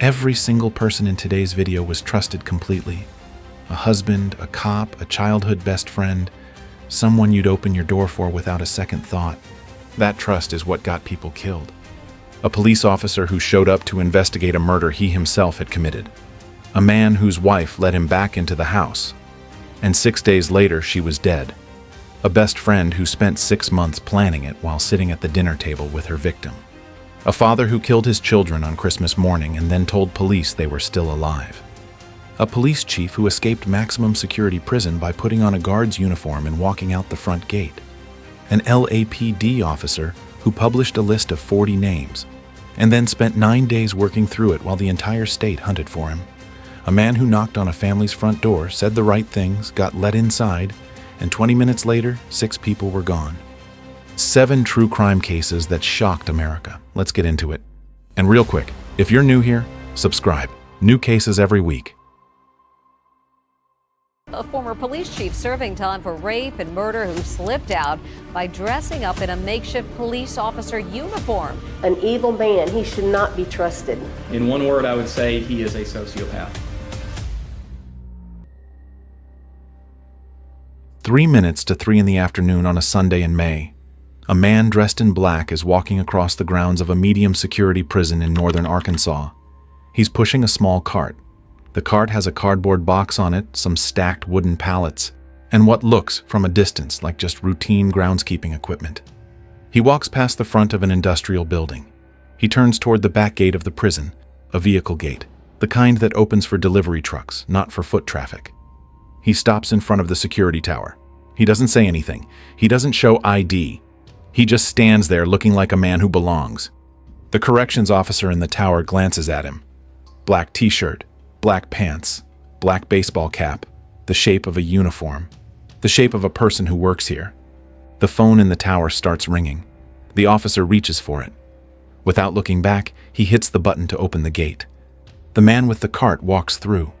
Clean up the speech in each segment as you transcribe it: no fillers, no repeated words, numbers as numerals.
Every single person in today's video was trusted completely. A husband, a cop, a childhood best friend, someone you'd open your door for without a second thought. That trust is what got people killed. A police officer who showed up to investigate a murder he himself had committed. A man whose wife let him back into the house. And 6 days later, she was dead. A best friend who spent 6 months planning it while sitting at the dinner table with her victim. A father who killed his children on Christmas morning and then told police they were still alive. A police chief who escaped maximum security prison by putting on a guard's uniform and walking out the front gate. An LAPD officer who published a list of 40 names and then spent 9 days working through it while the entire state hunted for him. A man who knocked on a family's front door, said the right things, got let inside, and 20 minutes later, 6 people were gone. 7 true crime cases that shocked America. Let's get into it. And real quick, if you're new here, subscribe. New cases every week. A former police chief serving time for rape and murder who slipped out by dressing up in a makeshift police officer uniform. An evil man, he should not be trusted. In one word, I would say he is a sociopath. 3 minutes to 3 in the afternoon on a Sunday in May. A man dressed in black is walking across the grounds of a medium security prison in northern Arkansas. He's pushing a small cart. The cart has a cardboard box on it, some stacked wooden pallets, and what looks, from a distance, like just routine groundskeeping equipment. He walks past the front of an industrial building. He turns toward the back gate of the prison, a vehicle gate, the kind that opens for delivery trucks, not for foot traffic. He stops in front of the security tower. He doesn't say anything. He doesn't show ID. He just stands there looking like a man who belongs. The corrections officer in the tower glances at him. Black t-shirt, black pants, black baseball cap, the shape of a uniform, the shape of a person who works here. The phone in the tower starts ringing. The officer reaches for it. Without looking back, he hits the button to open the gate. The man with the cart walks through.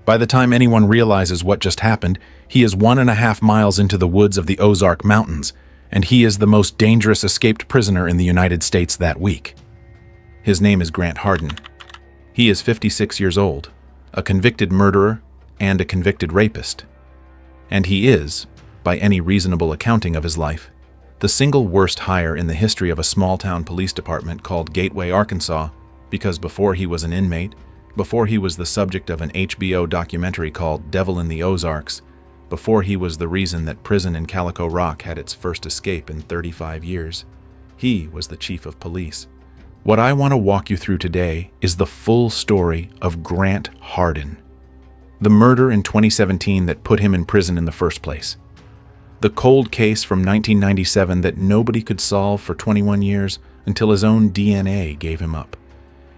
By the time anyone realizes what just happened, he is 1.5 miles into the woods of the Ozark Mountains, and he is the most dangerous escaped prisoner in the United States that week. His name is Grant Hardin. He is 56 years old, a convicted murderer and a convicted rapist. And he is, by any reasonable accounting of his life, the single worst hire in the history of a small-town police department called Gateway, Arkansas, because before he was an inmate, before he was the subject of an HBO documentary called Devil in the Ozarks, before he was the reason that prison in Calico Rock had its first escape in 35 years, he was the chief of police. What I want to walk you through today is the full story of Grant Hardin, the murder in 2017 that put him in prison in the first place, the cold case from 1997 that nobody could solve for 21 years until his own DNA gave him up,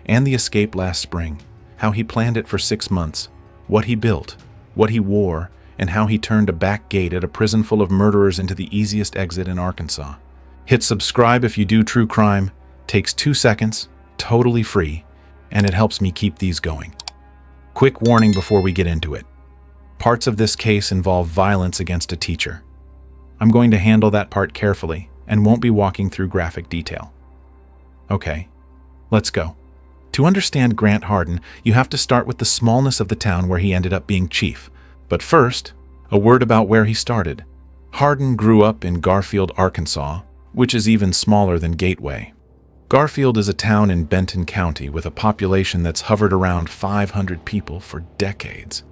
and the escape last spring, how he planned it for 6 months, what he built, what he wore, and how he turned a back gate at a prison full of murderers into the easiest exit in Arkansas. Hit subscribe if you do true crime. Takes 2 seconds, totally free, and it helps me keep these going. Quick warning before we get into it. Parts of this case involve violence against a teacher. I'm going to handle that part carefully and won't be walking through graphic detail. Okay, let's go. To understand Grant Hardin, you have to start with the smallness of the town where he ended up being chief. But first, a word about where he started. Hardin grew up in Garfield, Arkansas, which is even smaller than Gateway. Garfield is a town in Benton County with a population that's hovered around 500 people for decades.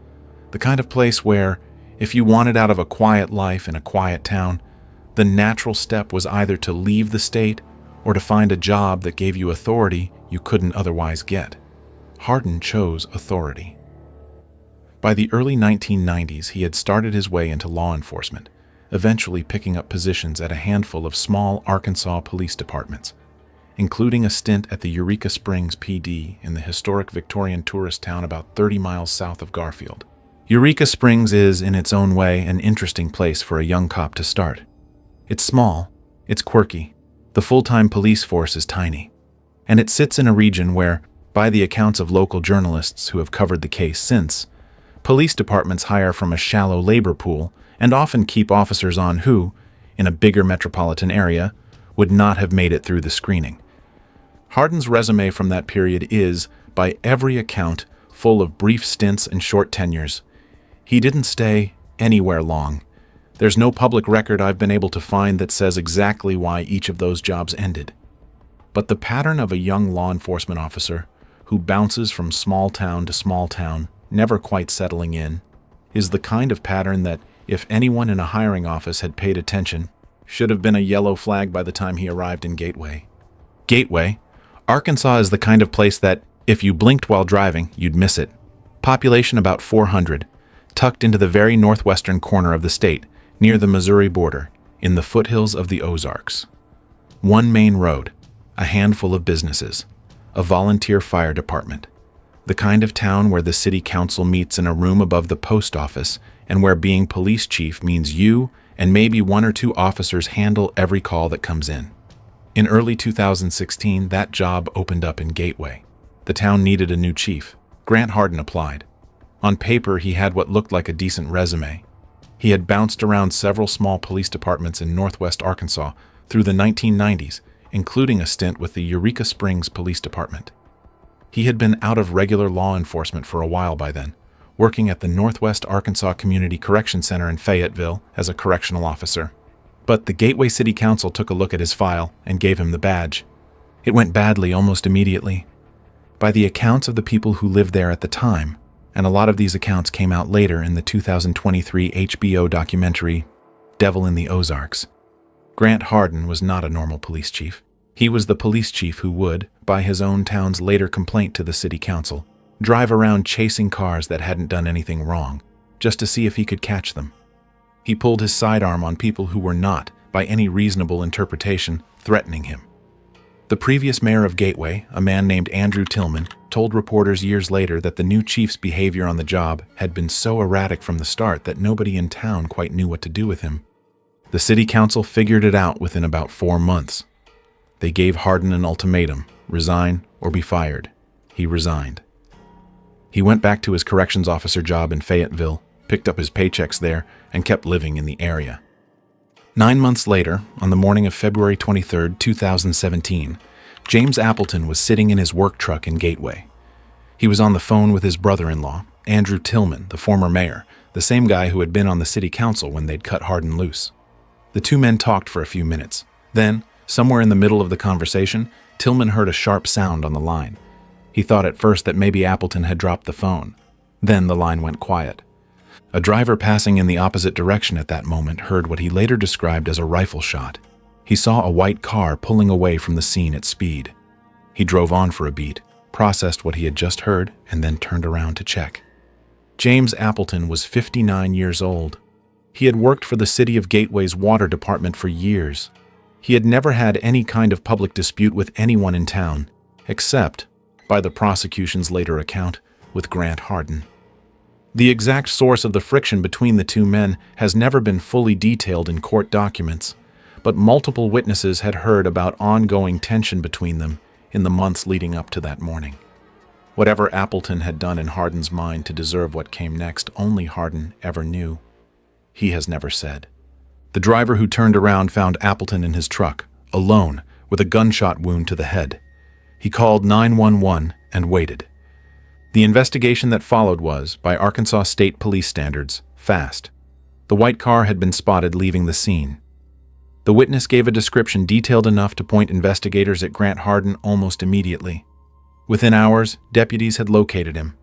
The kind of place where, if you wanted out of a quiet life in a quiet town, the natural step was either to leave the state or to find a job that gave you authority you couldn't otherwise get. Hardin chose authority. By the early 1990s, he had started his way into law enforcement, eventually picking up positions at a handful of small Arkansas police departments, including a stint at the Eureka Springs PD in the historic Victorian tourist town about 30 miles south of Garfield. Eureka Springs is, in its own way, an interesting place for a young cop to start. It's small, it's quirky, the full-time police force is tiny, and it sits in a region where, by the accounts of local journalists who have covered the case since, police departments hire from a shallow labor pool and often keep officers on who, in a bigger metropolitan area, would not have made it through the screening. Hardin's resume from that period is, by every account, full of brief stints and short tenures. He didn't stay anywhere long. There's no public record I've been able to find that says exactly why each of those jobs ended. But the pattern of a young law enforcement officer who bounces from small town to small town, never quite settling in, is the kind of pattern that, if anyone in a hiring office had paid attention, should have been a yellow flag by the time he arrived in Gateway. Gateway, Arkansas is the kind of place that, if you blinked while driving, you'd miss it. Population about 400, tucked into the very northwestern corner of the state, near the Missouri border, in the foothills of the Ozarks. One main road, a handful of businesses, a volunteer fire department. The kind of town where the city council meets in a room above the post office and where being police chief means you and maybe one or two officers handle every call that comes in. In early 2016, that job opened up in Gateway. The town needed a new chief. Grant Hardin applied. On paper, he had what looked like a decent resume. He had bounced around several small police departments in northwest Arkansas through the 1990s, including a stint with the Eureka Springs Police Department. He had been out of regular law enforcement for a while by then, working at the Northwest Arkansas Community Correction Center in Fayetteville as a correctional officer. But the Gateway City Council took a look at his file and gave him the badge. It went badly almost immediately. By the accounts of the people who lived there at the time, and a lot of these accounts came out later in the 2023 HBO documentary, Devil in the Ozarks, Grant Hardin was not a normal police chief. He was the police chief who would, by his own town's later complaint to the city council, drive around chasing cars that hadn't done anything wrong, just to see if he could catch them. He pulled his sidearm on people who were not, by any reasonable interpretation, threatening him. The previous mayor of Gateway, a man named Andrew Tillman, told reporters years later that the new chief's behavior on the job had been so erratic from the start that nobody in town quite knew what to do with him. The city council figured it out within about 4 months. They gave Hardin an ultimatum: resign or be fired. He resigned. He went back to his corrections officer job in Fayetteville, picked up his paychecks there, and kept living in the area. 9 months later, on the morning of February 23, 2017, James Appleton was sitting in his work truck in Gateway. He was on the phone with his brother-in-law, Andrew Tillman, the former mayor, the same guy who had been on the city council when they'd cut Hardin loose. The two men talked for a few minutes. Then, somewhere in the middle of the conversation, Tillman heard a sharp sound on the line. He thought at first that maybe Appleton had dropped the phone. Then the line went quiet. A driver passing in the opposite direction at that moment heard what he later described as a rifle shot. He saw a white car pulling away from the scene at speed. He drove on for a beat, processed what he had just heard, and then turned around to check. James Appleton was 59 years old. He had worked for the city of Gateway's water department for years. He had never had any kind of public dispute with anyone in town, except, by the prosecution's later account, with Grant Hardin. The exact source of the friction between the two men has never been fully detailed in court documents, but multiple witnesses had heard about ongoing tension between them in the months leading up to that morning. Whatever Appleton had done in Hardin's mind to deserve what came next, only Hardin ever knew. He has never said. The driver who turned around found Appleton in his truck, alone, with a gunshot wound to the head. He called 911 and waited. The investigation that followed was, by Arkansas State Police standards, fast. The white car had been spotted leaving the scene. The witness gave a description detailed enough to point investigators at Grant Hardin almost immediately. Within hours, deputies had located him.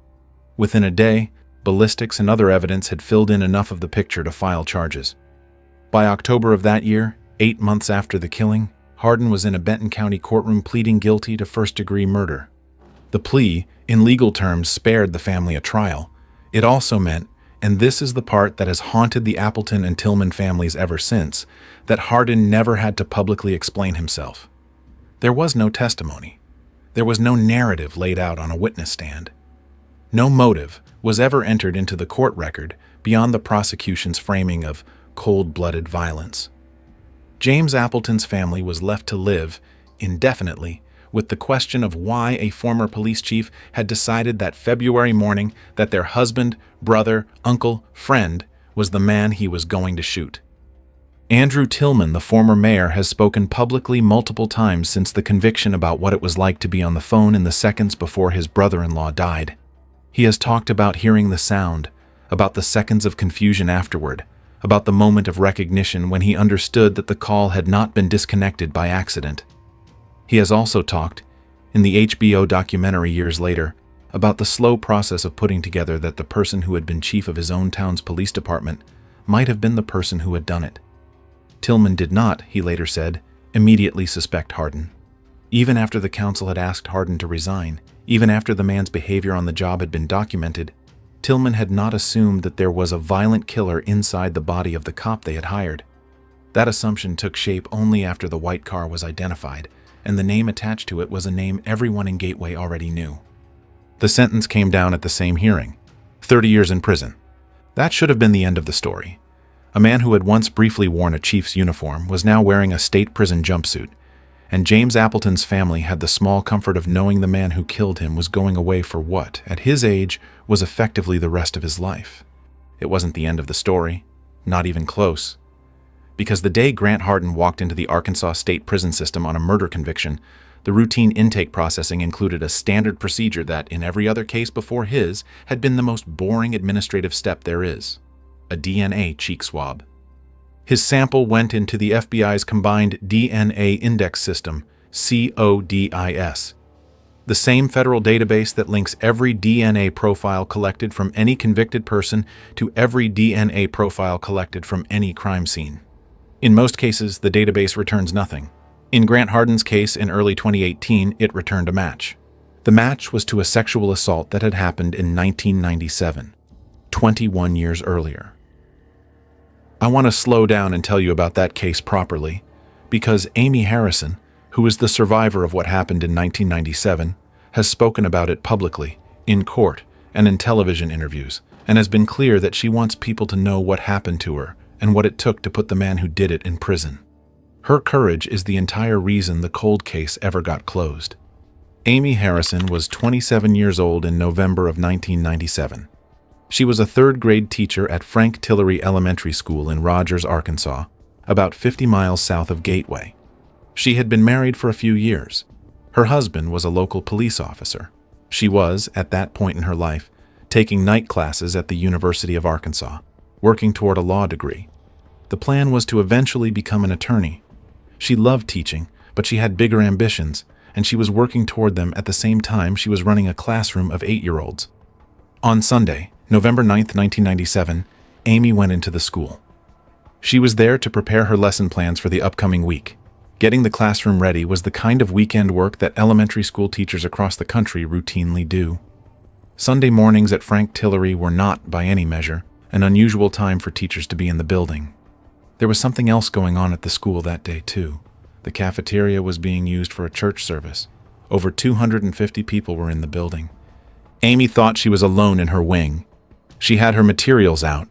Within a day, ballistics and other evidence had filled in enough of the picture to file charges. By October of that year, 8 months after the killing, Hardin was in a Benton County courtroom pleading guilty to first-degree murder. The plea, in legal terms, spared the family a trial. It also meant, and this is the part that has haunted the Appleton and Tillman families ever since, that Hardin never had to publicly explain himself. There was no testimony. There was no narrative laid out on a witness stand. No motive was ever entered into the court record beyond the prosecution's framing of cold-blooded violence. James Appleton's family was left to live, indefinitely, with the question of why a former police chief had decided that February morning that their husband, brother, uncle, friend was the man he was going to shoot. Andrew Tillman, the former mayor, has spoken publicly multiple times since the conviction about what it was like to be on the phone in the seconds before his brother-in-law died. He has talked about hearing the sound, about the seconds of confusion afterward, about the moment of recognition when he understood that the call had not been disconnected by accident. He has also talked, in the HBO documentary years later, about the slow process of putting together that the person who had been chief of his own town's police department might have been the person who had done it. Tillman did not, he later said, immediately suspect Hardin. Even after the council had asked Hardin to resign, even after the man's behavior on the job had been documented, Tillman had not assumed that there was a violent killer inside the body of the cop they had hired. That assumption took shape only after the white car was identified, and the name attached to it was a name everyone in Gateway already knew. The sentence came down at the same hearing, 30 years in prison. That should have been the end of the story. A man who had once briefly worn a chief's uniform was now wearing a state prison jumpsuit, and James Appleton's family had the small comfort of knowing the man who killed him was going away for what, at his age, was effectively the rest of his life. It wasn't the end of the story, not even close. Because the day Grant Hardin walked into the Arkansas state prison system on a murder conviction, the routine intake processing included a standard procedure that, in every other case before his, had been the most boring administrative step there is: a DNA cheek swab. His sample went into the FBI's combined DNA index system, CODIS, the same federal database that links every DNA profile collected from any convicted person to every DNA profile collected from any crime scene. In most cases, the database returns nothing. In Grant Hardin's case in early 2018, it returned a match. The match was to a sexual assault that had happened in 1997, 21 years earlier. I want to slow down and tell you about that case properly, because Amy Harrison, who is the survivor of what happened in 1997, has spoken about it publicly, in court, and in television interviews, and has been clear that she wants people to know what happened to her and what it took to put the man who did it in prison. Her courage is the entire reason the cold case ever got closed. Amy Harrison was 27 years old in November of 1997. She was a third-grade teacher at Frank Tillery Elementary School in Rogers, Arkansas, about 50 miles south of Gateway. She had been married for a few years. Her husband was a local police officer. She was, at that point in her life, taking night classes at the University of Arkansas, working toward a law degree. The plan was to eventually become an attorney. She loved teaching, but she had bigger ambitions, and she was working toward them at the same time she was running a classroom of 8-year-olds. On Sunday, November 9, 1997, Amy went into the school. She was there to prepare her lesson plans for the upcoming week. Getting the classroom ready was the kind of weekend work that elementary school teachers across the country routinely do. Sunday mornings at Frank Tillery were not, by any measure, an unusual time for teachers to be in the building. There was something else going on at the school that day, too. The cafeteria was being used for a church service. Over 250 people were in the building. Amy thought she was alone in her wing. She had her materials out.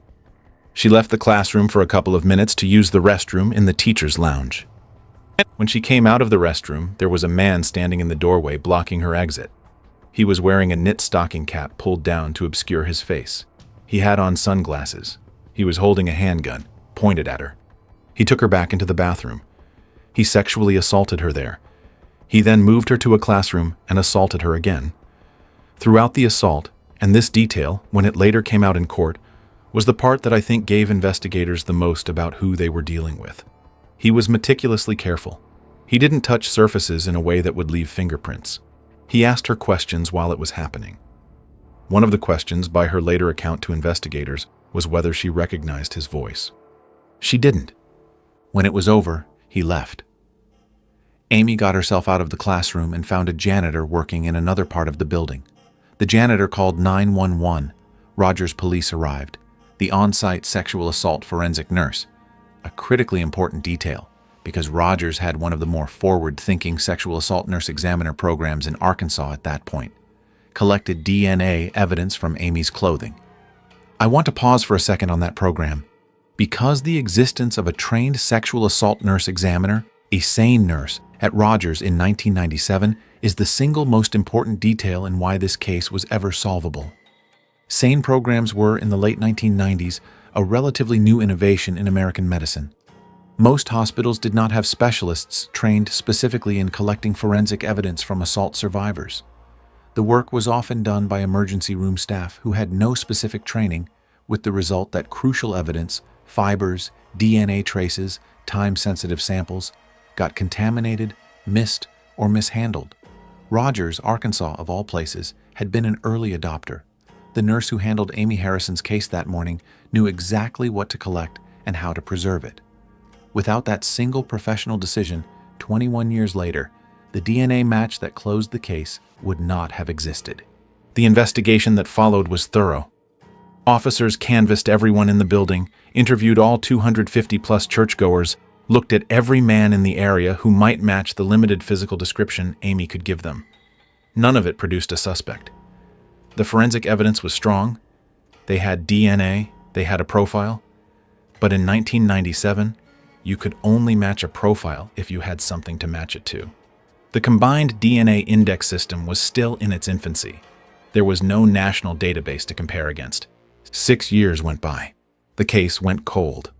She left the classroom for a couple of minutes to use the restroom in the teacher's lounge. When she came out of the restroom, there was a man standing in the doorway blocking her exit. He was wearing a knit stocking cap pulled down to obscure his face. He had on sunglasses. He was holding a handgun, pointed at her. He took her back into the bathroom. He sexually assaulted her there. He then moved her to a classroom and assaulted her again. Throughout the assault, and this detail, when it later came out in court, was the part that I think gave investigators the most about who they were dealing with. He was meticulously careful. He didn't touch surfaces in a way that would leave fingerprints. He asked her questions while it was happening. One of the questions, by her later account to investigators, was whether she recognized his voice. She didn't. When it was over, he left. Amy got herself out of the classroom and found a janitor working in another part of the building. The janitor called 911. Rogers police arrived. The on-site sexual assault forensic nurse, a critically important detail, because Rogers had one of the more forward-thinking sexual assault nurse examiner programs in Arkansas at that point, collected DNA evidence from Amy's clothing. I want to pause for a second on that program. Because the existence of a trained sexual assault nurse examiner, a sane nurse, at Rogers in 1997 is the single most important detail in why this case was ever solvable. Sane programs were, in the late 1990s, a relatively new innovation in American medicine. Most hospitals did not have specialists trained specifically in collecting forensic evidence from assault survivors. The work was often done by emergency room staff who had no specific training, with the result that crucial evidence, fibers, DNA traces, time-sensitive samples, got contaminated, missed, or mishandled. Rogers, Arkansas, of all places, had been an early adopter. The nurse who handled Amy Harrison's case that morning knew exactly what to collect and how to preserve it. Without that single professional decision, 21 years later, the DNA match that closed the case would not have existed. The investigation that followed was thorough. Officers canvassed everyone in the building, interviewed all 250-plus churchgoers, looked at every man in the area who might match the limited physical description Amy could give them. None of it produced a suspect. The forensic evidence was strong. They had DNA, they had a profile. But in 1997, you could only match a profile if you had something to match it to. The combined DNA index system was still in its infancy. There was no national database to compare against. 6 years went by. The case went cold.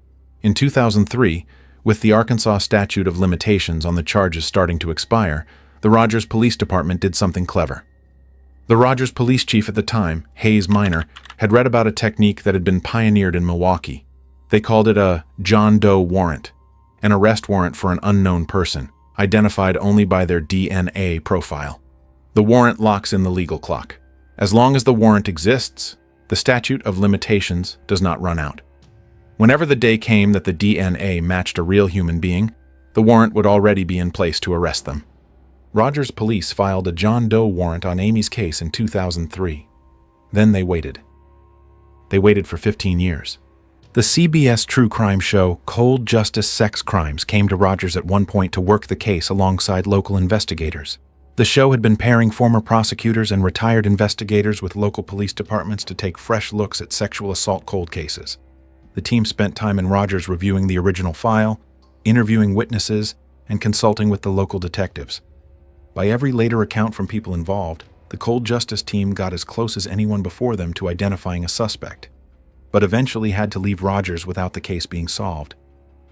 In 2003, with the Arkansas statute of limitations on the charges starting to expire, the Rogers Police Department did something clever. The Rogers police chief at the time, Hayes Minor, had read about a technique that had been pioneered in Milwaukee. They called it a John Doe warrant, an arrest warrant for an unknown person, identified only by their DNA profile. The warrant locks in the legal clock. As long as the warrant exists, the statute of limitations does not run out. Whenever the day came that the DNA matched a real human being, the warrant would already be in place to arrest them. Rogers police filed a John Doe warrant on Amy's case in 2003. Then they waited. They waited for 15 years. The CBS true crime show Cold Justice Sex Crimes came to Rogers at one point to work the case alongside local investigators. The show had been pairing former prosecutors and retired investigators with local police departments to take fresh looks at sexual assault cold cases. The team spent time in Rogers reviewing the original file, interviewing witnesses, and consulting with the local detectives. By every later account from people involved, the Cold Justice team got as close as anyone before them to identifying a suspect, but eventually had to leave Rogers without the case being solved.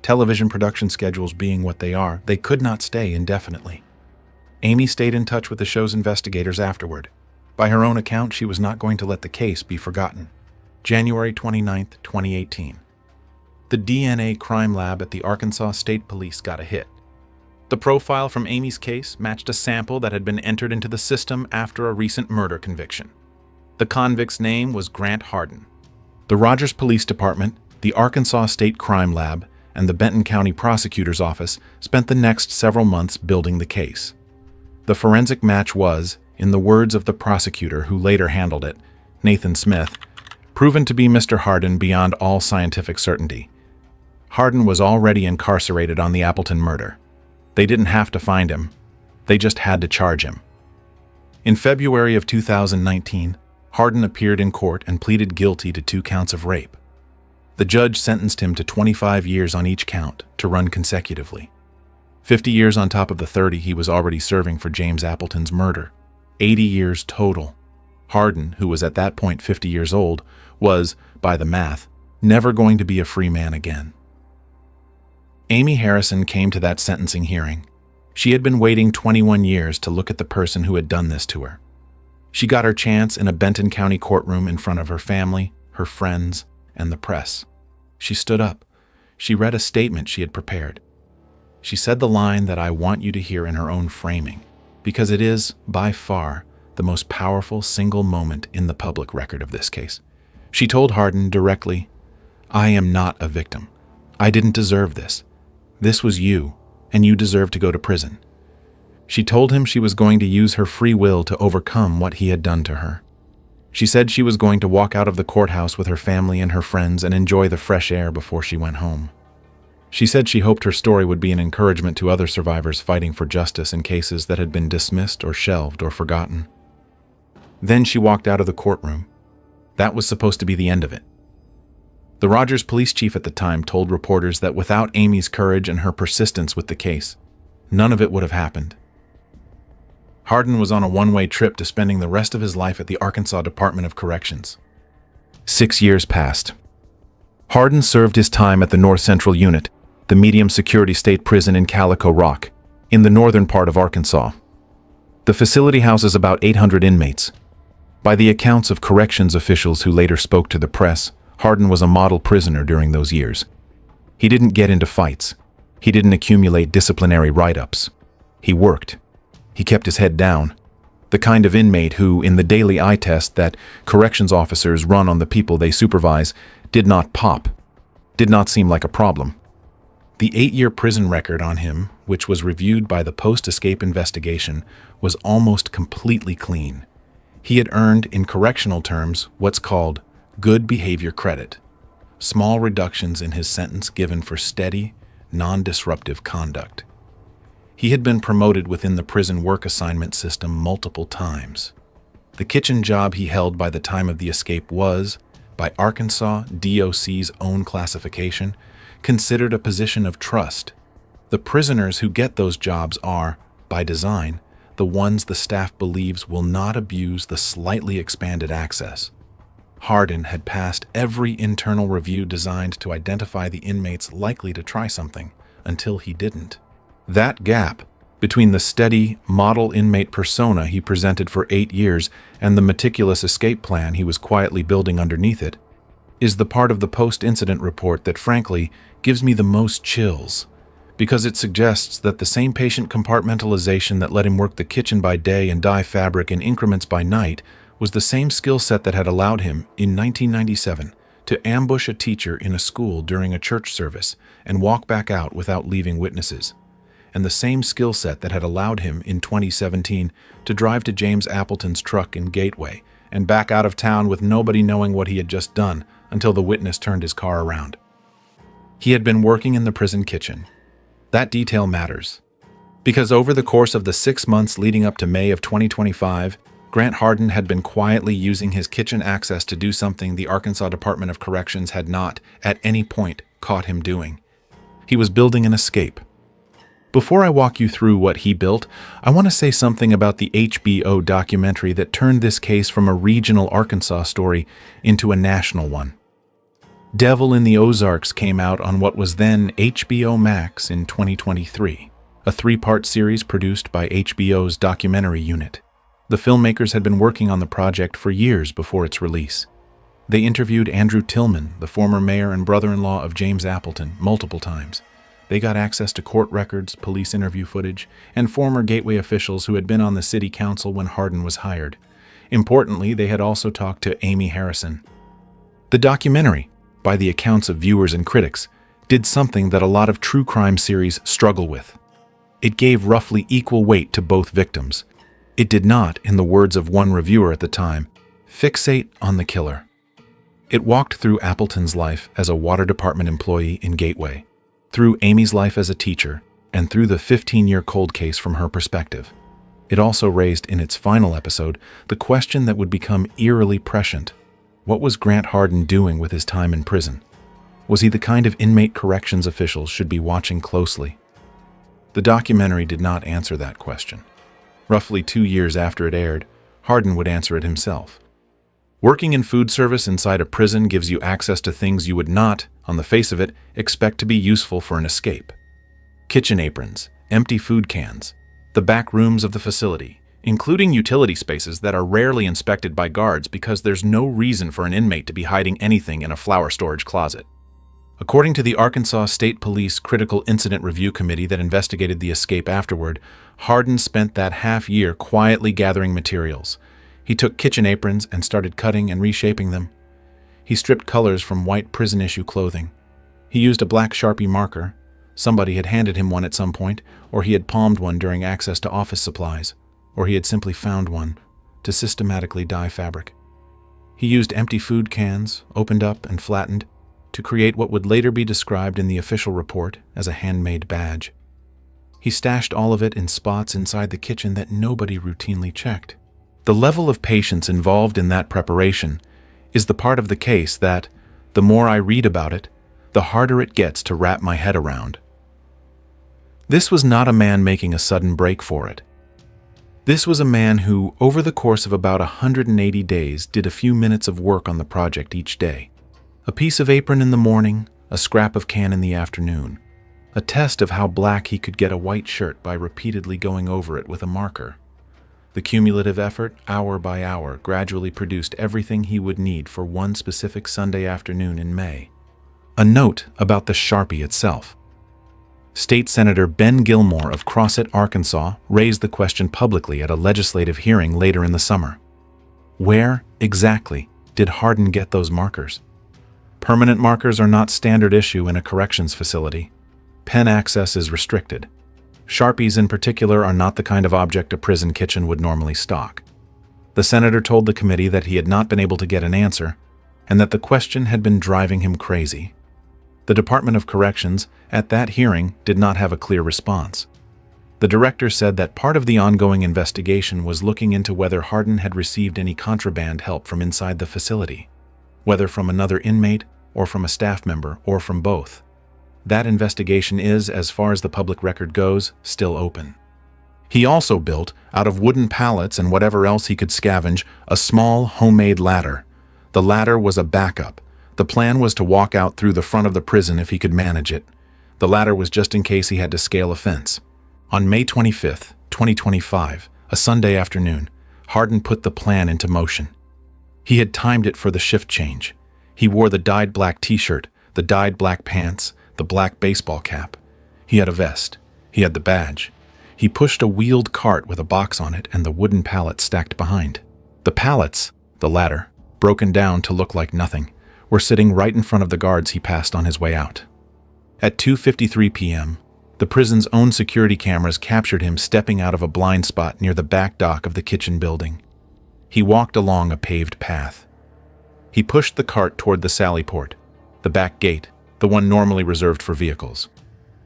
Television production schedules being what they are, they could not stay indefinitely. Amy stayed in touch with the show's investigators afterward. By her own account, she was not going to let the case be forgotten. January 29, 2018. The DNA crime lab at the Arkansas State Police got a hit. The profile from Amy's case matched a sample that had been entered into the system after a recent murder conviction. The convict's name was Grant Hardin. The Rogers Police Department, the Arkansas State Crime Lab, and the Benton County Prosecutor's Office spent the next several months building the case. The forensic match was, in the words of the prosecutor who later handled it, Nathan Smith, proven to be Mr. Hardin beyond all scientific certainty. Hardin was already incarcerated on the Appleton murder. They didn't have to find him. They just had to charge him. In February of 2019, Hardin appeared in court and pleaded guilty to 2 counts of rape. The judge sentenced him to 25 years on each count to run consecutively. 50 years on top of the 30 he was already serving for James Appleton's murder. 80 years total. Hardin, who was at that point 50 years old, was, by the math, never going to be a free man again. Amy Harrison came to that sentencing hearing. She had been waiting 21 years to look at the person who had done this to her. She got her chance in a Benton County courtroom in front of her family, her friends, and the press. She stood up. She read a statement she had prepared. She said the line that I want you to hear in her own framing, because it is, by far, the most powerful single moment in the public record of this case. She told Hardin directly, "I am not a victim. I didn't deserve this. This was you, and you deserve to go to prison." She told him she was going to use her free will to overcome what he had done to her. She said she was going to walk out of the courthouse with her family and her friends and enjoy the fresh air before she went home. She said she hoped her story would be an encouragement to other survivors fighting for justice in cases that had been dismissed or shelved or forgotten. Then she walked out of the courtroom. That was supposed to be the end of it. The Rogers police chief at the time told reporters that without Amy's courage and her persistence with the case, none of it would have happened. Hardin was on a one-way trip to spending the rest of his life at the Arkansas Department of Corrections. 6 years passed. Hardin served his time at the North Central Unit, the medium security state prison in Calico Rock, in the northern part of Arkansas. The facility houses about 800 inmates. By the accounts of corrections officials who later spoke to the press, Hardin was a model prisoner during those years. He didn't get into fights. He didn't accumulate disciplinary write-ups. He worked. He kept his head down. The kind of inmate who, in the daily eye test that corrections officers run on the people they supervise, did not pop, did not seem like a problem. The 8-year prison record on him, which was reviewed by the post-escape investigation, was almost completely clean. He had earned, in correctional terms, what's called good behavior credit, small reductions in his sentence given for steady, non-disruptive conduct. He had been promoted within the prison work assignment system multiple times. The kitchen job he held by the time of the escape was, by Arkansas DOC's own classification, considered a position of trust. The prisoners who get those jobs are, by design, the ones the staff believes will not abuse the slightly expanded access. Hardin had passed every internal review designed to identify the inmates likely to try something, until he didn't. That gap between the steady, model inmate persona he presented for 8 years and the meticulous escape plan he was quietly building underneath it is the part of the post-incident report that, frankly, gives me the most chills, because it suggests that the same patient compartmentalization that let him work the kitchen by day and dye fabric in increments by night was the same skill set that had allowed him, in 1997, to ambush a teacher in a school during a church service and walk back out without leaving witnesses, and the same skill set that had allowed him, in 2017, to drive to James Appleton's truck in Gateway and back out of town with nobody knowing what he had just done until the witness turned his car around. He had been working in the prison kitchen. That detail matters, because over the course of the 6 months leading up to May of 2025, Grant Hardin had been quietly using his kitchen access to do something the Arkansas Department of Corrections had not, at any point, caught him doing. He was building an escape. Before I walk you through what he built, I want to say something about the HBO documentary that turned this case from a regional Arkansas story into a national one. Devil in the Ozarks came out on what was then HBO Max in 2023, a 3-part series produced by HBO's documentary unit. The filmmakers had been working on the project for years before its release. They interviewed Andrew Tillman, the former mayor and brother-in-law of James Appleton, multiple times. They got access to court records, police interview footage, and former Gateway officials who had been on the city council when Hardin was hired. Importantly, they had also talked to Amy Harrison. The documentary, by the accounts of viewers and critics, did something that a lot of true crime series struggle with. It gave roughly equal weight to both victims. It did not, in the words of one reviewer at the time, fixate on the killer. It walked through Appleton's life as a water department employee in Gateway, through Amy's life as a teacher, and through the 15-year cold case from her perspective. It also raised, in its final episode, the question that would become eerily prescient. What was Grant Hardin doing with his time in prison? Was he the kind of inmate corrections officials should be watching closely? The documentary did not answer that question. Roughly 2 years after it aired, Hardin would answer it himself. Working in food service inside a prison gives you access to things you would not, on the face of it, expect to be useful for an escape. Kitchen aprons, empty food cans, the back rooms of the facility, including utility spaces that are rarely inspected by guards because there's no reason for an inmate to be hiding anything in a flour storage closet. According to the Arkansas State Police Critical Incident Review Committee that investigated the escape afterward, Hardin spent that half year quietly gathering materials. He took kitchen aprons and started cutting and reshaping them. He stripped colors from white prison-issue clothing. He used a black Sharpie marker. Somebody had handed him one at some point, or he had palmed one during access to office supplies, or he had simply found one, to systematically dye fabric. He used empty food cans, opened up and flattened, to create what would later be described in the official report as a handmade badge. He stashed all of it in spots inside the kitchen that nobody routinely checked. The level of patience involved in that preparation is the part of the case that, the more I read about it, the harder it gets to wrap my head around. This was not a man making a sudden break for it. This was a man who, over the course of about 180 days, did a few minutes of work on the project each day. A piece of apron in the morning, a scrap of can in the afternoon. a test of how black he could get a white shirt by repeatedly going over it with a marker. The cumulative effort, hour by hour, gradually produced everything he would need for one specific Sunday afternoon in May. A note about the Sharpie itself. State Senator Ben Gilmore of Crossett, Arkansas, raised the question publicly at a legislative hearing later in the summer. Where, exactly, did Hardin get those markers? Permanent markers are not standard issue in a corrections facility. Pen access is restricted. Sharpies in particular are not the kind of object a prison kitchen would normally stock. The senator told the committee that he had not been able to get an answer, and that the question had been driving him crazy. The Department of Corrections, at that hearing, did not have a clear response. The director said that part of the ongoing investigation was looking into whether Hardin had received any contraband help from inside the facility, whether from another inmate, or from a staff member, or from both. That investigation is, as far as the public record goes, still open. He also built, out of wooden pallets and whatever else he could scavenge, a small homemade ladder. The ladder was a backup. The plan was to walk out through the front of the prison if he could manage it. The ladder was just in case he had to scale a fence. On May 25, 2025, a Sunday afternoon, Hardin put the plan into motion. He had timed it for the shift change. He wore the dyed black t-shirt, the dyed black pants, the black baseball cap. He had a vest. He had the badge. He pushed a wheeled cart with a box on it and the wooden pallet stacked behind. The pallets, the ladder, broken down to look like nothing, were sitting right in front of the guards he passed on his way out. At 2:53 p.m., the prison's own security cameras captured him stepping out of a blind spot near the back dock of the kitchen building. He walked along a paved path. He pushed the cart toward the sally port, the back gate, the one normally reserved for vehicles.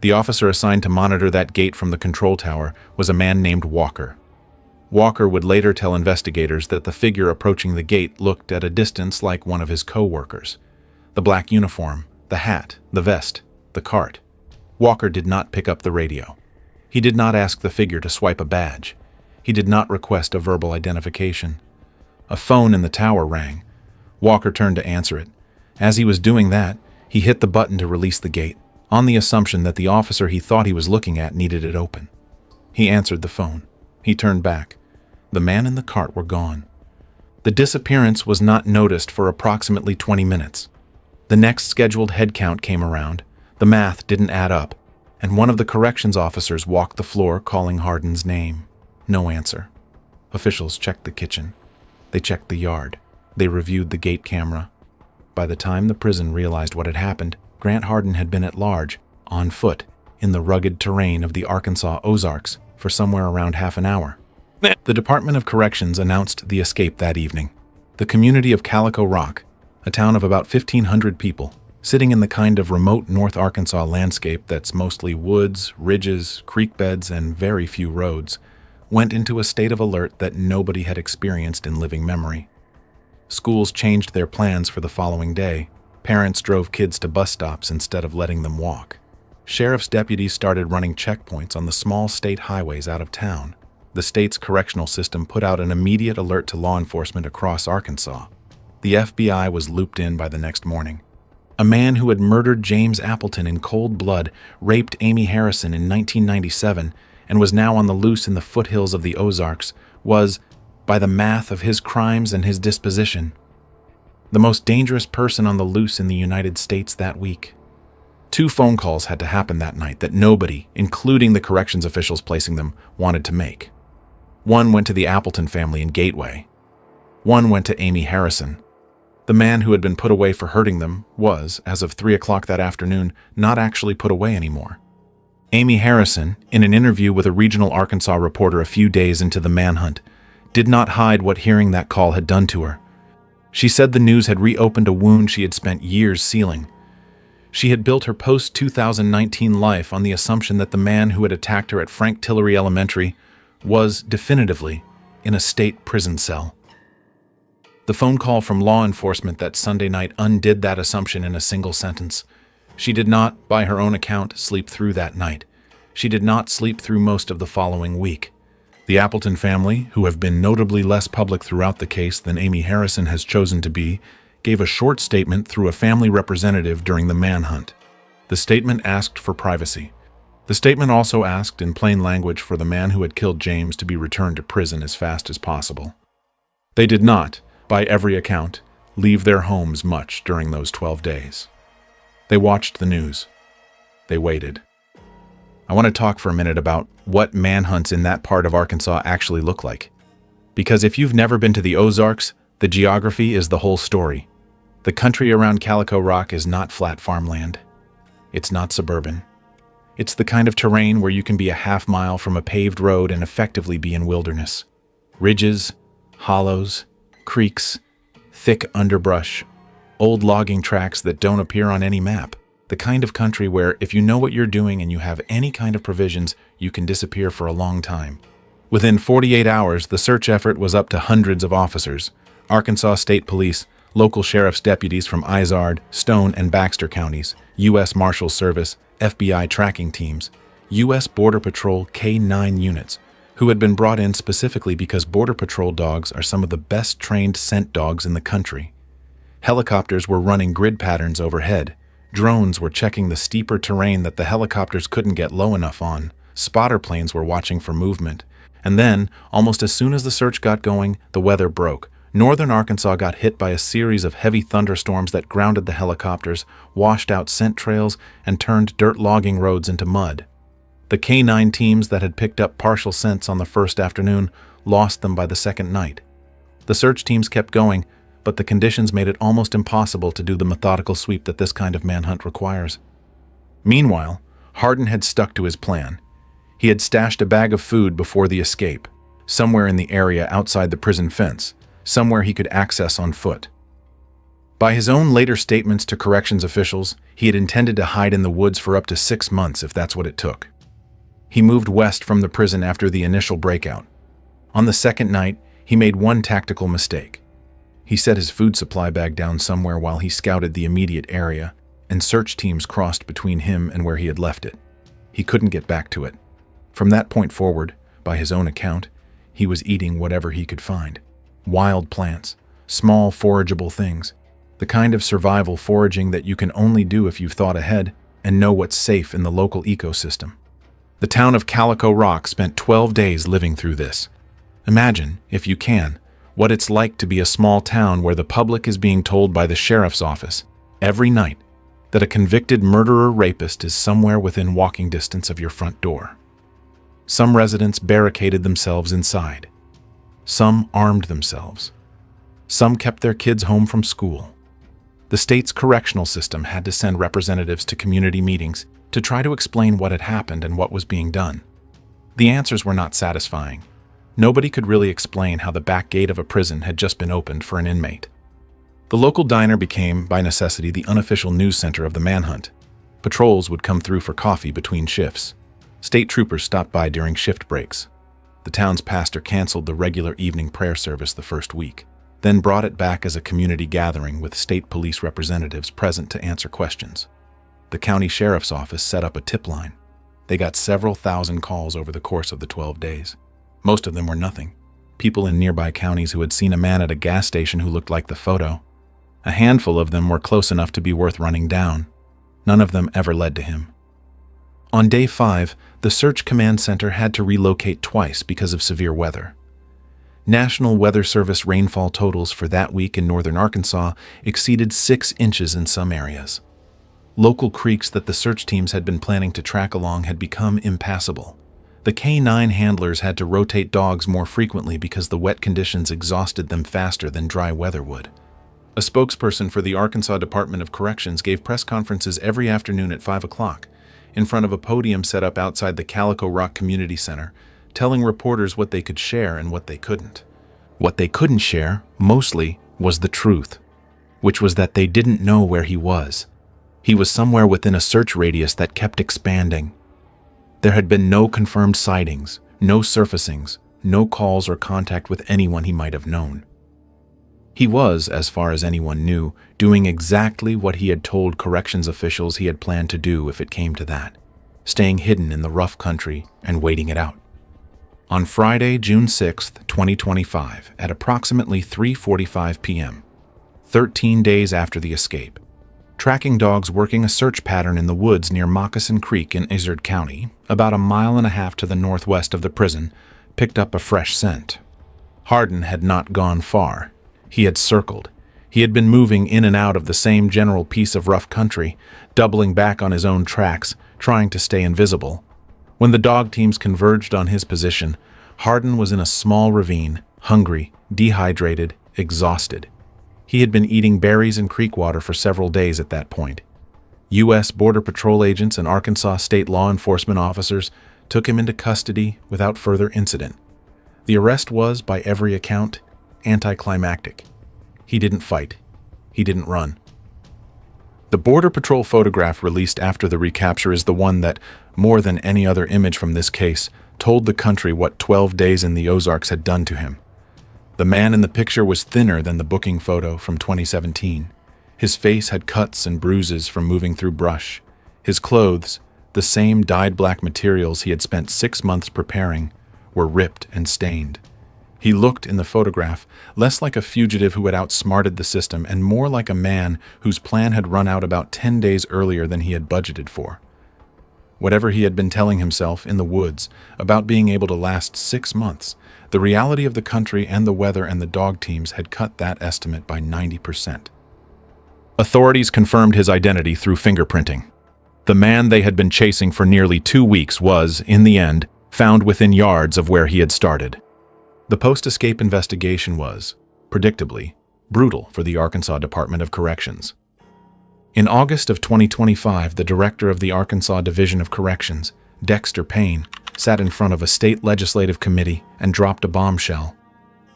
The officer assigned to monitor that gate from the control tower was a man named Walker. Walker would later tell investigators that the figure approaching the gate looked at a distance like one of his co-workers. The black uniform, the hat, the vest, the cart. Walker did not pick up the radio. He did not ask the figure to swipe a badge. He did not request a verbal identification. A phone in the tower rang. Walker turned to answer it. As he was doing that, he hit the button to release the gate, on the assumption that the officer he thought he was looking at needed it open. He answered the phone. He turned back. The man and the cart were gone. The disappearance was not noticed for approximately 20 minutes. The next scheduled head count came around. The math didn't add up, and one of the corrections officers walked the floor calling Hardin's name. No answer. Officials checked the kitchen. They checked the yard. They reviewed the gate camera. By the time the prison realized what had happened, Grant Hardin had been at large, on foot, in the rugged terrain of the Arkansas Ozarks for somewhere around half an hour. The Department of Corrections announced the escape that evening. The community of Calico Rock, a town of about 1,500 people, sitting in the kind of remote North Arkansas landscape that's mostly woods, ridges, creek beds, and very few roads, went into a state of alert that nobody had experienced in living memory. Schools changed their plans for the following day. Parents drove kids to bus stops instead of letting them walk. Sheriff's deputies started running checkpoints on the small state highways out of town. The state's correctional system put out an immediate alert to law enforcement across Arkansas. The FBI was looped in by the next morning. A man who had murdered James Appleton in cold blood raped Amy Harrison in 1997 and was now on the loose in the foothills of the Ozarks was, by the math of his crimes and his disposition, the most dangerous person on the loose in the United States that week. 2 phone calls had to happen that night that nobody, including the corrections officials placing them, wanted to make. One went to the Appleton family in Gateway. One went to Amy Harrison. The man who had been put away for hurting them was, as of 3 o'clock that afternoon, not actually put away anymore. Amy Harrison, in an interview with a regional Arkansas reporter a few days into the manhunt, did not hide what hearing that call had done to her. She said the news had reopened a wound she had spent years sealing. She had built her post-2019 life on the assumption that the man who had attacked her at Frank Tillery Elementary was, definitively, in a state prison cell. The phone call from law enforcement that Sunday night undid that assumption in a single sentence. She did not, by her own account, sleep through that night. She did not sleep through most of the following week. The Appleton family, who have been notably less public throughout the case than Amy Harrison has chosen to be, gave a short statement through a family representative during the manhunt. The statement asked for privacy. The statement also asked in plain language for the man who had killed James to be returned to prison as fast as possible. They did not, by every account, leave their homes much during those 12 days. They watched the news. They waited. I want to talk for a minute about what manhunts in that part of Arkansas actually look like. Because if you've never been to the Ozarks, the geography is the whole story. The country around Calico Rock is not flat farmland. It's not suburban. It's the kind of terrain where you can be a half mile from a paved road and effectively be in wilderness. Ridges, hollows, creeks, thick underbrush, old logging tracks that don't appear on any map. The kind of country where if you know what you're doing and you have any kind of provisions, you can disappear for a long time. Within 48 hours, the search effort was up to hundreds of officers. Arkansas State Police, local sheriff's deputies from Izard, Stone, and Baxter counties, U.S. Marshals Service, FBI tracking teams, U.S. Border Patrol K-9 units, who had been brought in specifically because Border Patrol dogs are some of the best trained scent dogs in the country. Helicopters were running grid patterns overhead. Drones were checking the steeper terrain that the helicopters couldn't get low enough on. Spotter planes were watching for movement. And then, almost as soon as the search got going, the weather broke. Northern Arkansas got hit by a series of heavy thunderstorms that grounded the helicopters, washed out scent trails, and turned dirt logging roads into mud. The K-9 teams that had picked up partial scents on the first afternoon lost them by the second night. The search teams kept going, but the conditions made it almost impossible to do the methodical sweep that this kind of manhunt requires. Meanwhile, Hardin had stuck to his plan. He had stashed a bag of food before the escape, somewhere in the area outside the prison fence, somewhere he could access on foot. By his own later statements to corrections officials, he had intended to hide in the woods for up to 6 months if that's what it took. He moved west from the prison after the initial breakout. On the second night, he made one tactical mistake. He set his food supply bag down somewhere while he scouted the immediate area, and search teams crossed between him and where he had left it. He couldn't get back to it. From that point forward, by his own account, he was eating whatever he could find. Wild plants, small forageable things, the kind of survival foraging that you can only do if you've thought ahead and know what's safe in the local ecosystem. The town of Calico Rock spent 12 days living through this. Imagine, if you can, what it's like to be a small town where the public is being told by the sheriff's office every night that a convicted murderer-rapist is somewhere within walking distance of your front door. Some residents barricaded themselves inside. Some armed themselves. Some kept their kids home from school. The state's correctional system had to send representatives to community meetings to try to explain what had happened and what was being done. The answers were not satisfying. Nobody could really explain how the back gate of a prison had just been opened for an inmate. The local diner became, by necessity, the unofficial news center of the manhunt. Patrols would come through for coffee between shifts. State troopers stopped by during shift breaks. The town's pastor canceled the regular evening prayer service the first week, then brought it back as a community gathering with state police representatives present to answer questions. The county sheriff's office set up a tip line. They got several thousand calls over the course of the 12 days. Most of them were nothing. People in nearby counties who had seen a man at a gas station who looked like the photo. A handful of them were close enough to be worth running down. None of them ever led to him. On day 5, the Search Command Center had to relocate twice because of severe weather. National Weather Service rainfall totals for that week in northern Arkansas exceeded 6 inches in some areas. Local creeks that the search teams had been planning to track along had become impassable. The K-9 handlers had to rotate dogs more frequently because the wet conditions exhausted them faster than dry weather would. A spokesperson for the Arkansas Department of Corrections gave press conferences every afternoon at 5 o'clock in front of a podium set up outside the Calico Rock Community Center, telling reporters what they could share and what they couldn't. What they couldn't share, mostly, was the truth, which was that they didn't know where he was. He was somewhere within a search radius that kept expanding. There had been no confirmed sightings, no surfacings, no calls or contact with anyone he might have known. He was, as far as anyone knew, doing exactly what he had told corrections officials he had planned to do if it came to that, staying hidden in the rough country and waiting it out. On Friday, June 6, 2025, at approximately 3:45 p.m., 13 days after the escape, Tracking dogs working a search pattern in the woods near Moccasin Creek in Izard County, about a mile and a half to the northwest of the prison, picked up a fresh scent. Hardin had not gone far. He had circled. He had been moving in and out of the same general piece of rough country, doubling back on his own tracks, trying to stay invisible. When the dog teams converged on his position, Hardin was in a small ravine, hungry, dehydrated, exhausted. He had been eating berries and creek water for several days at that point. U.S. Border Patrol agents and Arkansas state law enforcement officers took him into custody without further incident. The arrest was, by every account, anticlimactic. He didn't fight. He didn't run. The Border Patrol photograph released after the recapture is the one that, more than any other image from this case, told the country what 12 days in the Ozarks had done to him. The man in the picture was thinner than the booking photo from 2017. His face had cuts and bruises from moving through brush. His clothes, the same dyed black materials he had spent 6 months preparing, were ripped and stained. He looked, in the photograph, less like a fugitive who had outsmarted the system and more like a man whose plan had run out about 10 days earlier than he had budgeted for. Whatever he had been telling himself in the woods about being able to last 6 months, the reality of the country and the weather and the dog teams had cut that estimate by 90%. Authorities confirmed his identity through fingerprinting. The man they had been chasing for nearly 2 weeks was, in the end, found within yards of where he had started. The post-escape investigation was, predictably, brutal for the Arkansas Department of Corrections. In August of 2025, the director of the Arkansas Division of Corrections, Dexter Payne, sat in front of a state legislative committee and dropped a bombshell.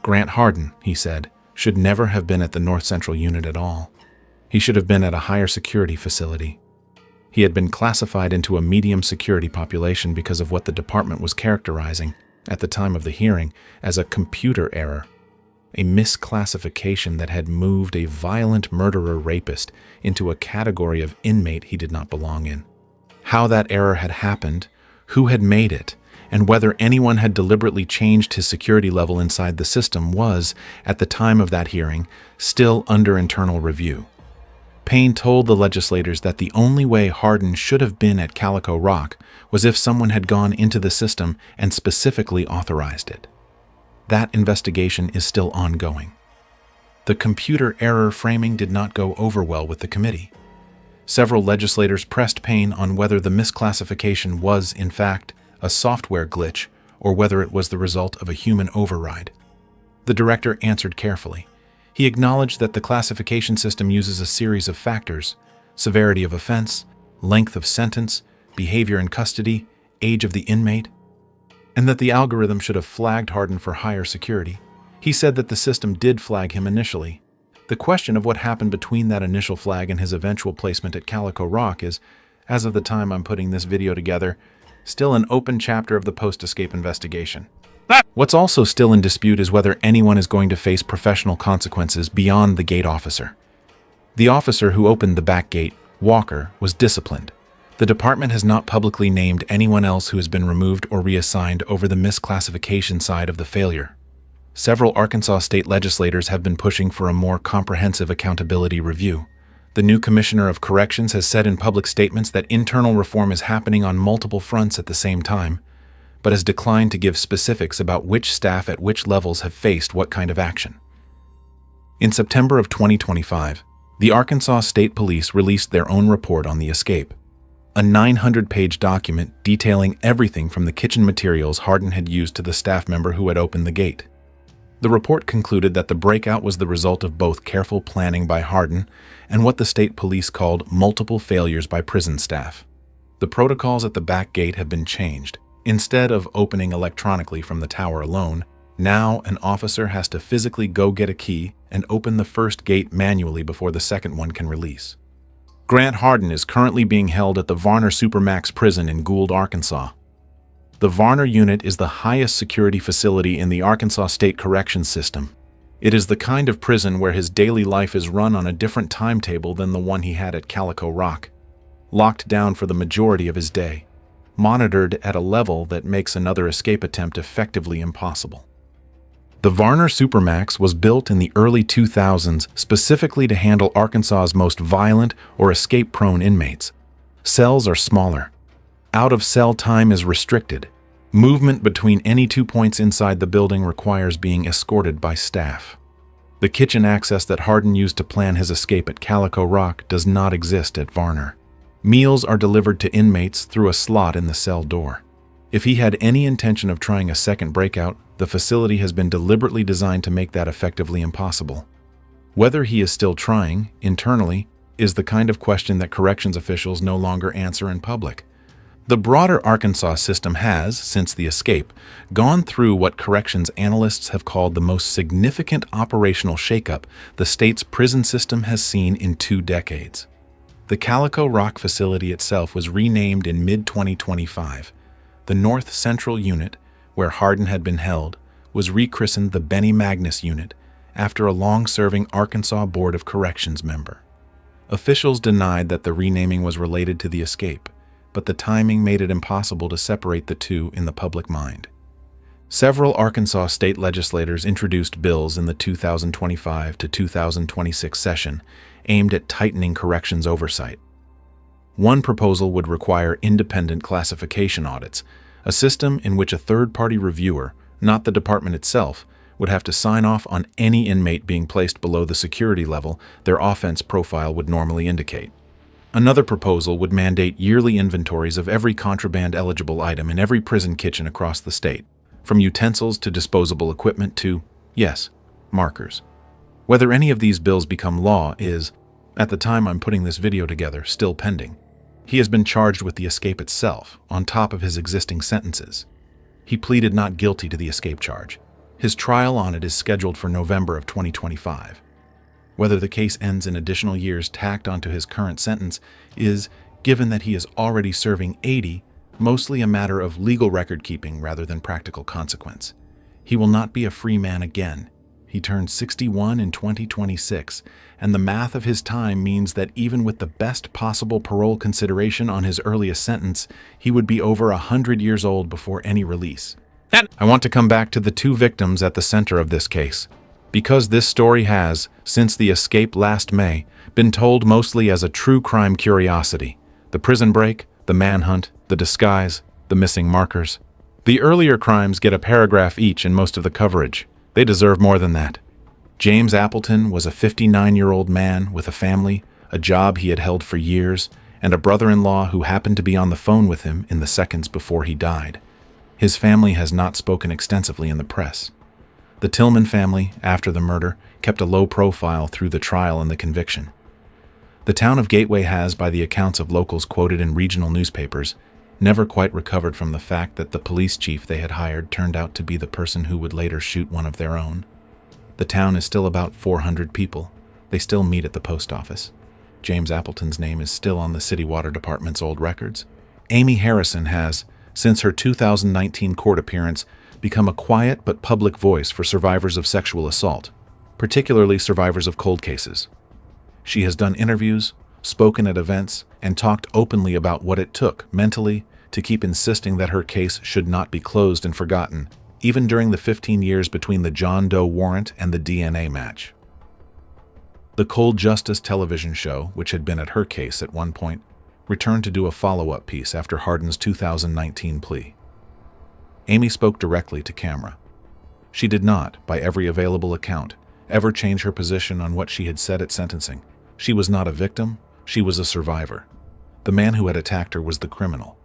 Grant Hardin, he said, should never have been at the North Central Unit at all. He should have been at a higher security facility. He had been classified into a medium security population because of what the department was characterizing, at the time of the hearing, as a computer error, a misclassification that had moved a violent murderer-rapist into a category of inmate he did not belong in. How that error had happened, who had made it, and whether anyone had deliberately changed his security level inside the system was, at the time of that hearing, still under internal review. Payne told the legislators that the only way Hardin should have been at Calico Rock was if someone had gone into the system and specifically authorized it. That investigation is still ongoing. The computer error framing did not go over well with the committee. Several legislators pressed Payne on whether the misclassification was, in fact, a software glitch or whether it was the result of a human override. The director answered carefully. He acknowledged that the classification system uses a series of factors: severity of offense, length of sentence, behavior in custody, age of the inmate, and that the algorithm should have flagged Hardin for higher security. He said that the system did flag him initially. The question of what happened between that initial flag and his eventual placement at Calico Rock is, as of the time I'm putting this video together, still an open chapter of the post-escape investigation. What's also still in dispute is whether anyone is going to face professional consequences beyond the gate officer. The officer who opened the back gate, Walker, was disciplined. The department has not publicly named anyone else who has been removed or reassigned over the misclassification side of the failure. Several Arkansas state legislators have been pushing for a more comprehensive accountability review. The new Commissioner of Corrections has said in public statements that internal reform is happening on multiple fronts at the same time, but has declined to give specifics about which staff at which levels have faced what kind of action. In September of 2025, the Arkansas State Police released their own report on the escape, a 900-page document detailing everything from the kitchen materials Hardin had used to the staff member who had opened the gate. The report concluded that the breakout was the result of both careful planning by Hardin and what the state police called multiple failures by prison staff. The protocols at the back gate have been changed. Instead of opening electronically from the tower alone, now an officer has to physically go get a key and open the first gate manually before the second one can release. Grant Hardin is currently being held at the Varner Supermax prison in Gould, Arkansas. The Varner unit is the highest security facility in the Arkansas State Corrections System. It is the kind of prison where his daily life is run on a different timetable than the one he had at Calico Rock. Locked down for the majority of his day. Monitored at a level that makes another escape attempt effectively impossible. The Varner Supermax was built in the early 2000s specifically to handle Arkansas's most violent or escape-prone inmates. Cells are smaller. Out-of-cell time is restricted. Movement between any 2 points inside the building requires being escorted by staff. The kitchen access that Hardin used to plan his escape at Calico Rock does not exist at Varner. Meals are delivered to inmates through a slot in the cell door. If he had any intention of trying a second breakout, the facility has been deliberately designed to make that effectively impossible. Whether he is still trying, internally, is the kind of question that corrections officials no longer answer in public. The broader Arkansas system has, since the escape, gone through what corrections analysts have called the most significant operational shakeup the state's prison system has seen in 2 decades. The Calico Rock facility itself was renamed in mid-2025. The North Central Unit, where Hardin had been held, was rechristened the Benny Magnus Unit after a long-serving Arkansas Board of Corrections member. Officials denied that the renaming was related to the escape, but the timing made it impossible to separate the two in the public mind. Several Arkansas state legislators introduced bills in the 2025 to 2026 session aimed at tightening corrections oversight. One proposal would require independent classification audits, a system in which a third-party reviewer, not the department itself, would have to sign off on any inmate being placed below the security level their offense profile would normally indicate. Another proposal would mandate yearly inventories of every contraband-eligible item in every prison kitchen across the state, from utensils to disposable equipment to, yes, markers. Whether any of these bills become law is, at the time I'm putting this video together, still pending. He has been charged with the escape itself, on top of his existing sentences. He pleaded not guilty to the escape charge. His trial on it is scheduled for November of 2025. Whether the case ends in additional years tacked onto his current sentence is, given that he is already serving 80, mostly a matter of legal record keeping rather than practical consequence. He will not be a free man again. He turned 61 in 2026, and the math of his time means that even with the best possible parole consideration on his earliest sentence, he would be over 100 years old before any release. I want to come back to the 2 victims at the center of this case, because this story has, since the escape last May, been told mostly as a true crime curiosity. The prison break, the manhunt, the disguise, the missing markers. The earlier crimes get a paragraph each in most of the coverage. They deserve more than that. James Appleton was a 59-year-old man with a family, a job he had held for years, and a brother-in-law who happened to be on the phone with him in the seconds before he died. His family has not spoken extensively in the press. The Tillman family, after the murder, kept a low profile through the trial and the conviction. The town of Gateway has, by the accounts of locals quoted in regional newspapers, never quite recovered from the fact that the police chief they had hired turned out to be the person who would later shoot one of their own. The town is still about 400 people. They still meet at the post office. James Appleton's name is still on the city water department's old records. Amy Harrison has, since her 2019 court appearance, become a quiet but public voice for survivors of sexual assault, particularly survivors of cold cases. She has done interviews, spoken at events, and talked openly about what it took, mentally, to keep insisting that her case should not be closed and forgotten, even during the 15 years between the John Doe warrant and the DNA match. The Cold Justice television show, which had been at her case at one point, returned to do a follow-up piece after Hardin's 2019 plea. Amy spoke directly to camera. She did not, by every available account, ever change her position on what she had said at sentencing. She was not a victim, she was a survivor. The man who had attacked her was the criminal.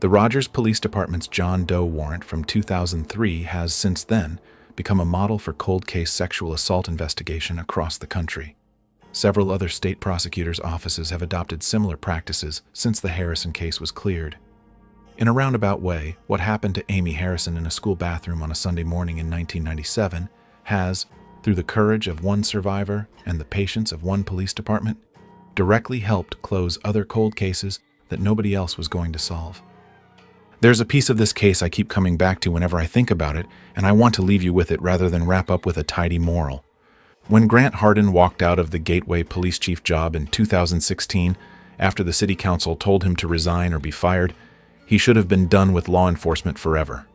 The Rogers Police Department's John Doe warrant from 2003 has, since then, become a model for cold case sexual assault investigation across the country. Several other state prosecutors' offices have adopted similar practices since the Harrison case was cleared. In a roundabout way, what happened to Amy Harrison in a school bathroom on a Sunday morning in 1997 has, through the courage of one survivor and the patience of one police department, directly helped close other cold cases that nobody else was going to solve. There's a piece of this case I keep coming back to whenever I think about it, and I want to leave you with it rather than wrap up with a tidy moral. When Grant Hardin walked out of the Gateway police chief job in 2016, after the city council told him to resign or be fired, he should have been done with law enforcement forever.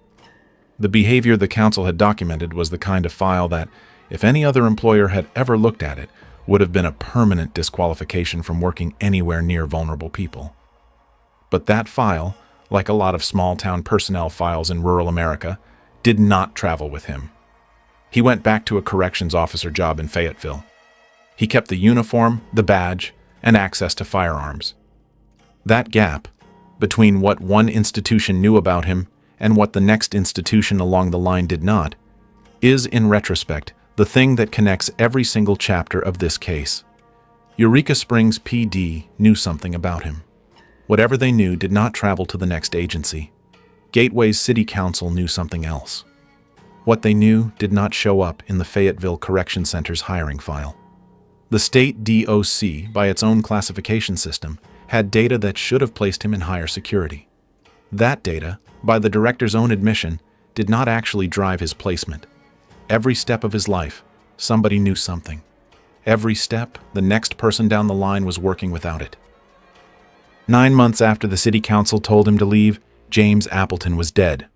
The behavior the council had documented was the kind of file that, if any other employer had ever looked at it, would have been a permanent disqualification from working anywhere near vulnerable people. But that file, like a lot of small-town personnel files in rural America, did not travel with him. He went back to a corrections officer job in Fayetteville. He kept the uniform, the badge, and access to firearms. That gap, between what one institution knew about him and what the next institution along the line did not, is, in retrospect, the thing that connects every single chapter of this case. Eureka Springs PD knew something about him. Whatever they knew did not travel to the next agency. Gateway's city council knew something else. What they knew did not show up in the Fayetteville Correction Center's hiring file. The state DOC, by its own classification system, had data that should have placed him in higher security. That data, by the director's own admission, did not actually drive his placement. Every step of his life, somebody knew something. Every step, the next person down the line was working without it. 9 months after the city council told him to leave, James Appleton was dead.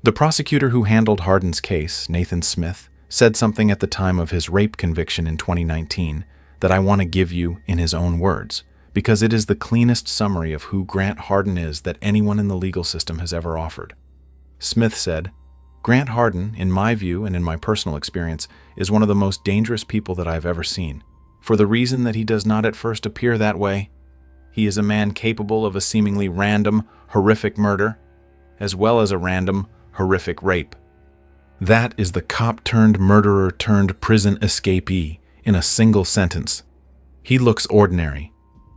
The prosecutor who handled Hardin's case, Nathan Smith, said something at the time of his rape conviction in 2019 that I want to give you in his own words, because it is the cleanest summary of who Grant Hardin is that anyone in the legal system has ever offered. Smith said, "Grant Hardin, in my view and in my personal experience, is one of the most dangerous people that I've ever seen, for the reason that he does not at first appear that way. He is a man capable of a seemingly random, horrific murder, as well as a random, horrific rape. That is the cop-turned-murderer-turned-prison escapee in a single sentence. He looks ordinary.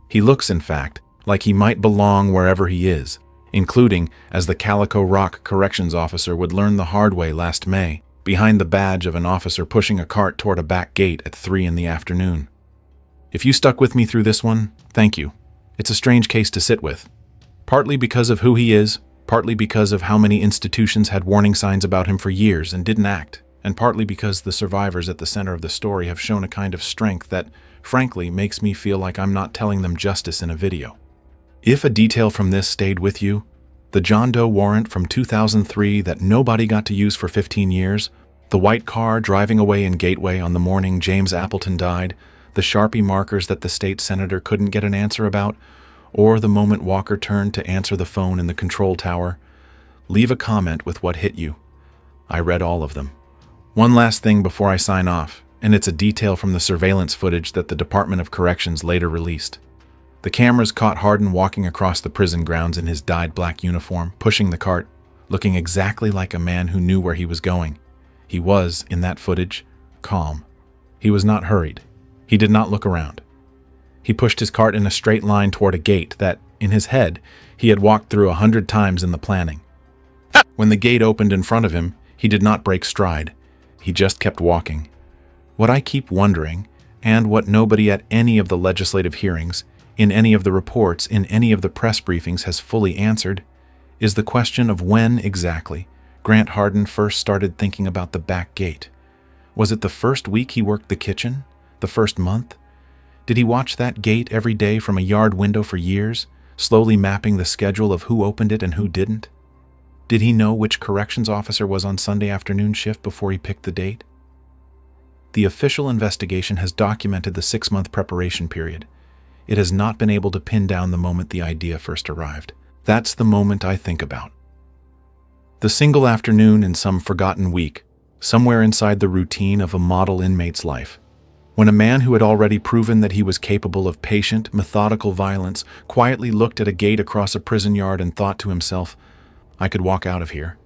He looks, in fact, like he might belong wherever he is, including, as the Calico Rock corrections officer would learn the hard way last May, behind the badge of an officer pushing a cart toward a back gate at 3 in the afternoon. If you stuck with me through this one, thank you. It's a strange case to sit with. Partly because of who he is, partly because of how many institutions had warning signs about him for years and didn't act, and partly because the survivors at the center of the story have shown a kind of strength that, frankly, makes me feel like I'm not telling them justice in a video. If a detail from this stayed with you, the John Doe warrant from 2003 that nobody got to use for 15 years, the white car driving away in Gateway on the morning James Appleton died, the Sharpie markers that the state senator couldn't get an answer about, or the moment Walker turned to answer the phone in the control tower, leave a comment with what hit you. I read all of them. One last thing before I sign off, and it's a detail from the surveillance footage that the Department of Corrections later released. The cameras caught Hardin walking across the prison grounds in his dyed black uniform, pushing the cart, looking exactly like a man who knew where he was going. He was, in that footage, calm. He was not hurried. He did not look around. He pushed his cart in a straight line toward a gate that, in his head, he had walked through 100 times in the planning. When the gate opened in front of him, he did not break stride. He just kept walking. What I keep wondering, and what nobody at any of the legislative hearings, in any of the reports, in any of the press briefings has fully answered, is the question of when exactly Grant Hardin first started thinking about the back gate. Was it the first week he worked the kitchen? The first month? Did he watch that gate every day from a yard window for years, slowly mapping the schedule of who opened it and who didn't? Did he know which corrections officer was on Sunday afternoon shift before he picked the date? The official investigation has documented the 6-month preparation period. It has not been able to pin down the moment the idea first arrived. That's the moment I think about. The single afternoon in some forgotten week, somewhere inside the routine of a model inmate's life, when a man who had already proven that he was capable of patient, methodical violence quietly looked at a gate across a prison yard and thought to himself, I could walk out of here,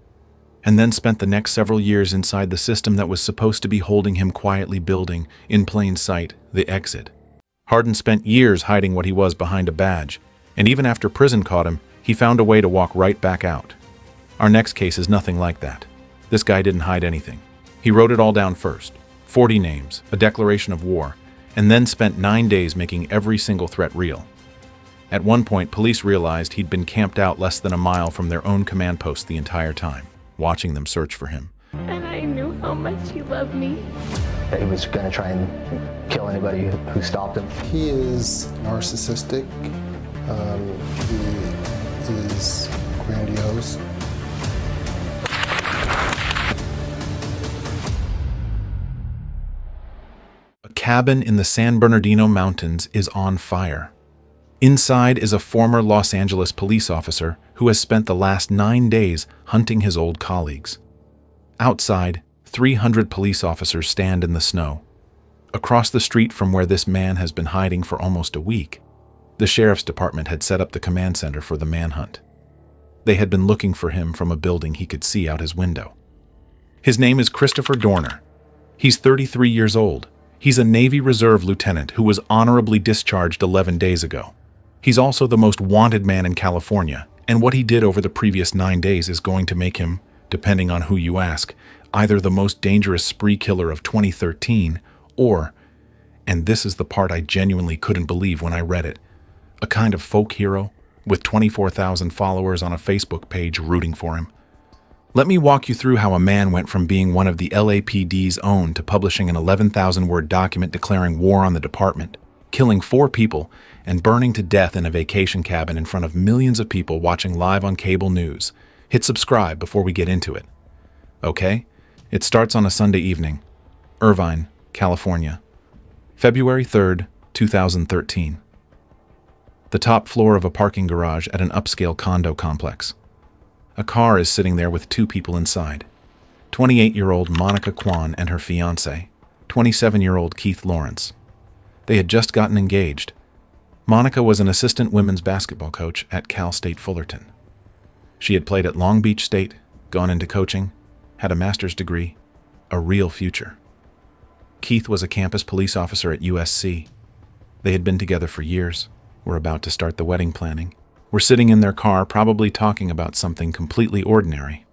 and then spent the next several years inside the system that was supposed to be holding him quietly building, in plain sight, the exit. Hardin spent years hiding what he was behind a badge, and even after prison caught him, he found a way to walk right back out. Our next case is nothing like that. This guy didn't hide anything. He wrote it all down first. 40 names, a declaration of war, and then spent 9 days making every single threat real. At one point, police realized he'd been camped out less than a mile from their own command post the entire time, watching them search for him. And I knew how much he loved me. He was going to try and kill anybody who stopped him. He is narcissistic. He is grandiose. cabin in the San Bernardino Mountains is on fire. Inside is a former Los Angeles police officer who has spent the last 9 days hunting his old colleagues. Outside, 300 police officers stand in the snow. Across the street from where this man has been hiding for almost a week, the sheriff's department had set up the command center for the manhunt. They had been looking for him from a building he could see out his window. His name is Christopher Dorner. He's 33 years old. He's a Navy Reserve lieutenant who was honorably discharged 11 days ago. He's also the most wanted man in California, and what he did over the previous 9 days is going to make him, depending on who you ask, either the most dangerous spree killer of 2013 or, and this is the part I genuinely couldn't believe when I read it, a kind of folk hero with 24,000 followers on a Facebook page rooting for him. Let me walk you through how a man went from being one of the LAPD's own to publishing an 11,000-word document declaring war on the department, killing 4 people, and burning to death in a vacation cabin in front of millions of people watching live on cable news. Hit subscribe before we get into it. Okay? It starts on a Sunday evening. Irvine, California. February 3rd, 2013. The top floor of a parking garage at an upscale condo complex. A car is sitting there with 2 people inside. 28-year-old Monica Kwan and her fiancé, 27-year-old Keith Lawrence. They had just gotten engaged. Monica was an assistant women's basketball coach at Cal State Fullerton. She had played at Long Beach State, gone into coaching, had a master's degree, a real future. Keith was a campus police officer at USC. They had been together for years, were about to start the wedding planning, were sitting in their car probably talking about something completely ordinary.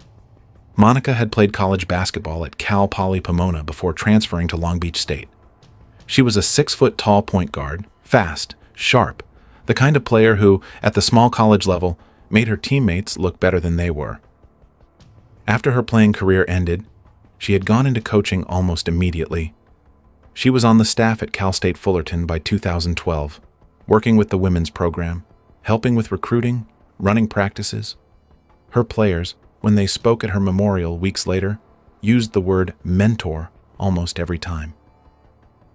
Monica had played college basketball at Cal Poly Pomona before transferring to Long Beach State. She was a 6-foot-tall point guard, fast, sharp, the kind of player who, at the small college level, made her teammates look better than they were. After her playing career ended, she had gone into coaching almost immediately. She was on the staff at Cal State Fullerton by 2012, working with the women's program, helping with recruiting, running practices. Her players, when they spoke at her memorial weeks later, used the word mentor almost every time.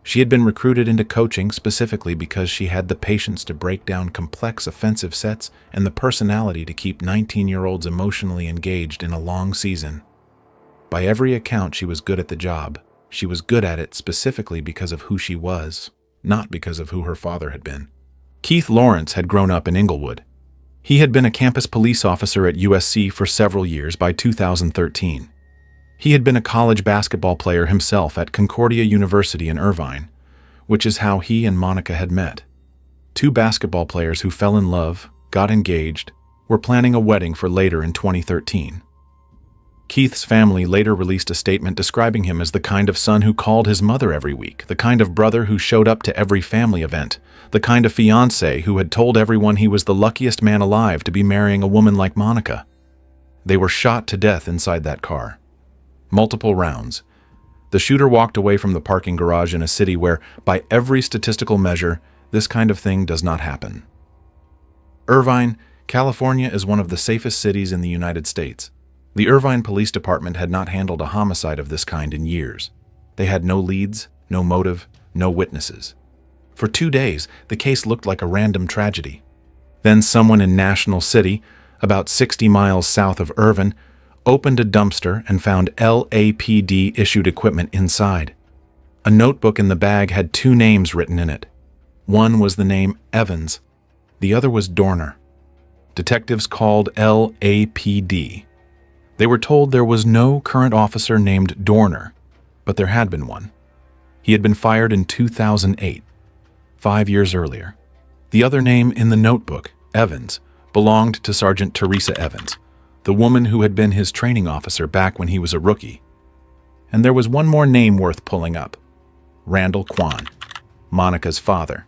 She had been recruited into coaching specifically because she had the patience to break down complex offensive sets and the personality to keep 19-year-olds emotionally engaged in a long season. By every account, she was good at the job. She was good at it specifically because of who she was, not because of who her father had been. Keith Lawrence had grown up in Inglewood. He had been a campus police officer at USC for several years by 2013. He had been a college basketball player himself at Concordia University in Irvine, which is how he and Monica had met. 2 basketball players who fell in love, got engaged, were planning a wedding for later in 2013. Keith's family later released a statement describing him as the kind of son who called his mother every week, the kind of brother who showed up to every family event, the kind of fiancé who had told everyone he was the luckiest man alive to be marrying a woman like Monica. They were shot to death inside that car. Multiple rounds. The shooter walked away from the parking garage in a city where, by every statistical measure, this kind of thing does not happen. Irvine, California is one of the safest cities in the United States. The Irvine Police Department had not handled a homicide of this kind in years. They had no leads, no motive, no witnesses. For 2 days, the case looked like a random tragedy. Then someone in National City, about 60 miles south of Irvine, opened a dumpster and found LAPD-issued equipment inside. A notebook in the bag had 2 names written in it. One was the name Evans. The other was Dorner. Detectives called LAPD. They were told there was no current officer named Dorner, but there had been one. He had been fired in 2008, 5 years earlier. The other name in the notebook, Evans, belonged to Sergeant Teresa Evans, the woman who had been his training officer back when he was a rookie. And there was one more name worth pulling up: Randall Kwan, Monica's father.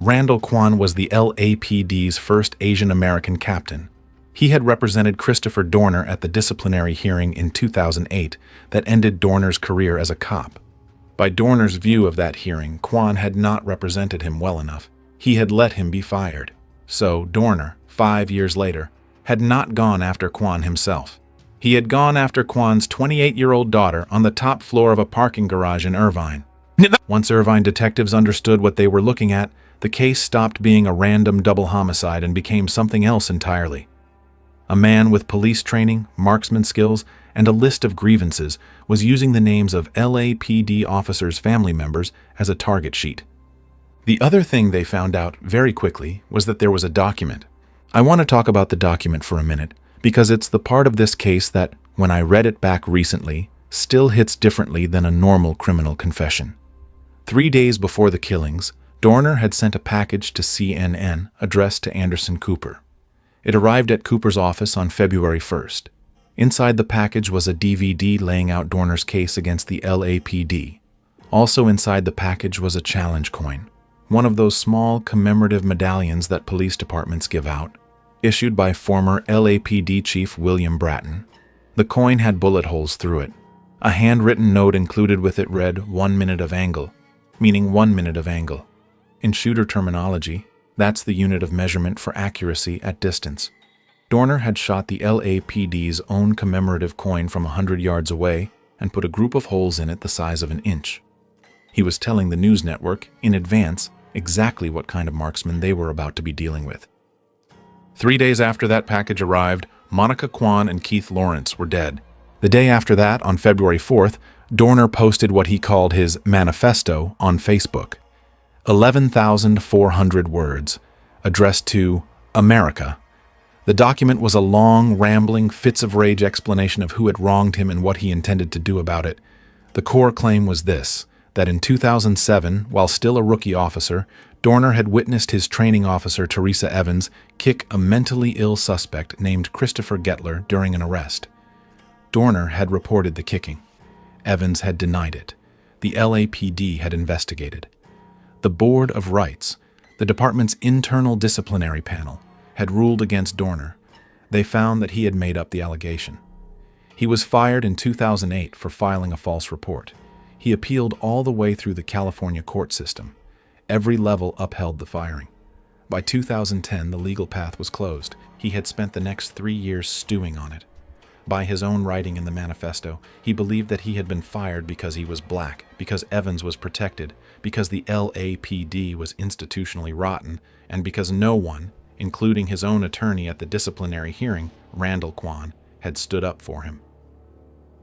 Randall Kwan was the LAPD's first Asian American captain. He had represented Christopher Dorner at the disciplinary hearing in 2008 that ended Dorner's career as a cop. By Dorner's view of that hearing, Kwan had not represented him well enough. He had let him be fired. So Dorner, 5 years later, had not gone after Kwan himself. He had gone after Kwan's 28-year-old daughter on the top floor of a parking garage in Irvine. Once Irvine detectives understood what they were looking at, the case stopped being a random double homicide and became something else entirely. A man with police training, marksman skills, and a list of grievances was using the names of LAPD officers' family members as a target sheet. The other thing they found out very quickly was that there was a document. I want to talk about the document for a minute, because it's the part of this case that, when I read it back recently, still hits differently than a normal criminal confession. 3 days before the killings, Dorner had sent a package to CNN addressed to Anderson Cooper. It arrived at Cooper's office on February 1st. Inside the package was a DVD laying out Dorner's case against the LAPD. Also inside the package was a challenge coin, one of those small commemorative medallions that police departments give out, issued by former LAPD Chief William Bratton. The coin had bullet holes through it. A handwritten note included with it read 1 minute of angle, meaning 1 minute of angle. In shooter terminology, that's the unit of measurement for accuracy at distance. Dorner had shot the LAPD's own commemorative coin from 100 yards away and put a group of holes in it the size of an inch. He was telling the news network, in advance, exactly what kind of marksman they were about to be dealing with. 3 days after that package arrived, Monica Kwan and Keith Lawrence were dead. The day after that, on February 4th, Dorner posted what he called his manifesto on Facebook. 11,400 words, addressed to America. The document was a long, rambling, fits-of-rage explanation of who had wronged him and what he intended to do about it. The core claim was this, that in 2007, while still a rookie officer, Dorner had witnessed his training officer, Teresa Evans, kick a mentally ill suspect named Christopher Gettler during an arrest. Dorner had reported the kicking. Evans had denied it. The LAPD had investigated. The Board of Rights, the department's internal disciplinary panel, had ruled against Dorner. They found that he had made up the allegation. He was fired in 2008 for filing a false report. He appealed all the way through the California court system. Every level upheld the firing. By 2010, the legal path was closed. He had spent the next 3 years stewing on it. By his own writing in the manifesto, he believed that he had been fired because he was black, because Evans was protected, because the LAPD was institutionally rotten, and because no one, including his own attorney at the disciplinary hearing, Randall Kwan, had stood up for him.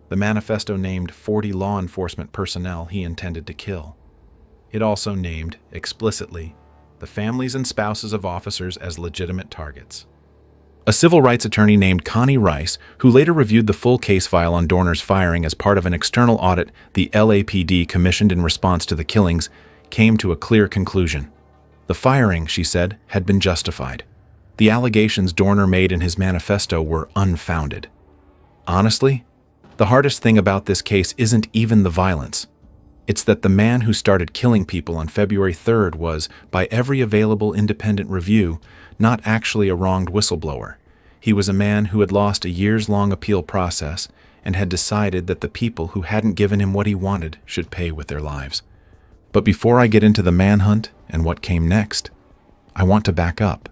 The manifesto named 40 law enforcement personnel he intended to kill. It also named, explicitly, the families and spouses of officers as legitimate targets. A civil rights attorney named Connie Rice, who later reviewed the full case file on Dorner's firing as part of an external audit the LAPD commissioned in response to the killings, came to a clear conclusion. The firing, she said, had been justified. The allegations Dorner made in his manifesto were unfounded. Honestly, the hardest thing about this case isn't even the violence. It's that the man who started killing people on February 3rd was, by every available independent review, not actually a wronged whistleblower. He was a man who had lost a years-long appeal process and had decided that the people who hadn't given him what he wanted should pay with their lives. But before I get into the manhunt and what came next, I want to back up.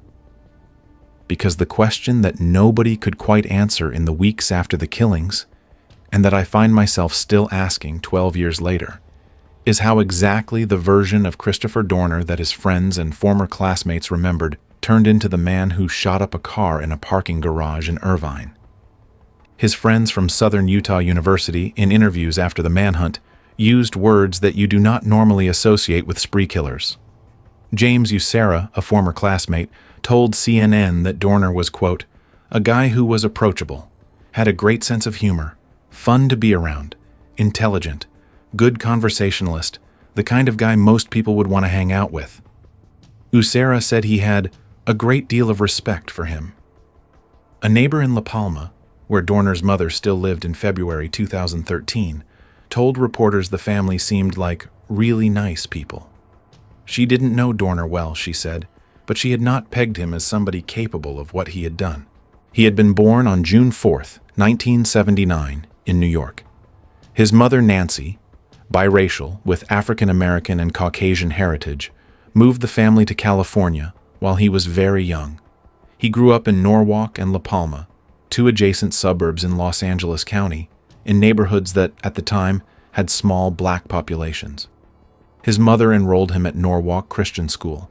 Because the question that nobody could quite answer in the weeks after the killings, and that I find myself still asking 12 years later, is how exactly the version of Christopher Dorner that his friends and former classmates remembered turned into the man who shot up a car in a parking garage in Irvine. His friends from Southern Utah University, in interviews after the manhunt, used words that you do not normally associate with spree killers. James Ucera, a former classmate, told CNN that Dorner was, quote, a guy who was approachable, had a great sense of humor, fun to be around, intelligent, good conversationalist, the kind of guy most people would want to hang out with. Ucera said he had a great deal of respect for him. A neighbor in La Palma, where Dorner's mother still lived in February 2013, told reporters the family seemed like really nice people. She didn't know Dorner well, she said, but she had not pegged him as somebody capable of what he had done. He had been born on June 4th, 1979, in New York. His mother, Nancy, biracial with African American and Caucasian heritage, moved the family to California while he was very young. He grew up in Norwalk and La Palma, two adjacent suburbs in Los Angeles County, in neighborhoods that, at the time, had small black populations. His mother enrolled him at Norwalk Christian School.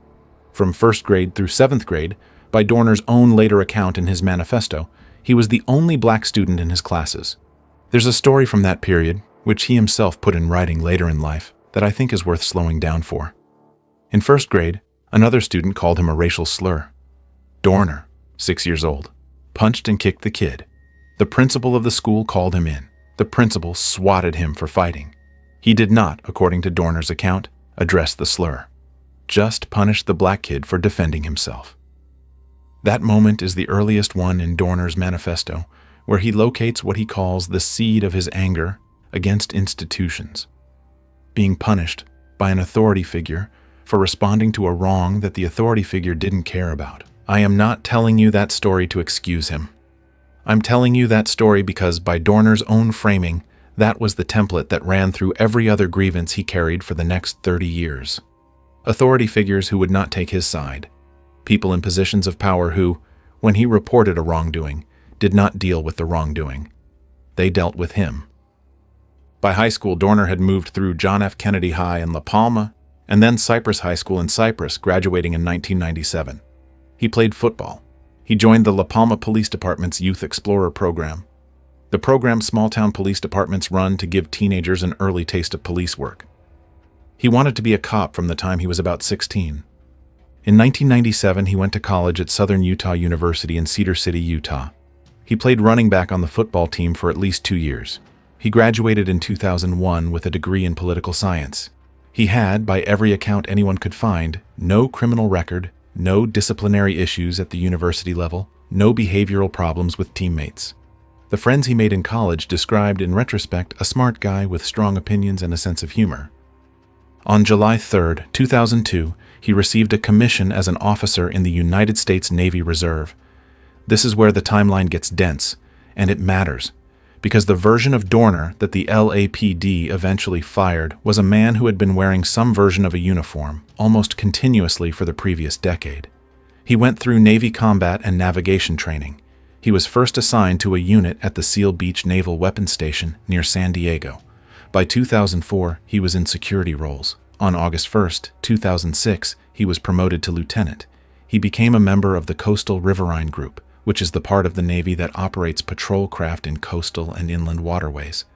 From 1st grade through 7th grade, by Dorner's own later account in his manifesto, he was the only black student in his classes. There's a story from that period, which he himself put in writing later in life, that I think is worth slowing down for. In 1st grade, another student called him a racial slur. Dorner, 6 years old, punched and kicked the kid. The principal of the school called him in. The principal swatted him for fighting. He did not, according to Dorner's account, address the slur. Just punished the black kid for defending himself. That moment is the earliest one in Dorner's manifesto, where he locates what he calls the seed of his anger against institutions. Being punished by an authority figure for responding to a wrong that the authority figure didn't care about. I am not telling you that story to excuse him. I'm telling you that story because, by Dorner's own framing, that was the template that ran through every other grievance he carried for the next 30 years. Authority figures who would not take his side. People in positions of power who, when he reported a wrongdoing, did not deal with the wrongdoing. They dealt with him. By high school, Dorner had moved through John F. Kennedy High in La Palma and then Cypress High School in Cypress, graduating in 1997. He played football. He joined the La Palma Police Department's Youth Explorer program. The program small-town police departments run to give teenagers an early taste of police work. He wanted to be a cop from the time he was about 16. In 1997, he went to college at Southern Utah University in Cedar City, Utah. He played running back on the football team for at least 2 years. He graduated in 2001 with a degree in political science. He had, by every account anyone could find, no criminal record, no disciplinary issues at the university level, no behavioral problems with teammates. The friends he made in college described, in retrospect, a smart guy with strong opinions and a sense of humor. On July 3, 2002, he received a commission as an officer in the United States Navy Reserve. This is where the timeline gets dense, and it matters, because the version of Dorner that the LAPD eventually fired was a man who had been wearing some version of a uniform almost continuously for the previous decade. He went through Navy combat and navigation training. He was first assigned to a unit at the Seal Beach Naval Weapons Station near San Diego. By 2004, he was in security roles. On August 1, 2006, he was promoted to lieutenant. He became a member of the Coastal Riverine Group, which is the part of the Navy that operates patrol craft in coastal and inland waterways.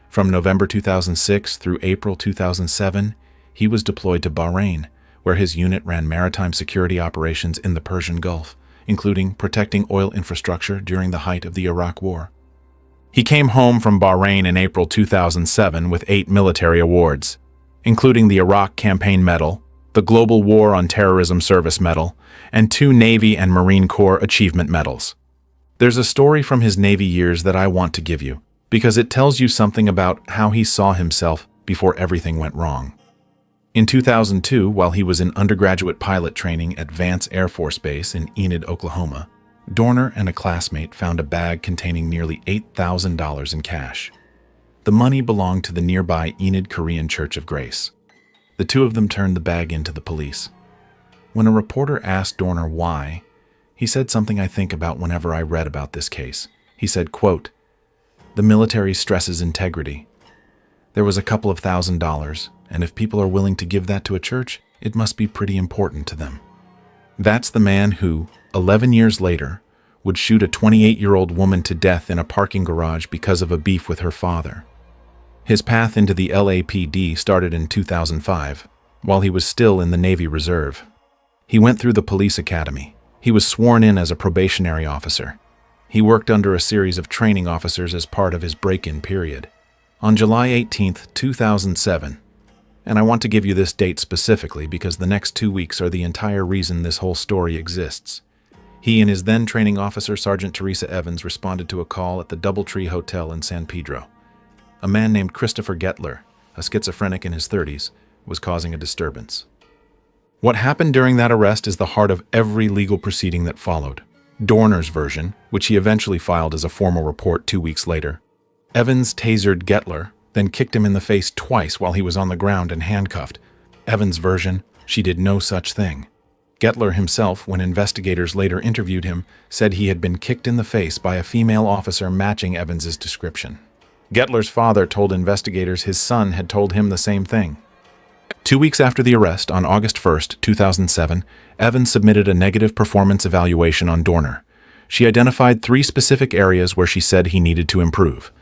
From November 2006 through April 2007, he was deployed to Bahrain, where his unit ran maritime security operations in the Persian Gulf, including protecting oil infrastructure during the height of the Iraq War. He came home from Bahrain in April 2007 with 8 military awards, including the Iraq Campaign Medal, the Global War on Terrorism Service Medal, and 2 Navy and Marine Corps Achievement Medals. There's a story from his Navy years that I want to give you, because it tells you something about how he saw himself before everything went wrong. In 2002, while he was in undergraduate pilot training at Vance Air Force Base in Enid, Oklahoma, Dorner and a classmate found a bag containing nearly $8,000 in cash. The money belonged to the nearby Enid Korean Church of Grace. The two of them turned the bag in to the police. When a reporter asked Dorner why, he said something I think about whenever I read about this case. He said, quote, "The military stresses integrity. There was a couple of $1,000, and if people are willing to give that to a church, it must be pretty important to them." That's the man who, 11 years later, would shoot a 28-year-old woman to death in a parking garage because of a beef with her father. His path into the LAPD started in 2005, while he was still in the Navy Reserve. He went through the police academy. He was sworn in as a probationary officer. He worked under a series of training officers as part of his break-in period. On July 18, 2007, and I want to give you this date specifically because the next 2 weeks are the entire reason this whole story exists. He and his then training officer, Sergeant Teresa Evans, responded to a call at the Doubletree Hotel in San Pedro. A man named Christopher Gettler, a schizophrenic in his 30s, was causing a disturbance. What happened during that arrest is the heart of every legal proceeding that followed. Dorner's version, which he eventually filed as a formal report 2 weeks later. Evans tasered Gettler, then kicked him in the face twice while he was on the ground and handcuffed. Evans' version, she did no such thing. Gettler himself, when investigators later interviewed him, said he had been kicked in the face by a female officer matching Evans' description. Gettler's father told investigators his son had told him the same thing. 2 weeks after the arrest, on August 1st, 2007, Evans submitted a negative performance evaluation on Dorner. She identified 3 specific areas where she said he needed to improve.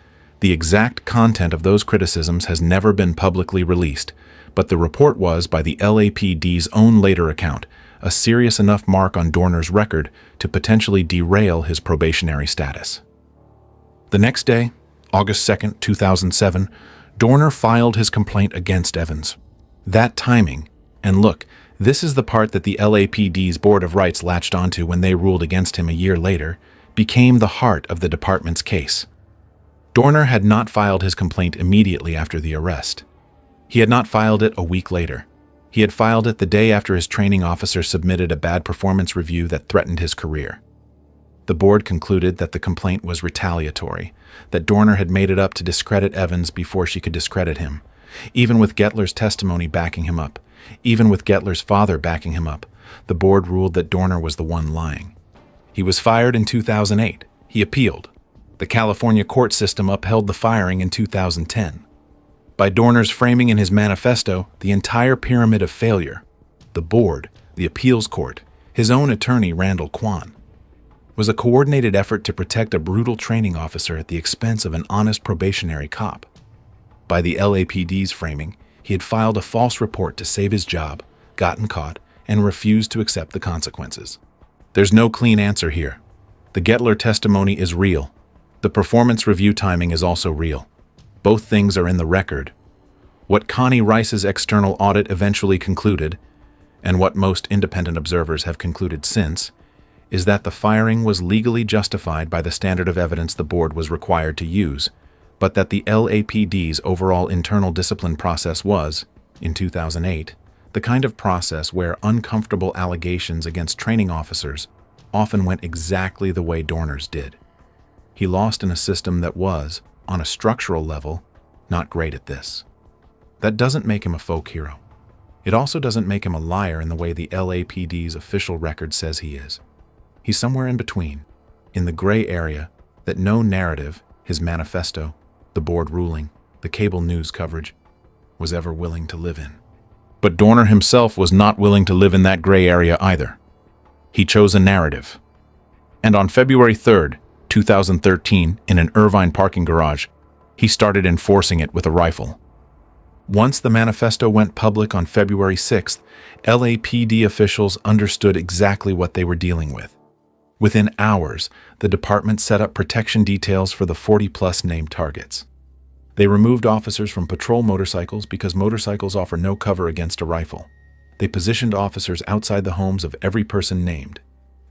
The exact content of those criticisms has never been publicly released, but the report was, by the LAPD's own later account, a serious enough mark on Dorner's record to potentially derail his probationary status. The next day, August 2nd, 2007, Dorner filed his complaint against Evans. That timing, and look, this is the part that the LAPD's Board of Rights latched onto when they ruled against him a year later, became the heart of the department's case. Dorner had not filed his complaint immediately after the arrest. He had not filed it a week later. He had filed it the day after his training officer submitted a bad performance review that threatened his career. The board concluded that the complaint was retaliatory, that Dorner had made it up to discredit Evans before she could discredit him. Even with Gettler's testimony backing him up, even with Gettler's father backing him up, the board ruled that Dorner was the one lying. He was fired in 2008. He appealed. The California court system upheld the firing in 2010. By Dorner's framing in his manifesto, the entire pyramid of failure, the board, the appeals court, his own attorney, Randall Kwan, was a coordinated effort to protect a brutal training officer at the expense of an honest probationary cop. By the LAPD's framing, he had filed a false report to save his job, gotten caught, and refused to accept the consequences. There's no clean answer here. The Gettler testimony is real. The performance review timing is also real. Both things are in the record. What Connie Rice's external audit eventually concluded, and what most independent observers have concluded since, is that the firing was legally justified by the standard of evidence the board was required to use, but that the LAPD's overall internal discipline process was, in 2008, the kind of process where uncomfortable allegations against training officers often went exactly the way Dorner's did. He lost in a system that was, on a structural level, not great at this. That doesn't make him a folk hero. It also doesn't make him a liar in the way the LAPD's official record says he is. He's somewhere in between, in the gray area that no narrative, his manifesto, the board ruling, the cable news coverage, was ever willing to live in. But Dorner himself was not willing to live in that gray area either. He chose a narrative. And on February 3rd, 2013, in an Irvine parking garage, he started enforcing it with a rifle. Once the manifesto went public on February 6th, LAPD officials understood exactly what they were dealing with. Within hours, the department set up protection details for the 40-plus named targets. They removed officers from patrol motorcycles because motorcycles offer no cover against a rifle. They positioned officers outside the homes of every person named.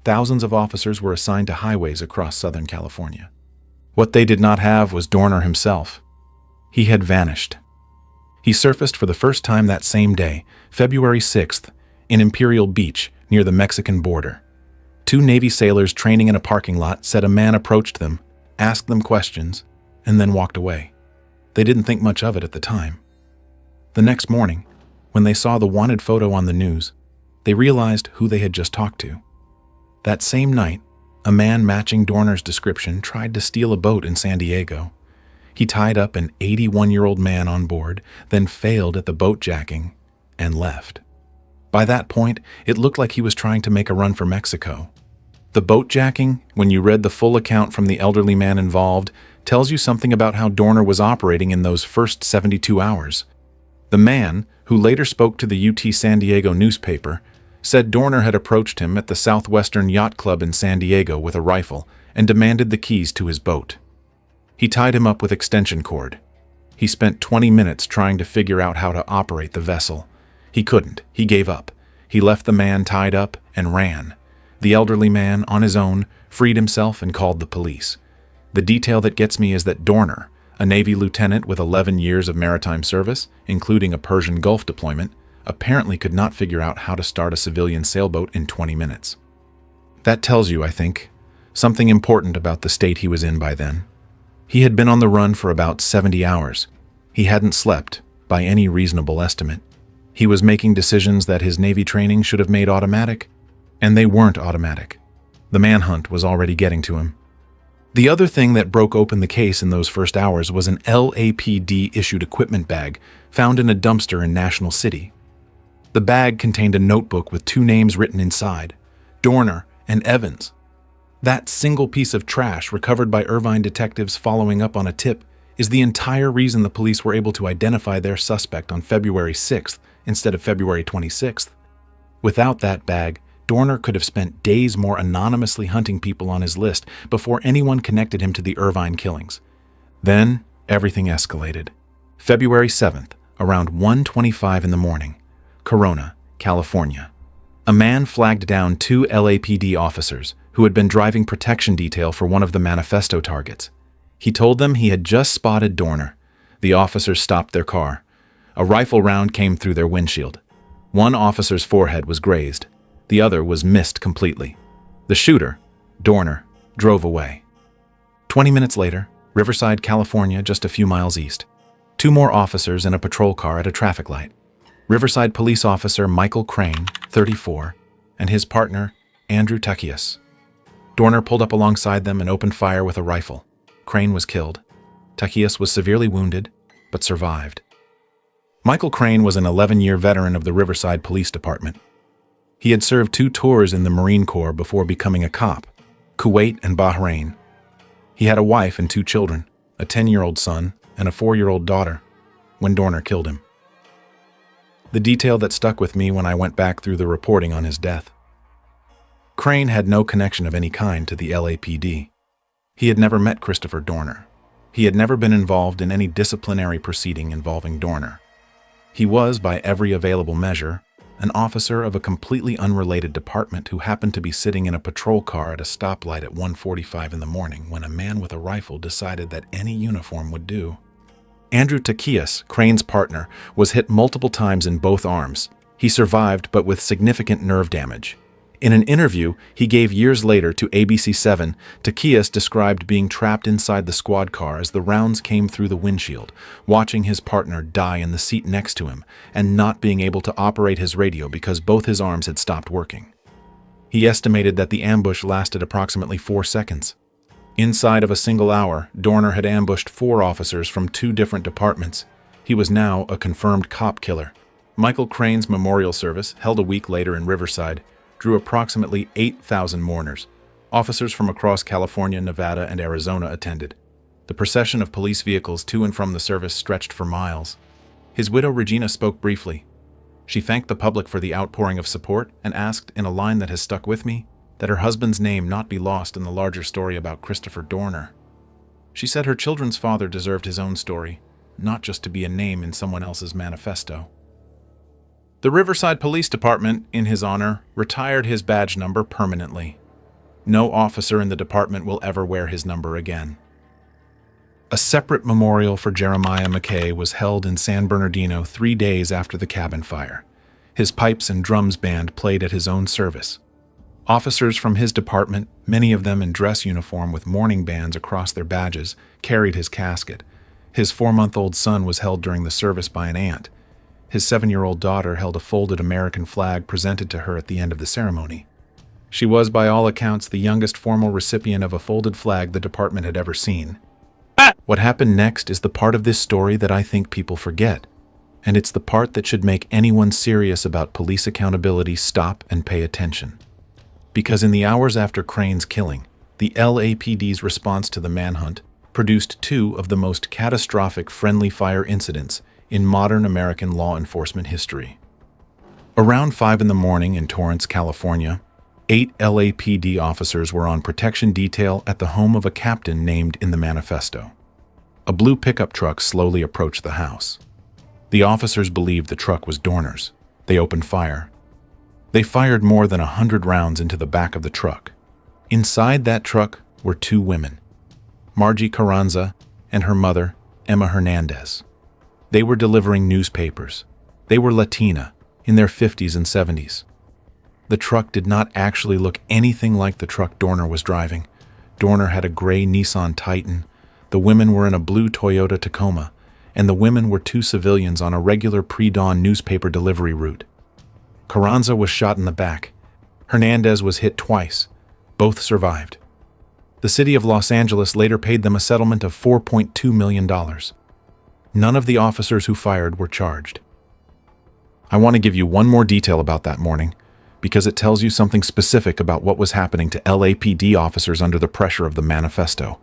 Thousands of officers were assigned to highways across Southern California. What they did not have was Dorner himself. He had vanished. He surfaced for the first time that same day, February 6th, in Imperial Beach, near the Mexican border. 2 Navy sailors training in a parking lot said a man approached them, asked them questions, and then walked away. They didn't think much of it at the time. The next morning, when they saw the wanted photo on the news, they realized who they had just talked to. That same night, a man matching Dorner's description tried to steal a boat in San Diego. He tied up an 81-year-old man on board, then failed at the boat jacking, and left. By that point, it looked like he was trying to make a run for Mexico. The boat jacking, when you read the full account from the elderly man involved, tells you something about how Dorner was operating in those first 72 hours. The man, who later spoke to the UT San Diego newspaper, said Dorner had approached him at the Southwestern Yacht Club in San Diego with a rifle and demanded the keys to his boat. He tied him up with extension cord. He spent 20 minutes trying to figure out how to operate the vessel. He couldn't. He gave up. He left the man tied up and ran. The elderly man, on his own, freed himself and called the police. The detail that gets me is that Dorner, a Navy lieutenant with 11 years of maritime service, including a Persian Gulf deployment, apparently could not figure out how to start a civilian sailboat in 20 minutes. That tells you, I think, something important about the state he was in by then. He had been on the run for about 70 hours. He hadn't slept, by any reasonable estimate. He was making decisions that his Navy training should have made automatic, and they weren't automatic. The manhunt was already getting to him. The other thing that broke open the case in those first hours was an LAPD-issued equipment bag found in a dumpster in National City. The bag contained a notebook with 2 names written inside, Dorner and Evans. That single piece of trash recovered by Irvine detectives following up on a tip is the entire reason the police were able to identify their suspect on February 6th instead of February 26th. Without that bag, Dorner could have spent days more anonymously hunting people on his list before anyone connected him to the Irvine killings. Then, everything escalated. February 7th, around 1:25 in the morning, Corona, California. A man flagged down 2 LAPD officers who had been driving protection detail for one of the manifesto targets. He told them he had just spotted Dorner. The officers stopped their car. A rifle round came through their windshield. One officer's forehead was grazed. The other was missed completely. The shooter, Dorner, drove away. 20 minutes later, Riverside, California, just a few miles east. 2 more officers in a patrol car at a traffic light. Riverside police officer Michael Crane, 34, and his partner, Andrew Takias. Dorner pulled up alongside them and opened fire with a rifle. Crane was killed. Takias was severely wounded, but survived. Michael Crane was an 11-year veteran of the Riverside Police Department. He had served 2 tours in the Marine Corps before becoming a cop, Kuwait and Bahrain. He had a wife and 2 children, a 10-year-old son and a 4-year-old daughter, when Dorner killed him. The detail that stuck with me when I went back through the reporting on his death. Crane had no connection of any kind to the LAPD. He had never met Christopher Dorner. He had never been involved in any disciplinary proceeding involving Dorner. He was, by every available measure, an officer of a completely unrelated department who happened to be sitting in a patrol car at a stoplight at 1:45 in the morning when a man with a rifle decided that any uniform would do. Andrew Takias, Crane's partner, was hit multiple times in both arms. He survived, but with significant nerve damage. In an interview he gave years later to ABC7, Takias described being trapped inside the squad car as the rounds came through the windshield, watching his partner die in the seat next to him, and not being able to operate his radio because both his arms had stopped working. He estimated that the ambush lasted approximately 4 seconds. Inside of a single hour, Dorner had ambushed 4 officers from 2 different departments. He was now a confirmed cop killer. Michael Crane's memorial service, held a week later in Riverside, drew approximately 8,000 mourners. Officers from across California, Nevada, and Arizona attended. The procession of police vehicles to and from the service stretched for miles. His widow Regina spoke briefly. She thanked the public for the outpouring of support and asked, in a line that has stuck with me, that her husband's name not be lost in the larger story about Christopher Dorner. She said her children's father deserved his own story, not just to be a name in someone else's manifesto. The Riverside Police Department, in his honor, retired his badge number permanently. No officer in the department will ever wear his number again. A separate memorial for Jeremiah McKay was held in San Bernardino 3 days after the cabin fire. His pipes and drums band played at his own service. Officers from his department, many of them in dress uniform with mourning bands across their badges, carried his casket. His 4-month-old son was held during the service by an aunt. His 7-year-old daughter held a folded American flag presented to her at the end of the ceremony. She was, by all accounts, the youngest formal recipient of a folded flag the department had ever seen. What happened next is the part of this story that I think people forget, and it's the part that should make anyone serious about police accountability stop and pay attention. Because in the hours after Crane's killing, the LAPD's response to the manhunt produced 2 of the most catastrophic friendly fire incidents in modern American law enforcement history. Around 5 in the morning in Torrance, California, 8 LAPD officers were on protection detail at the home of a captain named in the manifesto. A blue pickup truck slowly approached the house. The officers believed the truck was Dorner's. They opened fire. They fired more than 100 rounds into the back of the truck. Inside that truck were 2 women, Margie Carranza and her mother, Emma Hernandez. They were delivering newspapers. They were Latina, in their 50s and 70s. The truck did not actually look anything like the truck Dorner was driving. Dorner had a gray Nissan Titan. The women were in a blue Toyota Tacoma, and the women were 2 civilians on a regular pre-dawn newspaper delivery route. Carranza was shot in the back. Hernandez was hit twice. Both survived. The city of Los Angeles later paid them a settlement of $4.2 million. None of the officers who fired were charged. I want to give you one more detail about that morning, because it tells you something specific about what was happening to LAPD officers under the pressure of the manifesto.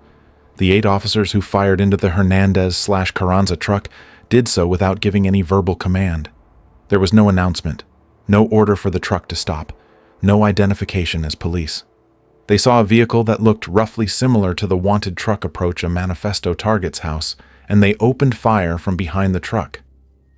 The 8 officers who fired into the Hernandez/Carranza truck did so without giving any verbal command. There was no announcement, no order for the truck to stop, no identification as police. They saw a vehicle that looked roughly similar to the wanted truck approach a manifesto target's house, and they opened fire from behind the truck.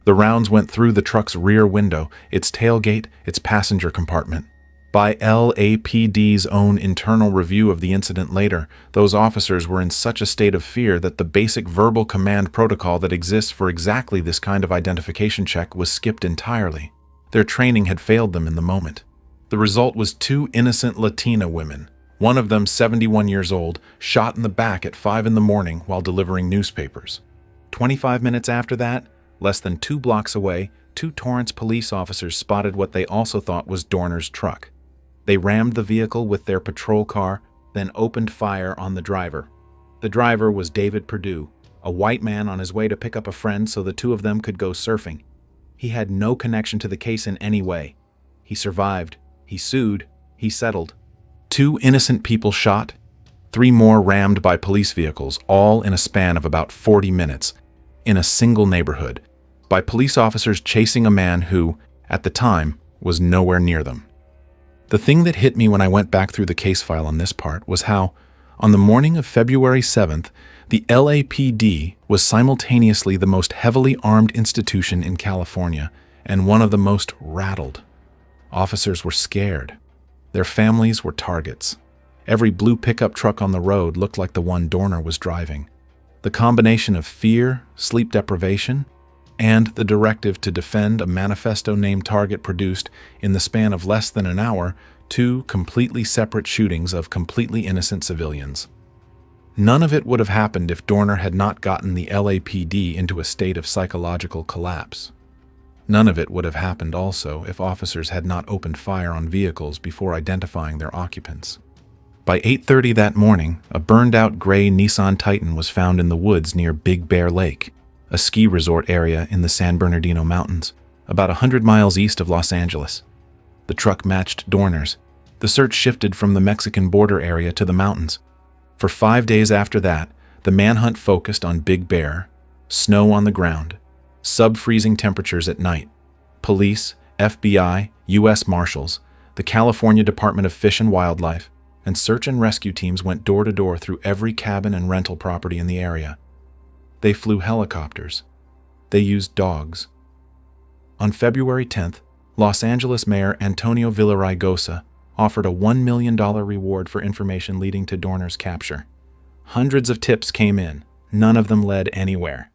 The rounds went through the truck's rear window, its tailgate, its passenger compartment. By LAPD's own internal review of the incident later, those officers were in such a state of fear that the basic verbal command protocol that exists for exactly this kind of identification check was skipped entirely. Their training had failed them in the moment. The result was 2 innocent Latina women, one of them 71 years old, shot in the back at 5 in the morning while delivering newspapers. 25 minutes after that, less than 2 blocks away, 2 Torrance police officers spotted what they also thought was Dorner's truck. They rammed the vehicle with their patrol car, then opened fire on the driver. The driver was David Perdue, a white man on his way to pick up a friend so the 2 of them could go surfing. He had no connection to the case in any way. He survived. He sued. He settled. 2 innocent people shot, 3 more rammed by police vehicles, all in a span of about 40 minutes, in a single neighborhood, by police officers chasing a man who, at the time, was nowhere near them. The thing that hit me when I went back through the case file on this part was how, on the morning of February 7th, the LAPD was simultaneously the most heavily armed institution in California and one of the most rattled. Officers were scared. Their families were targets. Every blue pickup truck on the road looked like the one Dorner was driving. The combination of fear, sleep deprivation, and the directive to defend a manifesto-named target produced, in the span of less than an hour, 2 completely separate shootings of completely innocent civilians. None of it would have happened if Dorner had not gotten the LAPD into a state of psychological collapse. None of it would have happened also if officers had not opened fire on vehicles before identifying their occupants. By 8:30 that morning, a burned-out gray Nissan Titan was found in the woods near Big Bear Lake, a ski resort area in the San Bernardino Mountains, about 100 miles east of Los Angeles. The truck matched Dorner's. The search shifted from the Mexican border area to the mountains. For 5 days after that, the manhunt focused on Big Bear, snow on the ground, sub-freezing temperatures at night. Police, FBI, U.S. Marshals, the California Department of Fish and Wildlife, and search and rescue teams went door to door through every cabin and rental property in the area. They flew helicopters. They used dogs. On February 10th, Los Angeles Mayor Antonio Villaraigosa offered a $1 million reward for information leading to Dorner's capture. Hundreds of tips came in. None of them led anywhere.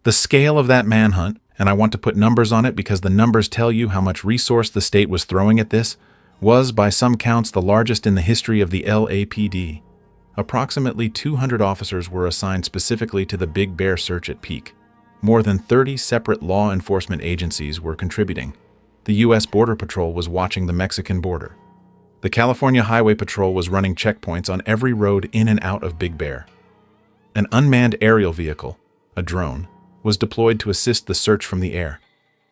The scale of that manhunt, and I want to put numbers on it because the numbers tell you how much resource the state was throwing at this, was by some counts the largest in the history of the LAPD. Approximately 200 officers were assigned specifically to the Big Bear search at peak. More than 30 separate law enforcement agencies were contributing. The U.S. Border Patrol was watching the Mexican border. The California Highway Patrol was running checkpoints on every road in and out of Big Bear. An unmanned aerial vehicle, a drone, was deployed to assist the search from the air,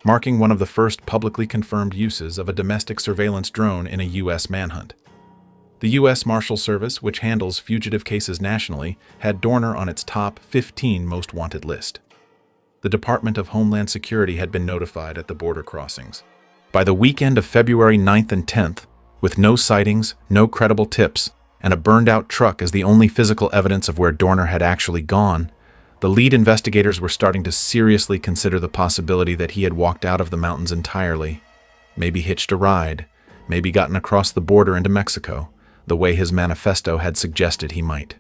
marking one of the first publicly confirmed uses of a domestic surveillance drone in a U.S. manhunt. The U.S. Marshal Service, which handles fugitive cases nationally, had Dorner on its top 15 most wanted list. The Department of Homeland Security had been notified at the border crossings. By the weekend of February 9th and 10th, with no sightings, no credible tips, and a burned-out truck as the only physical evidence of where Dorner had actually gone, the lead investigators were starting to seriously consider the possibility that he had walked out of the mountains entirely, maybe hitched a ride, maybe gotten across the border into Mexico, the way his manifesto had suggested he might.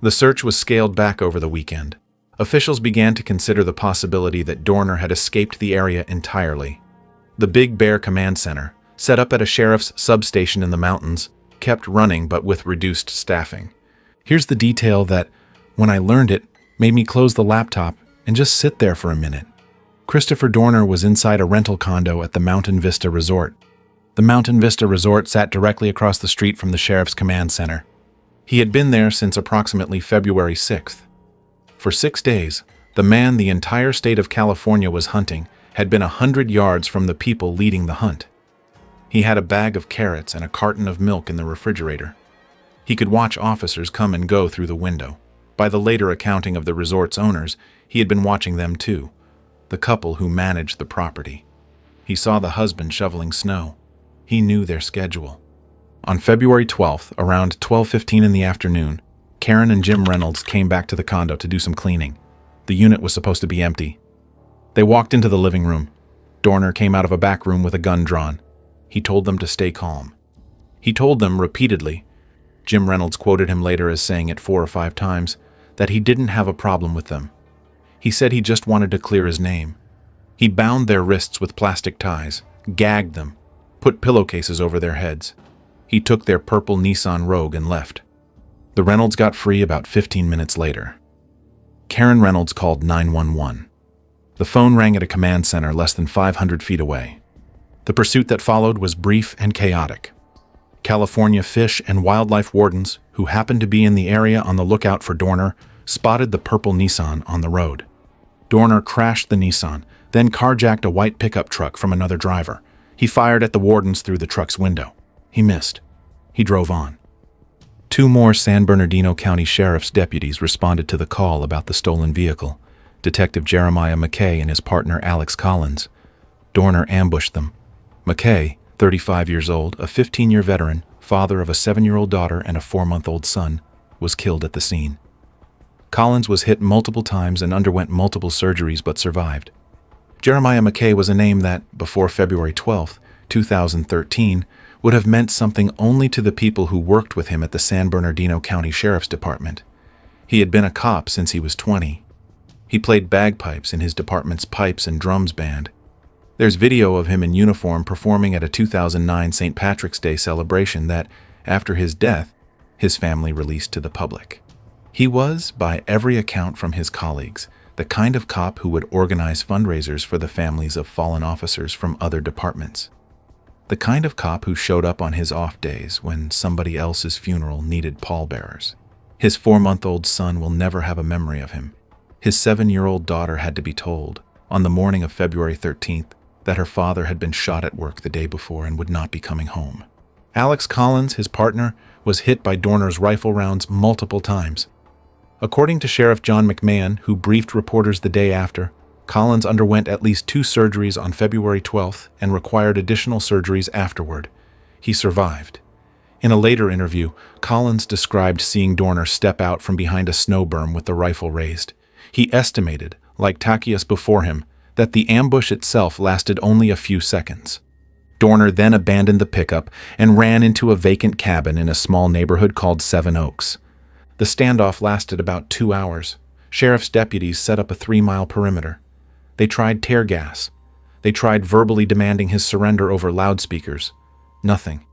The search was scaled back over the weekend. Officials began to consider the possibility that Dorner had escaped the area entirely. The Big Bear Command Center, set up at a sheriff's substation in the mountains, kept running but with reduced staffing. Here's the detail that, when I learned it, made me close the laptop and just sit there for a minute. Christopher Dorner was inside a rental condo at the Mountain Vista Resort. The Mountain Vista Resort sat directly across the street from the Sheriff's Command Center. He had been there since approximately February 6th. For 6 days, the man the entire state of California was hunting had been 100 yards from the people leading the hunt. He had a bag of carrots and a carton of milk in the refrigerator. He could watch officers come and go through the window. By the later accounting of the resort's owners, he had been watching them too, the couple who managed the property. He saw the husband shoveling snow. He knew their schedule. On February 12th, around 12:15 in the afternoon, Karen and Jim Reynolds came back to the condo to do some cleaning. The unit was supposed to be empty. They walked into the living room. Dorner came out of a back room with a gun drawn. He told them to stay calm. He told them repeatedly, Jim Reynolds quoted him later as saying it 4 or 5 times, that he didn't have a problem with them. He said he just wanted to clear his name. He bound their wrists with plastic ties, gagged them, put pillowcases over their heads. He took their purple Nissan Rogue and left. The Reynolds got free about 15 minutes later. Karen Reynolds called 911. The phone rang at a command center less than 500 feet away. The pursuit that followed was brief and chaotic. California Fish and Wildlife wardens, who happened to be in the area on the lookout for Dorner, spotted the purple Nissan on the road. Dorner crashed the Nissan, then carjacked a white pickup truck from another driver. He fired at the wardens through the truck's window. He missed. He drove on. 2 more San Bernardino County Sheriff's deputies responded to the call about the stolen vehicle. Detective Jeremiah McKay and his partner Alex Collins. Dorner ambushed them. McKay, 35 years old, a 15-year veteran, father of a 7-year-old daughter and a 4-month-old son, was killed at the scene. Collins was hit multiple times and underwent multiple surgeries but survived. Jeremiah McKay was a name that, before February 12, 2013, would have meant something only to the people who worked with him at the San Bernardino County Sheriff's Department. He had been a cop since he was 20. He played bagpipes in his department's pipes and drums band. There's video of him in uniform performing at a 2009 St. Patrick's Day celebration that, after his death, his family released to the public. He was, by every account from his colleagues, the kind of cop who would organize fundraisers for the families of fallen officers from other departments. The kind of cop who showed up on his off days when somebody else's funeral needed pallbearers. His 4-month-old son will never have a memory of him. His 7-year-old daughter had to be told, on the morning of February 13th, that her father had been shot at work the day before and would not be coming home. Alex Collins, his partner, was hit by Dorner's rifle rounds multiple times. According to Sheriff John McMahon, who briefed reporters the day after, Collins underwent at least 2 surgeries on February 12th and required additional surgeries afterward. He survived. In a later interview, Collins described seeing Dorner step out from behind a snow berm with the rifle raised. He estimated, like Tachias before him, that the ambush itself lasted only a few seconds. Dorner then abandoned the pickup and ran into a vacant cabin in a small neighborhood called Seven Oaks. The standoff lasted about 2 hours. Sheriff's deputies set up a 3-mile perimeter. They tried tear gas. They tried verbally demanding his surrender over loudspeakers. Nothing.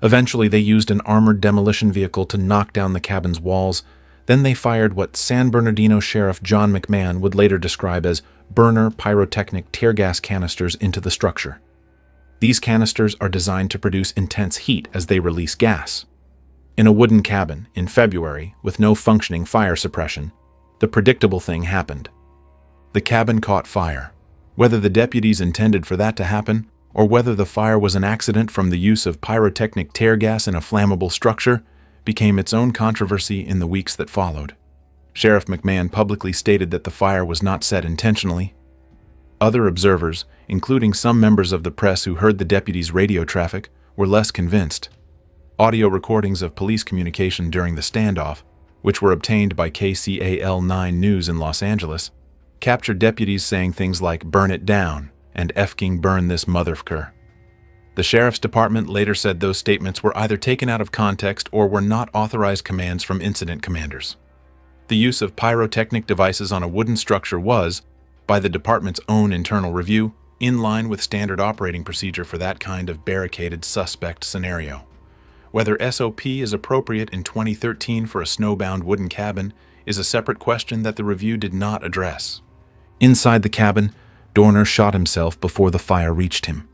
Eventually, they used an armored demolition vehicle to knock down the cabin's walls. Then they fired what San Bernardino Sheriff John McMahon would later describe as burner pyrotechnic tear gas canisters into the structure. These canisters are designed to produce intense heat as they release gas. In a wooden cabin, in February, with no functioning fire suppression, the predictable thing happened. The cabin caught fire. Whether the deputies intended for that to happen, or whether the fire was an accident from the use of pyrotechnic tear gas in a flammable structure, became its own controversy in the weeks that followed. Sheriff McMahon publicly stated that the fire was not set intentionally. Other observers, including some members of the press who heard the deputies' radio traffic, were less convinced. Audio recordings of police communication during the standoff, which were obtained by KCAL 9 News in Los Angeles, captured deputies saying things like "burn it down" and "effing burn this motherfucker." The sheriff's department later said those statements were either taken out of context or were not authorized commands from incident commanders. The use of pyrotechnic devices on a wooden structure was, by the department's own internal review, in line with standard operating procedure for that kind of barricaded suspect scenario. Whether SOP is appropriate in 2013 for a snowbound wooden cabin is a separate question that the review did not address. Inside the cabin, Dorner shot himself before the fire reached him.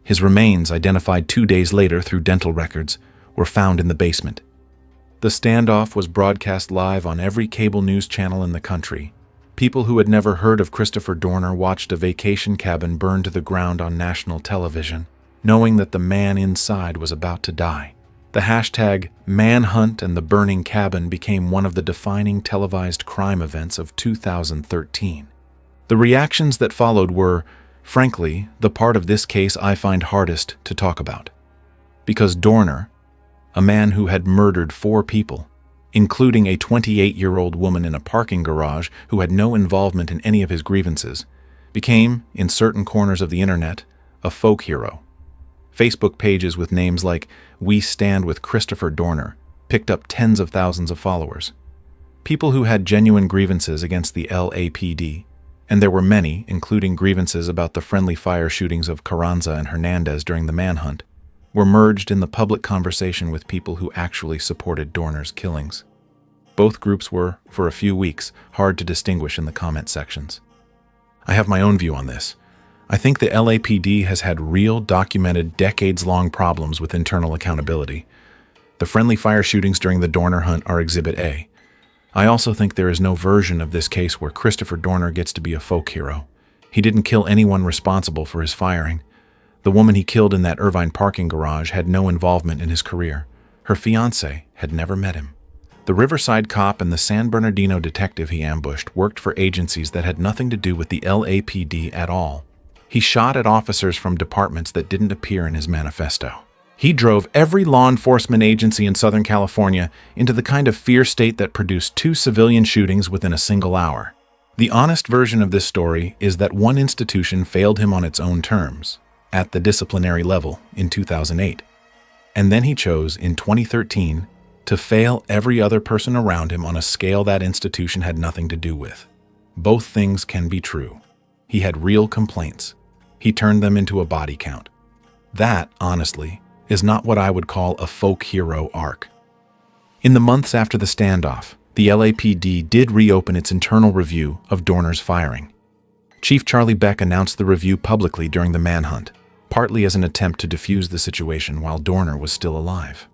His remains, identified 2 days later through dental records, were found in the basement. The standoff was broadcast live on every cable news channel in the country. People who had never heard of Christopher Dorner watched a vacation cabin burn to the ground on national television, knowing that the man inside was about to die. The hashtag Manhunt and the burning cabin became one of the defining televised crime events of 2013. The reactions that followed were, frankly, the part of this case I find hardest to talk about. Because Dorner, a man who had murdered 4 people, including a 28-year-old woman in a parking garage who had no involvement in any of his grievances, became, in certain corners of the internet, a folk hero. Facebook pages with names like "We Stand with Christopher Dorner" picked up tens of thousands of followers. People who had genuine grievances against the LAPD, and there were many, including grievances about the friendly fire shootings of Carranza and Hernandez during the manhunt, were merged in the public conversation with people who actually supported Dorner's killings. Both groups were, for a few weeks, hard to distinguish in the comment sections. I have my own view on this. I think the LAPD has had real, documented, decades-long problems with internal accountability. The friendly fire shootings during the Dorner hunt are Exhibit A. I also think there is no version of this case where Christopher Dorner gets to be a folk hero. He didn't kill anyone responsible for his firing. The woman he killed in that Irvine parking garage had no involvement in his career. Her fiancé had never met him. The Riverside cop and the San Bernardino detective he ambushed worked for agencies that had nothing to do with the LAPD at all. He shot at officers from departments that didn't appear in his manifesto. He drove every law enforcement agency in Southern California into the kind of fear state that produced 2 civilian shootings within a single hour. The honest version of this story is that one institution failed him on its own terms, at the disciplinary level, in 2008. And then he chose, in 2013, to fail every other person around him on a scale that institution had nothing to do with. Both things can be true. He had real complaints. He turned them into a body count. That, honestly, is not what I would call a folk hero arc. In the months after the standoff, the LAPD did reopen its internal review of Dorner's firing. Chief Charlie Beck announced the review publicly during the manhunt, partly as an attempt to defuse the situation while Dorner was still alive.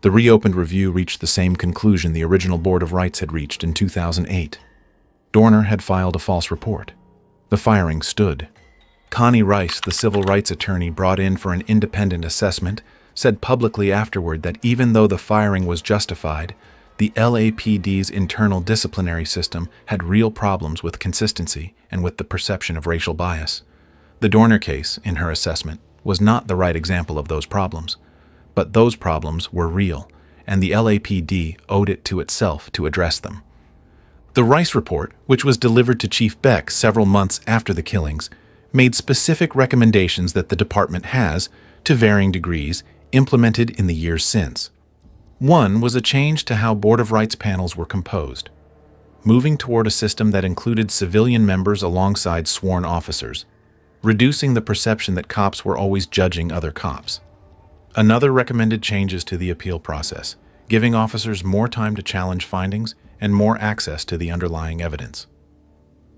The reopened review reached the same conclusion the original Board of Rights had reached in 2008. Dorner had filed a false report. The firing stood. Connie Rice, the civil rights attorney brought in for an independent assessment, said publicly afterward that even though the firing was justified, the LAPD's internal disciplinary system had real problems with consistency and with the perception of racial bias. The Dorner case, in her assessment, was not the right example of those problems, but those problems were real, and the LAPD owed it to itself to address them. The Rice report, which was delivered to Chief Beck several months after the killings, made specific recommendations that the department has, to varying degrees, implemented in the years since. One was a change to how Board of Rights panels were composed, moving toward a system that included civilian members alongside sworn officers, reducing the perception that cops were always judging other cops. Another recommended changes to the appeal process, giving officers more time to challenge findings and more access to the underlying evidence.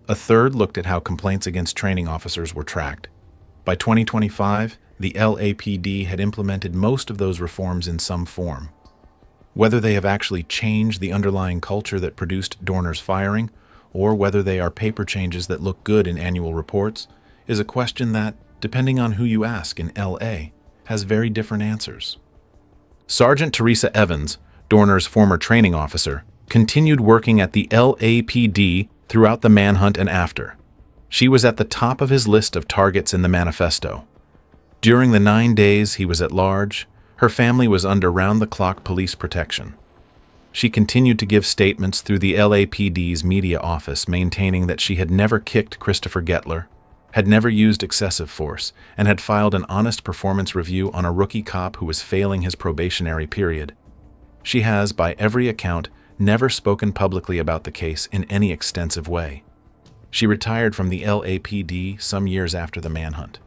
A third looked at how complaints against training officers were tracked. By 2025, the LAPD had implemented most of those reforms in some form. Whether they have actually changed the underlying culture that produced Dorner's firing, or whether they are paper changes that look good in annual reports, is a question that, depending on who you ask in LA, has very different answers. Sergeant Teresa Evans, Dorner's former training officer, continued working at the LAPD throughout the manhunt and after. She was at the top of his list of targets in the manifesto. During the 9 days he was at large, her family was under round-the-clock police protection. She continued to give statements through the LAPD's media office maintaining that she had never kicked Christopher Gettler, had never used excessive force, and had filed an honest performance review on a rookie cop who was failing his probationary period. She has, by every account, never spoken publicly about the case in any extensive way. She retired from the LAPD some years after the manhunt.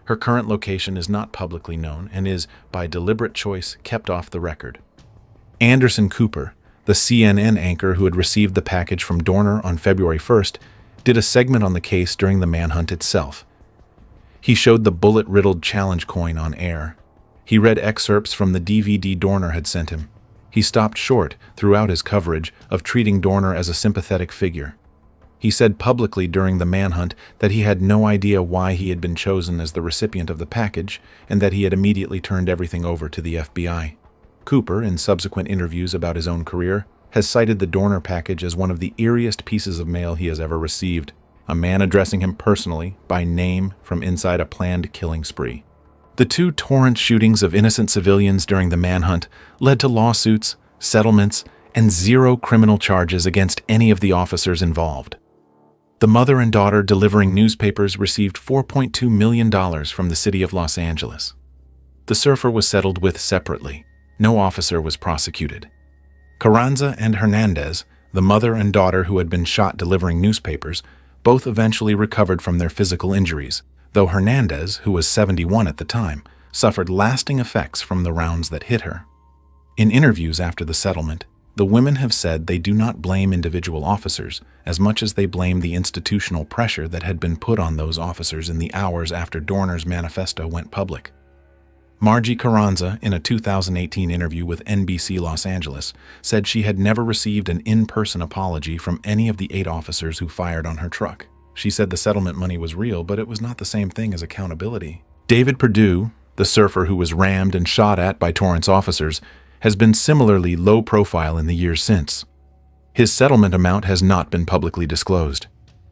Her current location is not publicly known and is, by deliberate choice, kept off the record. Anderson Cooper, the CNN anchor who had received the package from Dorner on February 1st, did a segment on the case during the manhunt itself. He showed the bullet-riddled challenge coin on air. He read excerpts from the DVD Dorner had sent him. He stopped short, throughout his coverage, of treating Dorner as a sympathetic figure. He said publicly during the manhunt that he had no idea why he had been chosen as the recipient of the package and that he had immediately turned everything over to the FBI. Cooper, in subsequent interviews about his own career, has cited the Dorner package as one of the eeriest pieces of mail he has ever received, a man addressing him personally, by name, from inside a planned killing spree. The 2 torrent shootings of innocent civilians during the manhunt led to lawsuits, settlements, and 0 criminal charges against any of the officers involved. The mother and daughter delivering newspapers received $4.2 million from the city of Los Angeles. The surfer was settled with separately. No officer was prosecuted. Carranza and Hernandez, the mother and daughter who had been shot delivering newspapers, both eventually recovered from their physical injuries, though Hernandez, who was 71 at the time, suffered lasting effects from the rounds that hit her. In interviews after the settlement, the women have said they do not blame individual officers as much as they blame the institutional pressure that had been put on those officers in the hours after Dorner's manifesto went public. Margie Carranza, in a 2018 interview with NBC Los Angeles, said she had never received an in-person apology from any of the 8 officers who fired on her truck. She said the settlement money was real, but it was not the same thing as accountability. David Perdue, the surfer who was rammed and shot at by Torrance officers, has been similarly low profile in the years since. His settlement amount has not been publicly disclosed.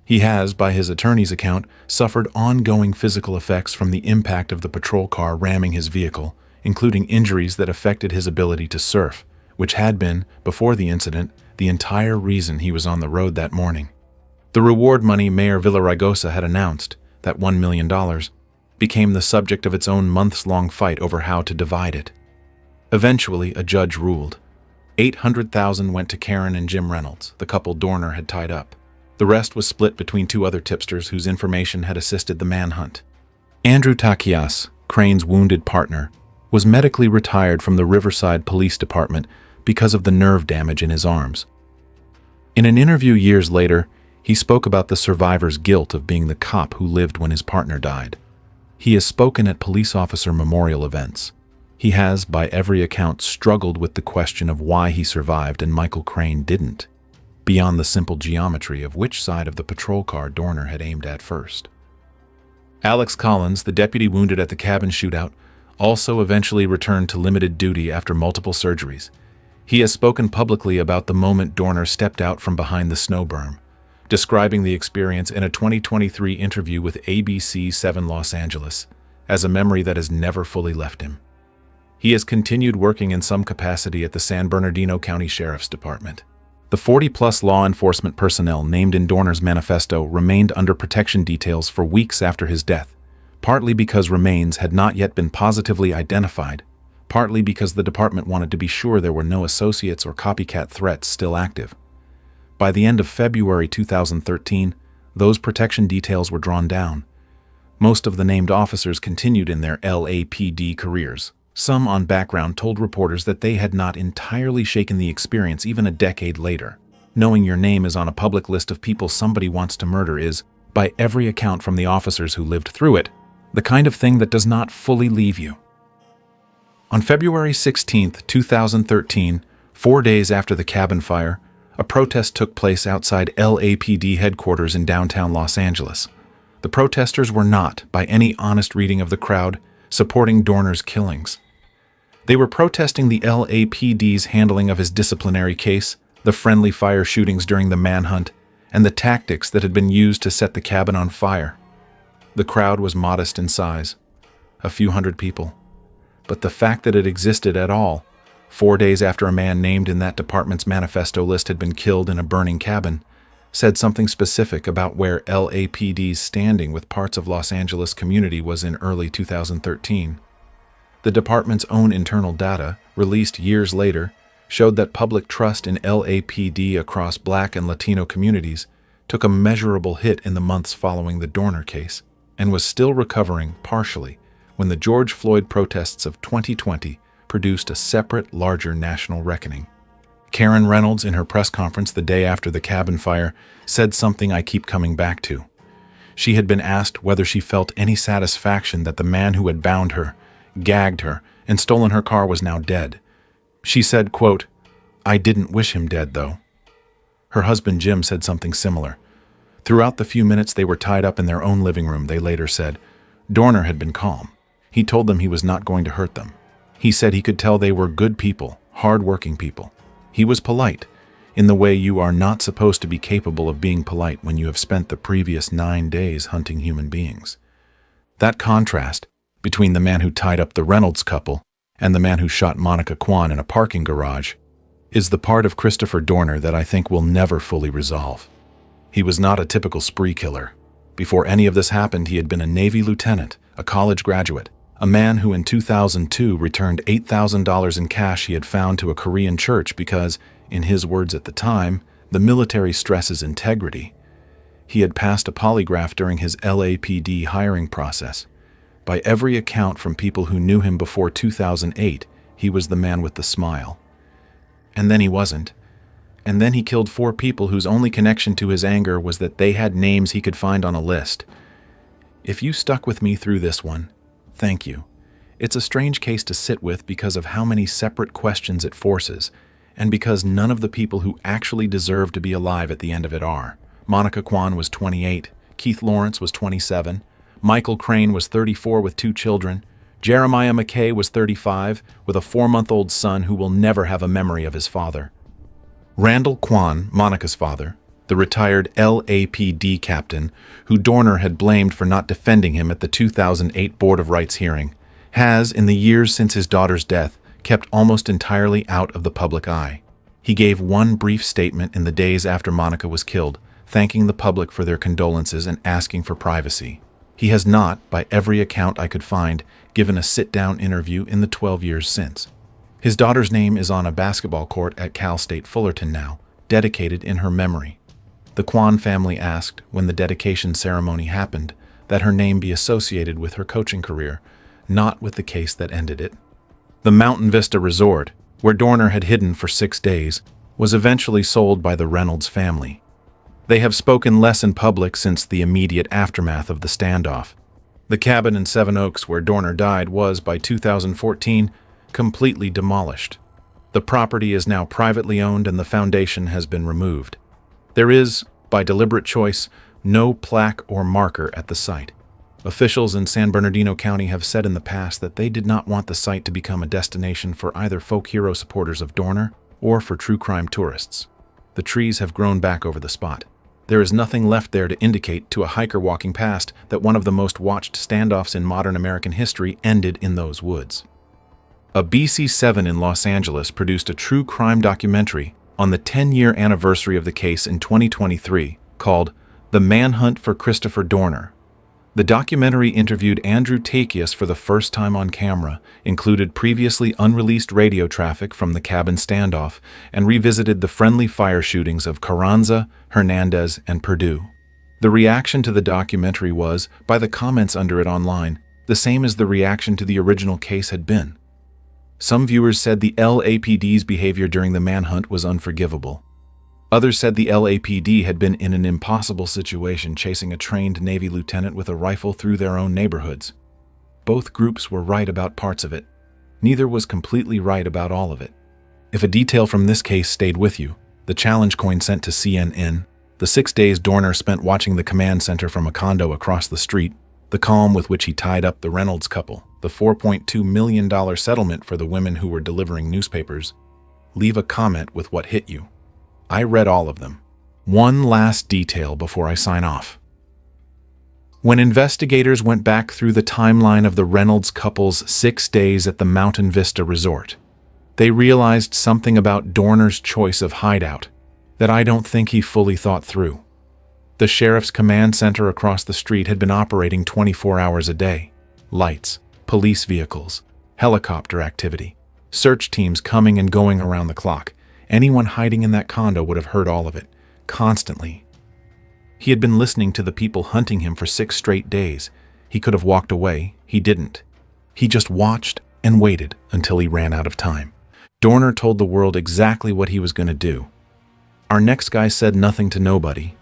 He has, by his attorney's account, suffered ongoing physical effects from the impact of the patrol car ramming his vehicle, including injuries that affected his ability to surf, which had been, before the incident, the entire reason he was on the road that morning. The reward money Mayor Villaraigosa had announced, that $1 million, became the subject of its own months-long fight over how to divide it. Eventually, a judge ruled. $800,000 went to Karen and Jim Reynolds, the couple Dorner had tied up. The rest was split between 2 other tipsters whose information had assisted the manhunt. Andrew Takias, Crane's wounded partner, was medically retired from the Riverside Police Department because of the nerve damage in his arms. In an interview years later, he spoke about the survivor's guilt of being the cop who lived when his partner died. He has spoken at police officer memorial events. He has, by every account, struggled with the question of why he survived and Michael Crane didn't, beyond the simple geometry of which side of the patrol car Dorner had aimed at first. Alex Collins, the deputy wounded at the cabin shootout, also eventually returned to limited duty after multiple surgeries. He has spoken publicly about the moment Dorner stepped out from behind the snow berm, describing the experience in a 2023 interview with ABC 7 Los Angeles as a memory that has never fully left him. He has continued working in some capacity at the San Bernardino County Sheriff's Department. The 40-plus law enforcement personnel named in Dorner's manifesto remained under protection details for weeks after his death, partly because remains had not yet been positively identified, partly because the department wanted to be sure there were no associates or copycat threats still active. By the end of February 2013, those protection details were drawn down. Most of the named officers continued in their LAPD careers. Some on background told reporters that they had not entirely shaken the experience even a decade later. Knowing your name is on a public list of people somebody wants to murder is, by every account from the officers who lived through it, the kind of thing that does not fully leave you. On February 16, 2013, 4 days after the cabin fire, a protest took place outside LAPD headquarters in downtown Los Angeles. The protesters were not, by any honest reading of the crowd, supporting Dorner's killings. They were protesting the LAPD's handling of his disciplinary case, the friendly fire shootings during the manhunt, and the tactics that had been used to set the cabin on fire. The crowd was modest in size, a few hundred people. But the fact that it existed at all, 4 days after a man named in that department's manifesto list had been killed in a burning cabin, said something specific about where LAPD's standing with parts of Los Angeles community was in early 2013. The department's own internal data, released years later, showed that public trust in LAPD across Black and Latino communities took a measurable hit in the months following the Dorner case and was still recovering partially when the George Floyd protests of 2020 produced a separate, larger national reckoning. Karen Reynolds, in her press conference the day after the cabin fire, said something I keep coming back to. She had been asked whether she felt any satisfaction that the man who had bound her, gagged her, and stolen her car was now dead. She said, quote, "I didn't wish him dead, though." Her husband Jim said something similar. Throughout the few minutes they were tied up in their own living room, they later said, Dorner had been calm. He told them he was not going to hurt them. He said he could tell they were good people, hard-working people. He was polite, in the way you are not supposed to be capable of being polite when you have spent the previous 9 days hunting human beings. That contrast between the man who tied up the Reynolds couple and the man who shot Monica Kwan in a parking garage is the part of Christopher Dorner that I think will never fully resolve. He was not a typical spree killer. Before any of this happened, he had been a Navy lieutenant, a college graduate, a man who in 2002 returned $8,000 in cash he had found to a Korean church because, in his words at the time, the military stresses integrity. He had passed a polygraph during his LAPD hiring process. By every account from people who knew him before 2008, he was the man with the smile. And then he wasn't. And then he killed 4 people whose only connection to his anger was that they had names he could find on a list. If you stuck with me through this one, thank you. It's a strange case to sit with because of how many separate questions it forces, and because none of the people who actually deserve to be alive at the end of it are. Monica Kwan was 28, Keith Lawrence was 27, Michael Crane was 34 with 2 children, Jeremiah McKay was 35 with a 4-month-old son who will never have a memory of his father. Randall Kwan, Monica's father, the retired LAPD captain who Dorner had blamed for not defending him at the 2008 Board of Rights hearing, has, in the years since his daughter's death, kept almost entirely out of the public eye. He gave one brief statement in the days after Monica was killed, thanking the public for their condolences and asking for privacy. He has not, by every account I could find, given a sit-down interview in the 12 years since. His daughter's name is on a basketball court at Cal State Fullerton now, dedicated in her memory. The Kwan family asked, when the dedication ceremony happened, that her name be associated with her coaching career, not with the case that ended it. The Mountain Vista Resort, where Dorner had hidden for 6 days, was eventually sold by the Reynolds family. They have spoken less in public since the immediate aftermath of the standoff. The cabin in Seven Oaks where Dorner died was, by 2014, completely demolished. The property is now privately owned and the foundation has been removed. There is, by deliberate choice, no plaque or marker at the site. Officials in San Bernardino County have said in the past that they did not want the site to become a destination for either folk hero supporters of Dorner or for true crime tourists. The trees have grown back over the spot. There is nothing left there to indicate to a hiker walking past that one of the most watched standoffs in modern American history ended in those woods. A BC7 in Los Angeles produced a true crime documentary on the 10-year anniversary of the case in 2023 called The Manhunt for Christopher Dorner. The documentary interviewed Andrew Takius for the first time on camera, included previously unreleased radio traffic from the cabin standoff, and revisited the friendly fire shootings of Carranza, Hernandez, and Purdue. The reaction to the documentary was, by the comments under it online, the same as the reaction to the original case had been. Some viewers said the LAPD's behavior during the manhunt was unforgivable. Others said the LAPD had been in an impossible situation chasing a trained Navy lieutenant with a rifle through their own neighborhoods. Both groups were right about parts of it. Neither was completely right about all of it. If a detail from this case stayed with you, the challenge coin sent to CNN, the 6 days Dorner spent watching the command center from a condo across the street, the calm with which he tied up the Reynolds couple, the $4.2 million settlement for the women who were delivering newspapers, leave a comment with what hit you. I read all of them. One last detail before I sign off. When investigators went back through the timeline of the Reynolds couple's 6 days at the Mountain Vista Resort, they realized something about Dorner's choice of hideout that I don't think he fully thought through. The sheriff's command center across the street had been operating 24 hours a day. Lights, police vehicles, helicopter activity, search teams coming and going around the clock. Anyone hiding in that condo would have heard all of it, constantly. He had been listening to the people hunting him for 6 straight days. He could have walked away. He didn't. He just watched and waited until he ran out of time. Dorner told the world exactly what he was going to do. Our next guy said nothing to nobody.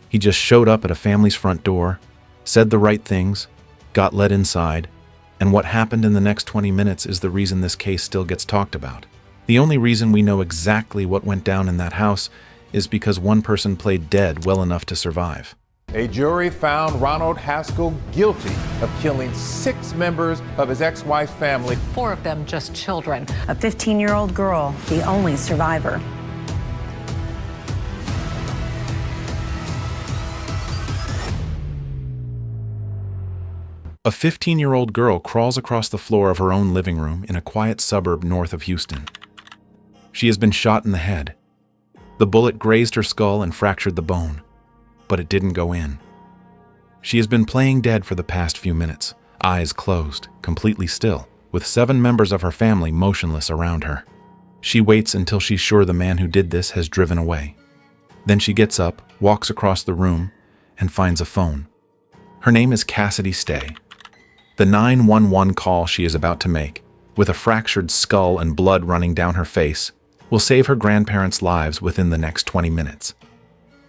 He just showed up at a family's front door, said the right things, got let inside, and what happened in the next 20 minutes is the reason this case still gets talked about. The only reason we know exactly what went down in that house is because one person played dead well enough to survive. A jury found Ronald Haskell guilty of killing 6 members of his ex-wife's family. 4 of them just children. A 15-year-old girl, the only survivor. A 15-year-old girl crawls across the floor of her own living room in a quiet suburb north of Houston. She has been shot in the head. The bullet grazed her skull and fractured the bone, but it didn't go in. She has been playing dead for the past few minutes, eyes closed, completely still, with 7 members of her family motionless around her. She waits until she's sure the man who did this has driven away. Then she gets up, walks across the room, and finds a phone. Her name is Cassidy Stay. The 911 call she is about to make, with a fractured skull and blood running down her face, will save her grandparents' lives within the next 20 minutes.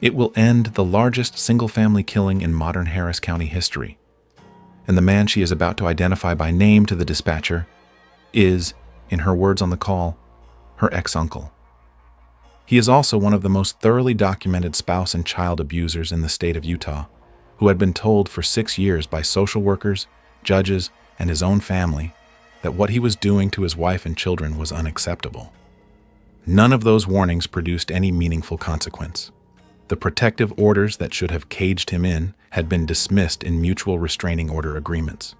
It will end the largest single-family killing in modern Harris County history. And the man she is about to identify by name to the dispatcher is, in her words on the call, her ex-uncle. He is also one of the most thoroughly documented spouse and child abusers in the state of Utah, who had been told for 6 years by social workers, judges, and his own family that what he was doing to his wife and children was unacceptable. None of those warnings produced any meaningful consequence. The protective orders that should have caged him in had been dismissed in mutual restraining order agreements.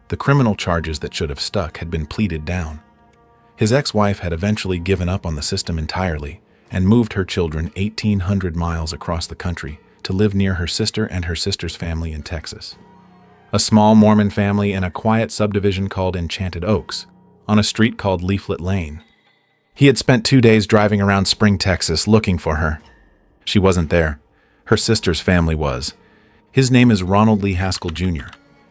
The criminal charges that should have stuck had been pleaded down. His ex-wife had eventually given up on the system entirely and moved her children 1,800 miles across the country to live near her sister and her sister's family in Texas. A small Mormon family in a quiet subdivision called Enchanted Oaks, on a street called Leaflet Lane. He had spent 2 days driving around Spring, Texas, looking for her. She wasn't there. Her sister's family was. His name is Ronald Lee Haskell Jr.,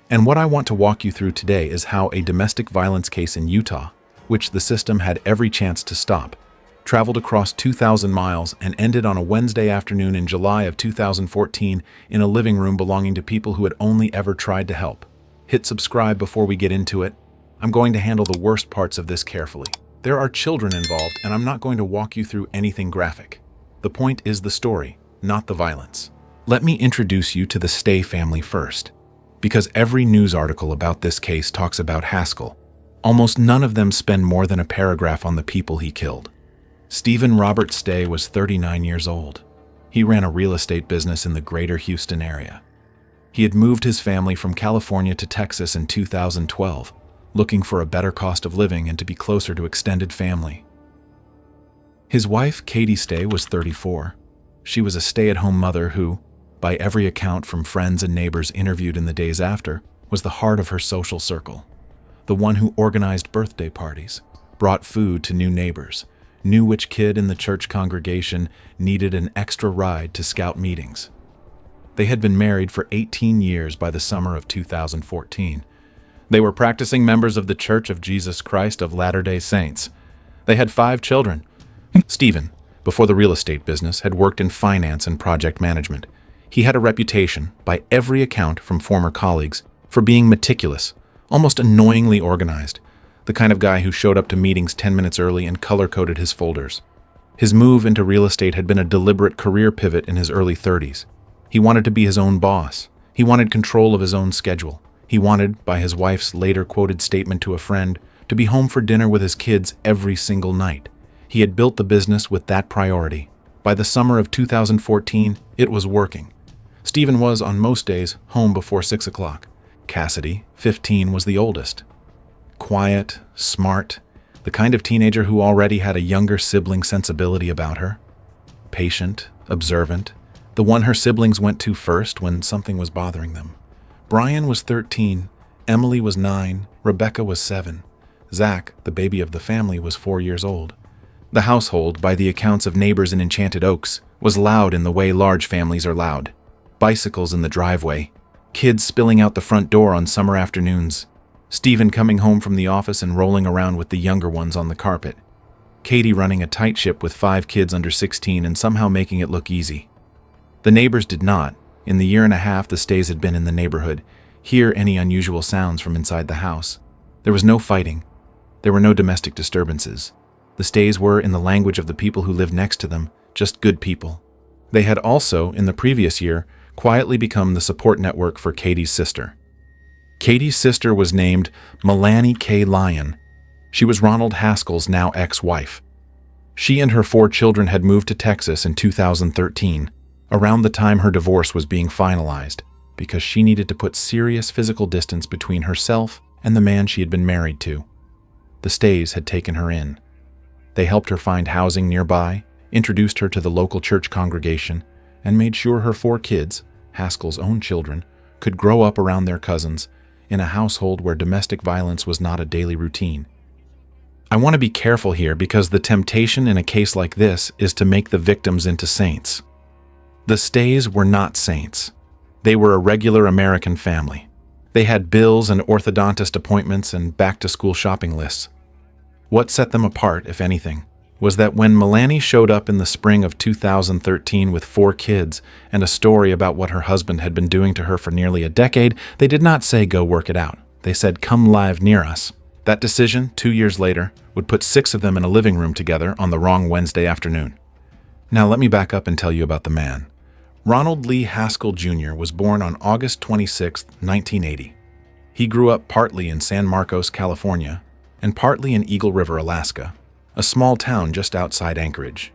and what I want to walk you through today is how a domestic violence case in Utah, which the system had every chance to stop, traveled across 2,000 miles and ended on a Wednesday afternoon in July of 2014 in a living room belonging to people who had only ever tried to help. Hit subscribe before we get into it. I'm going to handle the worst parts of this carefully. There are children involved, and I'm not going to walk you through anything graphic. The point is the story, not the violence. Let me introduce you to the Stay family first, because every news article about this case talks about Haskell. Almost none of them spend more than a paragraph on the people he killed. Stephen Robert Stay was 39 years old. He ran a real estate business in the greater Houston area. He had moved his family from California to Texas in 2012, looking for a better cost of living and to be closer to extended family. His wife, Katie Stay, was 34. She was a stay-at-home mother who, by every account from friends and neighbors interviewed in the days after, was the heart of her social circle. The one who organized birthday parties, brought food to new neighbors, knew which kid in the church congregation needed an extra ride to scout meetings. They had been married for 18 years by the summer of 2014. They were practicing members of the Church of Jesus Christ of Latter-day Saints. They had 5 children. Stephen, before the real estate business, had worked in finance and project management. He had a reputation, by every account from former colleagues, for being meticulous, almost annoyingly organized, the kind of guy who showed up to meetings 10 minutes early and color-coded his folders. His move into real estate had been a deliberate career pivot in his early 30s. He wanted to be his own boss. He wanted control of his own schedule. He wanted, by his wife's later quoted statement to a friend, to be home for dinner with his kids every single night. He had built the business with that priority. By the summer of 2014, it was working. Stephen was, on most days, home before 6 o'clock. Cassidy, 15, was the oldest. Quiet, smart, the kind of teenager who already had a younger sibling sensibility about her. Patient, observant, the one her siblings went to first when something was bothering them. Brian was 13, Emily was 9, Rebecca was 7. Zach, the baby of the family, was 4 years old. The household, by the accounts of neighbors in Enchanted Oaks, was loud in the way large families are loud. Bicycles in the driveway, kids spilling out the front door on summer afternoons, Stephen coming home from the office and rolling around with the younger ones on the carpet, Katie running a tight ship with 5 kids under 16 and somehow making it look easy. The neighbors did not, in the year and a half the Stays had been in the neighborhood, hear any unusual sounds from inside the house. There was no fighting. There were no domestic disturbances. The Stays were, in the language of the people who lived next to them, just good people. They had also, in the previous year, quietly become the support network for Katie's sister. Katie's sister was named Milan K. Lyon. She was Ronald Haskell's now ex-wife. She and her 4 children had moved to Texas in 2013, around the time her divorce was being finalized, because she needed to put serious physical distance between herself and the man she had been married to. The Stays had taken her in. They helped her find housing nearby, introduced her to the local church congregation, and made sure her 4 kids, Haskell's own children, could grow up around their cousins in a household where domestic violence was not a daily routine. I want to be careful here because the temptation in a case like this is to make the victims into saints. The Stays were not saints. They were a regular American family. They had bills and orthodontist appointments and back-to-school shopping lists. What set them apart, if anything, was that when Milani showed up in the spring of 2013 with 4 kids and a story about what her husband had been doing to her for nearly a decade, they did not say, "Go work it out." They said, "Come live near us." That decision, 2 years later, would put 6 of them in a living room together on the wrong Wednesday afternoon. Now let me back up and tell you about the man. Ronald Lee Haskell Jr. was born on August 26, 1980. He grew up partly in San Marcos, California, and partly in Eagle River, Alaska, a small town just outside Anchorage.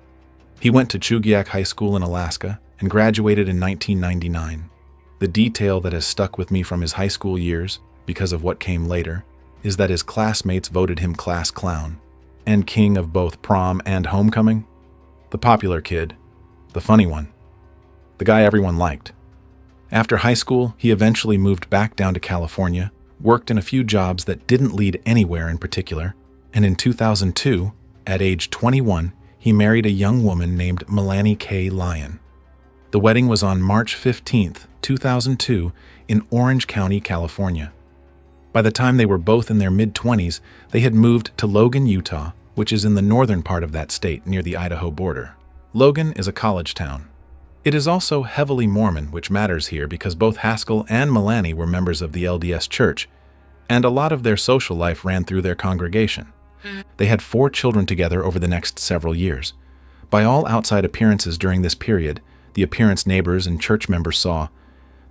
He went to Chugiak High School in Alaska and graduated in 1999. The detail that has stuck with me from his high school years, because of what came later, is that his classmates voted him class clown and king of both prom and homecoming. The popular kid, the funny one, the guy everyone liked. After high school, he eventually moved back down to California, worked in a few jobs that didn't lead anywhere in particular, and in 2002, at age 21, he married a young woman named Milan K. Lyon. The wedding was on March 15, 2002, in Orange County, California. By the time they were both in their mid-20s, they had moved to Logan, Utah, which is in the northern part of that state near the Idaho border. Logan is a college town. It is also heavily Mormon, which matters here because both Haskell and Milani were members of the LDS Church, and a lot of their social life ran through their congregation. They had 4 children together over the next several years. By all outside appearances during this period, the appearance neighbors and church members saw,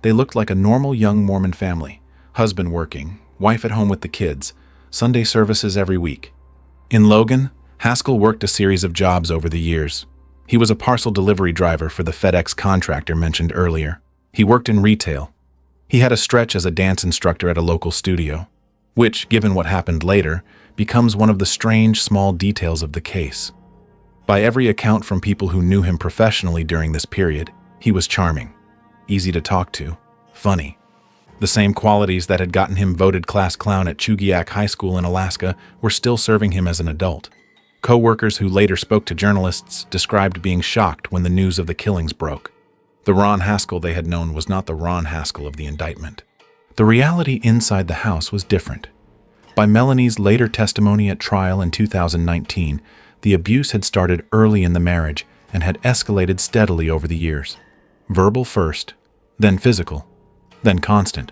they looked like a normal young Mormon family, husband working, wife at home with the kids, Sunday services every week. In Logan, Haskell worked a series of jobs over the years. He was a parcel delivery driver for the FedEx contractor mentioned earlier. He worked in retail. He had a stretch as a dance instructor at a local studio, which, given what happened later, becomes one of the strange small details of the case. By every account from people who knew him professionally during this period, he was charming, easy to talk to, funny. The same qualities that had gotten him voted class clown at Chugiak High School in Alaska were still serving him as an adult. Co-workers who later spoke to journalists described being shocked when the news of the killings broke. The Ron Haskell they had known was not the Ron Haskell of the indictment. The reality inside the house was different. By Melanie's later testimony at trial in 2019, the abuse had started early in the marriage and had escalated steadily over the years. Verbal first, then physical, then constant.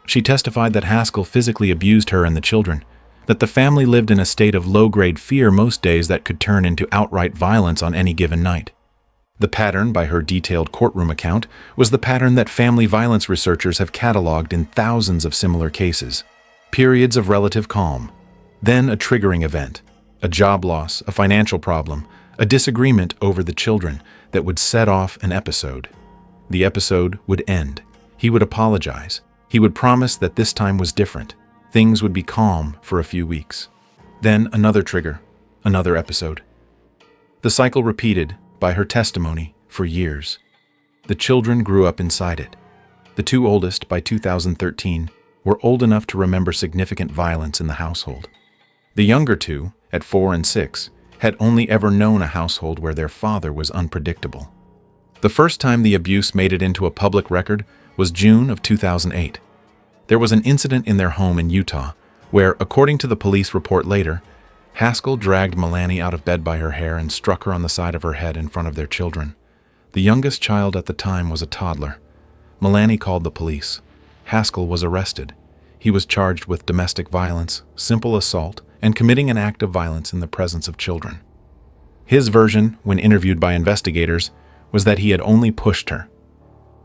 She testified that Haskell physically abused her and the children, that the family lived in a state of low-grade fear most days that could turn into outright violence on any given night. The pattern, by her detailed courtroom account, was the pattern that family violence researchers have cataloged in thousands of similar cases. Periods of relative calm, then a triggering event, a job loss, a financial problem, a disagreement over the children that would set off an episode. The episode would end. He would apologize. He would promise that this time was different. Things would be calm for a few weeks. Then another trigger, another episode. The cycle repeated, by her testimony, for years. The children grew up inside it. The 2 oldest, by 2013, were old enough to remember significant violence in the household. The younger 2, at 4 and 6, had only ever known a household where their father was unpredictable. The first time the abuse made it into a public record was June of 2008. There was an incident in their home in Utah where, according to the police report later, Haskell dragged Milani out of bed by her hair and struck her on the side of her head in front of their children. The youngest child at the time was a toddler. Milani called the police. Haskell was arrested. He was charged with domestic violence, simple assault, and committing an act of violence in the presence of children. His version, when interviewed by investigators, was that he had only pushed her.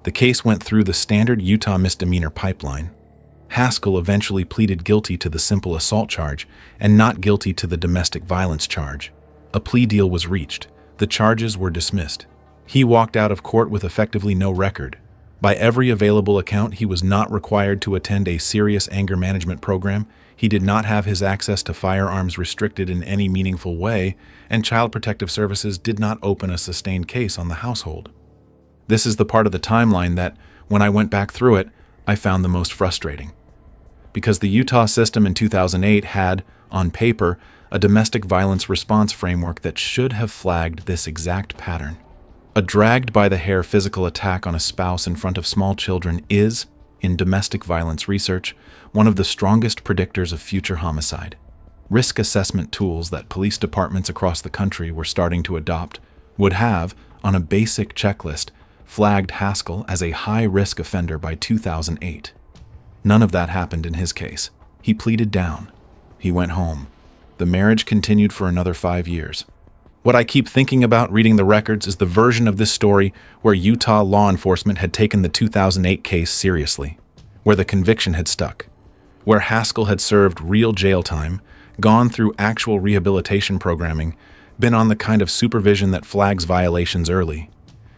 The case went through the standard Utah misdemeanor pipeline. Haskell eventually pleaded guilty to the simple assault charge and not guilty to the domestic violence charge. A plea deal was reached. The charges were dismissed. He walked out of court with effectively no record. By every available account, he was not required to attend a serious anger management program. He did not have his access to firearms restricted in any meaningful way, and Child Protective Services did not open a sustained case on the household. This is the part of the timeline that, when I went back through it, I found the most frustrating. Because the Utah system in 2008 had, on paper, a domestic violence response framework that should have flagged this exact pattern. A dragged-by-the-hair physical attack on a spouse in front of small children is, in domestic violence research, one of the strongest predictors of future homicide. Risk assessment tools that police departments across the country were starting to adopt would have, on a basic checklist, flagged Haskell as a high-risk offender by 2008. None of that happened in his case. He pleaded down. He went home. The marriage continued for another 5 years. What I keep thinking about reading the records is the version of this story where Utah law enforcement had taken the 2008 case seriously, where the conviction had stuck, where Haskell had served real jail time, gone through actual rehabilitation programming, been on the kind of supervision that flags violations early.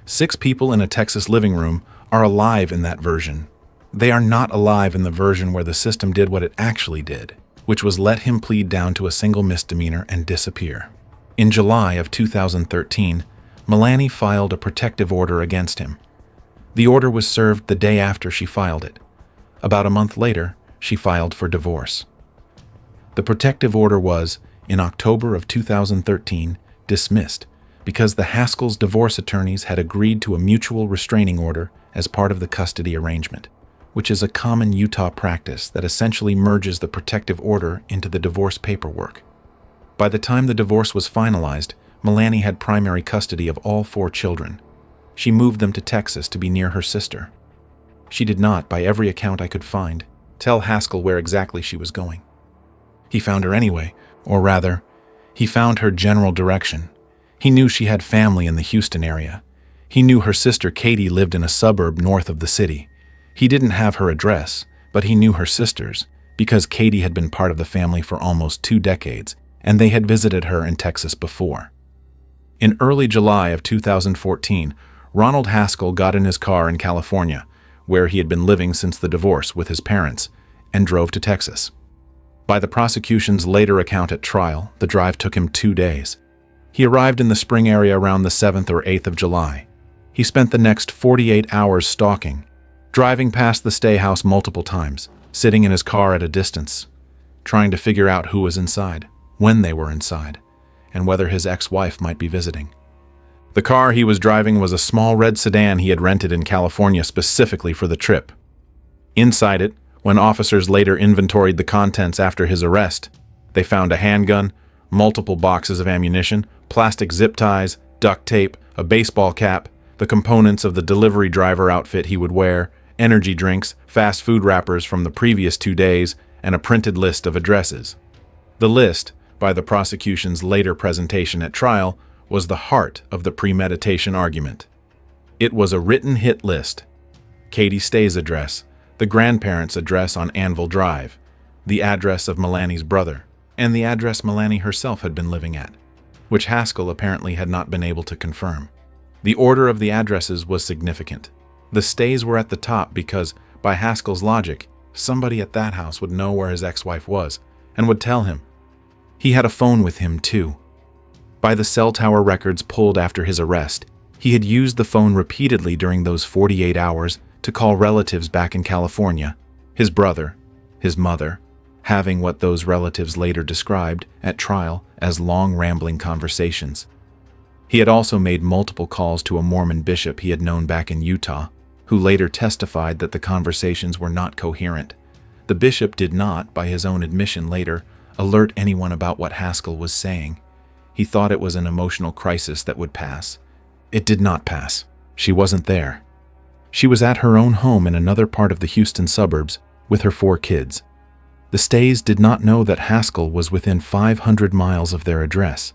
6 people in a Texas living room are alive in that version. They are not alive in the version where the system did what it actually did, which was let him plead down to a single misdemeanor and disappear. In July of 2013, Milan filed a protective order against him. The order was served the day after she filed it. About a month later, she filed for divorce. The protective order was, in October of 2013, dismissed because the Haskells' divorce attorneys had agreed to a mutual restraining order as part of the custody arrangement, which is a common Utah practice that essentially merges the protective order into the divorce paperwork. By the time the divorce was finalized, Milan had primary custody of all 4 children. She moved them to Texas to be near her sister. She did not, by every account I could find, tell Haskell where exactly she was going. He found her anyway, or rather, he found her general direction. He knew she had family in the Houston area. He knew her sister Katie lived in a suburb north of the city. He didn't have her address, but he knew her sister's, because Katie had been part of the family for almost 2 decades, and they had visited her in Texas before. In early July of 2014, Ronald Haskell got in his car in California, where he had been living since the divorce with his parents, and drove to Texas. By the prosecution's later account at trial, the drive took him 2 days. He arrived in the Spring area around the 7th or 8th of July. He spent the next 48 hours stalking, driving past the stay house multiple times, sitting in his car at a distance, trying to figure out who was inside, when they were inside, and whether his ex-wife might be visiting. The car he was driving was a small red sedan he had rented in California specifically for the trip. Inside it, when officers later inventoried the contents after his arrest, they found a handgun, multiple boxes of ammunition, plastic zip ties, duct tape, a baseball cap, the components of the delivery driver outfit he would wear, energy drinks, fast food wrappers from the previous 2 days, and a printed list of addresses. The list, by the prosecution's later presentation at trial, was the heart of the premeditation argument. It was a written hit list: Katie Stay's address, the grandparents' address on Anvil Drive, the address of Milan's brother, and the address Milan herself had been living at, which Haskell apparently had not been able to confirm. The order of the addresses was significant. The Stays were at the top because, by Haskell's logic, somebody at that house would know where his ex-wife was and would tell him. He had a phone with him, too. By the cell tower records pulled after his arrest, he had used the phone repeatedly during those 48 hours to call relatives back in California, his brother, his mother, having what those relatives later described at trial as long, rambling conversations. He had also made multiple calls to a Mormon bishop he had known back in Utah, who later testified that the conversations were not coherent. The bishop did not, by his own admission later, alert anyone about what Haskell was saying. He thought it was an emotional crisis that would pass. It did not pass. She wasn't there. She was at her own home in another part of the Houston suburbs with her 4 kids. The Stays did not know that Haskell was within 500 miles of their address.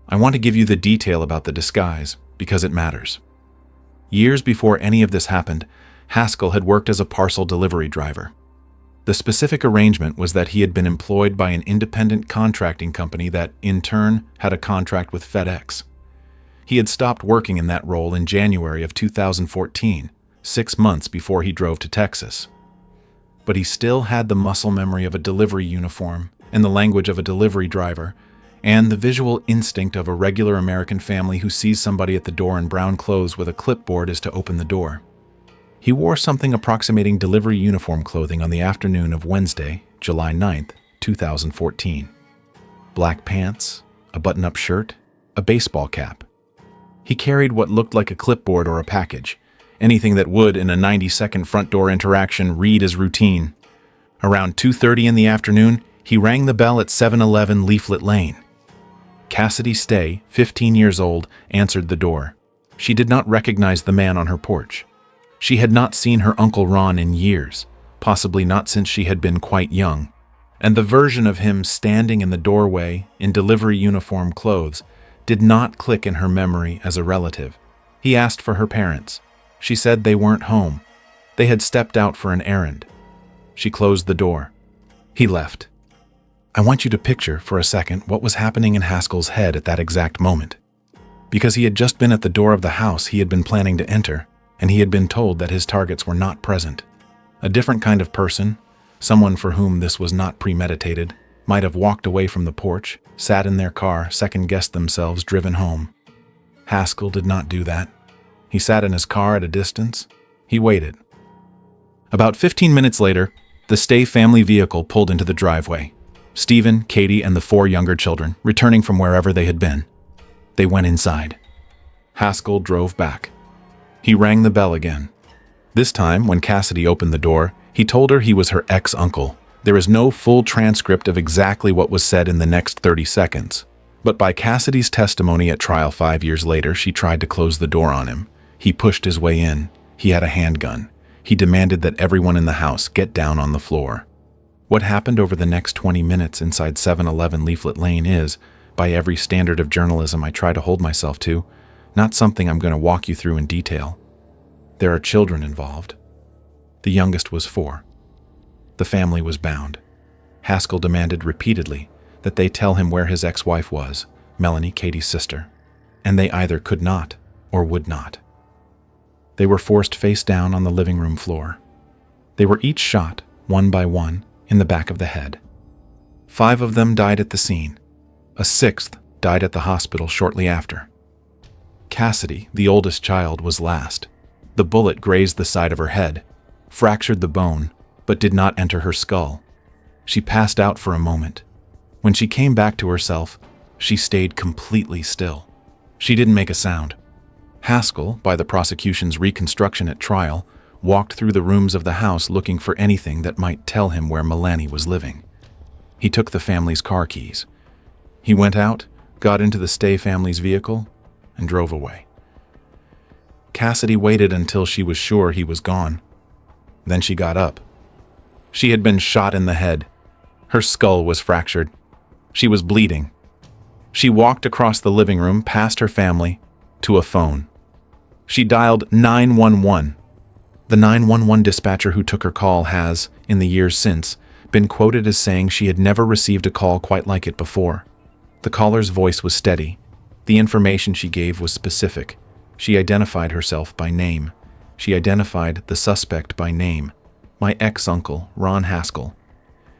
I want to give you the detail about the disguise because it matters. Years before any of this happened, Haskell had worked as a parcel delivery driver. The specific arrangement was that he had been employed by an independent contracting company that, in turn, had a contract with FedEx. He had stopped working in that role in January of 2014, 6 months before he drove to Texas. But he still had the muscle memory of a delivery uniform and the language of a delivery driver, and the visual instinct of a regular American family who sees somebody at the door in brown clothes with a clipboard is to open the door. He wore something approximating delivery uniform clothing on the afternoon of Wednesday, July 9th, 2014. Black pants, a button-up shirt, a baseball cap. He carried what looked like a clipboard or a package, anything that would, in a 90-second front door interaction, read as routine. Around 2:30 in the afternoon, he rang the bell at 711 Leaflet Lane. Cassidy Stay, 15 years old, answered the door. She did not recognize the man on her porch. She had not seen her Uncle Ron in years, possibly not since she had been quite young, and the version of him standing in the doorway in delivery uniform clothes did not click in her memory as a relative. He asked for her parents. She said they weren't home. They had stepped out for an errand. She closed the door. He left. I want you to picture for a second what was happening in Haskell's head at that exact moment. Because he had just been at the door of the house he had been planning to enter, and he had been told that his targets were not present. A different kind of person, someone for whom this was not premeditated, might have walked away from the porch, sat in their car, second-guessed themselves, driven home. Haskell did not do that. He sat in his car at a distance. He waited. About 15 minutes later, the Stay family vehicle pulled into the driveway. Stephen, Katie, and the 4 younger children, returning from wherever they had been. They went inside. Haskell drove back. He rang the bell again. This time, when Cassidy opened the door, he told her he was her ex-uncle. There is no full transcript of exactly what was said in the next 30 seconds. But by Cassidy's testimony at trial 5 years later, she tried to close the door on him. He pushed his way in. He had a handgun. He demanded that everyone in the house get down on the floor. What happened over the next 20 minutes inside 711 Leaflet Lane is, by every standard of journalism I try to hold myself to, not something I'm going to walk you through in detail. There are children involved. The youngest was 4. The family was bound. Haskell demanded repeatedly that they tell him where his ex-wife was, Melanie, Katie's sister, and they either could not or would not. They were forced face down on the living room floor. They were each shot, one by one, in the back of the head. 5 of them died at the scene. A 6th died at the hospital shortly after. Cassidy, the oldest child, was last. The bullet grazed the side of her head, fractured the bone, but did not enter her skull. She passed out for a moment. When she came back to herself, she stayed completely still. She didn't make a sound. Haskell, by the prosecution's reconstruction at trial, walked through the rooms of the house looking for anything that might tell him where Melanie was living. He took the family's car keys. He went out, got into the Stay family's vehicle, and drove away. Cassidy waited until she was sure he was gone. Then she got up. She had been shot in the head. Her skull was fractured. She was bleeding. She walked across the living room past her family to a phone. She dialed 911. The 911 dispatcher who took her call has, in the years since, been quoted as saying she had never received a call quite like it before. The caller's voice was steady. The information she gave was specific. She identified herself by name. She identified the suspect by name, my ex-uncle, Ron Haskell.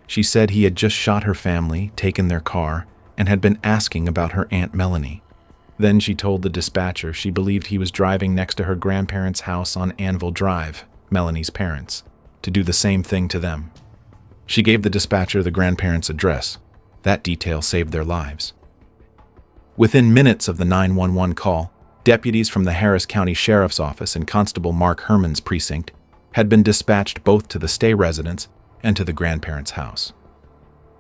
She said he had just shot her family, taken their car, and had been asking about her Aunt Melanie. Then she told the dispatcher she believed he was driving next to her grandparents' house on Anvil Drive, Melanie's parents, to do the same thing to them. She gave the dispatcher the grandparents' address. That detail saved their lives. Within minutes of the 911 call, deputies from the Harris County Sheriff's Office and Constable Mark Herman's precinct had been dispatched both to the Stay residence and to the grandparents' house.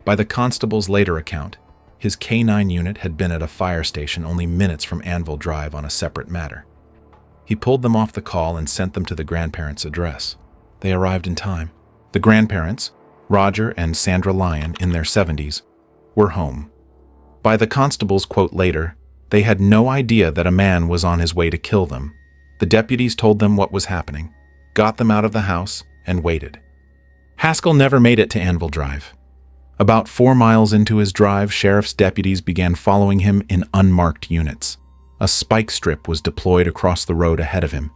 By the constable's later account, his K-9 unit had been at a fire station only minutes from Anvil Drive on a separate matter. He pulled them off the call and sent them to the grandparents' address. They arrived in time. The grandparents, Roger and Sandra Lyon, in their 70s, were home. By the constable's quote later, they had no idea that a man was on his way to kill them. The deputies told them what was happening, got them out of the house, and waited. Haskell never made it to Anvil Drive. About 4 miles into his drive, sheriff's deputies began following him in unmarked units. A spike strip was deployed across the road ahead of him.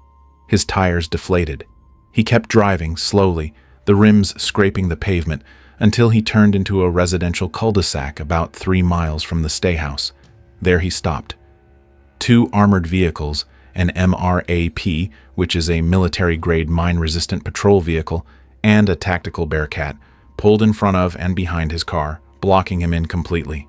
His tires deflated. He kept driving slowly, the rims scraping the pavement, until he turned into a residential cul-de-sac about 3 miles from the stay house. There he stopped. 2 armored vehicles, an MRAP, which is a military-grade mine-resistant patrol vehicle, and a tactical Bearcat, pulled in front of and behind his car, blocking him in completely.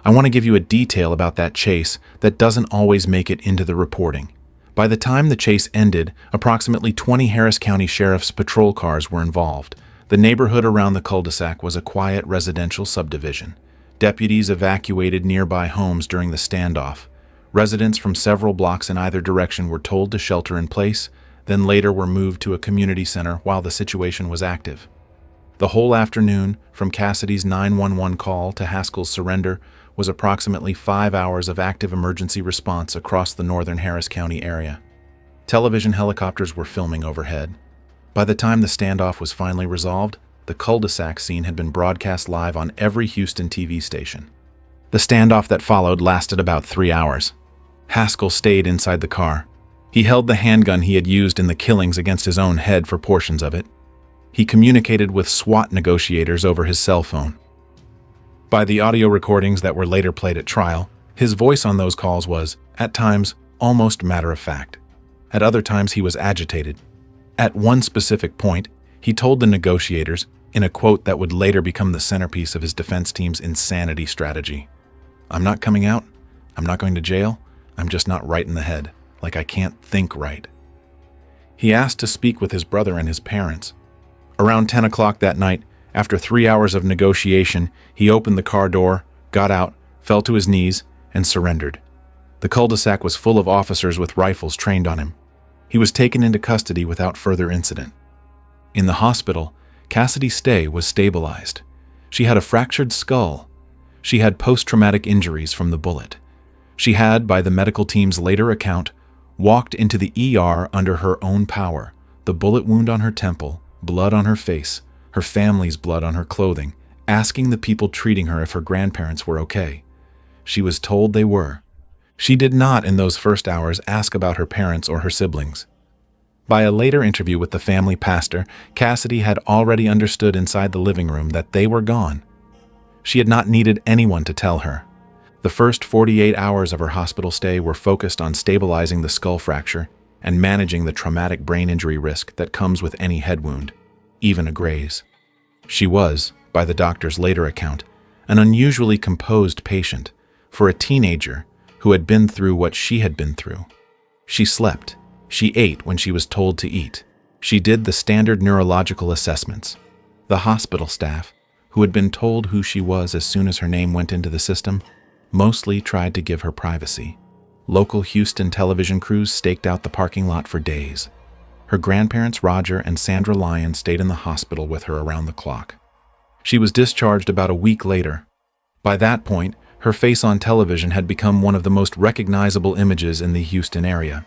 I want to give you a detail about that chase that doesn't always make it into the reporting. By the time the chase ended, approximately 20 Harris County Sheriff's patrol cars were involved. The neighborhood around the cul-de-sac was a quiet residential subdivision. Deputies evacuated nearby homes during the standoff. Residents from several blocks in either direction were told to shelter in place, then later were moved to a community center while the situation was active. The whole afternoon, from Cassidy's 911 call to Haskell's surrender, was approximately 5 hours of active emergency response across the northern Harris County area. Television helicopters were filming overhead. By the time the standoff was finally resolved, the cul-de-sac scene had been broadcast live on every Houston TV station. The standoff that followed lasted about 3 hours. Haskell stayed inside the car. He held the handgun he had used in the killings against his own head for portions of it. He communicated with SWAT negotiators over his cell phone. By the audio recordings that were later played at trial, his voice on those calls was, at times, almost matter-of-fact. At other times, he was agitated. At one specific point, he told the negotiators, in a quote that would later become the centerpiece of his defense team's insanity strategy, "I'm not coming out. I'm not going to jail. I'm just not right in the head, like I can't think right." He asked to speak with his brother and his parents. Around 10 o'clock that night, after 3 hours of negotiation, he opened the car door, got out, fell to his knees, and surrendered. The cul-de-sac was full of officers with rifles trained on him. He was taken into custody without further incident. In the hospital, Cassidy Stay was stabilized. She had a fractured skull. She had post-traumatic injuries from the bullet. She had, by the medical team's later account, walked into the ER under her own power, the bullet wound on her temple, blood on her face, her family's blood on her clothing, asking the people treating her if her grandparents were okay. She was told they were. She did not, in those first hours, ask about her parents or her siblings. By a later interview with the family pastor, Cassidy had already understood inside the living room that they were gone. She had not needed anyone to tell her. The first 48 hours of her hospital stay were focused on stabilizing the skull fracture and managing the traumatic brain injury risk that comes with any head wound, even a graze. She was, by the doctor's later account, an unusually composed patient for a teenager who had been through what she had been through. She slept. She ate when she was told to eat. She did the standard neurological assessments. The hospital staff, who had been told who she was as soon as her name went into the system, mostly tried to give her privacy. Local Houston television crews staked out the parking lot for days. Her grandparents, Roger and Sandra Lyon, stayed in the hospital with her around the clock. She was discharged about a week later. By that point, her face on television had become one of the most recognizable images in the Houston area.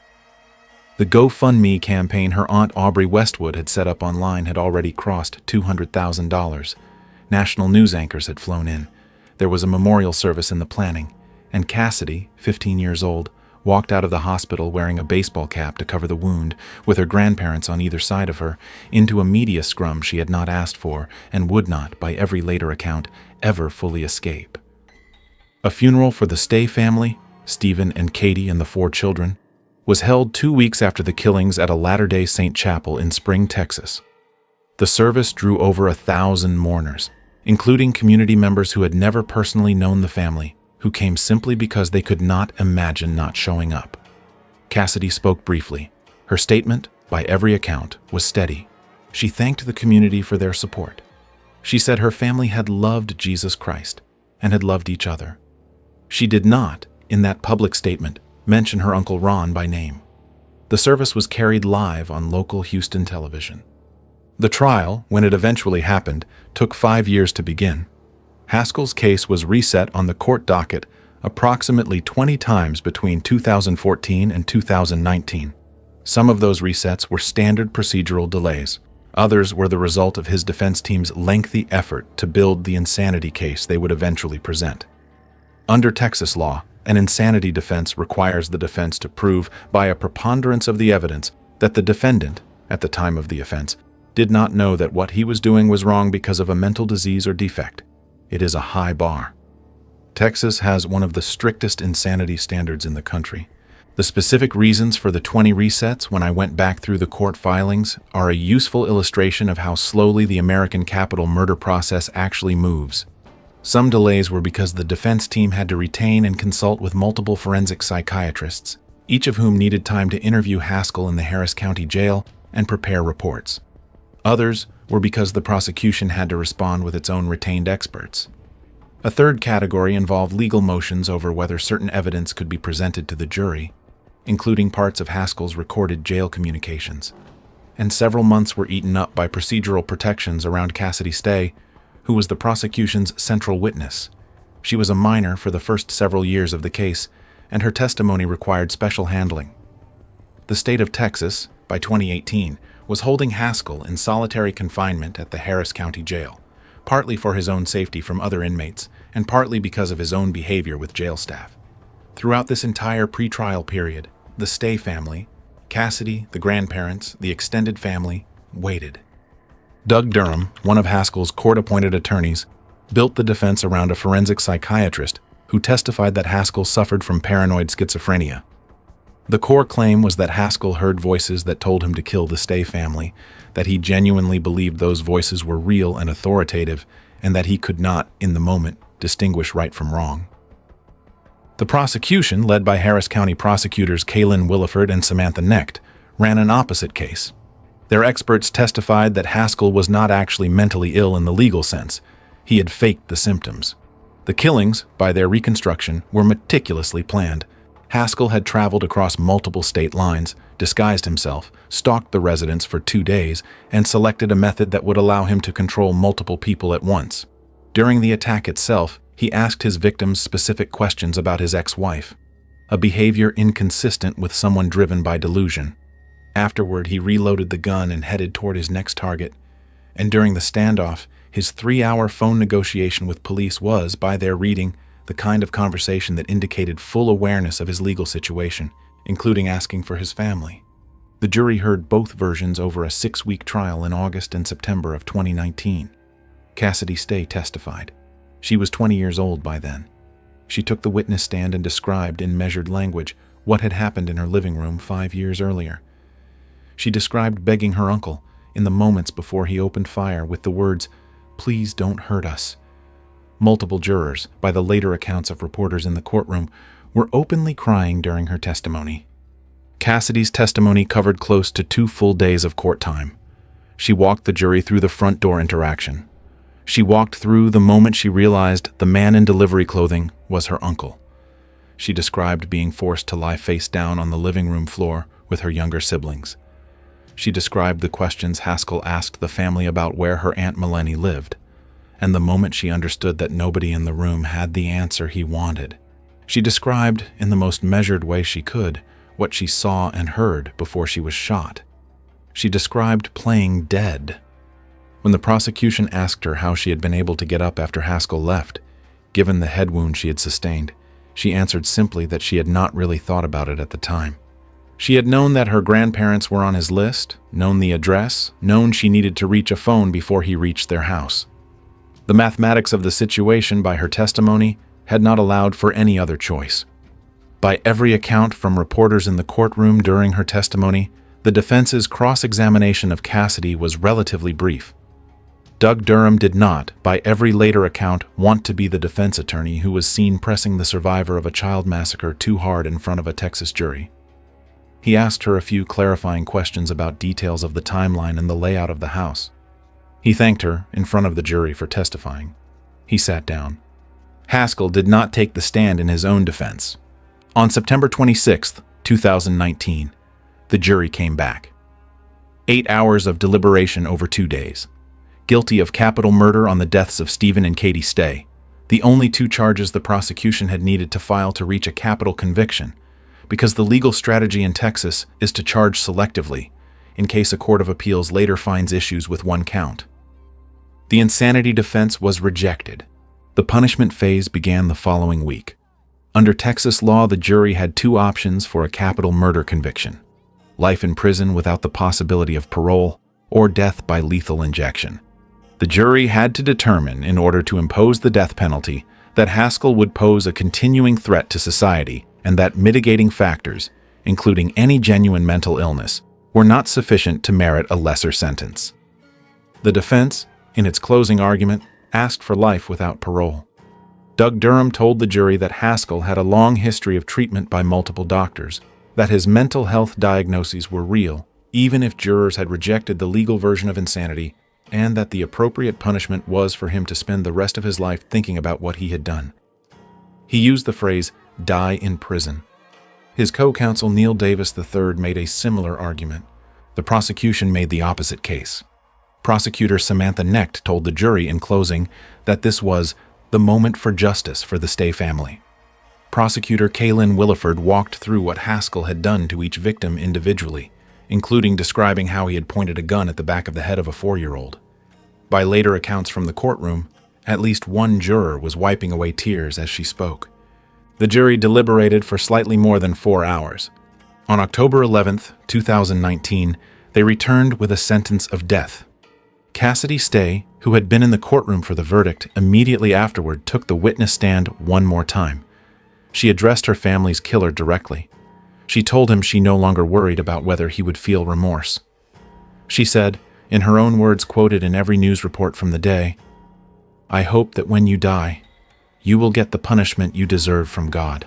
The GoFundMe campaign her Aunt Aubrey Westwood had set up online had already crossed $200,000. National news anchors had flown in. There was a memorial service in the planning, and Cassidy, 15 years old, walked out of the hospital wearing a baseball cap to cover the wound, with her grandparents on either side of her, into a media scrum she had not asked for and would not, by every later account, ever fully escape. A funeral for the Stay family, Stephen and Katie and the 4 children, was held 2 weeks after the killings at a Latter-day Saint chapel in Spring, Texas. The service drew over 1,000 mourners, including community members who had never personally known the family, who came simply because they could not imagine not showing up. Cassidy spoke briefly. Her statement, by every account, was steady. She thanked the community for their support. She said her family had loved Jesus Christ and had loved each other. She did not, in that public statement, mention her Uncle Ron by name. The service was carried live on local Houston television. The trial, when it eventually happened, took 5 years to begin. Haskell's case was reset on the court docket approximately 20 times between 2014 and 2019. Some of those resets were standard procedural delays. Others were the result of his defense team's lengthy effort to build the insanity case they would eventually present. Under Texas law, an insanity defense requires the defense to prove by a preponderance of the evidence that the defendant, at the time of the offense, did not know that what he was doing was wrong because of a mental disease or defect. It is a high bar. Texas has one of the strictest insanity standards in the country. The specific reasons for the 20 resets when I went back through the court filings are a useful illustration of how slowly the American capital murder process actually moves. Some delays were because the defense team had to retain and consult with multiple forensic psychiatrists, each of whom needed time to interview Haskell in the Harris County Jail and prepare reports. Others were because the prosecution had to respond with its own retained experts. A third category involved legal motions over whether certain evidence could be presented to the jury, including parts of Haskell's recorded jail communications. And several months were eaten up by procedural protections around Cassidy Stay, who was the prosecution's central witness. She was a minor for the first several years of the case, and her testimony required special handling. The state of Texas, by 2018, was holding Haskell in solitary confinement at the Harris County Jail, partly for his own safety from other inmates, and partly because of his own behavior with jail staff. Throughout this entire pretrial period, the Stay family, Cassidy, the grandparents, the extended family, waited. Doug Durham, one of Haskell's court-appointed attorneys, built the defense around a forensic psychiatrist who testified that Haskell suffered from paranoid schizophrenia. The core claim was that Haskell heard voices that told him to kill the Stay family, that he genuinely believed those voices were real and authoritative, and that he could not, in the moment, distinguish right from wrong. The prosecution, led by Harris County prosecutors Kaylin Williford and Samantha Necht, ran an opposite case. Their experts testified that Haskell was not actually mentally ill in the legal sense. He had faked the symptoms. The killings, by their reconstruction, were meticulously planned. Haskell had traveled across multiple state lines, disguised himself, stalked the residents for 2 days, and selected a method that would allow him to control multiple people at once. During the attack itself, he asked his victims specific questions about his ex-wife, a behavior inconsistent with someone driven by delusion. Afterward, he reloaded the gun and headed toward his next target. And during the standoff, his 3-hour phone negotiation with police was, by their reading, the kind of conversation that indicated full awareness of his legal situation, including asking for his family. The jury heard both versions over a 6-week trial in August and September of 2019. Cassidy Stay testified. She was 20 years old by then. She took the witness stand and described in measured language what had happened in her living room 5 years earlier. She described begging her uncle, in the moments before he opened fire, with the words, "Please don't hurt us." Multiple jurors, by the later accounts of reporters in the courtroom, were openly crying during her testimony. Cassidy's testimony covered close to 2 full days of court time. She walked the jury through the front door interaction. She walked through the moment she realized the man in delivery clothing was her uncle. She described being forced to lie face down on the living room floor with her younger siblings. She described the questions Haskell asked the family about where her Aunt Melanie lived, and the moment she understood that nobody in the room had the answer he wanted. She described, in the most measured way she could, what she saw and heard before she was shot. She described playing dead. When the prosecution asked her how she had been able to get up after Haskell left, given the head wound she had sustained, she answered simply that she had not really thought about it at the time. She had known that her grandparents were on his list, known the address, known she needed to reach a phone before he reached their house. The mathematics of the situation, by her testimony, had not allowed for any other choice. By every account from reporters in the courtroom during her testimony, the defense's cross-examination of Cassidy was relatively brief. Doug Durham did not, by every later account, want to be the defense attorney who was seen pressing the survivor of a child massacre too hard in front of a Texas jury. He asked her a few clarifying questions about details of the timeline and the layout of the house. He thanked her in front of the jury for testifying. He sat down. Haskell did not take the stand in his own defense. On September 26, 2019, the jury came back. 8 hours of deliberation over 2 days. Guilty of capital murder on the deaths of Stephen and Katie Stay, the only 2 charges the prosecution had needed to file to reach a capital conviction, because the legal strategy in Texas is to charge selectively, in case a court of appeals later finds issues with one count. The insanity defense was rejected. The punishment phase began the following week. Under Texas law, the jury had two options for a capital murder conviction: life in prison without the possibility of parole, or death by lethal injection. The jury had to determine, in order to impose the death penalty, that Haskell would pose a continuing threat to society and that mitigating factors, including any genuine mental illness, were not sufficient to merit a lesser sentence. The defense, in its closing argument, asked for life without parole. Doug Durham told the jury that Haskell had a long history of treatment by multiple doctors, that his mental health diagnoses were real, even if jurors had rejected the legal version of insanity, and that the appropriate punishment was for him to spend the rest of his life thinking about what he had done. He used the phrase, "die in prison." His co-counsel Neil Davis III made a similar argument. The prosecution made the opposite case. Prosecutor Samantha Knecht told the jury in closing that this was the moment for justice for the Stay family. Prosecutor Kaylin Williford walked through what Haskell had done to each victim individually, including describing how he had pointed a gun at the back of the head of a 4-year-old. By later accounts from the courtroom, at least one juror was wiping away tears as she spoke. The jury deliberated for slightly more than 4 hours. On October 11th, 2019, they returned with a sentence of death. Cassidy Stay, who had been in the courtroom for the verdict, immediately afterward took the witness stand one more time. She addressed her family's killer directly. She told him she no longer worried about whether he would feel remorse. She said, in her own words quoted in every news report from the day, "I hope that when you die, you will get the punishment you deserve from God."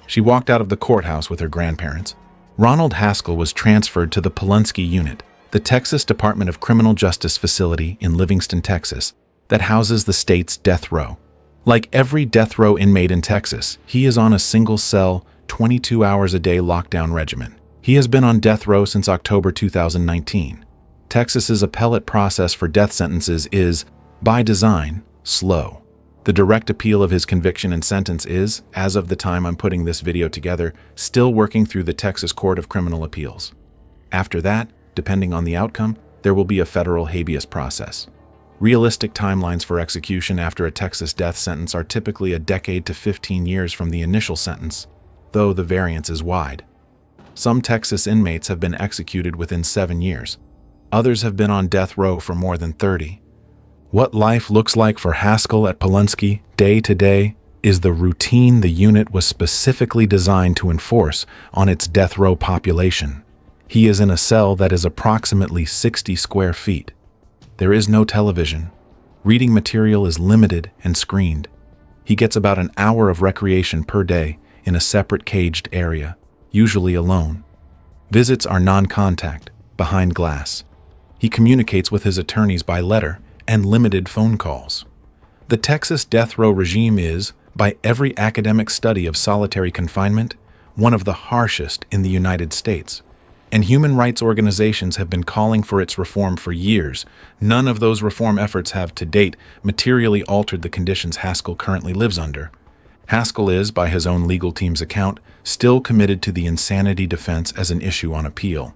She walked out of the courthouse with her grandparents. Ronald Haskell was transferred to the Polunsky Unit, the Texas Department of Criminal Justice facility in Livingston, Texas, that houses the state's death row. Like every death row inmate in Texas, he is on a single-cell, 22 hours a day lockdown regimen. He has been on death row since October 2019. Texas's appellate process for death sentences is, by design, slow. The direct appeal of his conviction and sentence is, as of the time I'm putting this video together, still working through the Texas Court of Criminal Appeals. After that, depending on the outcome, there will be a federal habeas process. Realistic timelines for execution after a Texas death sentence are typically a decade to 15 years from the initial sentence, though the variance is wide. Some Texas inmates have been executed within 7 years. Others have been on death row for more than 30. What life looks like for Haskell at Polunsky day to day is the routine the unit was specifically designed to enforce on its death row population. He is in a cell that is approximately 60 square feet. There is no television. Reading material is limited and screened. He gets about an hour of recreation per day in a separate caged area, usually alone. Visits are non-contact, behind glass. He communicates with his attorneys by letter and limited phone calls. The Texas death row regime is, by every academic study of solitary confinement, one of the harshest in the United States. And human rights organizations have been calling for its reform for years. None of those reform efforts have, to date, materially altered the conditions Haskell currently lives under. Haskell is, by his own legal team's account, still committed to the insanity defense as an issue on appeal.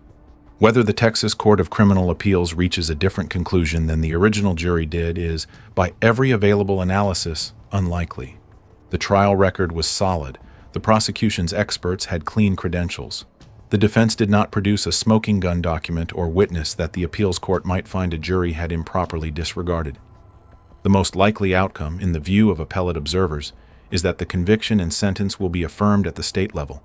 Whether the Texas Court of Criminal Appeals reaches a different conclusion than the original jury did is, by every available analysis, unlikely. The trial record was solid. The prosecution's experts had clean credentials. The defense did not produce a smoking gun document or witness that the appeals court might find a jury had improperly disregarded. The most likely outcome, in the view of appellate observers, is that the conviction and sentence will be affirmed at the state level.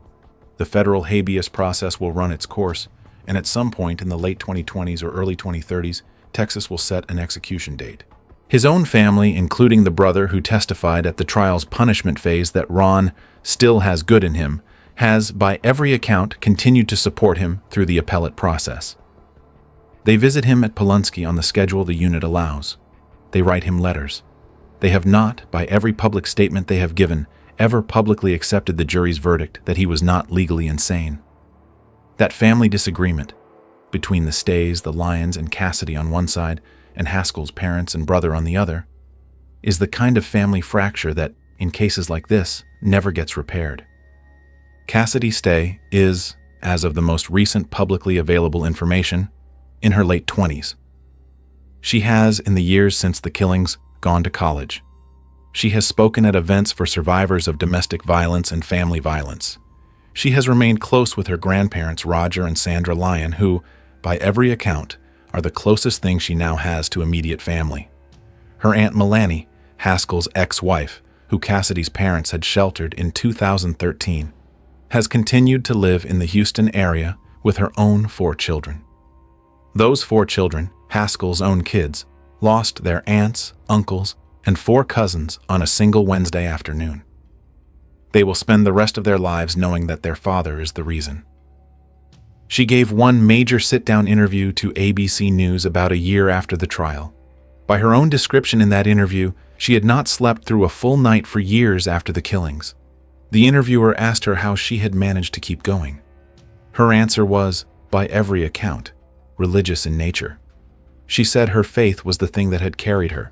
The federal habeas process will run its course, and at some point in the late 2020s or early 2030s, Texas will set an execution date. His own family, including the brother who testified at the trial's punishment phase that Ron still has good in him, has, by every account, continued to support him through the appellate process. They visit him at Polunsky on the schedule the unit allows. They write him letters. They have not, by every public statement they have given, ever publicly accepted the jury's verdict that he was not legally insane. That family disagreement, between the Stays, the Lyons, and Cassidy on one side, and Haskell's parents and brother on the other, is the kind of family fracture that, in cases like this, never gets repaired. Cassidy Stay is, as of the most recent publicly available information, in her late 20s. She has, in the years since the killings, gone to college. She has spoken at events for survivors of domestic violence and family violence. She has remained close with her grandparents, Roger and Sandra Lyon, who, by every account, are the closest thing she now has to immediate family. Her Aunt Melanie, Haskell's ex-wife, who Cassidy's parents had sheltered in 2013, has continued to live in the Houston area with her own 4 children. Those 4 children, Haskell's own kids, lost their aunts, uncles, and 4 cousins on a single Wednesday afternoon. They will spend the rest of their lives knowing that their father is the reason. She gave one major sit-down interview to ABC News about a year after the trial. By her own description in that interview, she had not slept through a full night for years after the killings. The interviewer asked her how she had managed to keep going. Her answer was, by every account, religious in nature. She said her faith was the thing that had carried her,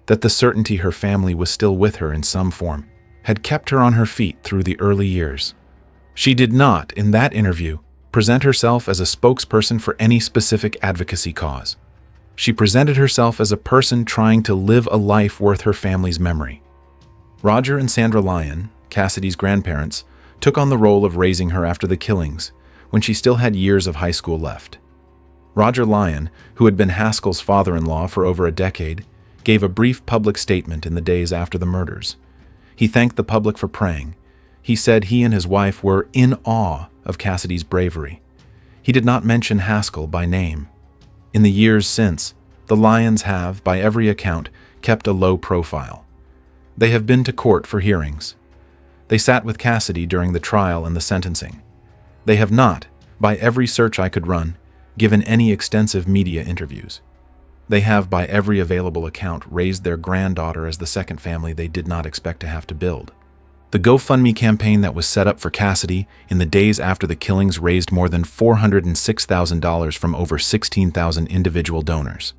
that the certainty her family was still with her in some form had kept her on her feet through the early years. She did not, in that interview, present herself as a spokesperson for any specific advocacy cause. She presented herself as a person trying to live a life worth her family's memory. Roger and Sandra Lyon, Cassidy's grandparents, took on the role of raising her after the killings, when she still had years of high school left. Roger Lyon, who had been Haskell's father-in-law for over a decade, gave a brief public statement in the days after the murders. He thanked the public for praying. He said he and his wife were in awe of Cassidy's bravery. He did not mention Haskell by name. In the years since, the Lyons have, by every account, kept a low profile. They have been to court for hearings. They sat with Cassidy during the trial and the sentencing. They have not, by every search I could run, given any extensive media interviews. They have, by every available account, raised their granddaughter as the second family they did not expect to have to build. The GoFundMe campaign that was set up for Cassidy in the days after the killings raised more than $406,000 from over 16,000 individual donors.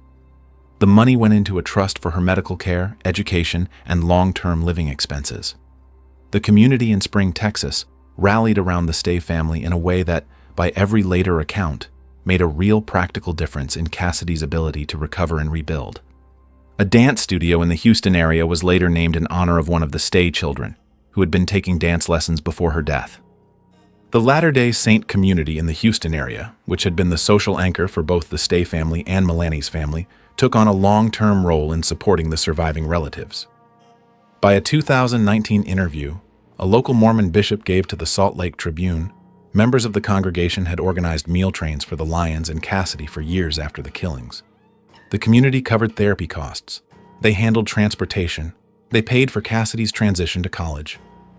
The money went into a trust for her medical care, education, and long-term living expenses. The community in Spring, Texas, rallied around the Stay family in a way that, by every later account, made a real practical difference in Cassidy's ability to recover and rebuild. A dance studio in the Houston area was later named in honor of one of the Stay children, who had been taking dance lessons before her death. The Latter-day Saint community in the Houston area, which had been the social anchor for both the Stay family and Melanie's family, took on a long-term role in supporting the surviving relatives. By a 2019 interview, a local Mormon bishop gave to the Salt Lake Tribune, members of the congregation had organized meal trains for the Lyons and Cassidy for years after the killings. The community covered therapy costs. They handled transportation. They paid for Cassidy's transition to college.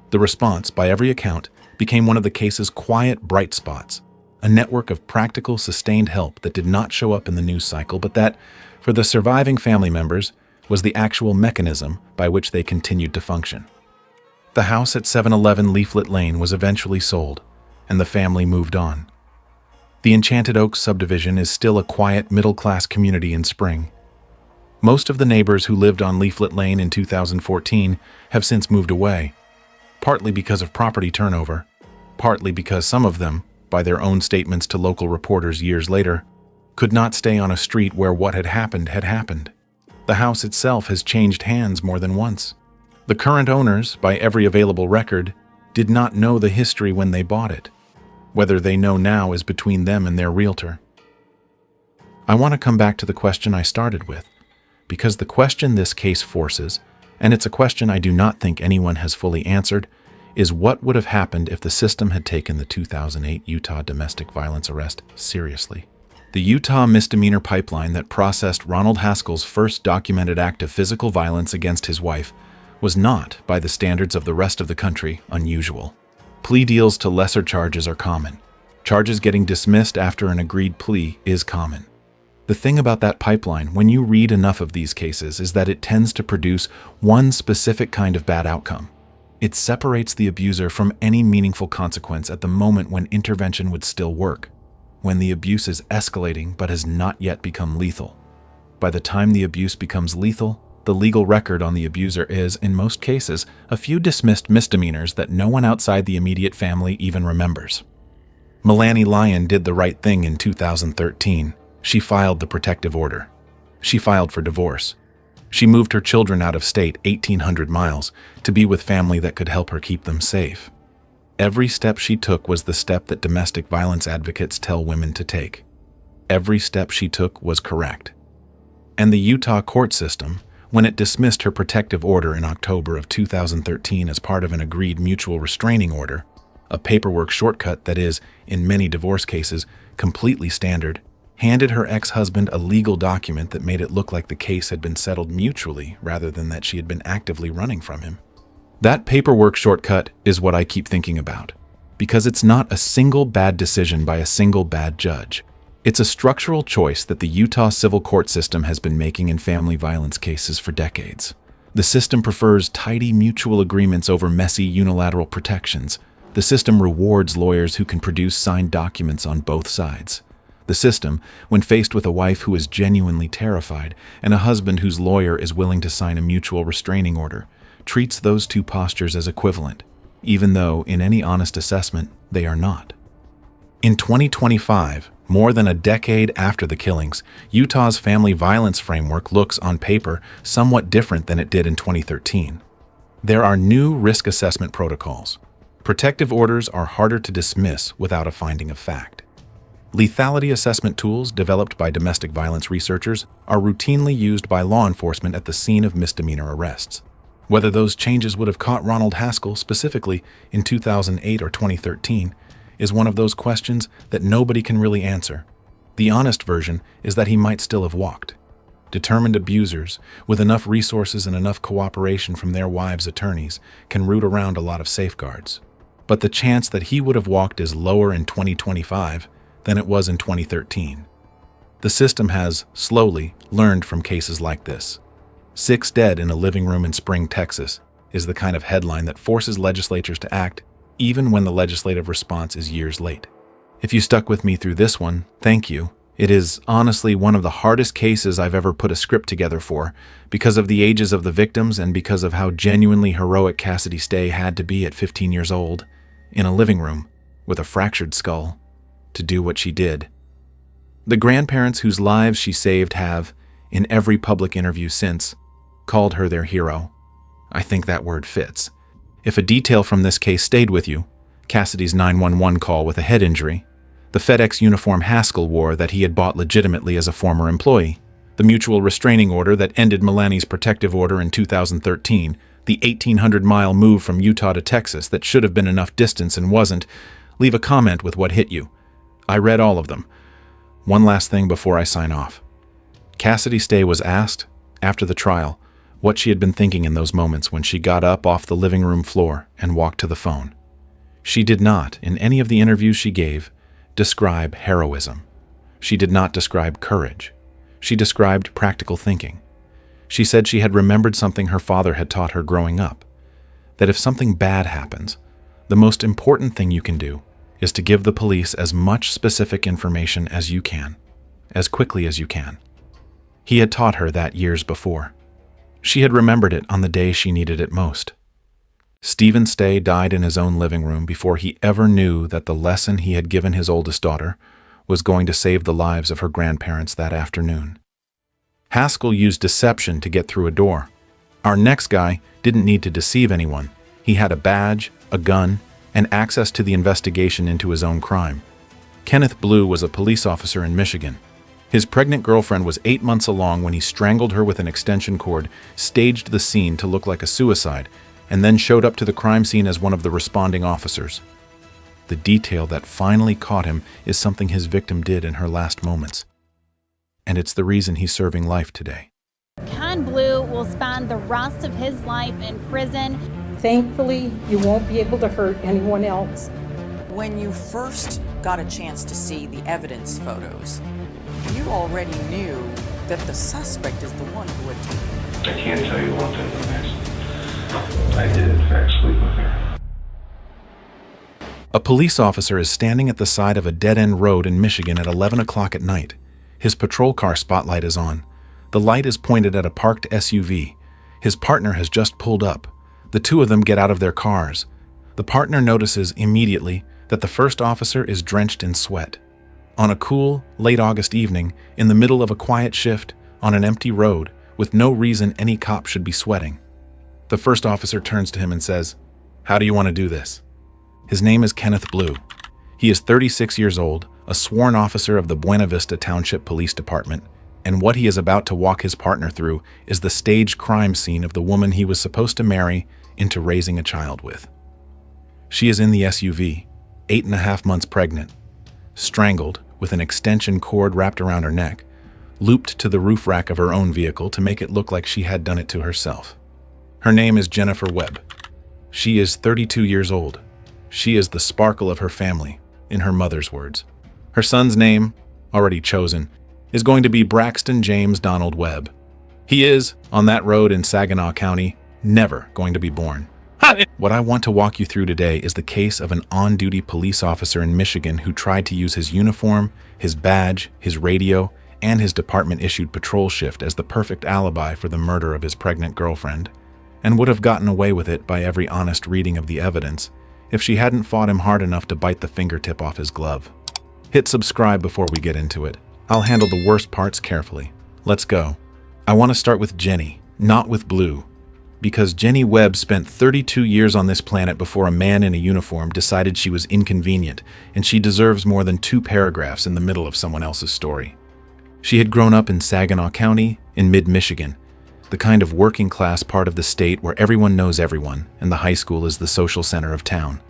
The response, by every account, became one of the case's quiet bright spots, a network of practical, sustained help that did not show up in the news cycle, but that, for the surviving family members, was the actual mechanism by which they continued to function. The house at 711 Leaflet Lane was eventually sold, and the family moved on. The Enchanted Oaks subdivision is still a quiet, middle-class community in Spring. Most of the neighbors who lived on Leaflet Lane in 2014 have since moved away, partly because of property turnover, partly because some of them, by their own statements to local reporters years later, could not stay on a street where what had happened had happened. The house itself has changed hands more than once. The current owners, by every available record, did not know the history when they bought it. Whether they know now is between them and their realtor. I want to come back to the question I started with, because the question this case forces, and it's a question I do not think anyone has fully answered, is what would have happened if the system had taken the 2008 Utah domestic violence arrest seriously. The Utah misdemeanor pipeline that processed Ronald Haskell's first documented act of physical violence against his wife was not, by the standards of the rest of the country, unusual. Plea deals to lesser charges are common. Charges getting dismissed after an agreed plea is common. The thing about that pipeline, when you read enough of these cases, is that it tends to produce one specific kind of bad outcome. It separates the abuser from any meaningful consequence at the moment when intervention would still work, when the abuse is escalating but has not yet become lethal. By the time the abuse becomes lethal, the legal record on the abuser is, in most cases, a few dismissed misdemeanors that no one outside the immediate family even remembers. Melanie Lyon did the right thing in 2013. She filed the protective order. She filed for divorce. She moved her children out of state 1,800 miles to be with family that could help her keep them safe. Every step she took was the step that domestic violence advocates tell women to take. Every step she took was correct. And the Utah court system, when it dismissed her protective order in October of 2013 as part of an agreed mutual restraining order, a paperwork shortcut that is, in many divorce cases, completely standard, handed her ex-husband a legal document that made it look like the case had been settled mutually rather than that she had been actively running from him. That paperwork shortcut is what I keep thinking about, because it's not a single bad decision by a single bad judge. It's a structural choice that the Utah civil court system has been making in family violence cases for decades. The system prefers tidy mutual agreements over messy unilateral protections. The system rewards lawyers who can produce signed documents on both sides. The system, when faced with a wife who is genuinely terrified and a husband whose lawyer is willing to sign a mutual restraining order, treats those two postures as equivalent, even though, in any honest assessment, they are not. In 2025, more than a decade after the killings, Utah's family violence framework looks, on paper, somewhat different than it did in 2013. There are new risk assessment protocols. Protective orders are harder to dismiss without a finding of fact. Lethality assessment tools developed by domestic violence researchers are routinely used by law enforcement at the scene of misdemeanor arrests. Whether those changes would have caught Ronald Haskell specifically in 2008 or 2013 is one of those questions that nobody can really answer. The honest version is that he might still have walked. Determined abusers, with enough resources and enough cooperation from their wives' attorneys, can root around a lot of safeguards. But the chance that he would have walked is lower in 2025 than it was in 2013. The system has, slowly, learned from cases like this. 6 dead in a living room in Spring, Texas, is the kind of headline that forces legislatures to act even when the legislative response is years late. If you stuck with me through this one, thank you. It is honestly one of the hardest cases I've ever put a script together for, because of the ages of the victims and because of how genuinely heroic Cassidy Stay had to be at 15 years old, in a living room, with a fractured skull, to do what she did. The grandparents whose lives she saved have, in every public interview since, called her their hero. I think that word fits. If a detail from this case stayed with you, Cassidy's 911 call with a head injury, the FedEx uniform Haskell wore that he had bought legitimately as a former employee, the mutual restraining order that ended Melanie's protective order in 2013, the 1,800-mile move from Utah to Texas that should have been enough distance and wasn't, leave a comment with what hit you. I read all of them. One last thing before I sign off. Cassidy Stay was asked, after the trial, what she had been thinking in those moments when she got up off the living room floor and walked to the phone. She did not, in any of the interviews she gave, describe heroism. She did not describe courage. She described practical thinking. She said she had remembered something her father had taught her growing up, that if something bad happens, the most important thing you can do is to give the police as much specific information as you can, as quickly as you can. He had taught her that years before. She had remembered it on the day she needed it most. Stephen Stay died in his own living room before he ever knew that the lesson he had given his oldest daughter was going to save the lives of her grandparents that afternoon. Haskell used deception to get through a door. Our next guy didn't need to deceive anyone. He had a badge, a gun, and access to the investigation into his own crime. Kenneth Bluew was a police officer in Michigan. His pregnant girlfriend was 8 months along when he strangled her with an extension cord, staged the scene to look like a suicide, and then showed up to the crime scene as one of the responding officers. The detail that finally caught him is something his victim did in her last moments. And it's the reason he's serving life today. Ken Bluew will spend the rest of his life in prison. Thankfully, you won't be able to hurt anyone else. When you first got a chance to see the evidence photos, you already knew that the suspect is the one who had taken it. I can't tell you one thing, Max. I did in fact sleep with her. A police officer is standing at the side of a dead-end road in Michigan at 11 o'clock at night. His patrol car spotlight is on. The light is pointed at a parked SUV. His partner has just pulled up. The two of them get out of their cars. The partner notices immediately that the first officer is drenched in sweat. On a cool, late August evening, in the middle of a quiet shift, on an empty road, with no reason any cop should be sweating. The first officer turns to him and says, "How do you want to do this?" His name is Kenneth Bluew. He is 36 years old, a sworn officer of the Buena Vista Township Police Department, and what he is about to walk his partner through is the staged crime scene of the woman he was supposed to marry into raising a child with. She is in the SUV, 8.5 months pregnant, strangled with an extension cord wrapped around her neck, looped to the roof rack of her own vehicle to make it look like she had done it to herself. Her name is Jennifer Webb. She is 32 years old. She is the sparkle of her family, in her mother's words. Her son's name, already chosen, is going to be Braxton James Donald Webb. He is, on that road in Saginaw County, never going to be born. What I want to walk you through today is the case of an on-duty police officer in Michigan who tried to use his uniform, his badge, his radio, and his department-issued patrol shift as the perfect alibi for the murder of his pregnant girlfriend, and would have gotten away with it by every honest reading of the evidence if she hadn't fought him hard enough to bite the fingertip off his glove. Hit subscribe before we get into it. I'll handle the worst parts carefully. Let's go. I want to start with Jenny, not with Bluew, because Jenny Webb spent 32 years on this planet before a man in a uniform decided she was inconvenient, and she deserves more than 2 paragraphs in the middle of someone else's story. She had grown up in Saginaw County, in mid-Michigan, the kind of working-class part of the state where everyone knows everyone, and the high school is the social center of town.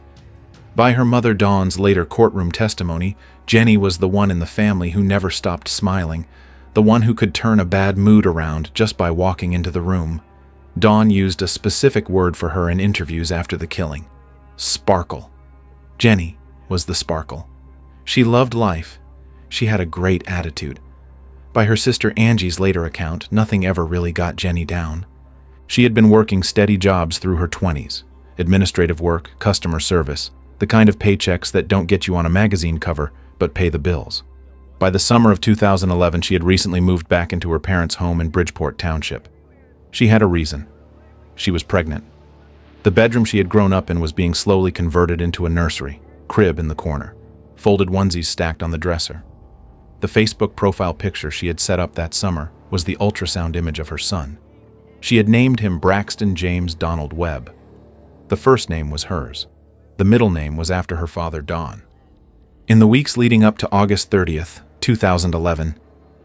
By her mother Dawn's later courtroom testimony, Jenny was the one in the family who never stopped smiling, the one who could turn a bad mood around just by walking into the room. Dawn used a specific word for her in interviews after the killing: sparkle. Jenny was the sparkle. She loved life. She had a great attitude. By her sister Angie's later account, nothing ever really got Jenny down. She had been working steady jobs through her 20s, administrative work, customer service, the kind of paychecks that don't get you on a magazine cover, but pay the bills. By the summer of 2011, she had recently moved back into her parents' home in Bridgeport Township. She had a reason. She was pregnant. The bedroom she had grown up in was being slowly converted into a nursery, crib in the corner, folded onesies stacked on the dresser. The Facebook profile picture she had set up that summer was the ultrasound image of her son. She had named him Braxton James Donald Webb. The first name was hers. The middle name was after her father, Don. In the weeks leading up to August 30th, 2011,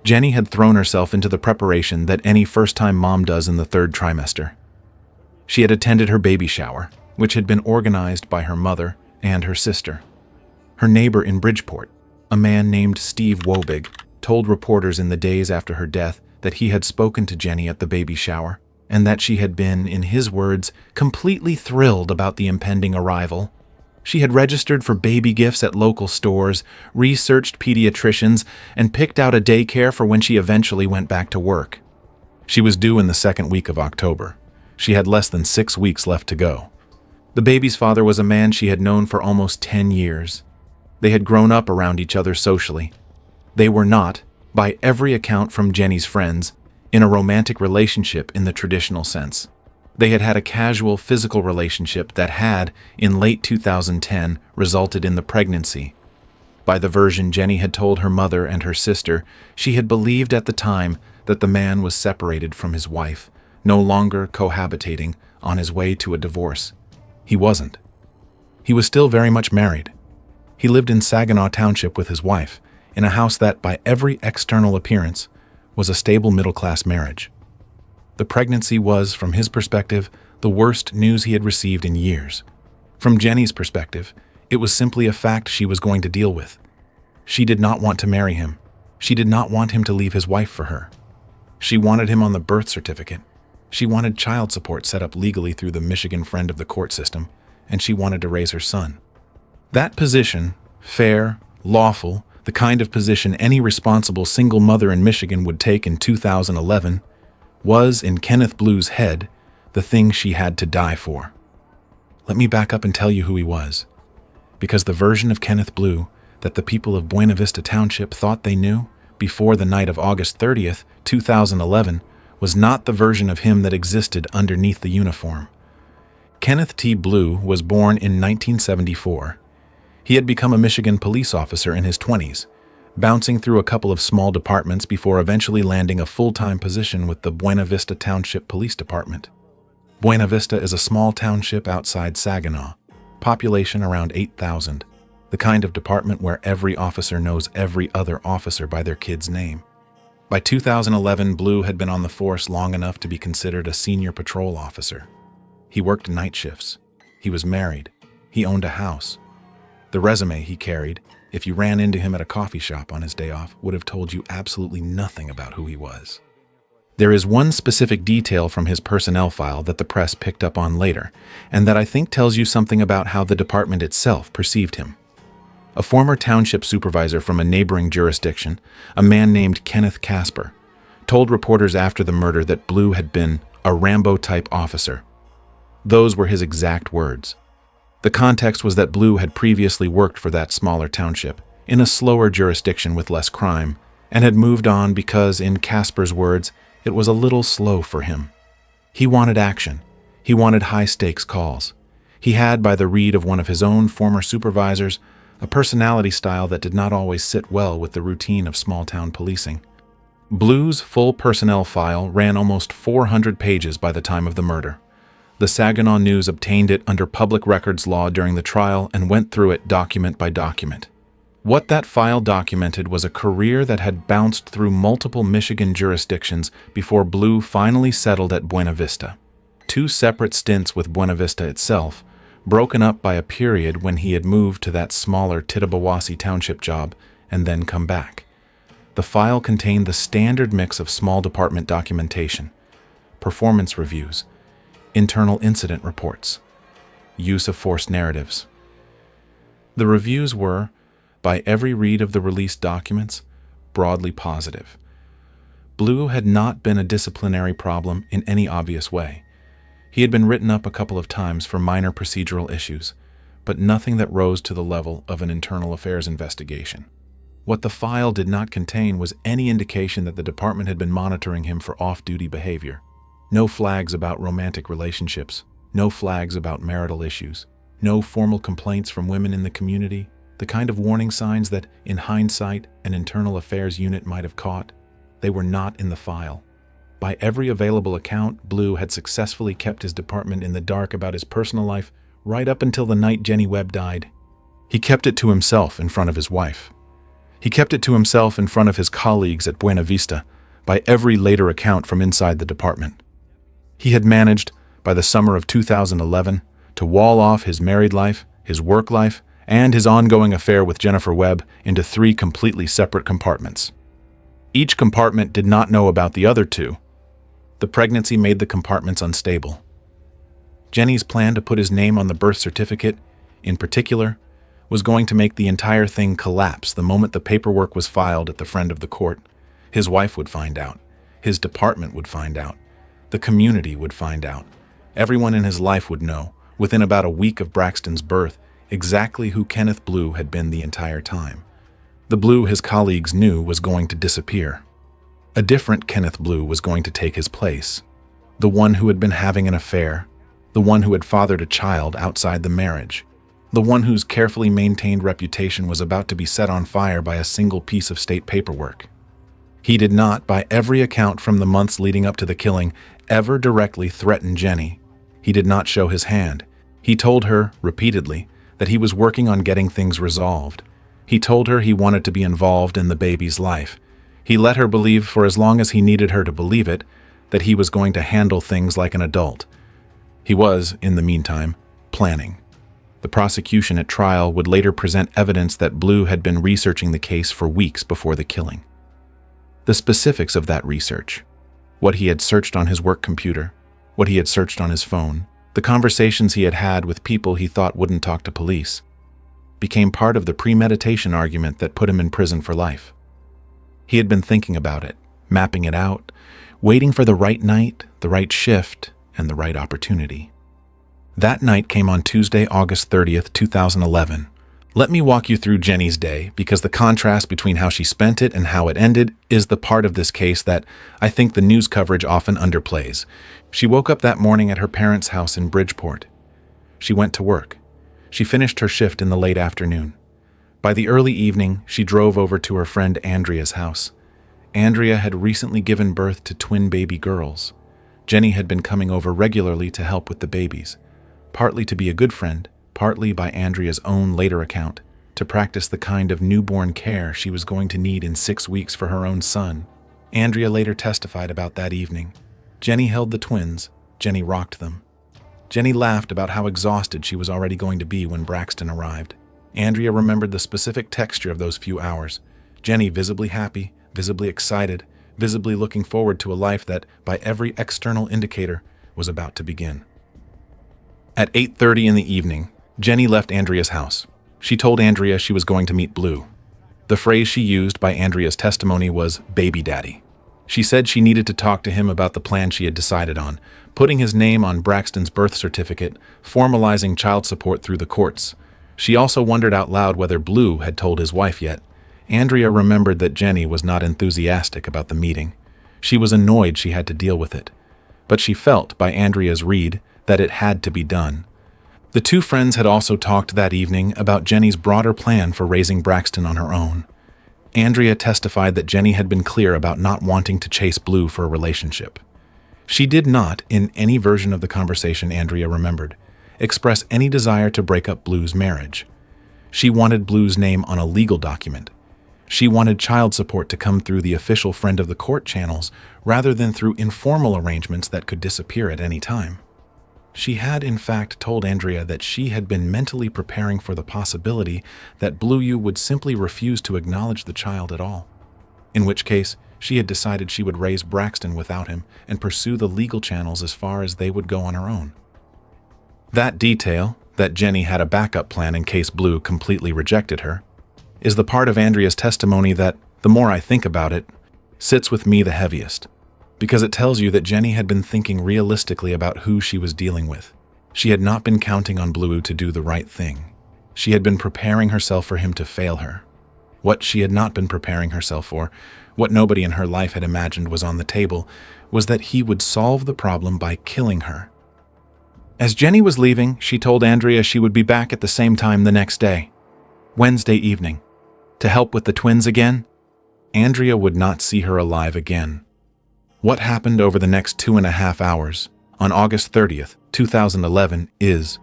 Jenny had thrown herself into the preparation that any first-time mom does in the 3rd trimester. She had attended her baby shower, which had been organized by her mother and her sister. Her neighbor in Bridgeport, a man named Steve Wobig, told reporters in the days after her death that he had spoken to Jenny at the baby shower, and that she had been, in his words, completely thrilled about the impending arrival. She had registered for baby gifts at local stores, researched pediatricians, and picked out a daycare for when she eventually went back to work. She was due in the 2nd week of October. She had less than 6 weeks left to go. The baby's father was a man she had known for almost 10 years. They had grown up around each other socially. They were not, by every account from Jenny's friends, in a romantic relationship in the traditional sense. They had had a casual physical relationship that had, in late 2010, resulted in the pregnancy. By the version Jenny had told her mother and her sister, she had believed at the time that the man was separated from his wife, no longer cohabitating, on his way to a divorce. He wasn't. He was still very much married. He lived in Saginaw Township with his wife, in a house that, by every external appearance, was a stable middle-class marriage. The pregnancy was, from his perspective, the worst news he had received in years. From Jenny's perspective, it was simply a fact she was going to deal with. She did not want to marry him. She did not want him to leave his wife for her. She wanted him on the birth certificate. She wanted child support set up legally through the Michigan Friend of the Court system, and she wanted to raise her son. That position, fair, lawful, the kind of position any responsible single mother in Michigan would take in 2011, was, in Kenneth Bluew's head, the thing she had to die for. Let me back up and tell you who he was, because the version of Kenneth Bluew that the people of Buena Vista Township thought they knew before the night of August 30th, 2011, was not the version of him that existed underneath the uniform. Kenneth T. Bluew was born in 1974. He had become a Michigan police officer in his 20s, bouncing through a couple of small departments before eventually landing a full-time position with the Buena Vista Township Police Department. Buena Vista is a small township outside Saginaw, population around 8,000, the kind of department where every officer knows every other officer by their kid's name. By 2011, Bluew had been on the force long enough to be considered a senior patrol officer. He worked night shifts. He was married. He owned a house. The resume he carried, if you ran into him at a coffee shop on his day off, would have told you absolutely nothing about who he was. There is one specific detail from his personnel file that the press picked up on later, and that I think tells you something about how the department itself perceived him. A former township supervisor from a neighboring jurisdiction, a man named Kenneth Casper, told reporters after the murder that Bluew had been a Rambo-type officer. Those were his exact words. The context was that Bluew had previously worked for that smaller township, in a slower jurisdiction with less crime, and had moved on because, in Casper's words, it was a little slow for him. He wanted action. He wanted high-stakes calls. He had, by the read of one of his own former supervisors, a personality style that did not always sit well with the routine of small-town policing. Bluew's full personnel file ran almost 400 pages by the time of the murder. The Saginaw News obtained it under public records law during the trial and went through it document by document. What that file documented was a career that had bounced through multiple Michigan jurisdictions before Bluew finally settled at Buena Vista. 2 separate stints with Buena Vista itself, broken up by a period when he had moved to that smaller Tittabawassee Township job and then come back. The file contained the standard mix of small department documentation, performance reviews, internal incident reports, use of force narratives. The reviews were, by every read of the released documents, broadly positive. Bluew had not been a disciplinary problem in any obvious way. He had been written up a couple of times for minor procedural issues, but nothing that rose to the level of an internal affairs investigation. What the file did not contain was any indication that the department had been monitoring him for off-duty behavior. No flags about romantic relationships, no flags about marital issues, no formal complaints from women in the community, the kind of warning signs that, in hindsight, an internal affairs unit might have caught. They were not in the file. By every available account, Bluew had successfully kept his department in the dark about his personal life right up until the night Jenny Webb died. He kept it to himself in front of his wife. He kept it to himself in front of his colleagues at Buena Vista, by every later account from inside the department. He had managed, by the summer of 2011, to wall off his married life, his work life, and his ongoing affair with Jennifer Webb into 3 completely separate compartments. Each compartment did not know about the other 2. The pregnancy made the compartments unstable. Jenny's plan to put his name on the birth certificate, in particular, was going to make the entire thing collapse the moment the paperwork was filed at the friend of the court. His wife would find out. His department would find out. The community would find out. Everyone in his life would know, within about a week of Braxton's birth, exactly who Kenneth Bluew had been the entire time. The Bluew his colleagues knew was going to disappear. A different Kenneth Bluew was going to take his place. The one who had been having an affair. The one who had fathered a child outside the marriage. The one whose carefully maintained reputation was about to be set on fire by a single piece of state paperwork. He did not, by every account from the months leading up to the killing, ever directly threaten Jenny. He did not show his hand. He told her, repeatedly, that he was working on getting things resolved. He told her he wanted to be involved in the baby's life. He let her believe, for as long as he needed her to believe it, that he was going to handle things like an adult. He was, in the meantime, planning. The prosecution at trial would later present evidence that Bluew had been researching the case for weeks before the killing. The specifics of that research, what he had searched on his work computer, what he had searched on his phone, the conversations he had had with people he thought wouldn't talk to police, became part of the premeditation argument that put him in prison for life. He had been thinking about it, mapping it out, waiting for the right night, the right shift, and the right opportunity. That night came on Tuesday, August 30th, 2011, Let me walk you through Jenny's day, because the contrast between how she spent it and how it ended is the part of this case that I think the news coverage often underplays. She woke up that morning at her parents' house in Bridgeport. She went to work. She finished her shift in the late afternoon. By the early evening, she drove over to her friend Andrea's house. Andrea had recently given birth to twin baby girls. Jenny had been coming over regularly to help with the babies, partly to be a good friend, partly by Andrea's own later account, to practice the kind of newborn care she was going to need in 6 weeks for her own son. Andrea later testified about that evening. Jenny held the twins. Jenny rocked them. Jenny laughed about how exhausted she was already going to be when Braxton arrived. Andrea remembered the specific texture of those few hours. Jenny visibly happy, visibly excited, visibly looking forward to a life that, by every external indicator, was about to begin. At 8:30 in the evening, Jenny left Andrea's house. She told Andrea she was going to meet Bluew. The phrase she used by Andrea's testimony was baby daddy. She said she needed to talk to him about the plan she had decided on, putting his name on Braxton's birth certificate, formalizing child support through the courts. She also wondered out loud whether Bluew had told his wife yet. Andrea remembered that Jenny was not enthusiastic about the meeting. She was annoyed she had to deal with it. But she felt, by Andrea's read, that it had to be done. The two friends had also talked that evening about Jenny's broader plan for raising Braxton on her own. Andrea testified that Jenny had been clear about not wanting to chase Bluew for a relationship. She did not, in any version of the conversation Andrea remembered, express any desire to break up Bluew's marriage. She wanted Bluew's name on a legal document. She wanted child support to come through the official friend of the court channels rather than through informal arrangements that could disappear at any time. She had, in fact, told Andrea that she had been mentally preparing for the possibility that Bluew would simply refuse to acknowledge the child at all, in which case she had decided she would raise Braxton without him and pursue the legal channels as far as they would go on her own. That detail, that Jenny had a backup plan in case Bluew completely rejected her, is the part of Andrea's testimony that, the more I think about it, sits with me the heaviest, because it tells you that Jenny had been thinking realistically about who she was dealing with. She had not been counting on Bluew to do the right thing. She had been preparing herself for him to fail her. What she had not been preparing herself for, what nobody in her life had imagined was on the table, was that he would solve the problem by killing her. As Jenny was leaving, she told Andrea she would be back at the same time the next day, Wednesday evening, to help with the twins again. Andrea would not see her alive again. What happened over the next 2.5 hours, on August 30th, 2011, is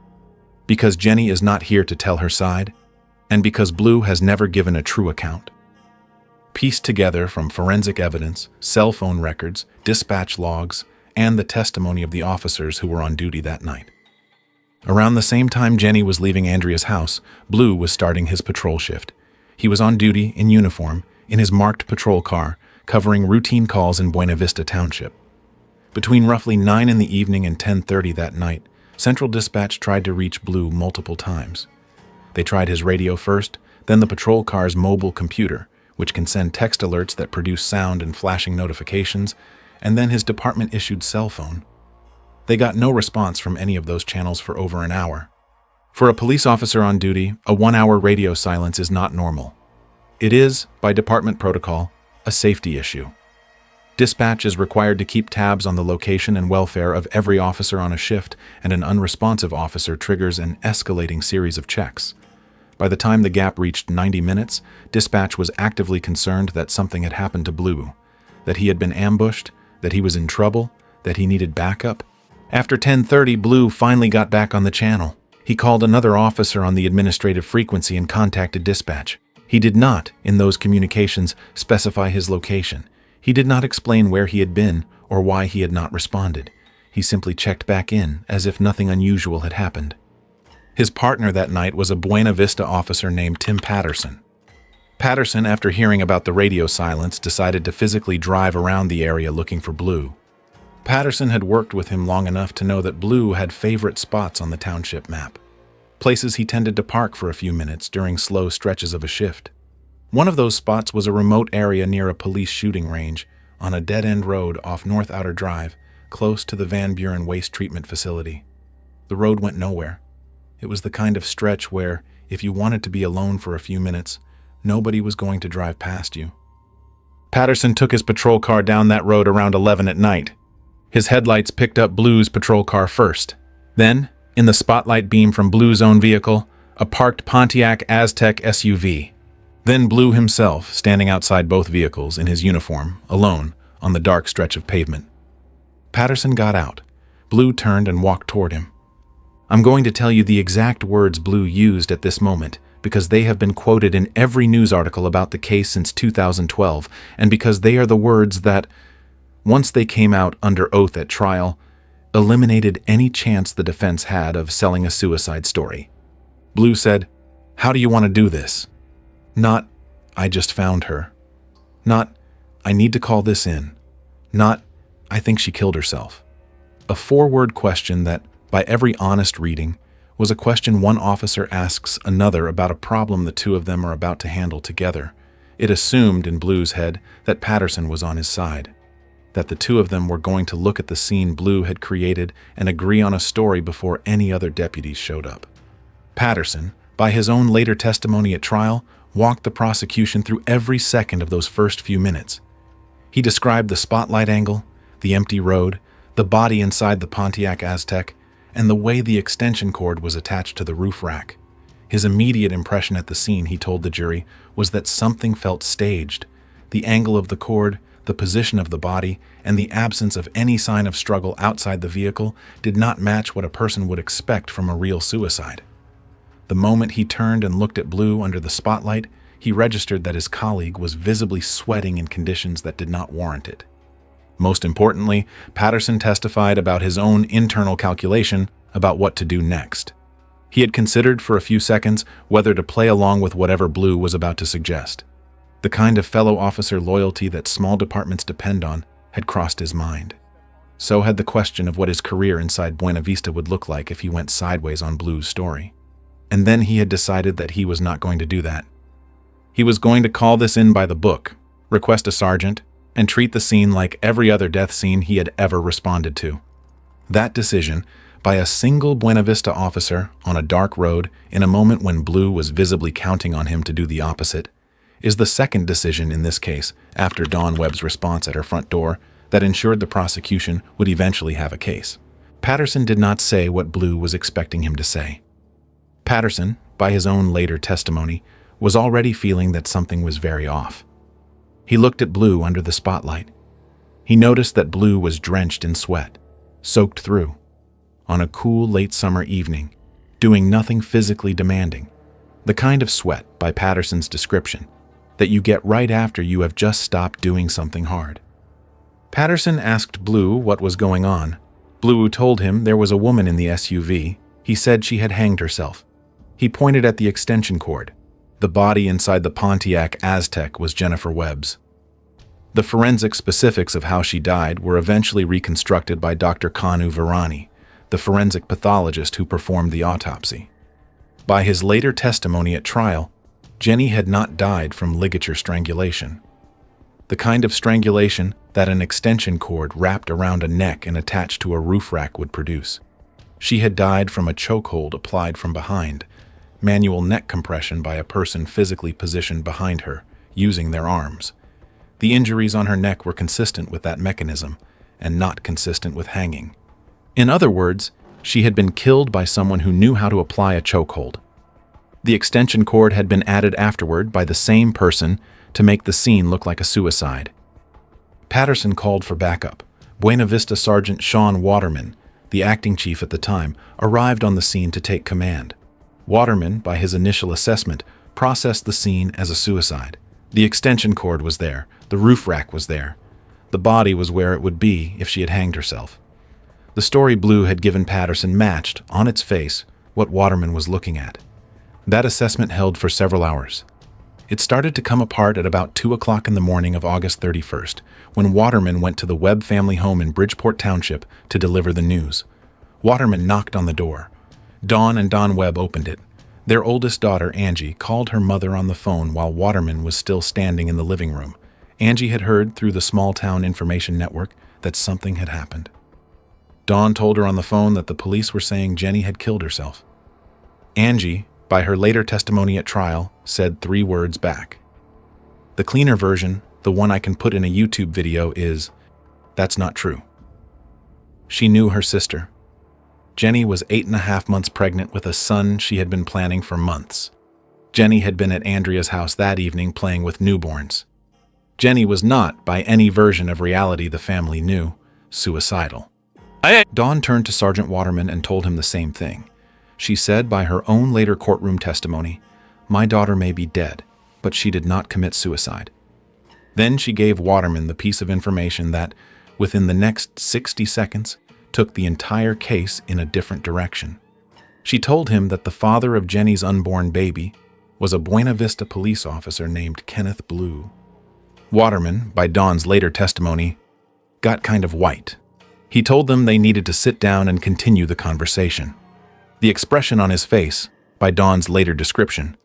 because Jenny is not here to tell her side, and because Bluew has never given a true account. Pieced together from forensic evidence, cell phone records, dispatch logs, and the testimony of the officers who were on duty that night. Around the same time Jenny was leaving Andrea's house, Bluew was starting his patrol shift. He was on duty, in uniform, in his marked patrol car, covering routine calls in Buena Vista Township. Between roughly 9 in the evening and 10:30 that night, Central Dispatch tried to reach Bluew multiple times. They tried his radio first, then the patrol car's mobile computer, which can send text alerts that produce sound and flashing notifications, and then his department-issued cell phone. They got no response from any of those channels for over an hour. For a police officer on duty, a 1-hour radio silence is not normal. It is, by department protocol, a safety issue. Dispatch is required to keep tabs on the location and welfare of every officer on a shift, and an unresponsive officer triggers an escalating series of checks. By the time the gap reached 90 minutes, dispatch was actively concerned that something had happened to Bluew, that he had been ambushed, that he was in trouble, that he needed backup. After 10:30, Bluew finally got back on the channel. He called another officer on the administrative frequency and contacted dispatch. He did not, in those communications, specify his location. He did not explain where he had been or why he had not responded. He simply checked back in as if nothing unusual had happened. His partner that night was a Buena Vista officer named Tim Patterson. Patterson, after hearing about the radio silence, decided to physically drive around the area looking for Bluew. Patterson had worked with him long enough to know that Bluew had favorite spots on the township map, places he tended to park for a few minutes during slow stretches of a shift. One of those spots was a remote area near a police shooting range, on a dead-end road off North Outer Drive, close to the Van Buren Waste Treatment Facility. The road went nowhere. It was the kind of stretch where, if you wanted to be alone for a few minutes, nobody was going to drive past you. Patterson took his patrol car down that road around 11 at night. His headlights picked up Bluew's patrol car first. Then, in the spotlight beam from Bluew's own vehicle, a parked Pontiac Aztec SUV. Then Bluew himself, standing outside both vehicles in his uniform, alone, on the dark stretch of pavement. Patterson got out. Bluew turned and walked toward him. I'm going to tell you the exact words Bluew used at this moment, because they have been quoted in every news article about the case since 2012, and because they are the words that, once they came out under oath at trial, eliminated any chance the defense had of selling a suicide story. Bluew said, "How do you want to do this?" Not, "I just found her." Not, "I need to call this in." Not, "I think she killed herself." A four-word question that, by every honest reading, was a question one officer asks another about a problem the two of them are about to handle together. It assumed in Bluew's head that Patterson was on his side, that the two of them were going to look at the scene Bluew had created and agree on a story before any other deputies showed up. Patterson, by his own later testimony at trial, walked the prosecution through every second of those first few minutes. He described the spotlight angle, the empty road, the body inside the Pontiac Aztec, and the way the extension cord was attached to the roof rack. His immediate impression at the scene, he told the jury, was that something felt staged. The angle of the cord, the position of the body, and the absence of any sign of struggle outside the vehicle did not match what a person would expect from a real suicide. The moment he turned and looked at Bluew under the spotlight, he registered that his colleague was visibly sweating in conditions that did not warrant it. Most importantly, Patterson testified about his own internal calculation about what to do next. He had considered for a few seconds whether to play along with whatever Bluew was about to suggest. The kind of fellow officer loyalty that small departments depend on had crossed his mind. So had the question of what his career inside Buena Vista would look like if he went sideways on Bluew's story. And then he had decided that he was not going to do that. He was going to call this in by the book, request a sergeant, and treat the scene like every other death scene he had ever responded to. That decision, by a single Buena Vista officer on a dark road in a moment when Bluew was visibly counting on him to do the opposite, is the second decision in this case, after Dawn Webb's response at her front door, that ensured the prosecution would eventually have a case. Patterson did not say what Bluew was expecting him to say. Patterson, by his own later testimony, was already feeling that something was very off. He looked at Bluew under the spotlight. He noticed that Bluew was drenched in sweat, soaked through, on a cool late summer evening, doing nothing physically demanding, the kind of sweat, by Patterson's description, that you get right after you have just stopped doing something hard. Patterson asked Bluew what was going on. Bluew told him there was a woman in the SUV. He said she had hanged herself. He pointed at the extension cord. The body inside the Pontiac Aztec was Jennifer Webb's. The forensic specifics of how she died were eventually reconstructed by Dr. Kanu Virani, the forensic pathologist who performed the autopsy. By his later testimony at trial, Jenny had not died from ligature strangulation, the kind of strangulation that an extension cord wrapped around a neck and attached to a roof rack would produce. She had died from a chokehold applied from behind, manual neck compression by a person physically positioned behind her, using their arms. The injuries on her neck were consistent with that mechanism, and not consistent with hanging. In other words, she had been killed by someone who knew how to apply a chokehold. The extension cord had been added afterward by the same person to make the scene look like a suicide. Patterson called for backup. Buena Vista Sergeant Sean Waterman, the acting chief at the time, arrived on the scene to take command. Waterman, by his initial assessment, processed the scene as a suicide. The extension cord was there, the roof rack was there. The body was where it would be if she had hanged herself. The story Bluew had given Patterson matched, on its face, what Waterman was looking at. That assessment held for several hours. It started to come apart at about 2 o'clock in the morning of August 31st, when Waterman went to the Webb family home in Bridgeport Township to deliver the news. Waterman knocked on the door. Dawn and Don Webb opened it. Their oldest daughter, Angie, called her mother on the phone while Waterman was still standing in the living room. Angie had heard through the small-town information network that something had happened. Dawn told her on the phone that the police were saying Jenny had killed herself. Angie, by her later testimony at trial, said 3 words back. The cleaner version, the one I can put in a YouTube video, is, "That's not true." She knew her sister. Jenny was 8.5 months pregnant with a son she had been planning for months. Jenny had been at Andrea's house that evening playing with newborns. Jenny was not, by any version of reality the family knew, suicidal. Dawn turned to Sergeant Waterman and told him the same thing. She said by her own later courtroom testimony, "My daughter may be dead, but she did not commit suicide." Then she gave Waterman the piece of information that, within the next 60 seconds, took the entire case in a different direction. She told him that the father of Jenny's unborn baby was a Buena Vista police officer named Kenneth Bluew. Waterman, by Dawn's later testimony, got kind of white. He told them they needed to sit down and continue the conversation. The expression on his face, by Dawn's later description,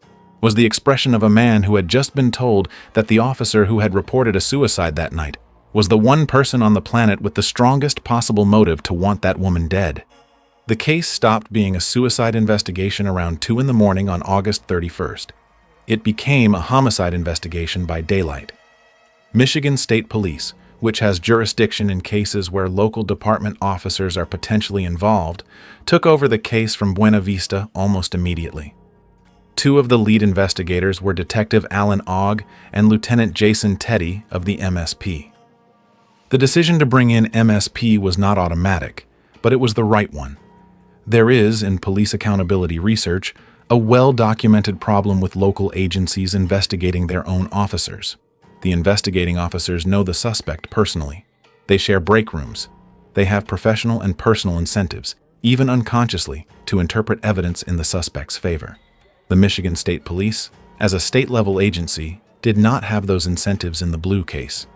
was the expression of a man who had just been told that the officer who had reported a suicide that night was the one person on the planet with the strongest possible motive to want that woman dead. The case stopped being a suicide investigation around 2 in the morning on August 31st. It became a homicide investigation by daylight. Michigan State Police, which has jurisdiction in cases where local department officers are potentially involved, took over the case from Buena Vista almost immediately. 2 of the lead investigators were Detective Alan Ogg and Lieutenant Jason Teddy of the MSP. The decision to bring in MSP was not automatic, but it was the right one. There is, in police accountability research, a well-documented problem with local agencies investigating their own officers. The investigating officers know the suspect personally. They share break rooms. They have professional and personal incentives, even unconsciously, to interpret evidence in the suspect's favor. The Michigan State Police, as a state-level agency, did not have those incentives in the Bluew case.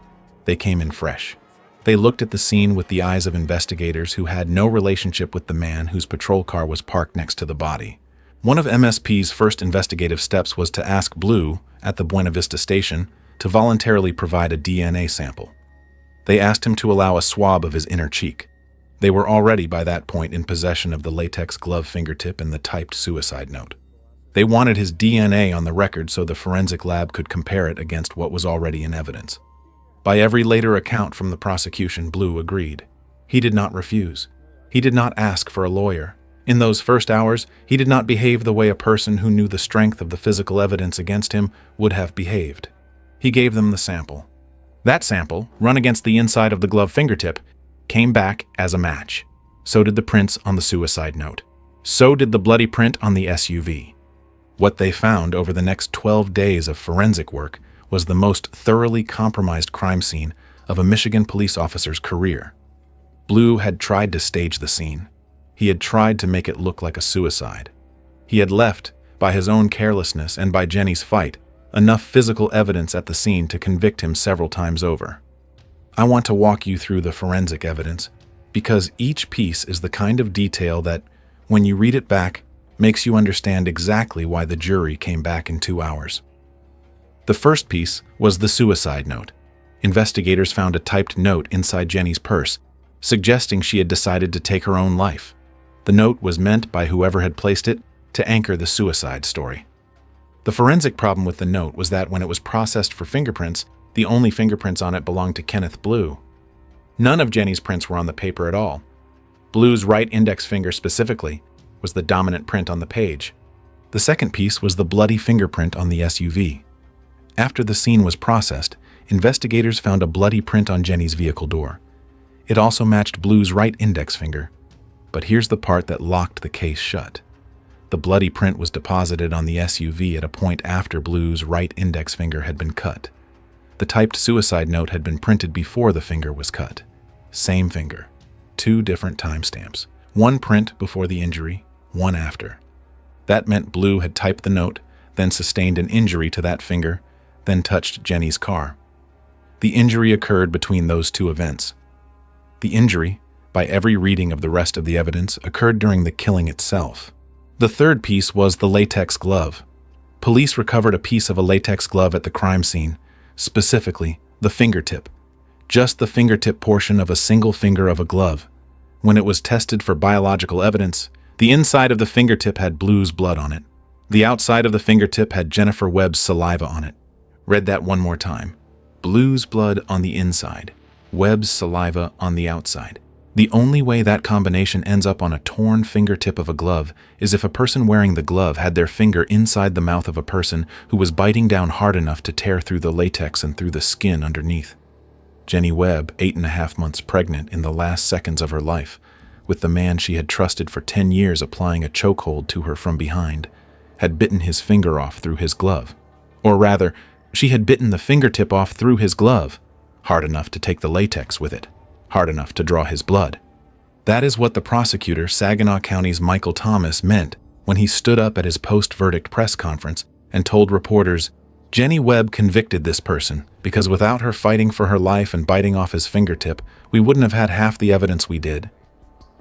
They came in fresh. They looked at the scene with the eyes of investigators who had no relationship with the man whose patrol car was parked next to the body. One of MSP's first investigative steps was to ask Bluew, at the Buena Vista station, to voluntarily provide a DNA sample. They asked him to allow a swab of his inner cheek. They were already by that point in possession of the latex glove fingertip and the typed suicide note. They wanted his DNA on the record so the forensic lab could compare it against what was already in evidence. By every later account from the prosecution, Bluew agreed. He did not refuse. He did not ask for a lawyer. In those first hours, he did not behave the way a person who knew the strength of the physical evidence against him would have behaved. He gave them the sample. That sample, run against the inside of the glove fingertip, came back as a match. So did the prints on the suicide note. So did the bloody print on the SUV. What they found over the next 12 days of forensic work was the most thoroughly compromised crime scene of a Michigan police officer's career. Bluew had tried to stage the scene. He had tried to make it look like a suicide. He had left, by his own carelessness and by Jenny's fight, enough physical evidence at the scene to convict him several times over. I want to walk you through the forensic evidence because each piece is the kind of detail that, when you read it back, makes you understand exactly why the jury came back in 2 hours. The first piece was the suicide note. Investigators found a typed note inside Jenny's purse, suggesting she had decided to take her own life. The note was meant by whoever had placed it to anchor the suicide story. The forensic problem with the note was that when it was processed for fingerprints, the only fingerprints on it belonged to Kenneth Bluew. None of Jenny's prints were on the paper at all. Bluew's right index finger specifically was the dominant print on the page. The second piece was the bloody fingerprint on the SUV. After the scene was processed, investigators found a bloody print on Jenny's vehicle door. It also matched Bluew's right index finger. But here's the part that locked the case shut. The bloody print was deposited on the SUV at a point after Bluew's right index finger had been cut. The typed suicide note had been printed before the finger was cut. Same finger. 2 different timestamps. One print before the injury, one after. That meant Bluew had typed the note, then sustained an injury to that finger, then touched Jenny's car. The injury occurred between those 2 events. The injury, by every reading of the rest of the evidence, occurred during the killing itself. The third piece was the latex glove. Police recovered a piece of a latex glove at the crime scene, specifically the fingertip, just the fingertip portion of a single finger of a glove. When it was tested for biological evidence, the inside of the fingertip had Bluew's blood on it. The outside of the fingertip had Jennifer Webb's saliva on it. Read that one more time. Bluew's blood on the inside, Webb's saliva on the outside. The only way that combination ends up on a torn fingertip of a glove is if a person wearing the glove had their finger inside the mouth of a person who was biting down hard enough to tear through the latex and through the skin underneath. Jenny Webb, 8.5 months pregnant in the last seconds of her life, with the man she had trusted for 10 years applying a chokehold to her from behind, had bitten his finger off through his glove. Or rather, she had bitten the fingertip off through his glove, hard enough to take the latex with it, hard enough to draw his blood. That is what the prosecutor, Saginaw County's Michael Thomas, meant when he stood up at his post-verdict press conference and told reporters, Jenny Webb convicted this person because without her fighting for her life and biting off his fingertip, we wouldn't have had half the evidence we did.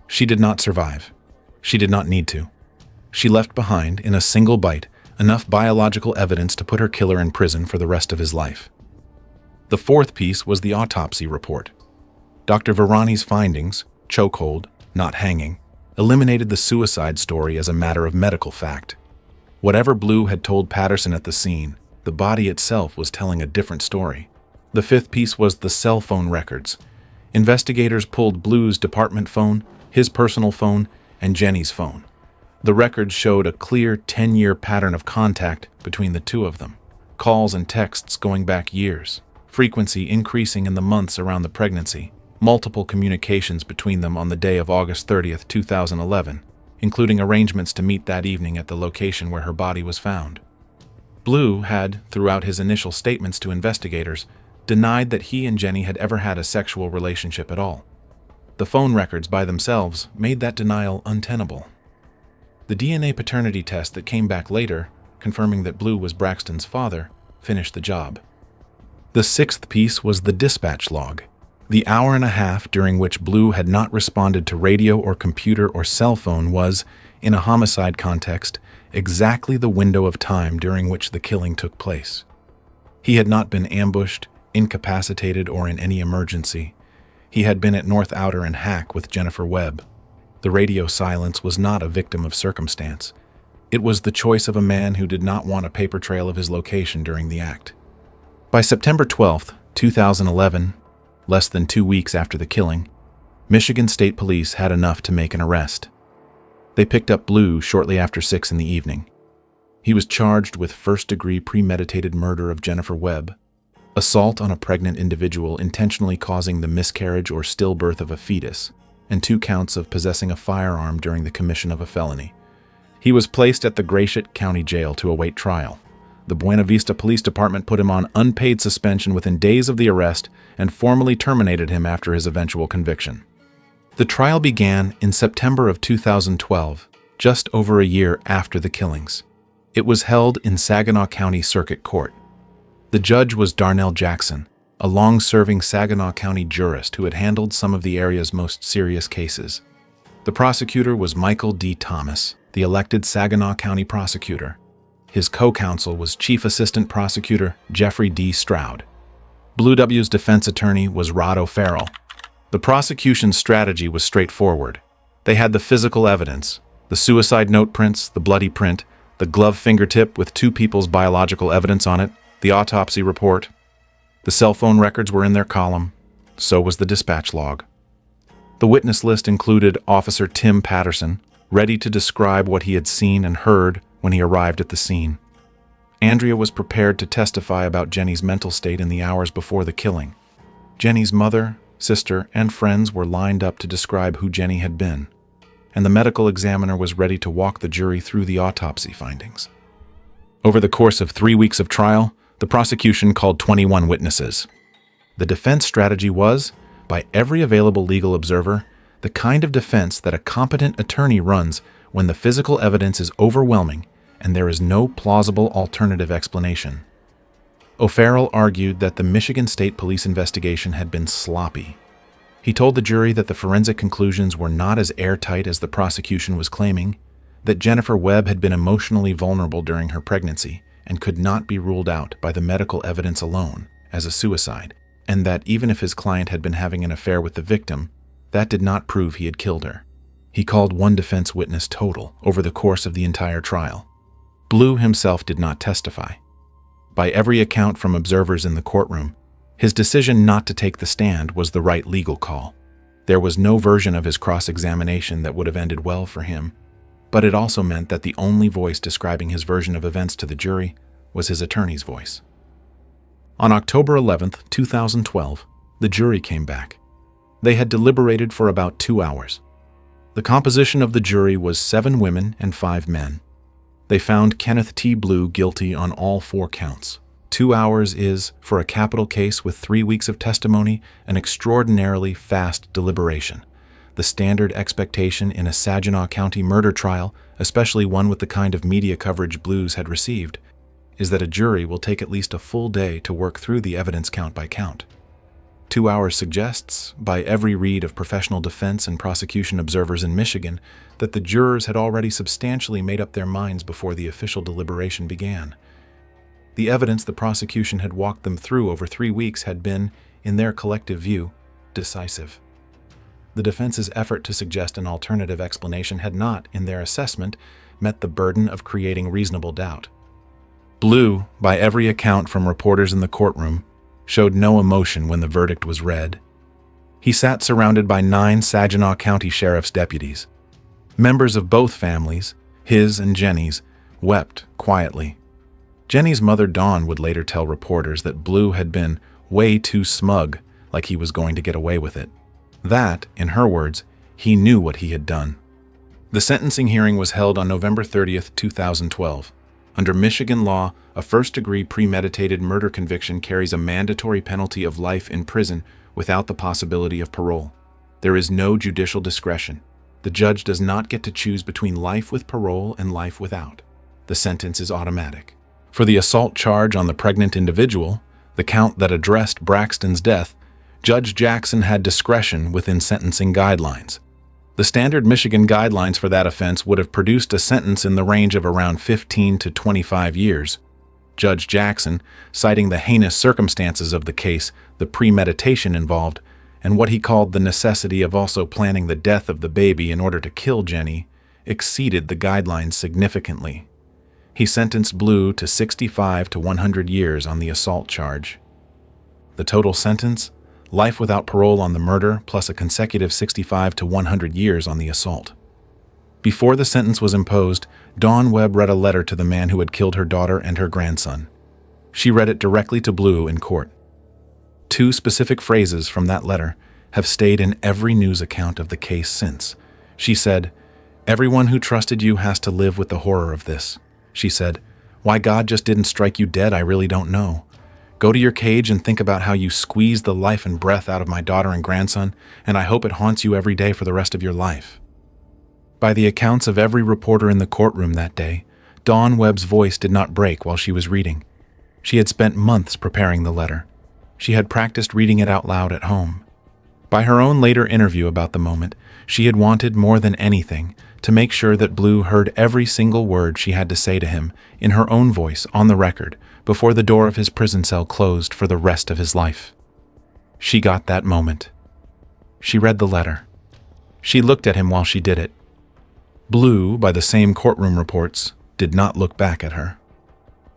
She did not survive. She did not need to. She left behind, in a single bite, enough biological evidence to put her killer in prison for the rest of his life. The fourth piece was the autopsy report. Dr. Virani's findings, chokehold, not hanging, eliminated the suicide story as a matter of medical fact. Whatever Bluew had told Patterson at the scene, the body itself was telling a different story. The fifth piece was the cell phone records. Investigators pulled Bluew's department phone, his personal phone, and Jenny's phone. The records showed a clear 10-year pattern of contact between the two of them, calls and texts going back years, frequency increasing in the months around the pregnancy, multiple communications between them on the day of August 30th, 2011, including arrangements to meet that evening at the location where her body was found. Bluew had, throughout his initial statements to investigators, denied that he and Jenny had ever had a sexual relationship at all. The phone records by themselves made that denial untenable. The DNA paternity test that came back later, confirming that Bluew was Braxton's father, finished the job. The sixth piece was the dispatch log, the hour and a half during which Bluew had not responded to radio or computer or cell phone was, in a homicide context, exactly the window of time during which the killing took place. He had not been ambushed, incapacitated, or in any emergency. He had been at North Outer and Hack with Jennifer Webb. The radio silence was not a victim of circumstance. It was the choice of a man who did not want a paper trail of his location during the act. By September 12, 2011, less than 2 weeks after the killing, Michigan State Police had enough to make an arrest. They picked up Bluew shortly after 6 in the evening. He was charged with first-degree premeditated murder of Jennifer Webb, assault on a pregnant individual intentionally causing the miscarriage or stillbirth of a fetus, and 2 counts of possessing a firearm during the commission of a felony. He was placed at the Gratiot County Jail to await trial. The Buena Vista Police Department put him on unpaid suspension within days of the arrest and formally terminated him after his eventual conviction. The trial began in September of 2012, just over a year after the killings. It was held in Saginaw County Circuit Court. The judge was Darnell Jackson, a long-serving Saginaw County jurist who had handled some of the area's most serious cases. The prosecutor was Michael D. Thomas, the elected Saginaw County prosecutor. His co-counsel was Chief Assistant Prosecutor Jeffrey D. Stroud. Bluew's defense attorney was Rod O'Farrell. The prosecution's strategy was straightforward. They had the physical evidence, the suicide note prints, the bloody print, the glove fingertip with 2 people's biological evidence on it, the autopsy report. The cell phone records were in their column. So was the dispatch log. The witness list included Officer Tim Patterson, ready to describe what he had seen and heard when he arrived at the scene. Andrea was prepared to testify about Jenny's mental state in the hours before the killing. Jenny's mother, sister, and friends were lined up to describe who Jenny had been, and the medical examiner was ready to walk the jury through the autopsy findings. Over the course of 3 weeks of trial, the prosecution called 21 witnesses. The defense strategy was, by every available legal observer, the kind of defense that a competent attorney runs when the physical evidence is overwhelming and there is no plausible alternative explanation. O'Farrell argued that the Michigan State Police investigation had been sloppy. He told the jury that the forensic conclusions were not as airtight as the prosecution was claiming, that Jennifer Webb had been emotionally vulnerable during her pregnancy and could not be ruled out by the medical evidence alone as a suicide, and that even if his client had been having an affair with the victim, that did not prove he had killed her. He called 1 defense witness total over the course of the entire trial. Bluew himself did not testify. By every account from observers in the courtroom, his decision not to take the stand was the right legal call. There was no version of his cross-examination that would have ended well for him, but it also meant that the only voice describing his version of events to the jury was his attorney's voice. On October 11, 2012, the jury came back. They had deliberated for about 2 hours. The composition of the jury was 7 women and 5 men. They found Kenneth T. Bluew guilty on all 4 counts. 2 hours is, for a capital case with 3 weeks of testimony, an extraordinarily fast deliberation. The standard expectation in a Saginaw County murder trial, especially one with the kind of media coverage Bluews had received, is that a jury will take at least a full day to work through the evidence count by count. 2 hours suggests, by every read of professional defense and prosecution observers in Michigan, that the jurors had already substantially made up their minds before the official deliberation began. The evidence the prosecution had walked them through over 3 weeks had been, in their collective view, decisive. The defense's effort to suggest an alternative explanation had not, in their assessment, met the burden of creating reasonable doubt. Bluew, by every account from reporters in the courtroom, showed no emotion when the verdict was read. He sat surrounded by 9 Saginaw County Sheriff's deputies. Members of both families, his and Jenny's, wept quietly. Jenny's mother, Dawn, would later tell reporters that Bluew had been way too smug, like he was going to get away with it. That, in her words, he knew what he had done. The sentencing hearing was held on November 30th, 2012. Under Michigan law, a first-degree premeditated murder conviction carries a mandatory penalty of life in prison without the possibility of parole. There is no judicial discretion. The judge does not get to choose between life with parole and life without. The sentence is automatic. For the assault charge on the pregnant individual, the count that addressed Braxton's death, Judge Jackson had discretion within sentencing guidelines. The standard Michigan guidelines for that offense would have produced a sentence in the range of around 15 to 25 years. Judge Jackson, citing the heinous circumstances of the case, the premeditation involved, and what he called the necessity of also planning the death of the baby in order to kill Jenny, exceeded the guidelines significantly. He sentenced Bluew to 65 to 100 years on the assault charge. The total sentence? Life without parole on the murder, plus a consecutive 65 to 100 years on the assault. Before the sentence was imposed, Dawn Webb read a letter to the man who had killed her daughter and her grandson. She read it directly to Bluew in court. 2 specific phrases from that letter have stayed in every news account of the case since. She said, "Everyone who trusted you has to live with the horror of this." She said, "Why God just didn't strike you dead, I really don't know. Go to your cage and think about how you squeezed the life and breath out of my daughter and grandson, and I hope it haunts you every day for the rest of your life." By the accounts of every reporter in the courtroom that day, Dawn Webb's voice did not break while she was reading. She had spent months preparing the letter. She had practiced reading it out loud at home. By her own later interview about the moment, she had wanted more than anything to make sure that Bluew heard every single word she had to say to him in her own voice on the record before the door of his prison cell closed for the rest of his life. She got that moment. She read the letter. She looked at him while she did it. Bluew, by the same courtroom reports, did not look back at her.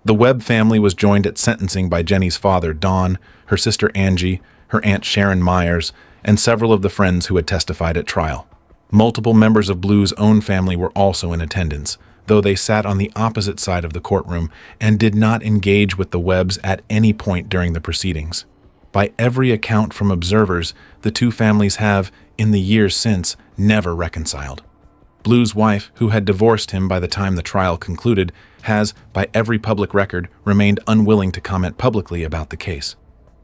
The Webb family was joined at sentencing by Jenny's father, Don, her sister Angie, her aunt Sharon Myers, and several of the friends who had testified at trial. Multiple members of Bluew's own family were also in attendance, though they sat on the opposite side of the courtroom and did not engage with the Webbs at any point during the proceedings. By every account from observers, the 2 families have, in the years since, never reconciled. Bluew's wife, who had divorced him by the time the trial concluded, has, by every public record, remained unwilling to comment publicly about the case.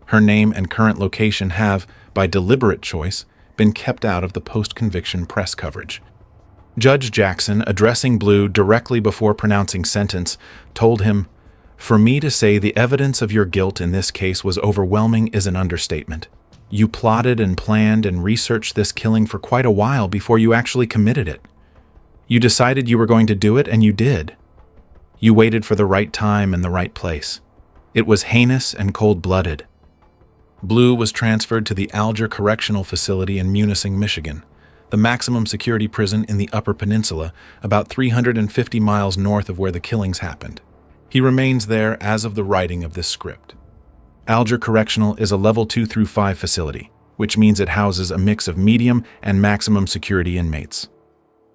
Her name and current location have, by deliberate choice, been kept out of the post-conviction press coverage. Judge Jackson, addressing Bluew directly before pronouncing sentence, told him, "For me to say the evidence of your guilt in this case was overwhelming is an understatement. You plotted and planned and researched this killing for quite a while before you actually committed it. You decided you were going to do it, and you did. You waited for the right time and the right place. It was heinous and cold-blooded." Bluew was transferred to the Alger Correctional Facility in Munising, Michigan. the maximum security prison in the Upper Peninsula, about 350 miles north of where the killings happened. He remains there as of the writing of this script. Alger Correctional is a level 2 through 5 facility, which means it houses a mix of medium and maximum security inmates.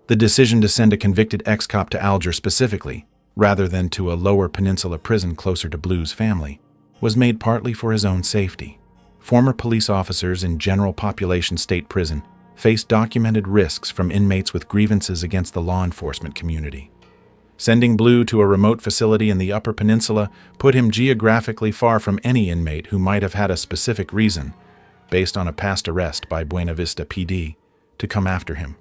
The decision to send a convicted ex-cop to Alger specifically, rather than to a lower peninsula prison closer to Bluew's family, was made partly for his own safety. Former police officers in General Population State Prison face documented risks from inmates with grievances against the law enforcement community. Sending Bluew to a remote facility in the Upper Peninsula put him geographically far from any inmate who might have had a specific reason, based on a past arrest by Buena Vista PD, to come after him.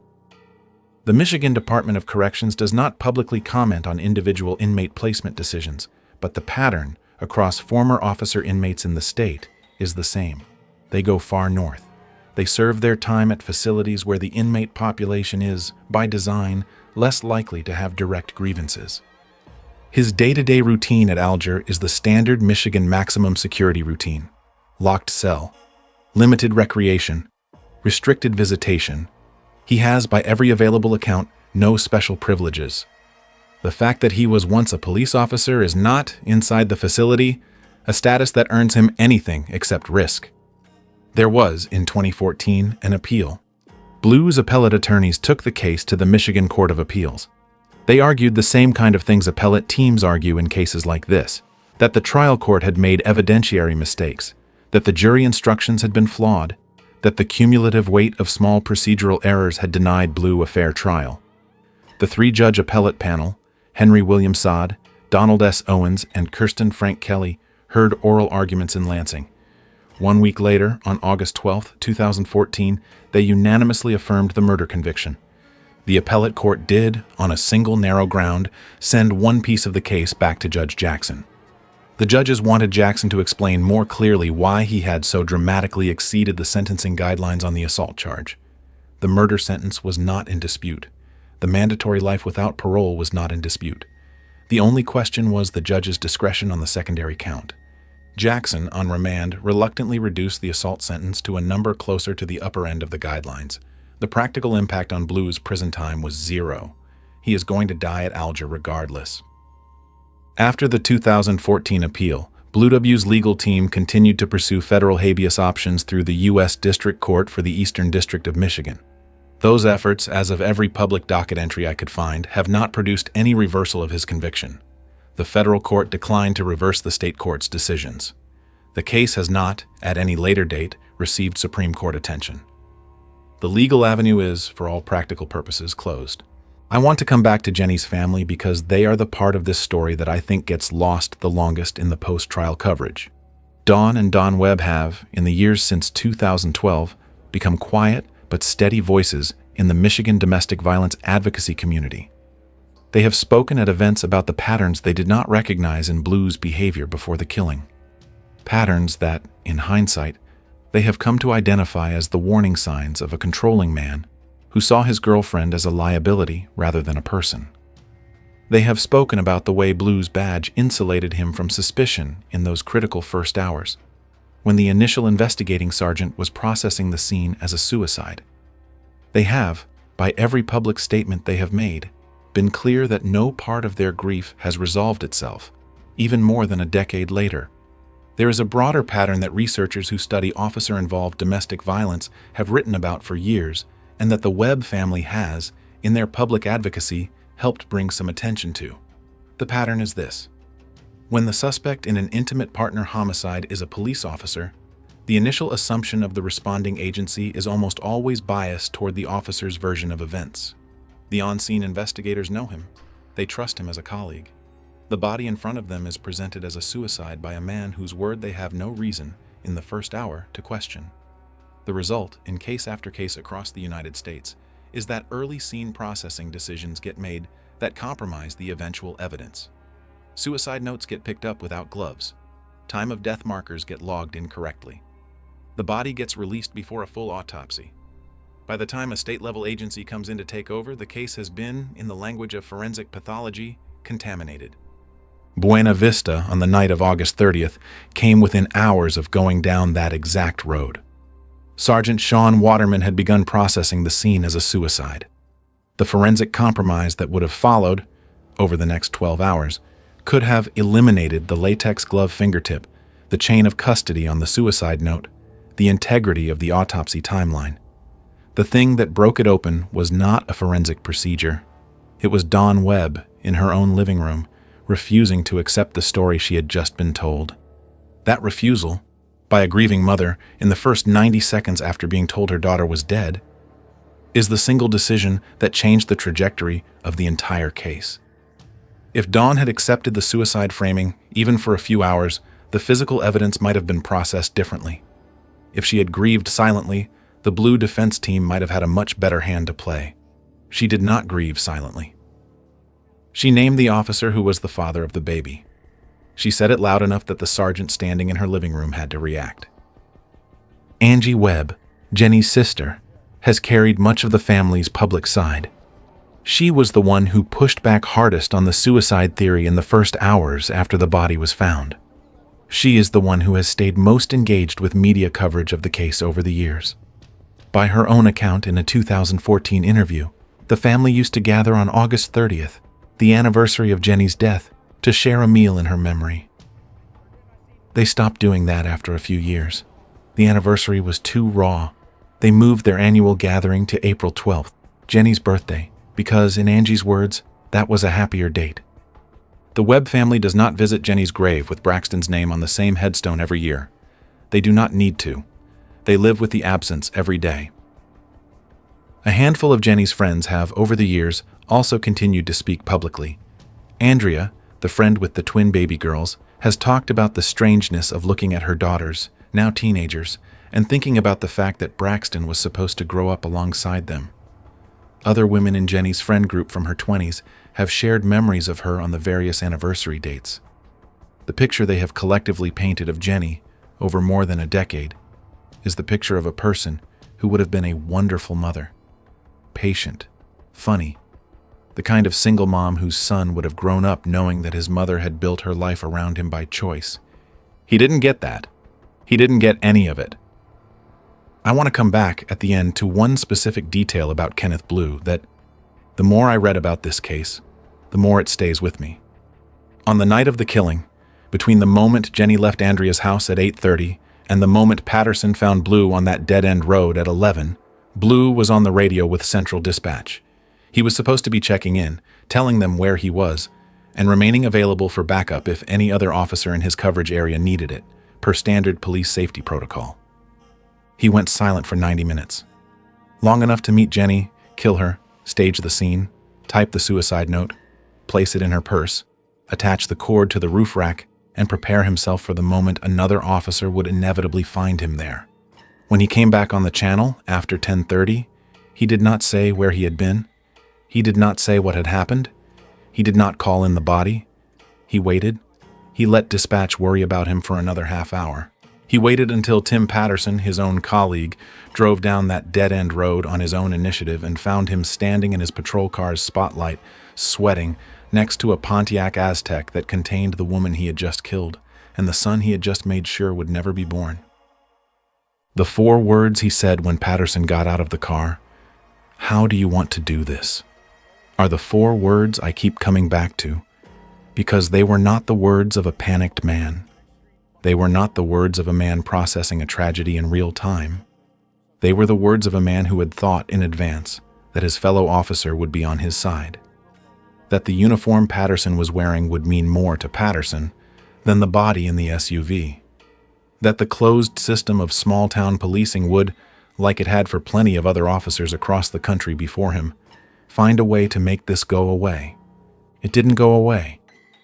The Michigan Department of Corrections does not publicly comment on individual inmate placement decisions, but the pattern across former officer inmates in the state is the same. They go far north. They serve their time at facilities where the inmate population is, by design, less likely to have direct grievances. His day-to-day routine at Alger is the standard Michigan maximum security routine: locked cell, limited recreation, restricted visitation. He has, by every available account, no special privileges. The fact that he was once a police officer is not, inside the facility, a status that earns him anything except risk. There was, in 2014, an appeal. Bluew's appellate attorneys took the case to the Michigan Court of Appeals. They argued the same kind of things appellate teams argue in cases like this: that the trial court had made evidentiary mistakes, that the jury instructions had been flawed, that the cumulative weight of small procedural errors had denied Bluew a fair trial. The three-judge appellate panel, Henry William Sod, Donald S. Owens, and Kirsten Frank Kelly, heard oral arguments in Lansing. 1 week later, on August 12, 2014, they unanimously affirmed the murder conviction. The appellate court did, on a single narrow ground, send one piece of the case back to Judge Jackson. The judges wanted Jackson to explain more clearly why he had so dramatically exceeded the sentencing guidelines on the assault charge. The murder sentence was not in dispute. The mandatory life without parole was not in dispute. The only question was the judge's discretion on the secondary count. Jackson, on remand, reluctantly reduced the assault sentence to a number closer to the upper end of the guidelines. The practical impact on Bluew's prison time was 0. He is going to die at Alger regardless. After the 2014 appeal, Bluew's legal team continued to pursue federal habeas options through the U.S. District Court for the Eastern District of Michigan. Those efforts, as of every public docket entry I could find, have not produced any reversal of his conviction. The federal court declined to reverse the state court's decisions. The case has not, at any later date, received Supreme Court attention. The legal avenue is, for all practical purposes, closed. I want to come back to Jenny's family because they are the part of this story that I think gets lost the longest in the post-trial coverage. Dawn and Don Webb have, in the years since 2012, become quiet but steady voices in the Michigan domestic violence advocacy community. They have spoken at events about the patterns they did not recognize in Bluew's behavior before the killing. Patterns that, in hindsight, they have come to identify as the warning signs of a controlling man who saw his girlfriend as a liability rather than a person. They have spoken about the way Bluew's badge insulated him from suspicion in those critical first hours, when the initial investigating sergeant was processing the scene as a suicide. They have, by every public statement they have made, been clear that no part of their grief has resolved itself, even more than a decade later. There is a broader pattern that researchers who study officer-involved domestic violence have written about for years, and that the Webb family has, in their public advocacy, helped bring some attention to. The pattern is this: when the suspect in an intimate partner homicide is a police officer, the initial assumption of the responding agency is almost always biased toward the officer's version of events. The on-scene investigators know him. They trust him as a colleague. The body in front of them is presented as a suicide by a man whose word they have no reason, in the first hour, to question. The result, in case after case across the United States, is that early scene processing decisions get made that compromise the eventual evidence. Suicide notes get picked up without gloves. Time of death markers get logged incorrectly. The body gets released before a full autopsy. By the time a state-level agency comes in to take over, the case has been, in the language of forensic pathology, contaminated. Buena Vista, on the night of August 30th, came within hours of going down that exact road. Sergeant Sean Waterman had begun processing the scene as a suicide. The forensic compromise that would have followed, over the next 12 hours, could have eliminated the latex glove fingertip, the chain of custody on the suicide note, the integrity of the autopsy timeline. The thing that broke it open was not a forensic procedure. It was Dawn Webb, in her own living room, refusing to accept the story she had just been told. That refusal, by a grieving mother in the first 90 seconds after being told her daughter was dead, is the single decision that changed the trajectory of the entire case. If Dawn had accepted the suicide framing, even for a few hours, the physical evidence might have been processed differently. If she had grieved silently, the Bluew defense team might have had a much better hand to play. She did not grieve silently. She named the officer who was the father of the baby. She said it loud enough that the sergeant standing in her living room had to react. Angie Webb, Jenny's sister, has carried much of the family's public side. She was the one who pushed back hardest on the suicide theory in the first hours after the body was found. She is the one who has stayed most engaged with media coverage of the case over the years. By her own account in a 2014 interview, the family used to gather on August 30th, the anniversary of Jenny's death, to share a meal in her memory. They stopped doing that after a few years. The anniversary was too raw. They moved their annual gathering to April 12th, Jenny's birthday, because, in Angie's words, that was a happier date. The Webb family does not visit Jenny's grave with Braxton's name on the same headstone every year. They do not need to. They live with the absence every day. A handful of Jenny's friends have, over the years, also continued to speak publicly. Andrea, the friend with the twin baby girls, has talked about the strangeness of looking at her daughters, now teenagers, and thinking about the fact that Braxton was supposed to grow up alongside them. Other women in Jenny's friend group from her 20s have shared memories of her on the various anniversary dates. The picture they have collectively painted of Jenny, over more than a decade, is the picture of a person who would have been a wonderful mother. Patient, funny, the kind of single mom whose son would have grown up knowing that his mother had built her life around him by choice. He didn't get that. He didn't get any of it. I want to come back at the end to one specific detail about Kenneth Bluew that, the more I read about this case, the more it stays with me. On the night of the killing, between the moment Jenny left Andrea's house at 8:30 and the moment Patterson found Bluew on that dead-end road at 11, Bluew was on the radio with Central Dispatch. He was supposed to be checking in, telling them where he was, and remaining available for backup if any other officer in his coverage area needed it, per standard police safety protocol. He went silent for 90 minutes. Long enough to meet Jenny, kill her, stage the scene, type the suicide note, place it in her purse, attach the cord to the roof rack, and prepare himself for the moment another officer would inevitably find him there. When he came back on the channel after 10:30, he did not say where he had been. He did not say what had happened. He did not call in the body. He waited. He let dispatch worry about him for another half hour. He waited until Tim Patterson, his own colleague, drove down that dead-end road on his own initiative and found him standing in his patrol car's spotlight, sweating, next to a Pontiac Aztek that contained the woman he had just killed and the son he had just made sure would never be born. The 4 words he said when Patterson got out of the car, "How do you want to do this?" are the 4 words I keep coming back to, because they were not the words of a panicked man. They were not the words of a man processing a tragedy in real time. They were the words of a man who had thought in advance that his fellow officer would be on his side, that the uniform Patterson was wearing would mean more to Patterson than the body in the SUV, that the closed system of small-town policing would, like it had for plenty of other officers across the country before him, find a way to make this go away. It didn't go away.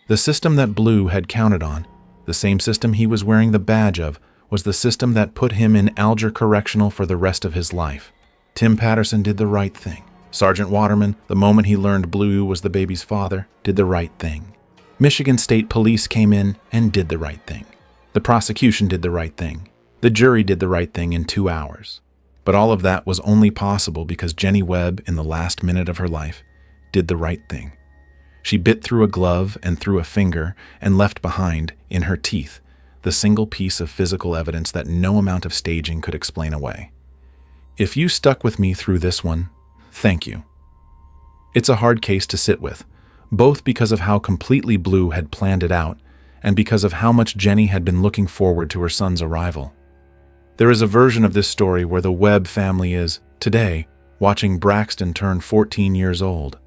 The system that Bluew had counted on, the same system he was wearing the badge of, was the system that put him in Alger Correctional for the rest of his life. Tim Patterson did the right thing. Sergeant Waterman, the moment he learned Bluew was the baby's father, did the right thing. Michigan State Police came in and did the right thing. The prosecution did the right thing. The jury did the right thing in 2 hours. But all of that was only possible because Jenny Webb, in the last minute of her life, did the right thing. She bit through a glove and through a finger and left behind, in her teeth, the single piece of physical evidence that no amount of staging could explain away. If you stuck with me through this one, thank you. It's a hard case to sit with, both because of how completely Bluew had planned it out and because of how much Jenny had been looking forward to her son's arrival. There is a version of this story where the Webb family is, today, watching Braxton turn 14 years old,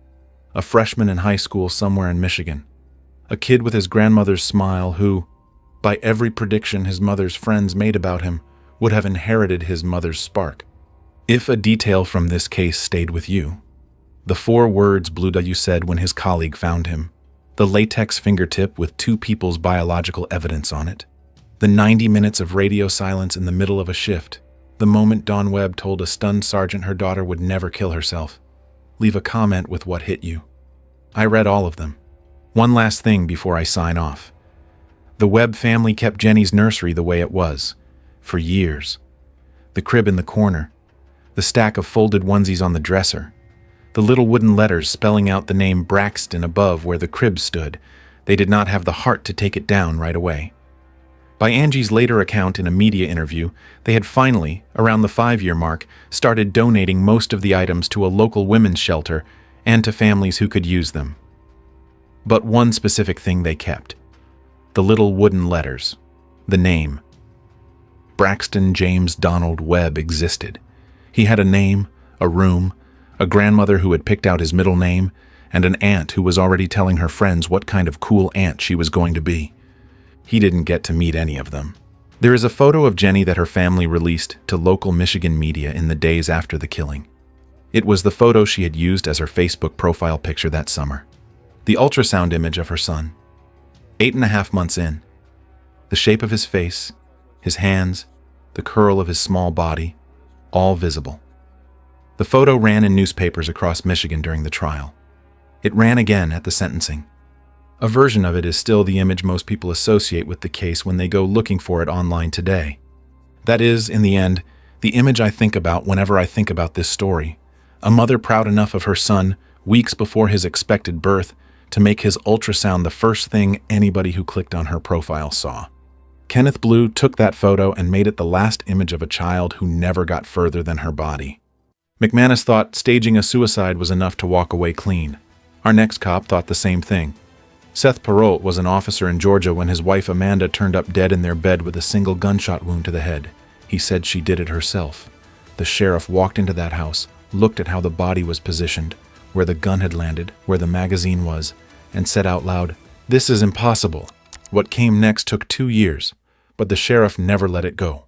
a freshman in high school somewhere in Michigan, a kid with his grandmother's smile who, by every prediction his mother's friends made about him, would have inherited his mother's spark. If a detail from this case stayed with you, the 4 words Bluew said when his colleague found him, the latex fingertip with 2 people's biological evidence on it, the 90 minutes of radio silence in the middle of a shift, the moment Dawn Webb told a stunned sergeant her daughter would never kill herself. Leave a comment with what hit you. I read all of them. One last thing before I sign off. The Webb family kept Jenny's nursery the way it was, for years. The crib in the corner, the stack of folded onesies on the dresser, the little wooden letters spelling out the name Braxton above where the crib stood. They did not have the heart to take it down right away. By Angie's later account in a media interview, they had finally, around the 5-year mark, started donating most of the items to a local women's shelter and to families who could use them. But one specific thing they kept: the little wooden letters, the name. Braxton James Donald Webb existed. He had a name, a room, a grandmother who had picked out his middle name, and an aunt who was already telling her friends what kind of cool aunt she was going to be. He didn't get to meet any of them. There is a photo of Jenny that her family released to local Michigan media in the days after the killing. It was the photo she had used as her Facebook profile picture that summer. The ultrasound image of her son. 8.5 months in. The shape of his face, his hands, the curl of his small body, all visible. The photo ran in newspapers across Michigan during the trial. It ran again at the sentencing. A version of it is still the image most people associate with the case when they go looking for it online today. That is, in the end, the image I think about whenever I think about this story. A mother proud enough of her son, weeks before his expected birth, to make his ultrasound the first thing anybody who clicked on her profile saw. Kenneth Bluew took that photo and made it the last image of a child who never got further than her body. McManus thought staging a suicide was enough to walk away clean. Our next cop thought the same thing. Seth Perrault was an officer in Georgia when his wife Amanda turned up dead in their bed with a single gunshot wound to the head. He said she did it herself. The sheriff walked into that house, looked at how the body was positioned, where the gun had landed, where the magazine was, and said out loud, "This is impossible." What came next took 2 years, but the sheriff never let it go.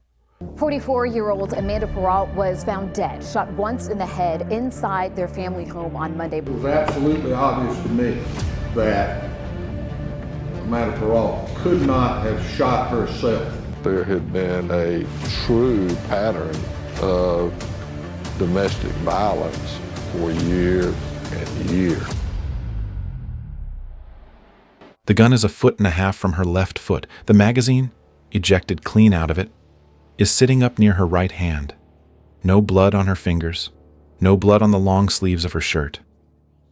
44-year-old Amanda Perrault was found dead, shot once in the head inside their family home on Monday. It was absolutely obvious to me that Amanda Perrault could not have shot herself. There had been a true pattern of domestic violence for years and years. The gun is 1.5 feet from her left foot. The magazine, ejected clean out of it, is sitting up near her right hand. No blood on her fingers, no blood on the long sleeves of her shirt.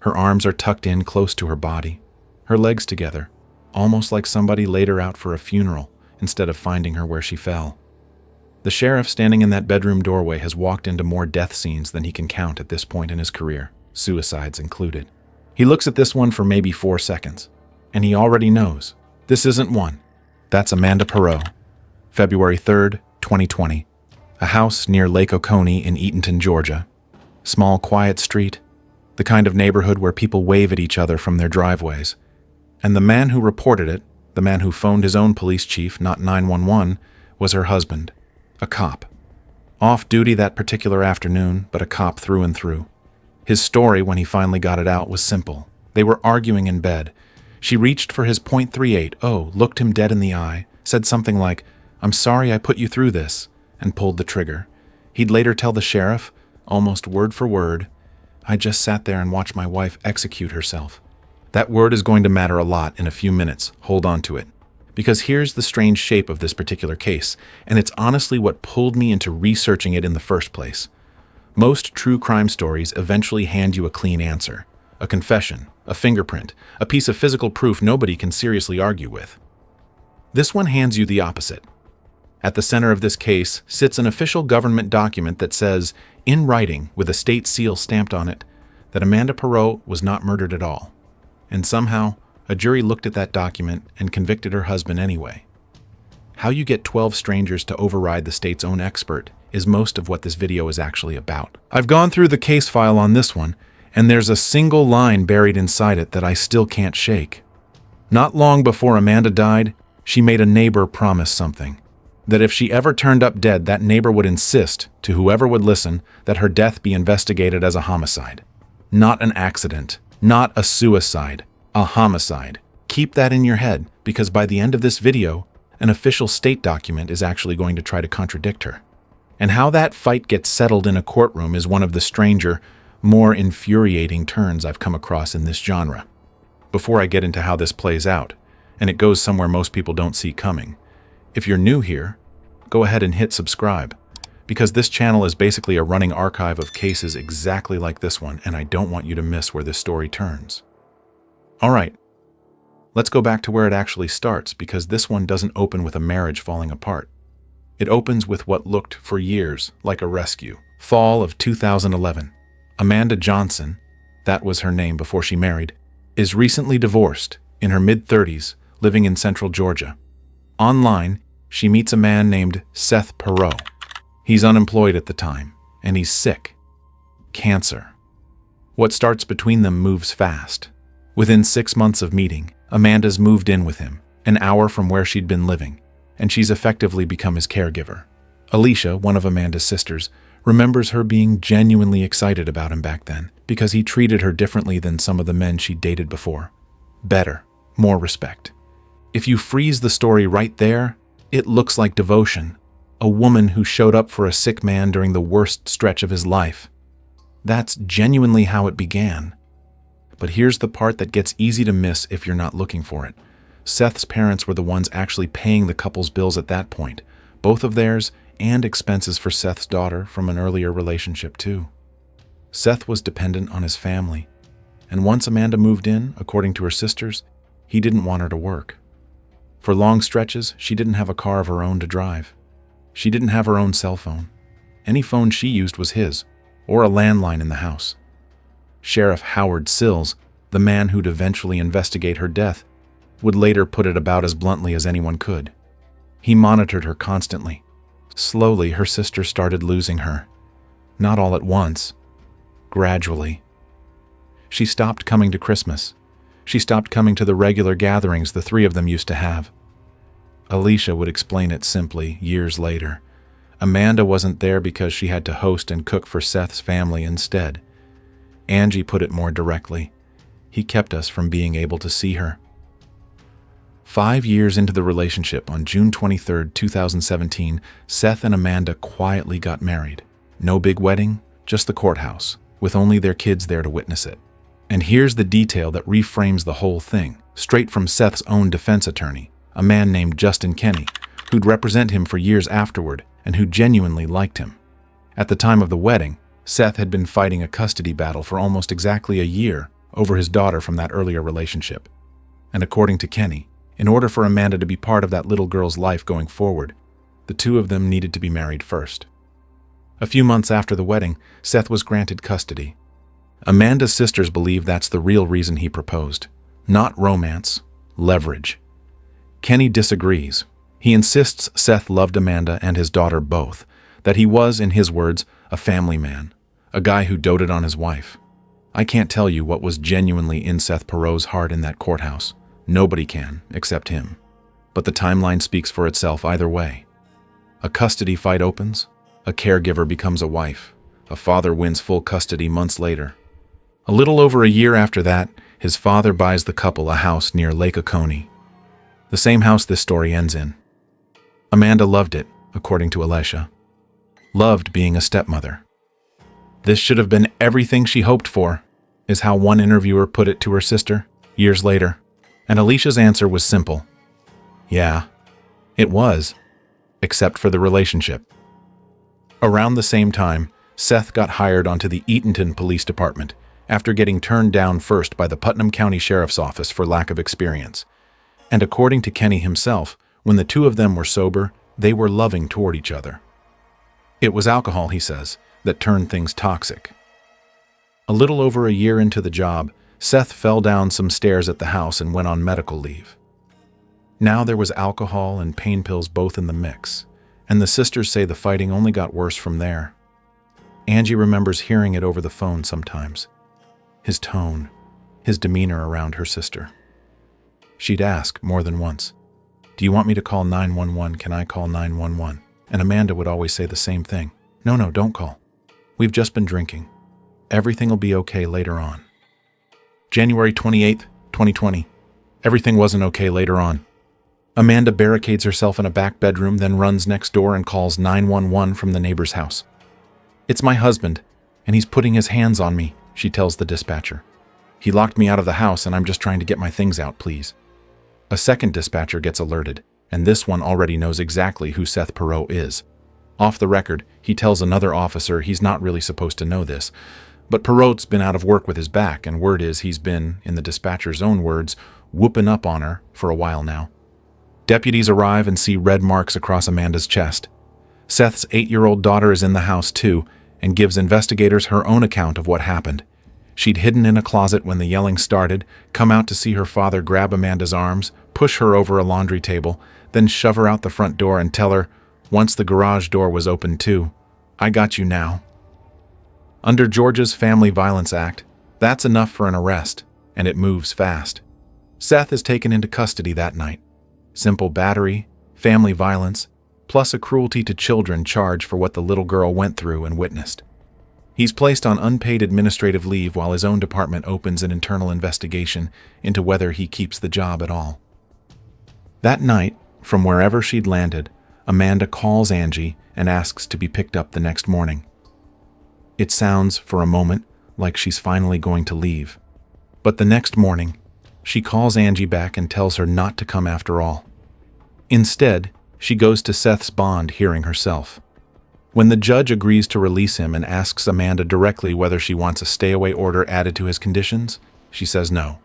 Her arms are tucked in close to her body, her legs together, almost like somebody laid her out for a funeral instead of finding her where she fell. The sheriff standing in that bedroom doorway has walked into more death scenes than he can count at this point in his career, suicides included. He looks at this one for maybe 4 seconds, and he already knows. This isn't one. That's Amanda Perrault. February 3rd, 2020. A house near Lake Oconee in Eatonton, Georgia. Small, quiet street. The kind of neighborhood where people wave at each other from their driveways. And the man who reported it, the man who phoned his own police chief, not 911, was her husband. A cop. Off duty that particular afternoon, but a cop through and through. His story, when he finally got it out, was simple. They were arguing in bed. She reached for his .380, looked him dead in the eye, said something like, "I'm sorry I put you through this," and pulled the trigger. He'd later tell the sheriff, almost word for word, "I just sat there and watched my wife execute herself." That word is going to matter a lot in a few minutes. Hold on to it. Because here's the strange shape of this particular case, and it's honestly what pulled me into researching it in the first place. Most true crime stories eventually hand you a clean answer. A confession, a fingerprint, a piece of physical proof nobody can seriously argue with. This one hands you the opposite. At the center of this case sits an official government document that says, in writing with a state seal stamped on it, that Amanda Perrault was not murdered at all. And somehow, a jury looked at that document and convicted her husband anyway. How you get 12 strangers to override the state's own expert is most of what this video is actually about. I've gone through the case file on this one, and there's a single line buried inside it that I still can't shake. Not long before Amanda died, she made a neighbor promise something. That if she ever turned up dead, that neighbor would insist, to whoever would listen, that her death be investigated as a homicide. Not an accident, not a suicide, a homicide. Keep that in your head, because by the end of this video, an official state document is actually going to try to contradict her. And how that fight gets settled in a courtroom is one of the stranger, more infuriating turns I've come across in this genre. Before I get into how this plays out, and it goes somewhere most people don't see coming, if you're new here, go ahead and hit subscribe, because this channel is basically a running archive of cases exactly like this one, and I don't want you to miss where this story turns. Alright, let's go back to where it actually starts, because this one doesn't open with a marriage falling apart. It opens with what looked for years like a rescue. Fall of 2011. Amanda Johnson, that was her name before she married, is recently divorced, in her mid-30s, living in central Georgia. Online, she meets a man named Seth Perrault. He's unemployed at the time, and he's sick. Cancer. What starts between them moves fast. Within 6 months of meeting, Amanda's moved in with him, an hour from where she'd been living, and she's effectively become his caregiver. Alicia, one of Amanda's sisters, remembers her being genuinely excited about him back then, because he treated her differently than some of the men she'd dated before. Better, more respect. If you freeze the story right there, it looks like devotion. A woman who showed up for a sick man during the worst stretch of his life. That's genuinely how it began. But here's the part that gets easy to miss if you're not looking for it. Seth's parents were the ones actually paying the couple's bills at that point, both of theirs and expenses for Seth's daughter from an earlier relationship too. Seth was dependent on his family, and once Amanda moved in, according to her sisters, he didn't want her to work. For long stretches, she didn't have a car of her own to drive. She didn't have her own cell phone. Any phone she used was his, or a landline in the house. Sheriff Howard Sills, the man who'd eventually investigate her death, would later put it about as bluntly as anyone could. He monitored her constantly. Slowly, her sister started losing her. Not all at once. Gradually. She stopped coming to Christmas. She stopped coming to the regular gatherings the three of them used to have. Alicia would explain it simply years later. Amanda wasn't there because she had to host and cook for Seth's family instead. Angie put it more directly. He kept us from being able to see her. 5 years into the relationship, on June 23, 2017, Seth and Amanda quietly got married. No big wedding, just the courthouse, with only their kids there to witness it. And here's the detail that reframes the whole thing, straight from Seth's own defense attorney, a man named Justin Kenny, who'd represent him for years afterward and who genuinely liked him. At the time of the wedding, Seth had been fighting a custody battle for almost exactly a year over his daughter from that earlier relationship. And according to Kenny, in order for Amanda to be part of that little girl's life going forward, the two of them needed to be married first. A few months after the wedding, Seth was granted custody. Amanda's sisters believe that's the real reason he proposed. Not romance, leverage. Kenny disagrees. He insists Seth loved Amanda and his daughter both, that he was, in his words, a family man, a guy who doted on his wife. I can't tell you what was genuinely in Seth Perrault's heart in that courthouse. Nobody can, except him. But the timeline speaks for itself either way. A custody fight opens, a caregiver becomes a wife, a father wins full custody months later. A little over a year after that, his father buys the couple a house near Lake Oconee. The same house this story ends in. Amanda loved it, according to Alicia. Loved being a stepmother. This should have been everything she hoped for, is how one interviewer put it to her sister, years later. And Alicia's answer was simple. Yeah, it was, except for the relationship. Around the same time, Seth got hired onto the Eatonton Police Department after getting turned down first by the Putnam County Sheriff's Office for lack of experience. And according to Kenny himself, when the two of them were sober, They were loving toward each other. It was alcohol, he says, that turned things toxic. A little over a year into the job, Seth fell down some stairs at the house and went on medical leave. Now there was alcohol and pain pills both in the mix, and the sisters say the fighting only got worse from there. Angie remembers hearing it over the phone sometimes. His tone, his demeanor around her sister. She'd ask more than once, "Do you want me to call 911? Can I call 911? And Amanda would always say the same thing. No, don't call. We've just been drinking. Everything will be okay later on." January 28th, 2020. Everything wasn't okay later on. Amanda barricades herself in a back bedroom, then runs next door and calls 911 from the neighbor's house. "It's my husband, and he's putting his hands on me," she tells the dispatcher. "He locked me out of the house, and I'm just trying to get my things out, please." A second dispatcher gets alerted, and this one already knows exactly who Seth Perrault is. Off the record, he tells another officer he's not really supposed to know this, but Perrault's been out of work with his back, and word is he's been, in the dispatcher's own words, whooping up on her for a while now. Deputies arrive and see red marks across Amanda's chest. Seth's 8-year-old daughter is in the house too, and gives investigators her own account of what happened. She'd hidden in a closet when the yelling started, come out to see her father grab Amanda's arms, push her over a laundry table, then shove her out the front door and tell her, once the garage door was open too, "I got you now." Under Georgia's Family Violence Act, that's enough for an arrest, and it moves fast. Seth is taken into custody that night. Simple battery, family violence, plus a cruelty to children charge for what the little girl went through and witnessed. He's placed on unpaid administrative leave while his own department opens an internal investigation into whether he keeps the job at all. That night, from wherever she'd landed, Amanda calls Angie and asks to be picked up the next morning. It sounds, for a moment, like she's finally going to leave. But the next morning, she calls Angie back and tells her not to come after all. Instead, she goes to Seth's bond hearing herself. When the judge agrees to release him and asks Amanda directly whether she wants a stay-away order added to his conditions, she says no.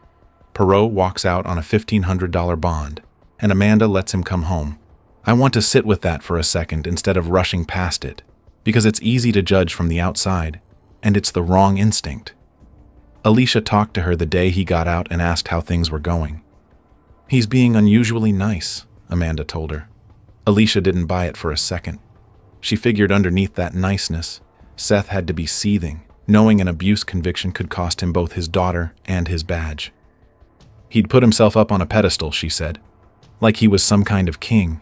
Perrault walks out on a $1,500 bond, and Amanda lets him come home. I want to sit with that for a second instead of rushing past it, because it's easy to judge from the outside, and it's the wrong instinct. Alicia talked to her the day he got out and asked how things were going. "He's being unusually nice," Amanda told her. Alicia didn't buy it for a second. She figured underneath that niceness, Seth had to be seething, knowing an abuse conviction could cost him both his daughter and his badge. He'd put himself up on a pedestal, she said, like he was some kind of king,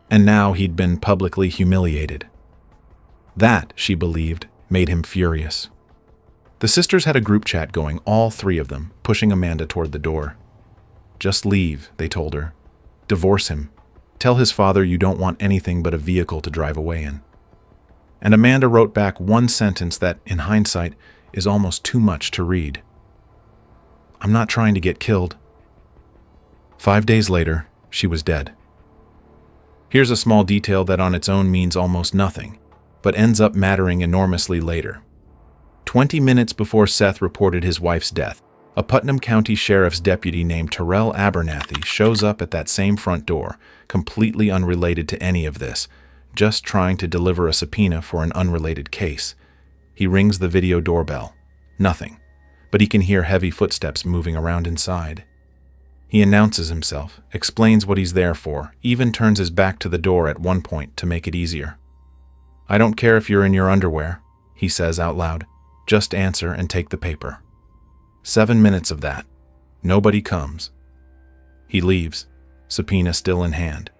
and now he'd been publicly humiliated. That, she believed, made him furious. The sisters had a group chat going, all three of them, pushing Amanda toward the door. "Just leave," they told her. "Divorce him. Tell his father you don't want anything but a vehicle to drive away in." And Amanda wrote back one sentence that, in hindsight, is almost too much to read. "I'm not trying to get killed." 5 days later, she was dead. Here's a small detail that on its own means almost nothing, but ends up mattering enormously later. 20 minutes before Seth reported his wife's death, a Putnam County Sheriff's deputy named Terrell Abernathy shows up at that same front door, completely unrelated to any of this, just trying to deliver a subpoena for an unrelated case. He rings the video doorbell. Nothing, but he can hear heavy footsteps moving around inside. He announces himself, explains what he's there for, even turns his back to the door at one point to make it easier. "I don't care if you're in your underwear," he says out loud. "Just answer and take the paper." 7 minutes of that. Nobody comes. He leaves, subpoena still in hand.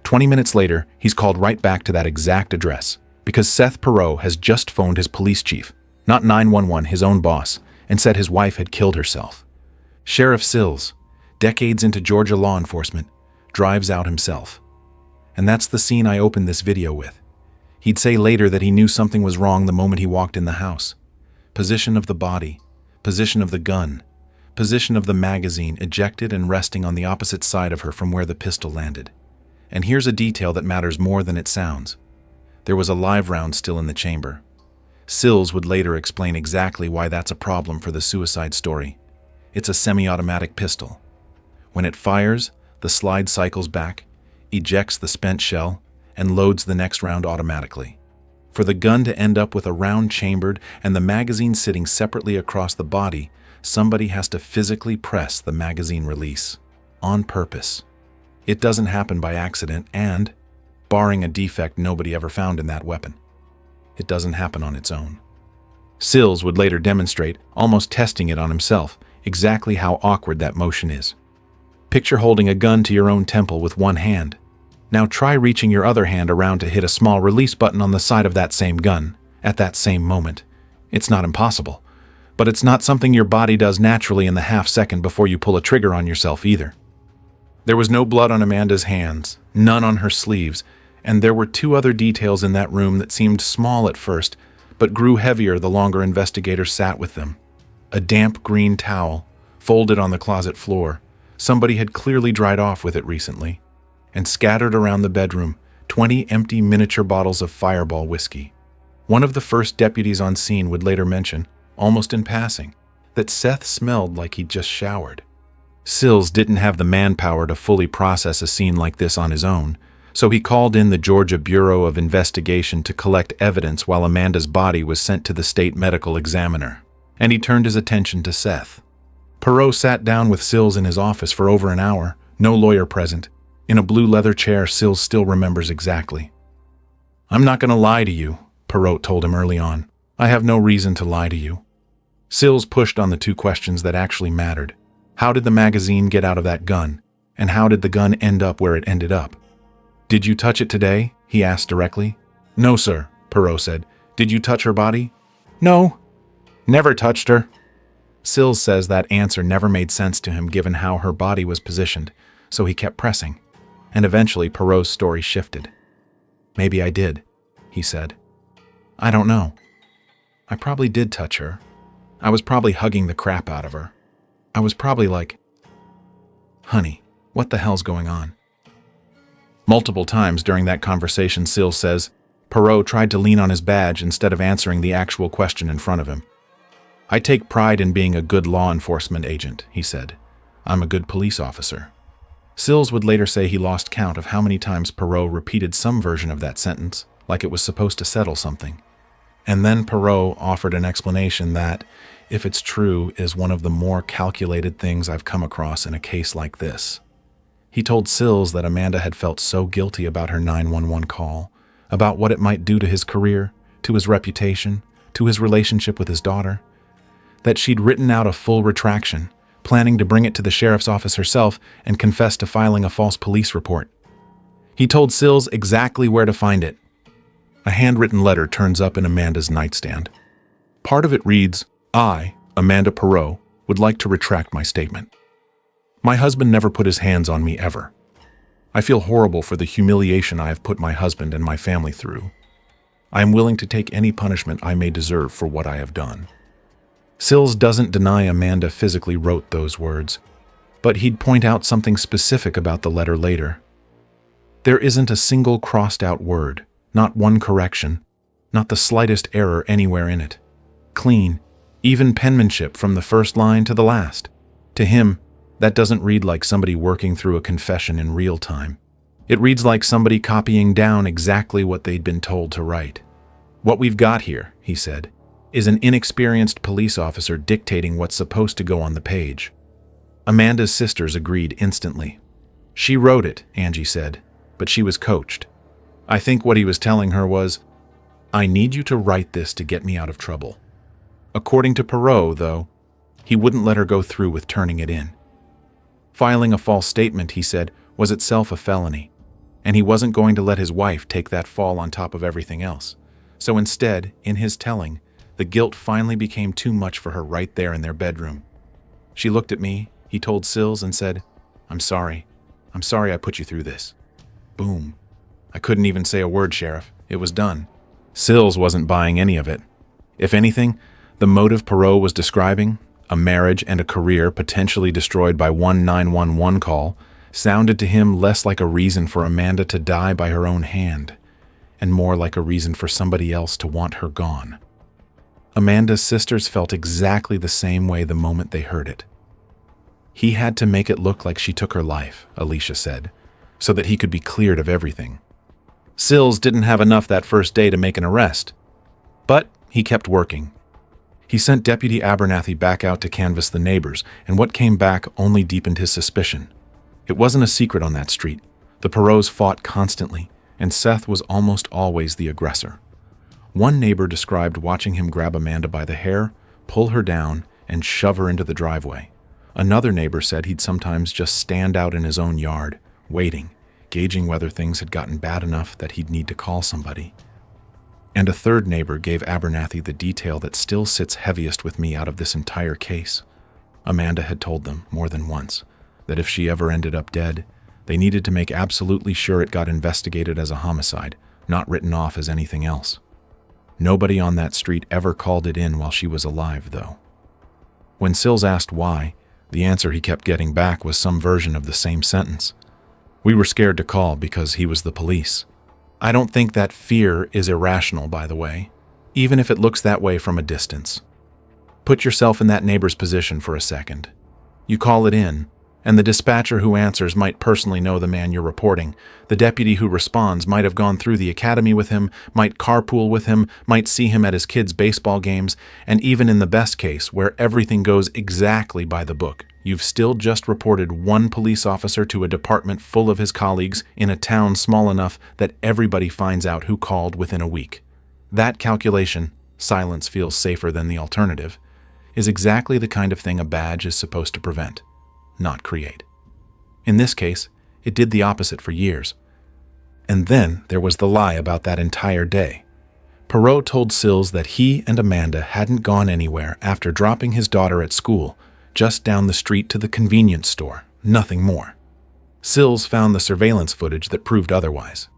20 minutes later, he's called right back to that exact address, because Seth Perrault has just phoned his police chief, not 911, his own boss, and said his wife had killed herself. Sheriff Sills, decades into Georgia law enforcement, drives out himself. And that's the scene I opened this video with. He'd say later that he knew something was wrong the moment he walked in the house. Position of the body, position of the gun, position of the magazine ejected and resting on the opposite side of her from where the pistol landed. And here's a detail that matters more than it sounds. There was a live round still in the chamber. Sills would later explain exactly why that's a problem for the suicide story. It's a semi-automatic pistol. When it fires, the slide cycles back, ejects the spent shell, and loads the next round automatically. For the gun to end up with a round chambered and the magazine sitting separately across the body, somebody has to physically press the magazine release. On purpose. It doesn't happen by accident and, barring a defect nobody ever found in that weapon, it doesn't happen on its own. Sills would later demonstrate, almost testing it on himself, exactly how awkward that motion is. Picture holding a gun to your own temple with one hand. Now try reaching your other hand around to hit a small release button on the side of that same gun, at that same moment. It's not impossible, but it's not something your body does naturally in the half second before you pull a trigger on yourself either. There was no blood on Amanda's hands, none on her sleeves, and there were two other details in that room that seemed small at first, but grew heavier the longer investigators sat with them. A damp green towel, folded on the closet floor. Somebody had clearly dried off with it recently. And scattered around the bedroom, 20 empty miniature bottles of Fireball whiskey. One of the first deputies on scene would later mention, almost in passing, that Seth smelled like he'd just showered. Sills didn't have the manpower to fully process a scene like this on his own, so he called in the Georgia Bureau of Investigation to collect evidence while Amanda's body was sent to the state medical examiner. And he turned his attention to Seth. Perrault sat down with Sills in his office for over an hour, no lawyer present. In a blue leather chair Sills still remembers exactly. "I'm not going to lie to you," Perrault told him early on. "I have no reason to lie to you." Sills pushed on the two questions that actually mattered. How did the magazine get out of that gun? And how did the gun end up where it ended up? "Did you touch it today?" he asked directly. "No, sir," Perrault said. "Did you touch her body?" "No." "Never touched her." Sills says that answer never made sense to him given how her body was positioned, so he kept pressing. And eventually Perrault's story shifted. "Maybe I did," he said. "I don't know. I probably did touch her. I was probably hugging the crap out of her. I was probably like, 'Honey, what the hell's going on?'" Multiple times during that conversation, Sills says, Perrault tried to lean on his badge instead of answering the actual question in front of him. "I take pride in being a good law enforcement agent," he said. "I'm a good police officer." Sills would later say he lost count of how many times Perrault repeated some version of that sentence, like it was supposed to settle something. And then Perrault offered an explanation that, if it's true, is one of the more calculated things I've come across in a case like this. He told Sills that Amanda had felt so guilty about her 911 call, about what it might do to his career, to his reputation, to his relationship with his daughter, that she'd written out a full retraction, planning to bring it to the sheriff's office herself and confess to filing a false police report. He told Sills exactly where to find it. A handwritten letter turns up in Amanda's nightstand. Part of it reads, "I, Amanda Perrault, would like to retract my statement. My husband never put his hands on me ever. I feel horrible for the humiliation I have put my husband and my family through. I am willing to take any punishment I may deserve for what I have done." Sills doesn't deny Amanda physically wrote those words, but he'd point out something specific about the letter later. There isn't a single crossed-out word, not one correction, not the slightest error anywhere in it. Clean, even penmanship from the first line to the last. To him, that doesn't read like somebody working through a confession in real time. It reads like somebody copying down exactly what they'd been told to write. "What we've got here," he said, "is an inexperienced police officer dictating what's supposed to go on the page." Amanda's sisters agreed instantly. "She wrote it," Angie said, "but she was coached. I think what he was telling her was, 'I need you to write this to get me out of trouble.'" According to Perrault, though, he wouldn't let her go through with turning it in. Filing a false statement, he said, was itself a felony, and he wasn't going to let his wife take that fall on top of everything else. So instead, in his telling, the guilt finally became too much for her right there in their bedroom. "She looked at me," he told Sills, and said, I'm sorry I put you through this." Boom. I couldn't even say a word, Sheriff. It was done. Sills wasn't buying any of it. If anything, the motive Perrault was describing, a marriage and a career potentially destroyed by one 911 call, sounded to him less like a reason for Amanda to die by her own hand, and more like a reason for somebody else to want her gone. Amanda's sisters felt exactly the same way the moment they heard it. He had to make it look like she took her life, Alicia said, so that he could be cleared of everything. Sills didn't have enough that first day to make an arrest, but he kept working. He sent Deputy Abernathy back out to canvass the neighbors, and what came back only deepened his suspicion. It wasn't a secret on that street. The Perraults fought constantly, and Seth was almost always the aggressor. One neighbor described watching him grab Amanda by the hair, pull her down, and shove her into the driveway. Another neighbor said he'd sometimes just stand out in his own yard, waiting, gauging whether things had gotten bad enough that he'd need to call somebody. And a third neighbor gave Abernathy the detail that still sits heaviest with me out of this entire case. Amanda had told them, more than once, that if she ever ended up dead, they needed to make absolutely sure it got investigated as a homicide, not written off as anything else. Nobody on that street ever called it in while she was alive, though. When Sills asked why, the answer he kept getting back was some version of the same sentence. We were scared to call because he was the police. I don't think that fear is irrational, by the way, even if it looks that way from a distance. Put yourself in that neighbor's position for a second. You call it in, and the dispatcher who answers might personally know the man you're reporting. The deputy who responds might have gone through the academy with him, might carpool with him, might see him at his kids' baseball games, and even in the best case, where everything goes exactly by the book, you've still just reported one police officer to a department full of his colleagues in a town small enough that everybody finds out who called within a week. That calculation, silence feels safer than the alternative, is exactly the kind of thing a badge is supposed to prevent, not create. In this case, it did the opposite for years. And then there was the lie about that entire day. Perrault told Sills that he and Amanda hadn't gone anywhere after dropping his daughter at school, just down the street to the convenience store, nothing more. Sills found the surveillance footage that proved otherwise.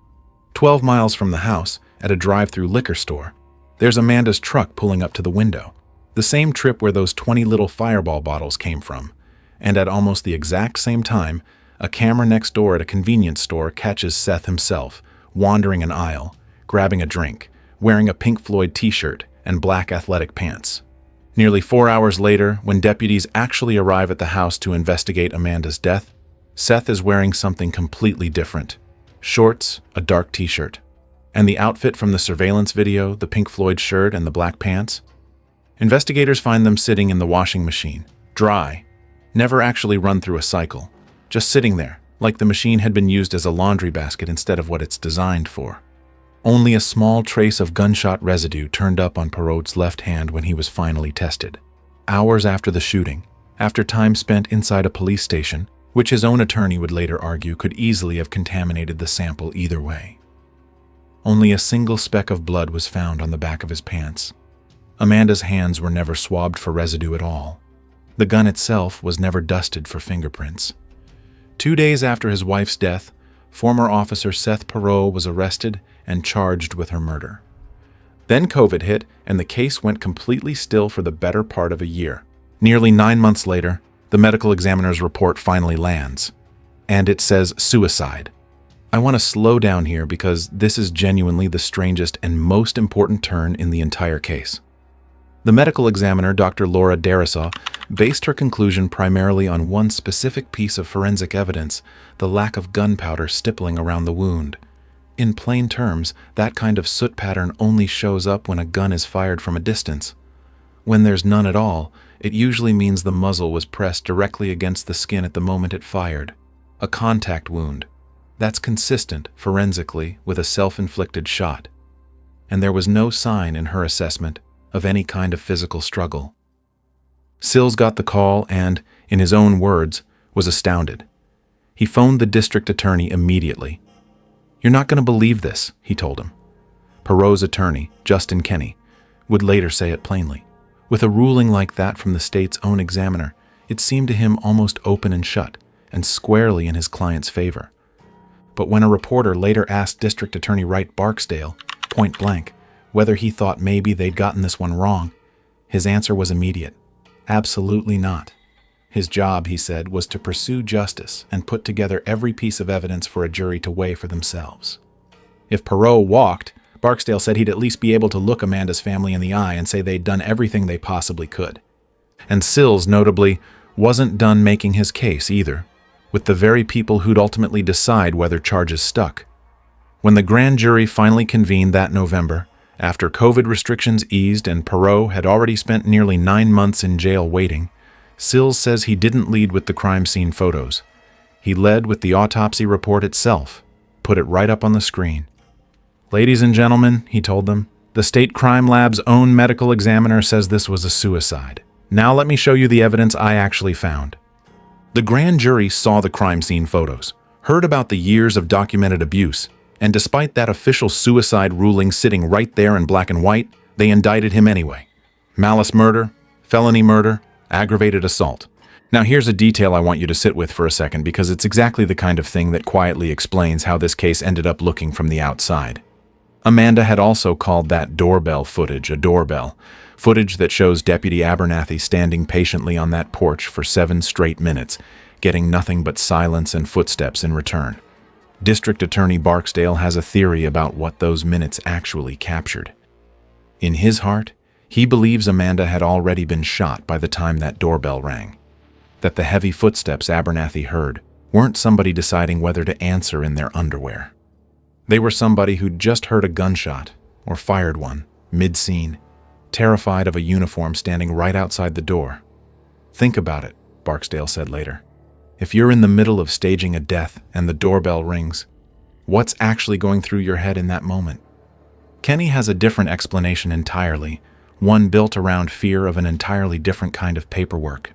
12 miles from the house, at a drive-through liquor store, there's Amanda's truck pulling up to the window, the same trip where those 20 little Fireball bottles came from. And at almost the exact same time, a camera next door at a convenience store catches Seth himself, wandering an aisle, grabbing a drink, wearing a Pink Floyd t-shirt and black athletic pants. Nearly 4 hours later, when deputies actually arrive at the house to investigate Amanda's death, Seth is wearing something completely different. Shorts, a dark t-shirt. And the outfit from the surveillance video, the Pink Floyd shirt and the black pants? Investigators find them sitting in the washing machine, dry, never actually run through a cycle, just sitting there, like the machine had been used as a laundry basket instead of what it's designed for. Only a small trace of gunshot residue turned up on Perrault's left hand when he was finally tested. Hours after the shooting, after time spent inside a police station, which his own attorney would later argue could easily have contaminated the sample either way. Only a single speck of blood was found on the back of his pants. Amanda's hands were never swabbed for residue at all. The gun itself was never dusted for fingerprints. 2 days after his wife's death, former officer Seth Perrault was arrested and charged with her murder. Then COVID hit, and the case went completely still for the better part of a year. Nearly 9 months later, the medical examiner's report finally lands, and it says suicide. I want to slow down here because this is genuinely the strangest and most important turn in the entire case. The medical examiner, Dr. Laura Darisaw, based her conclusion primarily on one specific piece of forensic evidence, the lack of gunpowder stippling around the wound. In plain terms, that kind of soot pattern only shows up when a gun is fired from a distance. When there's none at all, it usually means the muzzle was pressed directly against the skin at the moment it fired. A contact wound. That's consistent, forensically, with a self-inflicted shot. And there was no sign in her assessment of any kind of physical struggle. Sills got the call and, in his own words, was astounded. He phoned the district attorney immediately. "You're not going to believe this," he told him. Perrault's attorney, Justin Kenney, would later say it plainly. With a ruling like that from the state's own examiner, it seemed to him almost open and shut, and squarely in his client's favor. But when a reporter later asked District Attorney Wright Barksdale, point blank, whether he thought maybe they'd gotten this one wrong, his answer was immediate. Absolutely not. His job, he said, was to pursue justice and put together every piece of evidence for a jury to weigh for themselves. If Perrault walked, Barksdale said he'd at least be able to look Amanda's family in the eye and say they'd done everything they possibly could. And Sills, notably, wasn't done making his case either, with the very people who'd ultimately decide whether charges stuck. When the grand jury finally convened that November, after COVID restrictions eased and Perrault had already spent nearly 9 months in jail waiting, Sills says he didn't lead with the crime scene photos. He led with the autopsy report itself, put it right up on the screen. "Ladies and gentlemen," he told them, "the State Crime Lab's own medical examiner says this was a suicide. Now let me show you the evidence I actually found." The grand jury saw the crime scene photos, heard about the years of documented abuse, and despite that official suicide ruling sitting right there in black and white, they indicted him anyway. Malice murder, felony murder, aggravated assault. Now here's a detail I want you to sit with for a second because it's exactly the kind of thing that quietly explains how this case ended up looking from the outside. Amanda had also called that doorbell footage a doorbell, footage that shows Deputy Abernathy standing patiently on that porch for 7 straight minutes, getting nothing but silence and footsteps in return. District Attorney Barksdale has a theory about what those minutes actually captured. In his heart, he believes Amanda had already been shot by the time that doorbell rang. That the heavy footsteps Abernathy heard weren't somebody deciding whether to answer in their underwear. They were somebody who'd just heard a gunshot, or fired one, mid-scene, terrified of a uniform standing right outside the door. "Think about it," Barksdale said later. "If you're in the middle of staging a death and the doorbell rings, what's actually going through your head in that moment?" Kenny has a different explanation entirely, one built around fear of an entirely different kind of paperwork.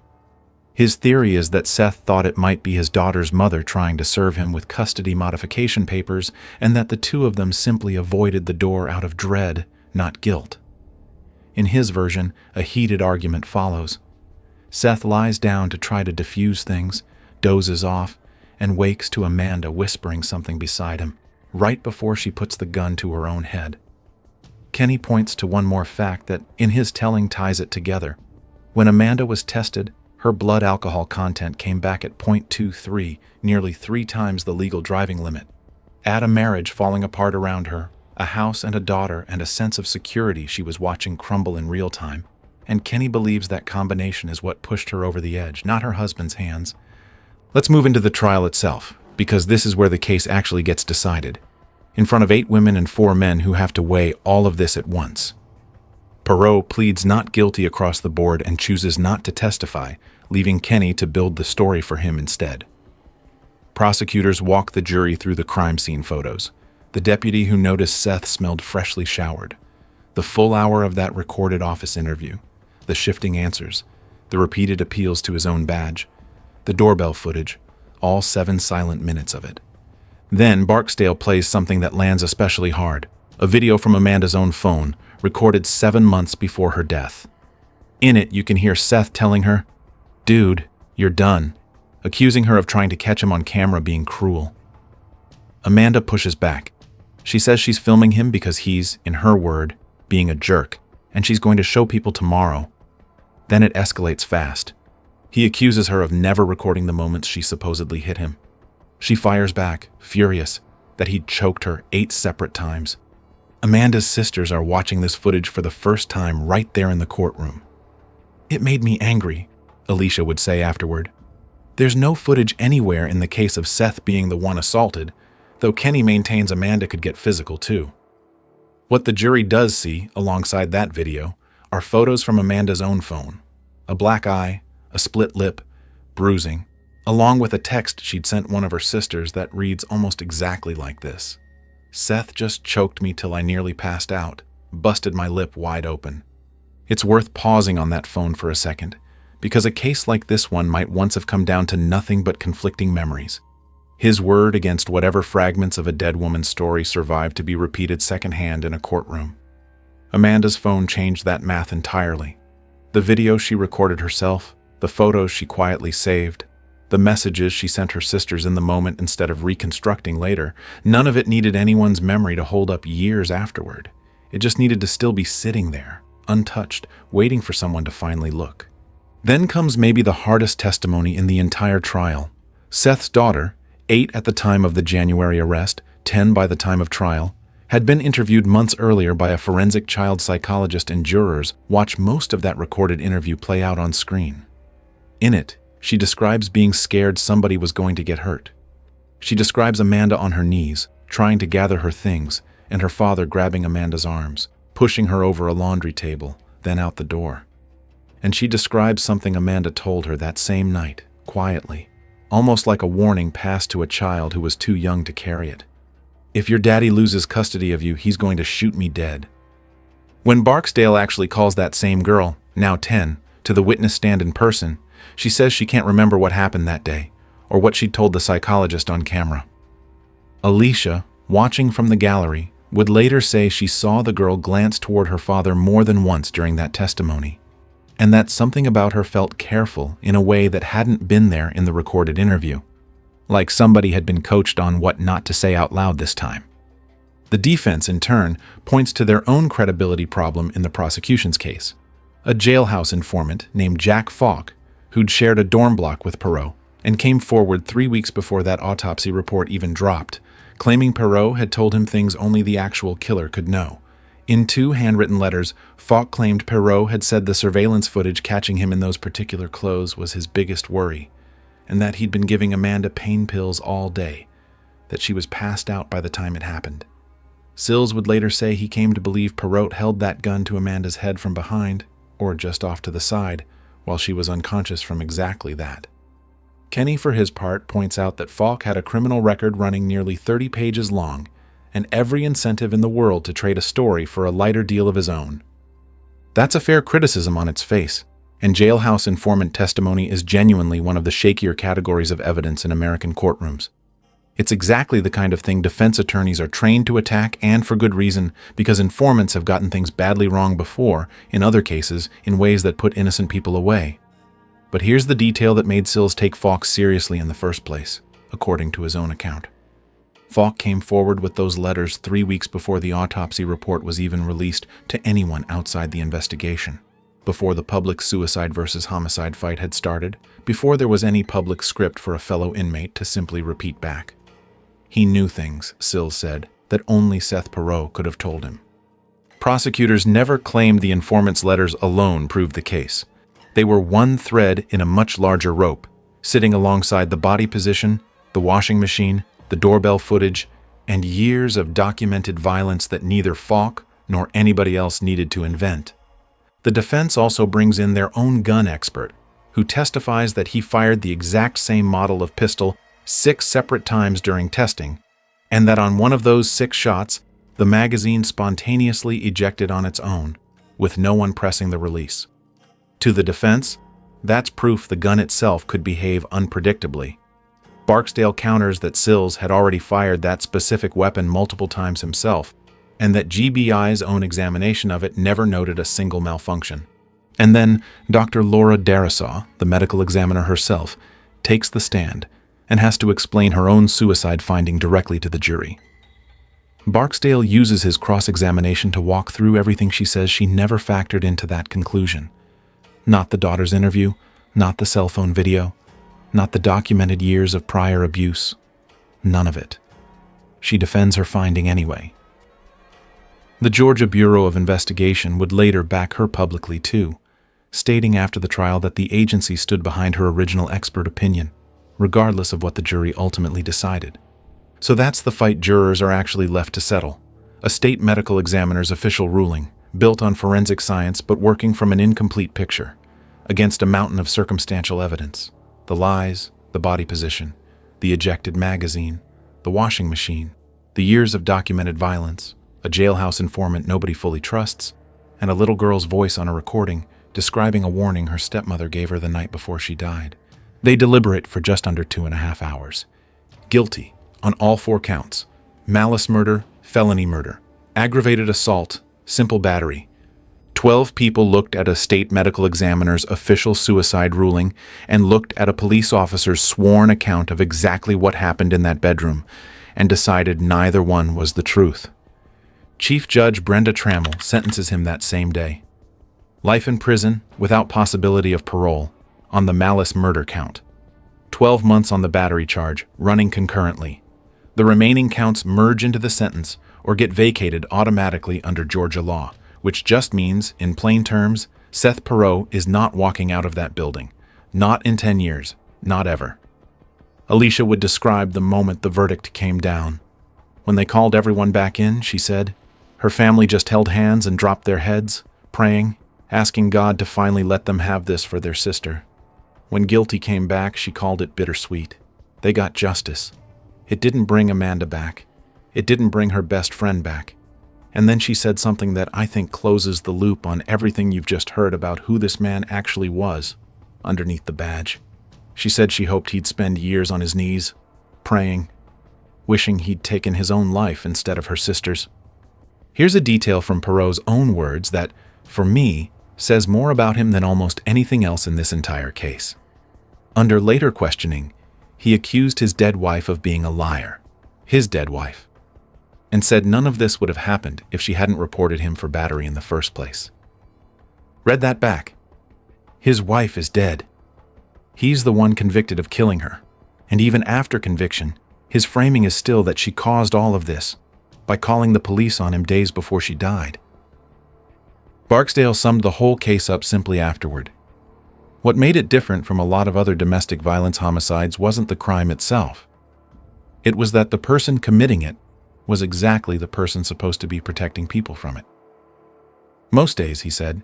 His theory is that Seth thought it might be his daughter's mother trying to serve him with custody modification papers, and that the two of them simply avoided the door out of dread, not guilt. In his version, a heated argument follows. Seth lies down to try to diffuse things, dozes off, and wakes to Amanda whispering something beside him, right before she puts the gun to her own head. Kenny points to one more fact that, in his telling, ties it together. When Amanda was tested, her blood alcohol content came back at 0.23, nearly 3 times the legal driving limit. Add a marriage falling apart around her, a house and a daughter, and a sense of security she was watching crumble in real time, and Kenny believes that combination is what pushed her over the edge, not her husband's hands. Let's move into the trial itself, because this is where the case actually gets decided, in front of 8 women and 4 men who have to weigh all of this at once. Perrault pleads not guilty across the board and chooses not to testify, leaving Kenny to build the story for him instead. Prosecutors walk the jury through the crime scene photos, the deputy who noticed Seth smelled freshly showered, the full hour of that recorded office interview, the shifting answers, the repeated appeals to his own badge, the doorbell footage, all 7 silent minutes of it. Then Barksdale plays something that lands especially hard, a video from Amanda's own phone, recorded 7 months before her death. In it, you can hear Seth telling her, "Dude, you're done," accusing her of trying to catch him on camera being cruel. Amanda pushes back. She says she's filming him because he's, in her word, being a jerk, and she's going to show people tomorrow. Then it escalates fast. He accuses her of never recording the moments she supposedly hit him. She fires back, furious, that he'd choked her 8 separate times. Amanda's sisters are watching this footage for the first time right there in the courtroom. "It made me angry," Alicia would say afterward. There's no footage anywhere in the case of Seth being the one assaulted, though Kenny maintains Amanda could get physical too. What the jury does see, alongside that video, are photos from Amanda's own phone. A black eye, a split lip, bruising, along with a text she'd sent one of her sisters that reads almost exactly like this. "Seth just choked me till I nearly passed out, busted my lip wide open." It's worth pausing on that phone for a second, because a case like this one might once have come down to nothing but conflicting memories. His word against whatever fragments of a dead woman's story survived to be repeated secondhand in a courtroom. Amanda's phone changed that math entirely. The video she recorded herself, the photos she quietly saved, the messages she sent her sisters in the moment instead of reconstructing later, none of it needed anyone's memory to hold up years afterward. It just needed to still be sitting there, untouched, waiting for someone to finally look. Then comes maybe the hardest testimony in the entire trial. Seth's daughter, 8 at the time of the January arrest, 10 by the time of trial, had been interviewed months earlier by a forensic child psychologist, and jurors watch most of that recorded interview play out on screen. In it, she describes being scared somebody was going to get hurt. She describes Amanda on her knees, trying to gather her things, and her father grabbing Amanda's arms, pushing her over a laundry table, then out the door. And she describes something Amanda told her that same night, quietly, almost like a warning passed to a child who was too young to carry it. "If your daddy loses custody of you, he's going to shoot me dead." When Barksdale actually calls that same girl, now 10, to the witness stand in person, she says she can't remember what happened that day, or what she'd told the psychologist on camera. Alicia, watching from the gallery, would later say she saw the girl glance toward her father more than once during that testimony, and that something about her felt careful in a way that hadn't been there in the recorded interview, like somebody had been coached on what not to say out loud this time. The defense, in turn, points to their own credibility problem in the prosecution's case. A jailhouse informant named Jack Falk, who'd shared a dorm block with Perrault, and came forward 3 weeks before that autopsy report even dropped, claiming Perrault had told him things only the actual killer could know. In 2 handwritten letters, Falk claimed Perrault had said the surveillance footage catching him in those particular clothes was his biggest worry, and that he'd been giving Amanda pain pills all day, that she was passed out by the time it happened. Sills would later say he came to believe Perrault held that gun to Amanda's head from behind, or just off to the side, while she was unconscious from exactly that. Kenny, for his part, points out that Falk had a criminal record running nearly 30 pages long, and every incentive in the world to trade a story for a lighter deal of his own. That's a fair criticism on its face, and jailhouse informant testimony is genuinely one of the shakier categories of evidence in American courtrooms. It's exactly the kind of thing defense attorneys are trained to attack, and for good reason, because informants have gotten things badly wrong before, in other cases, in ways that put innocent people away. But here's the detail that made Sills take Falk seriously in the first place, according to his own account. Falk came forward with those letters 3 weeks before the autopsy report was even released to anyone outside the investigation, before the public suicide versus homicide fight had started, before there was any public script for a fellow inmate to simply repeat back. He knew things, Sills said, that only Seth Perrault could have told him. Prosecutors never claimed the informant's letters alone proved the case. They were one thread in a much larger rope, sitting alongside the body position, the washing machine, the doorbell footage, and years of documented violence that neither Falk nor anybody else needed to invent. The defense also brings in their own gun expert, who testifies that he fired the exact same model of pistol 6 separate times during testing, and that on one of those 6 shots, the magazine spontaneously ejected on its own, with no one pressing the release. To the defense, that's proof the gun itself could behave unpredictably. Barksdale counters that Sills had already fired that specific weapon multiple times himself, and that GBI's own examination of it never noted a single malfunction. And then Dr. Laura Darasaw, the medical examiner herself, takes the stand and has to explain her own suicide finding directly to the jury. Barksdale uses his cross-examination to walk through everything she says she never factored into that conclusion. Not the daughter's interview, not the cell phone video, not the documented years of prior abuse. None of it. She defends her finding anyway. The Georgia Bureau of Investigation would later back her publicly too, stating after the trial that the agency stood behind her original expert opinion, regardless of what the jury ultimately decided. So that's the fight jurors are actually left to settle. A state medical examiner's official ruling, built on forensic science but working from an incomplete picture, against a mountain of circumstantial evidence. The lies, the body position, the ejected magazine, the washing machine, the years of documented violence, a jailhouse informant nobody fully trusts, and a little girl's voice on a recording describing a warning her stepmother gave her the night before she died. They deliberate for just under 2.5 hours. Guilty on all 4 counts: malice murder, felony murder, aggravated assault, simple battery. 12 people looked at a state medical examiner's official suicide ruling and looked at a police officer's sworn account of exactly what happened in that bedroom and decided neither one was the truth. Chief Judge Brenda Trammell sentences him that same day. Life in prison without possibility of parole on the malice murder count. 12 months on the battery charge, running concurrently. The remaining counts merge into the sentence or get vacated automatically under Georgia law, which just means, in plain terms, Seth Perrault is not walking out of that building. Not in 10 years. Not ever. Alicia would describe the moment the verdict came down. When they called everyone back in, she said, her family just held hands and dropped their heads, praying, asking God to finally let them have this for their sister. When Guilty came back, she called it bittersweet. They got justice. It didn't bring Amanda back. It didn't bring her best friend back. And then she said something that I think closes the loop on everything you've just heard about who this man actually was underneath the badge. She said she hoped he'd spend years on his knees, praying, wishing he'd taken his own life instead of her sister's. Here's a detail from Perrault's own words that, for me, says more about him than almost anything else in this entire case. Under later questioning, he accused his dead wife of being a liar, his dead wife, and said none of this would have happened if she hadn't reported him for battery in the first place. Read that back. His wife is dead. He's the one convicted of killing her, and even after conviction, his framing is still that she caused all of this by calling the police on him days before she died. Barksdale summed the whole case up simply afterward. What made it different from a lot of other domestic violence homicides wasn't the crime itself. It was that the person committing it was exactly the person supposed to be protecting people from it. Most days, he said,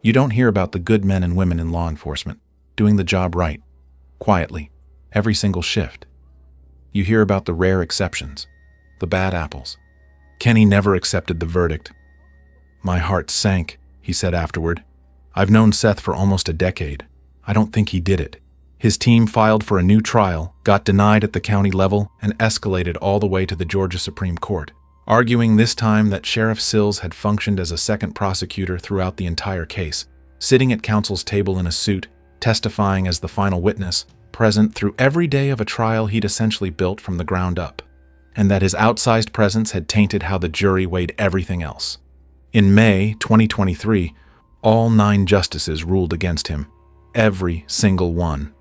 you don't hear about the good men and women in law enforcement doing the job right, quietly, every single shift. You hear about the rare exceptions, the bad apples. Kenny never accepted the verdict. My heart sank, he said afterward. I've known Seth for almost a decade. I don't think he did it. His team filed for a new trial, got denied at the county level, and escalated all the way to the Georgia Supreme Court, arguing this time that Sheriff Sills had functioned as a second prosecutor throughout the entire case, sitting at counsel's table in a suit, testifying as the final witness, present through every day of a trial he'd essentially built from the ground up, and that his outsized presence had tainted how the jury weighed everything else. In May 2023, all 9 justices ruled against him, every single one.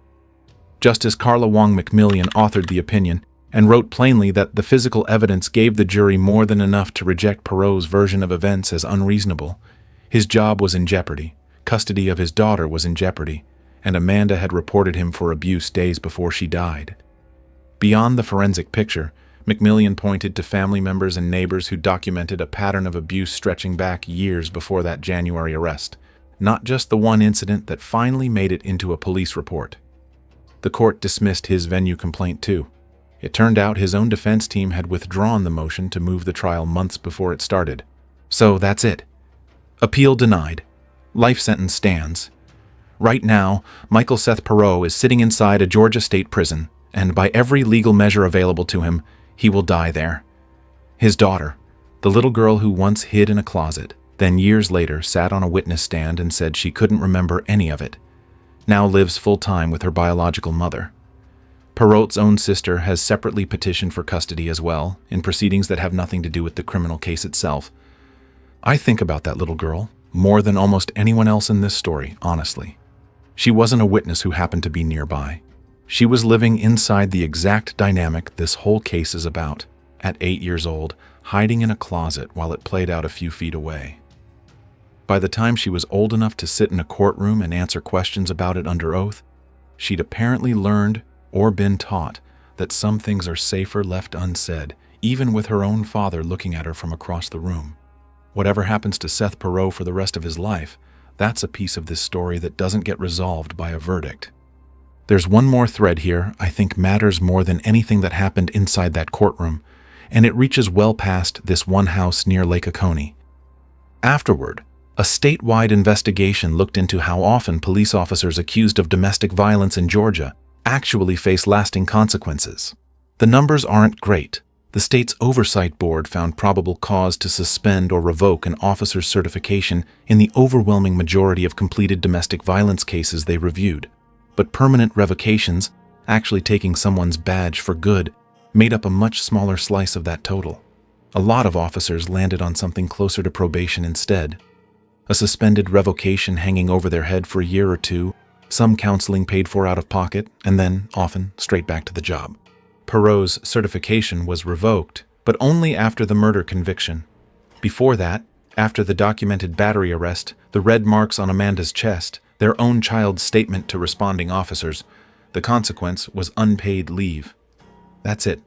Justice Carla Wong McMillian authored the opinion and wrote plainly that the physical evidence gave the jury more than enough to reject Perrault's version of events as unreasonable. His job was in jeopardy, custody of his daughter was in jeopardy, and Amanda had reported him for abuse days before she died. Beyond the forensic picture, McMillian pointed to family members and neighbors who documented a pattern of abuse stretching back years before that January arrest, not just the one incident that finally made it into a police report. The court dismissed his venue complaint too. It turned out his own defense team had withdrawn the motion to move the trial months before it started. So that's it. Appeal denied. Life sentence stands. Right now, Michael Seth Perrault is sitting inside a Georgia state prison, and by every legal measure available to him, he will die there. His daughter, the little girl who once hid in a closet, then years later sat on a witness stand and said she couldn't remember any of it, now lives full-time with her biological mother. Perrault's own sister has separately petitioned for custody as well, in proceedings that have nothing to do with the criminal case itself. I think about that little girl more than almost anyone else in this story, honestly. She wasn't a witness who happened to be nearby. She was living inside the exact dynamic this whole case is about, at 8 years old, hiding in a closet while it played out a few feet away. By the time she was old enough to sit in a courtroom and answer questions about it under oath, she'd apparently learned or been taught that some things are safer left unsaid, even with her own father looking at her from across the room. Whatever happens to Seth Perrault for the rest of his life, that's a piece of this story that doesn't get resolved by a verdict. There's one more thread here I think matters more than anything that happened inside that courtroom, and it reaches well past this one house near Lake Oconee. Afterward, a statewide investigation looked into how often police officers accused of domestic violence in Georgia actually face lasting consequences. The numbers aren't great. The state's oversight board found probable cause to suspend or revoke an officer's certification in the overwhelming majority of completed domestic violence cases they reviewed. But permanent revocations, actually taking someone's badge for good, made up a much smaller slice of that total. A lot of officers landed on something closer to probation instead. A suspended revocation hanging over their head for a year or two, some counseling paid for out of pocket, and then, often, straight back to the job. Perrault's certification was revoked, but only after the murder conviction. Before that, after the documented battery arrest, the red marks on Amanda's chest, their own child's statement to responding officers, the consequence was unpaid leave. That's it.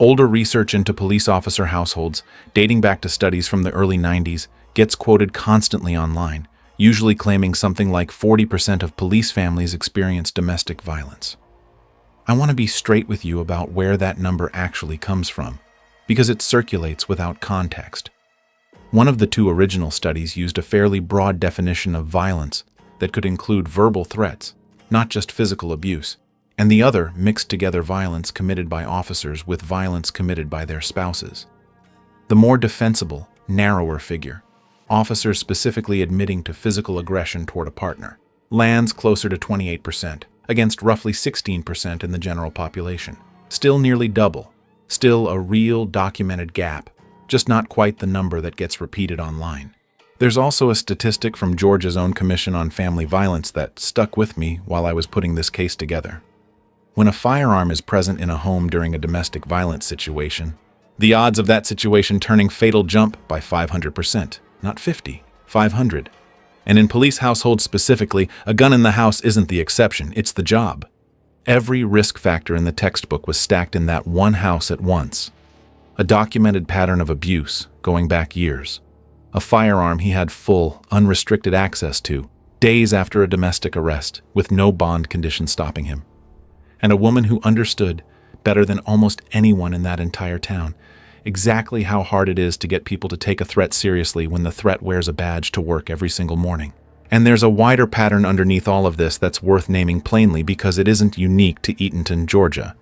Older research into police officer households, dating back to studies from the early 90s, gets quoted constantly online, usually claiming something like 40% of police families experience domestic violence. I want to be straight with you about where that number actually comes from, because it circulates without context. One of the two original studies used a fairly broad definition of violence that could include verbal threats, not just physical abuse, and the other mixed together violence committed by officers with violence committed by their spouses. The more defensible, narrower figure, officers specifically admitting to physical aggression toward a partner, lands closer to 28%, against roughly 16% in the general population. Still nearly double, still a real documented gap, just not quite the number that gets repeated online. There's also a statistic from Georgia's own Commission on Family Violence that stuck with me while I was putting this case together. When a firearm is present in a home during a domestic violence situation, the odds of that situation turning fatal jump by 500%, not 50, 500. And in police households specifically, a gun in the house isn't the exception, it's the job. Every risk factor in the textbook was stacked in that one house at once. A documented pattern of abuse going back years. A firearm he had full, unrestricted access to, days after a domestic arrest, with no bond condition stopping him. And a woman who understood, better than almost anyone in that entire town, exactly how hard it is to get people to take a threat seriously when the threat wears a badge to work every single morning. And there's a wider pattern underneath all of this that's worth naming plainly because it isn't unique to Eatonton, Georgia.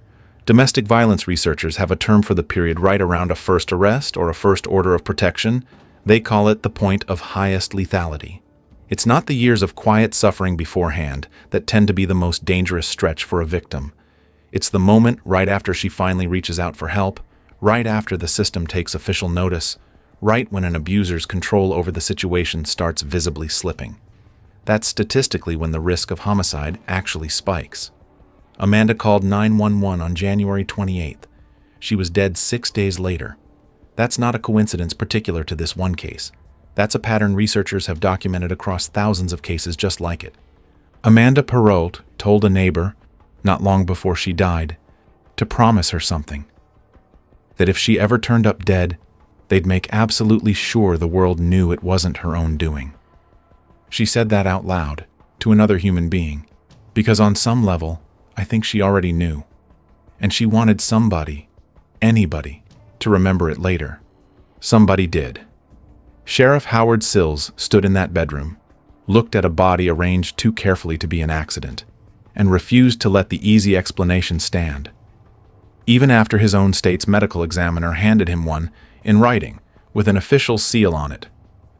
Domestic violence researchers have a term for the period right around a first arrest or a first order of protection. They call it the point of highest lethality. It's not the years of quiet suffering beforehand that tend to be the most dangerous stretch for a victim. It's the moment right after she finally reaches out for help, right after the system takes official notice, right when an abuser's control over the situation starts visibly slipping. That's statistically when the risk of homicide actually spikes. Amanda called 911 on January 28th. She was dead 6 days later. That's not a coincidence particular to this one case. That's a pattern researchers have documented across thousands of cases just like it. Amanda Perrault told a neighbor, not long before she died, to promise her something. That if she ever turned up dead, they'd make absolutely sure the world knew it wasn't her own doing. She said that out loud, to another human being, because on some level, I think she already knew. And she wanted somebody, anybody, to remember it later. Somebody did. Sheriff Howard Sills stood in that bedroom, looked at a body arranged too carefully to be an accident, and refused to let the easy explanation stand. Even after his own state's medical examiner handed him one, in writing, with an official seal on it.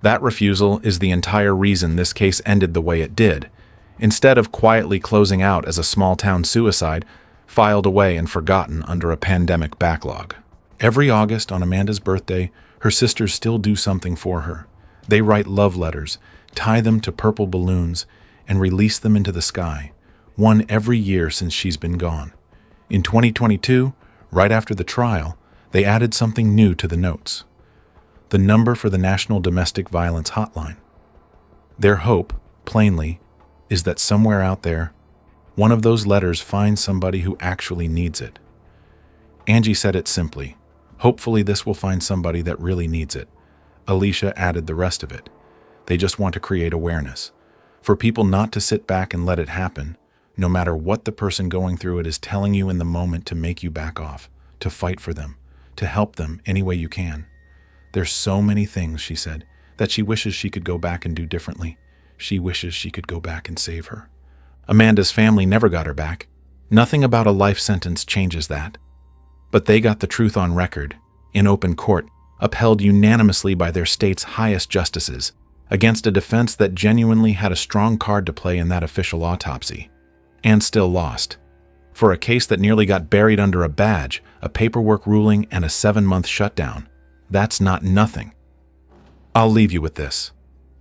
That refusal is the entire reason this case ended the way it did, instead of quietly closing out as a small-town suicide, filed away and forgotten under a pandemic backlog. Every August on Amanda's birthday, her sisters still do something for her. They write love letters, tie them to purple balloons, and release them into the sky, one every year since she's been gone. In 2022, right after the trial, they added something new to the notes. The number for the National Domestic Violence Hotline. Their hope, plainly, is that somewhere out there, one of those letters finds somebody who actually needs it. Angie said it simply. Hopefully this will find somebody that really needs it. Alicia added the rest of it. They just want to create awareness. For people not to sit back and let it happen, no matter what the person going through it is telling you in the moment, to make you back off, to fight for them, to help them any way you can. There's so many things, she said, that she wishes she could go back and do differently. She wishes she could go back and save her. Amanda's family never got her back. Nothing about a life sentence changes that. But they got the truth on record, in open court, upheld unanimously by their state's highest justices, against a defense that genuinely had a strong card to play in that official autopsy. And still lost. For a case that nearly got buried under a badge, a paperwork ruling, and a 7-month shutdown. That's not nothing. I'll leave you with this.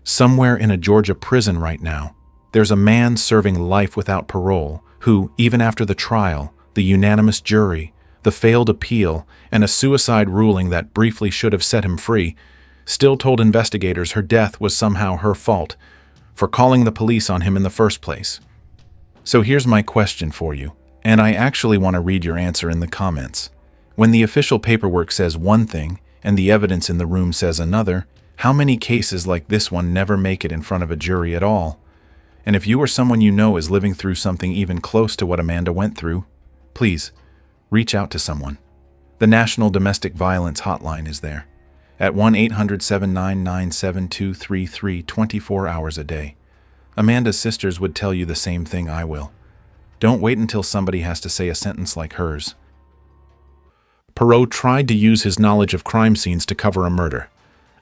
Somewhere in a Georgia prison right now, there's a man serving life without parole who, even after the trial, the unanimous jury, the failed appeal, and a suicide ruling that briefly should have set him free, still told investigators her death was somehow her fault for calling the police on him in the first place. So here's my question for you, and I actually want to read your answer in the comments. When the official paperwork says one thing and the evidence in the room says another, how many cases like this one never make it in front of a jury at all? And if you or someone you know is living through something even close to what Amanda went through, please reach out to someone. The National Domestic Violence Hotline is there at 1-800-799-7233 24 hours a day. Amanda's sisters would tell you the same thing I will. Don't wait until somebody has to say a sentence like hers. Perrault tried to use his knowledge of crime scenes to cover a murder.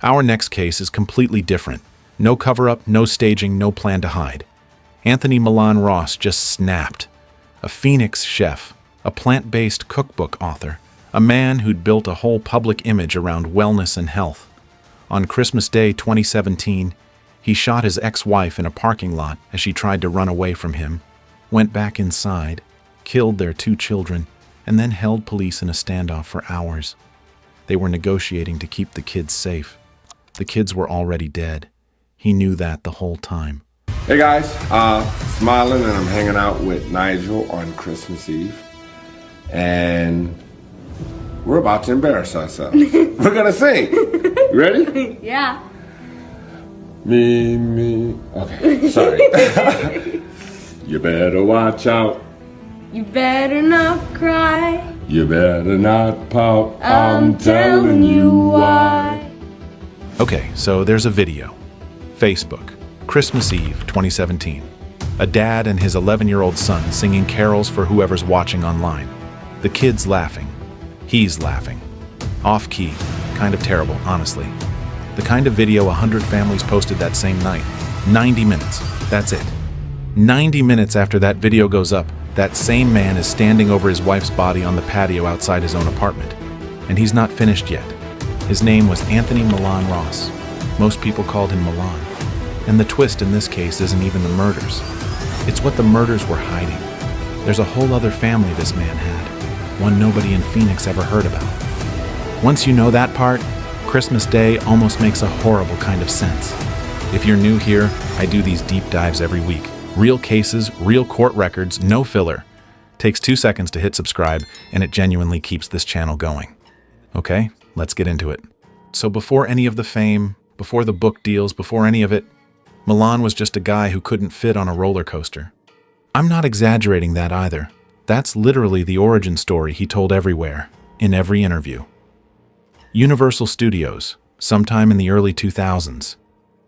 Our next case is completely different. No cover-up, no staging, no plan to hide. Anthony Milan Ross just snapped. A Phoenix chef, a plant-based cookbook author, a man who'd built a whole public image around wellness and health. On Christmas Day 2017, he shot his ex-wife in a parking lot as she tried to run away from him, went back inside, killed their 2 children, and then held police in a standoff for hours. They were negotiating to keep the kids safe. The kids were already dead. He knew that the whole time. Hey guys, smiling, and I'm hanging out with Nigel on Christmas Eve. And we're about to embarrass ourselves. We're gonna sing. You ready? Yeah. Me. Okay, sorry. You better watch out. You better not cry. You better not pout. I'm telling you why. Okay, so there's a video. Facebook, Christmas Eve 2017. A dad and his 11-year-old son singing carols for whoever's watching online. The kid's laughing. He's laughing. Off-key. Kind of terrible, honestly. The kind of video 100 families posted that same night. 90 minutes. That's it. 90 minutes after that video goes up, that same man is standing over his wife's body on the patio outside his own apartment. And he's not finished yet. His name was Anthony Milan Ross. Most people called him Milan. And the twist in this case isn't even the murders. It's what the murders were hiding. There's a whole other family this man had, one nobody in Phoenix ever heard about. Once you know that part, Christmas Day almost makes a horrible kind of sense. If you're new here, I do these deep dives every week. Real cases, real court records, no filler. Takes 2 seconds to hit subscribe, and it genuinely keeps this channel going. Okay, let's get into it. So before any of the fame, before the book deals, before any of it, Milan was just a guy who couldn't fit on a roller coaster. I'm not exaggerating that either. That's literally the origin story he told everywhere, in every interview. Universal Studios, sometime in the early 2000s.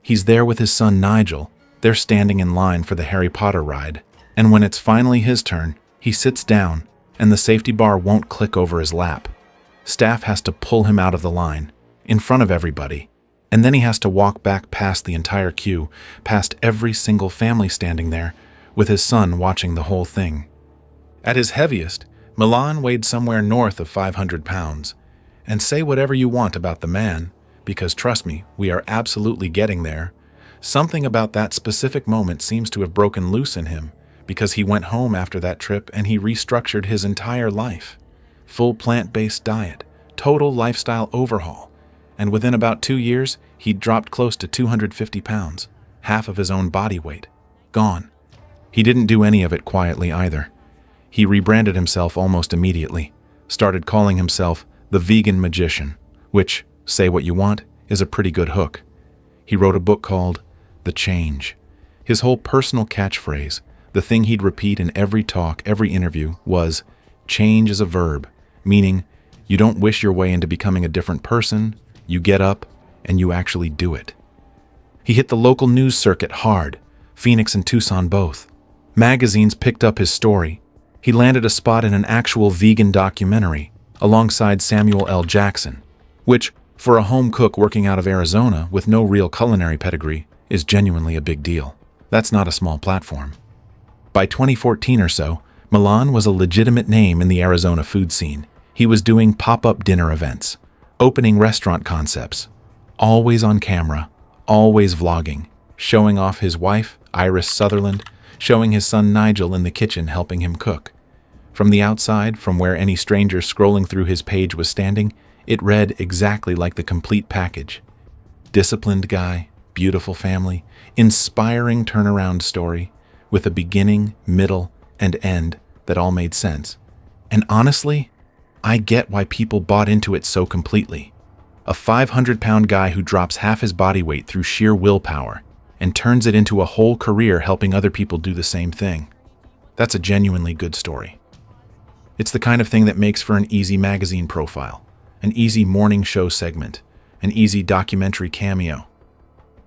He's there with his son Nigel. They're standing in line for the Harry Potter ride, and when it's finally his turn, he sits down, and the safety bar won't click over his lap. Staff has to pull him out of the line, in front of everybody, and then he has to walk back past the entire queue, past every single family standing there, with his son watching the whole thing. At his heaviest, Milan weighed somewhere north of 500 pounds. And say whatever you want about the man, because trust me, we are absolutely getting there. Something about that specific moment seems to have broken loose in him, because he went home after that trip and he restructured his entire life. Full plant-based diet, total lifestyle overhaul, and within about 2 years, he'd dropped close to 250 pounds, half of his own body weight. Gone. He didn't do any of it quietly either. He rebranded himself almost immediately, started calling himself the Vegan Magician, which, say what you want, is a pretty good hook. He wrote a book called The Change. His whole personal catchphrase, the thing he'd repeat in every talk, every interview, was, change is a verb, meaning you don't wish your way into becoming a different person, you get up, and you actually do it. He hit the local news circuit hard, Phoenix and Tucson both. Magazines picked up his story. He landed a spot in an actual vegan documentary, alongside Samuel L. Jackson, which, for a home cook working out of Arizona with no real culinary pedigree, is genuinely a big deal. That's not a small platform. By 2014 or so, Milan was a legitimate name in the Arizona food scene. He was doing pop-up dinner events, opening restaurant concepts, always on camera, always vlogging, showing off his wife, Iris Sutherland, showing his son Nigel in the kitchen helping him cook. From the outside, from where any stranger scrolling through his page was standing, it read exactly like the complete package. Disciplined guy, beautiful family, inspiring turnaround story, with a beginning, middle, and end that all made sense. And honestly, I get why people bought into it so completely. A 500-pound guy who drops half his body weight through sheer willpower and turns it into a whole career helping other people do the same thing. That's a genuinely good story. It's the kind of thing that makes for an easy magazine profile, an easy morning show segment, an easy documentary cameo.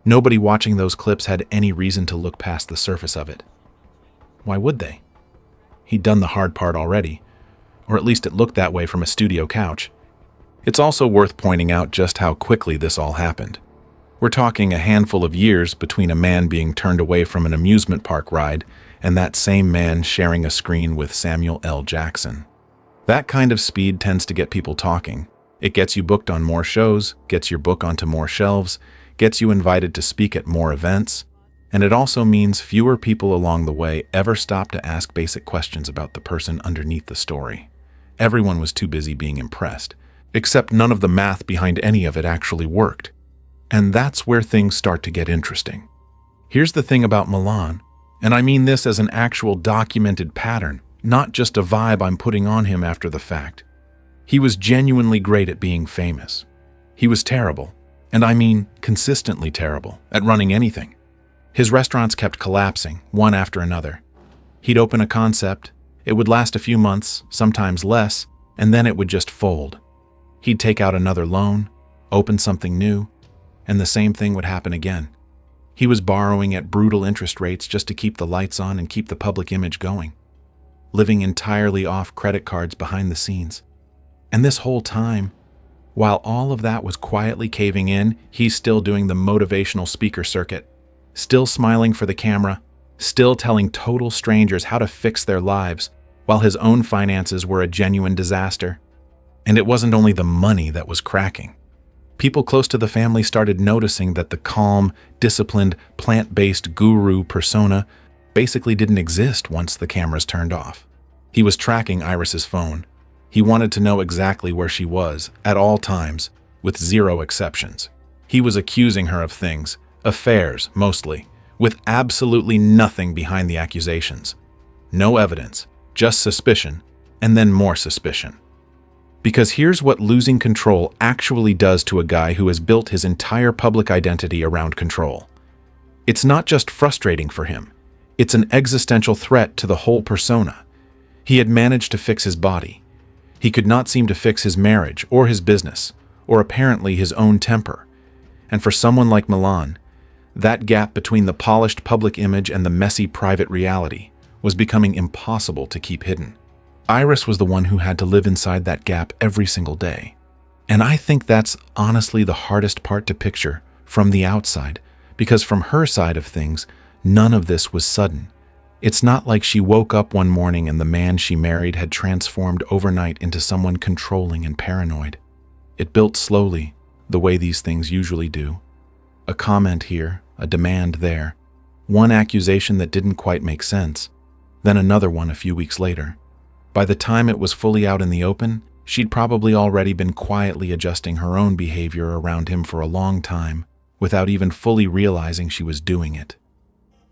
Nobody watching those clips had any reason to look past the surface of it. Why would they? He'd done the hard part already, or at least it looked that way from a studio couch. It's also worth pointing out just how quickly this all happened. We're talking a handful of years between a man being turned away from an amusement park ride and that same man sharing a screen with Samuel L. Jackson. That kind of speed tends to get people talking. It gets you booked on more shows, gets your book onto more shelves, gets you invited to speak at more events, and it also means fewer people along the way ever stop to ask basic questions about the person underneath the story. Everyone was too busy being impressed, except none of the math behind any of it actually worked. And that's where things start to get interesting. Here's the thing about Milan, and I mean this as an actual documented pattern, not just a vibe I'm putting on him after the fact. He was genuinely great at being famous. He was terrible, and I mean consistently terrible, at running anything. His restaurants kept collapsing, one after another. He'd open a concept, it would last a few months, sometimes less, and then it would just fold. He'd take out another loan, open something new, and the same thing would happen again. He was borrowing at brutal interest rates just to keep the lights on and keep the public image going, living entirely off credit cards behind the scenes. And this whole time, while all of that was quietly caving in, he's still doing the motivational speaker circuit, still smiling for the camera, still telling total strangers how to fix their lives, while his own finances were a genuine disaster. And it wasn't only the money that was cracking. People close to the family started noticing that the calm, disciplined, plant-based guru persona basically didn't exist once the cameras turned off. He was tracking Iris's phone. He wanted to know exactly where she was, at all times, with zero exceptions. He was accusing her of things, affairs mostly, with absolutely nothing behind the accusations. No evidence, just suspicion, and then more suspicion. Because here's what losing control actually does to a guy who has built his entire public identity around control. It's not just frustrating for him, it's an existential threat to the whole persona. He had managed to fix his body. He could not seem to fix his marriage or his business, or apparently his own temper. And for someone like Milan, that gap between the polished public image and the messy private reality was becoming impossible to keep hidden. Iris was the one who had to live inside that gap every single day. And I think that's honestly the hardest part to picture from the outside, because from her side of things, none of this was sudden. It's not like she woke up one morning and the man she married had transformed overnight into someone controlling and paranoid. It built slowly, the way these things usually do. A comment here, a demand there, one accusation that didn't quite make sense, then another one a few weeks later. By the time it was fully out in the open, she'd probably already been quietly adjusting her own behavior around him for a long time, without even fully realizing she was doing it.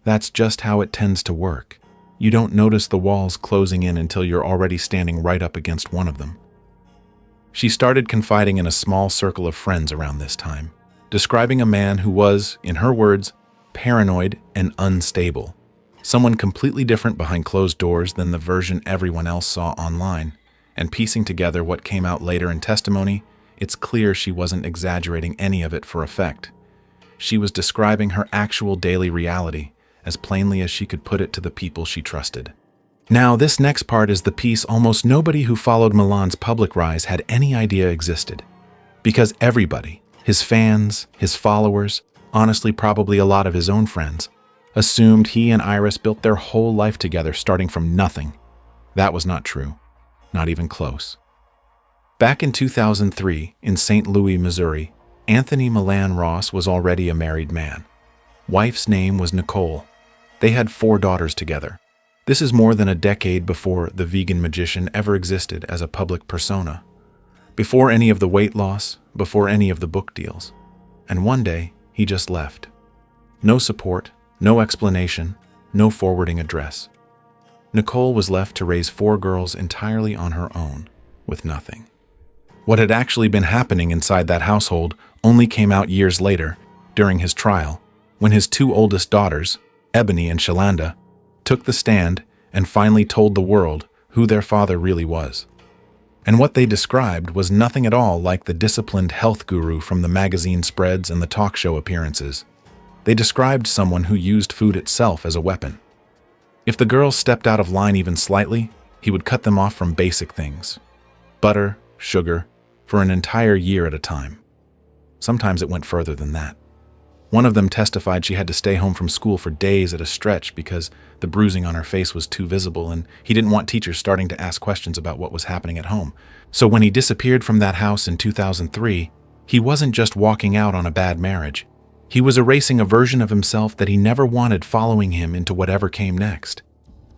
That's just how it tends to work. You don't notice the walls closing in until you're already standing right up against one of them. She started confiding in a small circle of friends around this time, describing a man who was, in her words, paranoid and unstable. Someone completely different behind closed doors than the version everyone else saw online. And piecing together what came out later in testimony, it's clear she wasn't exaggerating any of it for effect. She was describing her actual daily reality, as plainly as she could put it to the people she trusted. Now, this next part is the piece almost nobody who followed Milan's public rise had any idea existed. Because everybody, his fans, his followers, honestly probably a lot of his own friends, assumed he and Iris built their whole life together starting from nothing. That was not true. Not even close. Back in 2003, in St. Louis, Missouri, Anthony Milan Ross was already a married man. Wife's name was Nicole. They had 4 daughters together. This is more than a decade before the vegan magician ever existed as a public persona. Before any of the weight loss, before any of the book deals. And one day, he just left. No support, no explanation, no forwarding address. Nicole was left to raise 4 girls entirely on her own. with nothing. What had actually been happening inside that household only came out years later, during his trial, when his two oldest daughters, Ebony and Shalanda, took the stand and finally told the world who their father really was. And what they described was nothing at all like the disciplined health guru from the magazine spreads and the talk show appearances. They described someone who used food itself as a weapon. If the girls stepped out of line even slightly, he would cut them off from basic things: butter, sugar, for an entire year at a time. Sometimes it went further than that. One of them testified she had to stay home from school for days at a stretch because the bruising on her face was too visible, and he didn't want teachers starting to ask questions about what was happening at home. So when he disappeared from that house in 2003, he wasn't just walking out on a bad marriage. He was erasing a version of himself that he never wanted following him into whatever came next.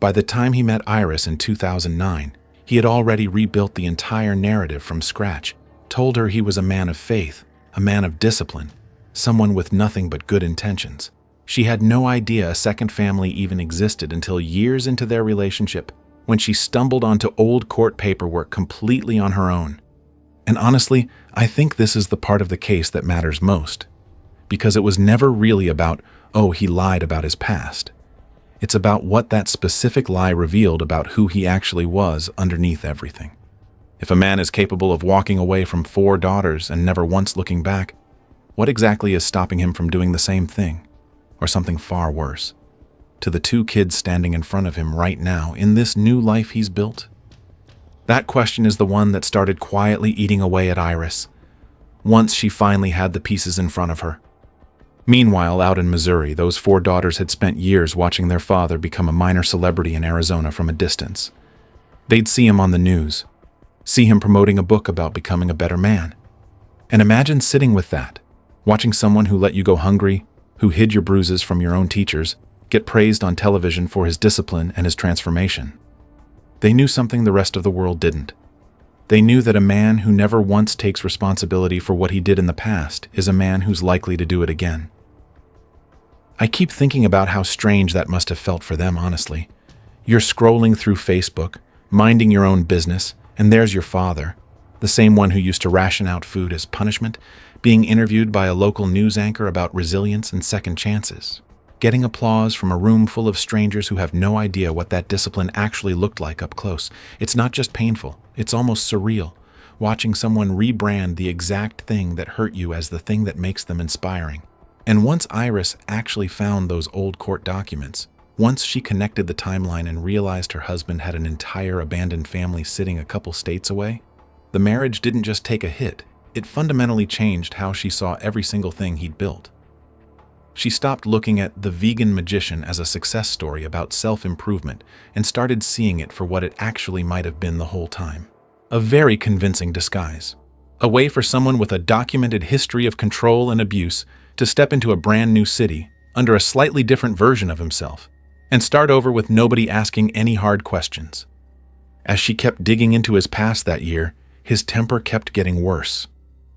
By the time he met Iris in 2009, he had already rebuilt the entire narrative from scratch, told her he was a man of faith, a man of discipline, someone with nothing but good intentions. She had no idea a second family even existed until years into their relationship, when she stumbled onto old court paperwork completely on her own. And honestly, I think this is the part of the case that matters most, because it was never really about, oh, he lied about his past. It's about what that specific lie revealed about who he actually was underneath everything. If a man is capable of walking away from 4 daughters and never once looking back, what exactly is stopping him from doing the same thing, or something far worse, to the 2 kids standing in front of him right now in this new life he's built? That question is the one that started quietly eating away at Iris, once she finally had the pieces in front of her. Meanwhile, out in Missouri, those 4 daughters had spent years watching their father become a minor celebrity in Arizona from a distance. They'd see him on the news, see him promoting a book about becoming a better man. And imagine sitting with that, watching someone who let you go hungry, who hid your bruises from your own teachers, get praised on television for his discipline and his transformation. They knew something the rest of the world didn't. They knew that a man who never once takes responsibility for what he did in the past is a man who's likely to do it again. I keep thinking about how strange that must have felt for them, honestly. You're scrolling through Facebook, minding your own business, and there's your father, the same one who used to ration out food as punishment, being interviewed by a local news anchor about resilience and second chances, getting applause from a room full of strangers who have no idea what that discipline actually looked like up close. It's not just painful, it's almost surreal, watching someone rebrand the exact thing that hurt you as the thing that makes them inspiring. And once Iris actually found those old court documents, once she connected the timeline and realized her husband had an entire abandoned family sitting a couple states away, the marriage didn't just take a hit, it fundamentally changed how she saw every single thing he'd built. She stopped looking at The Vegan Magician as a success story about self-improvement and started seeing it for what it actually might have been the whole time. A very convincing disguise. A way for someone with a documented history of control and abuse to step into a brand new city under a slightly different version of himself and start over with nobody asking any hard questions. As she kept digging into his past that year, his temper kept getting worse.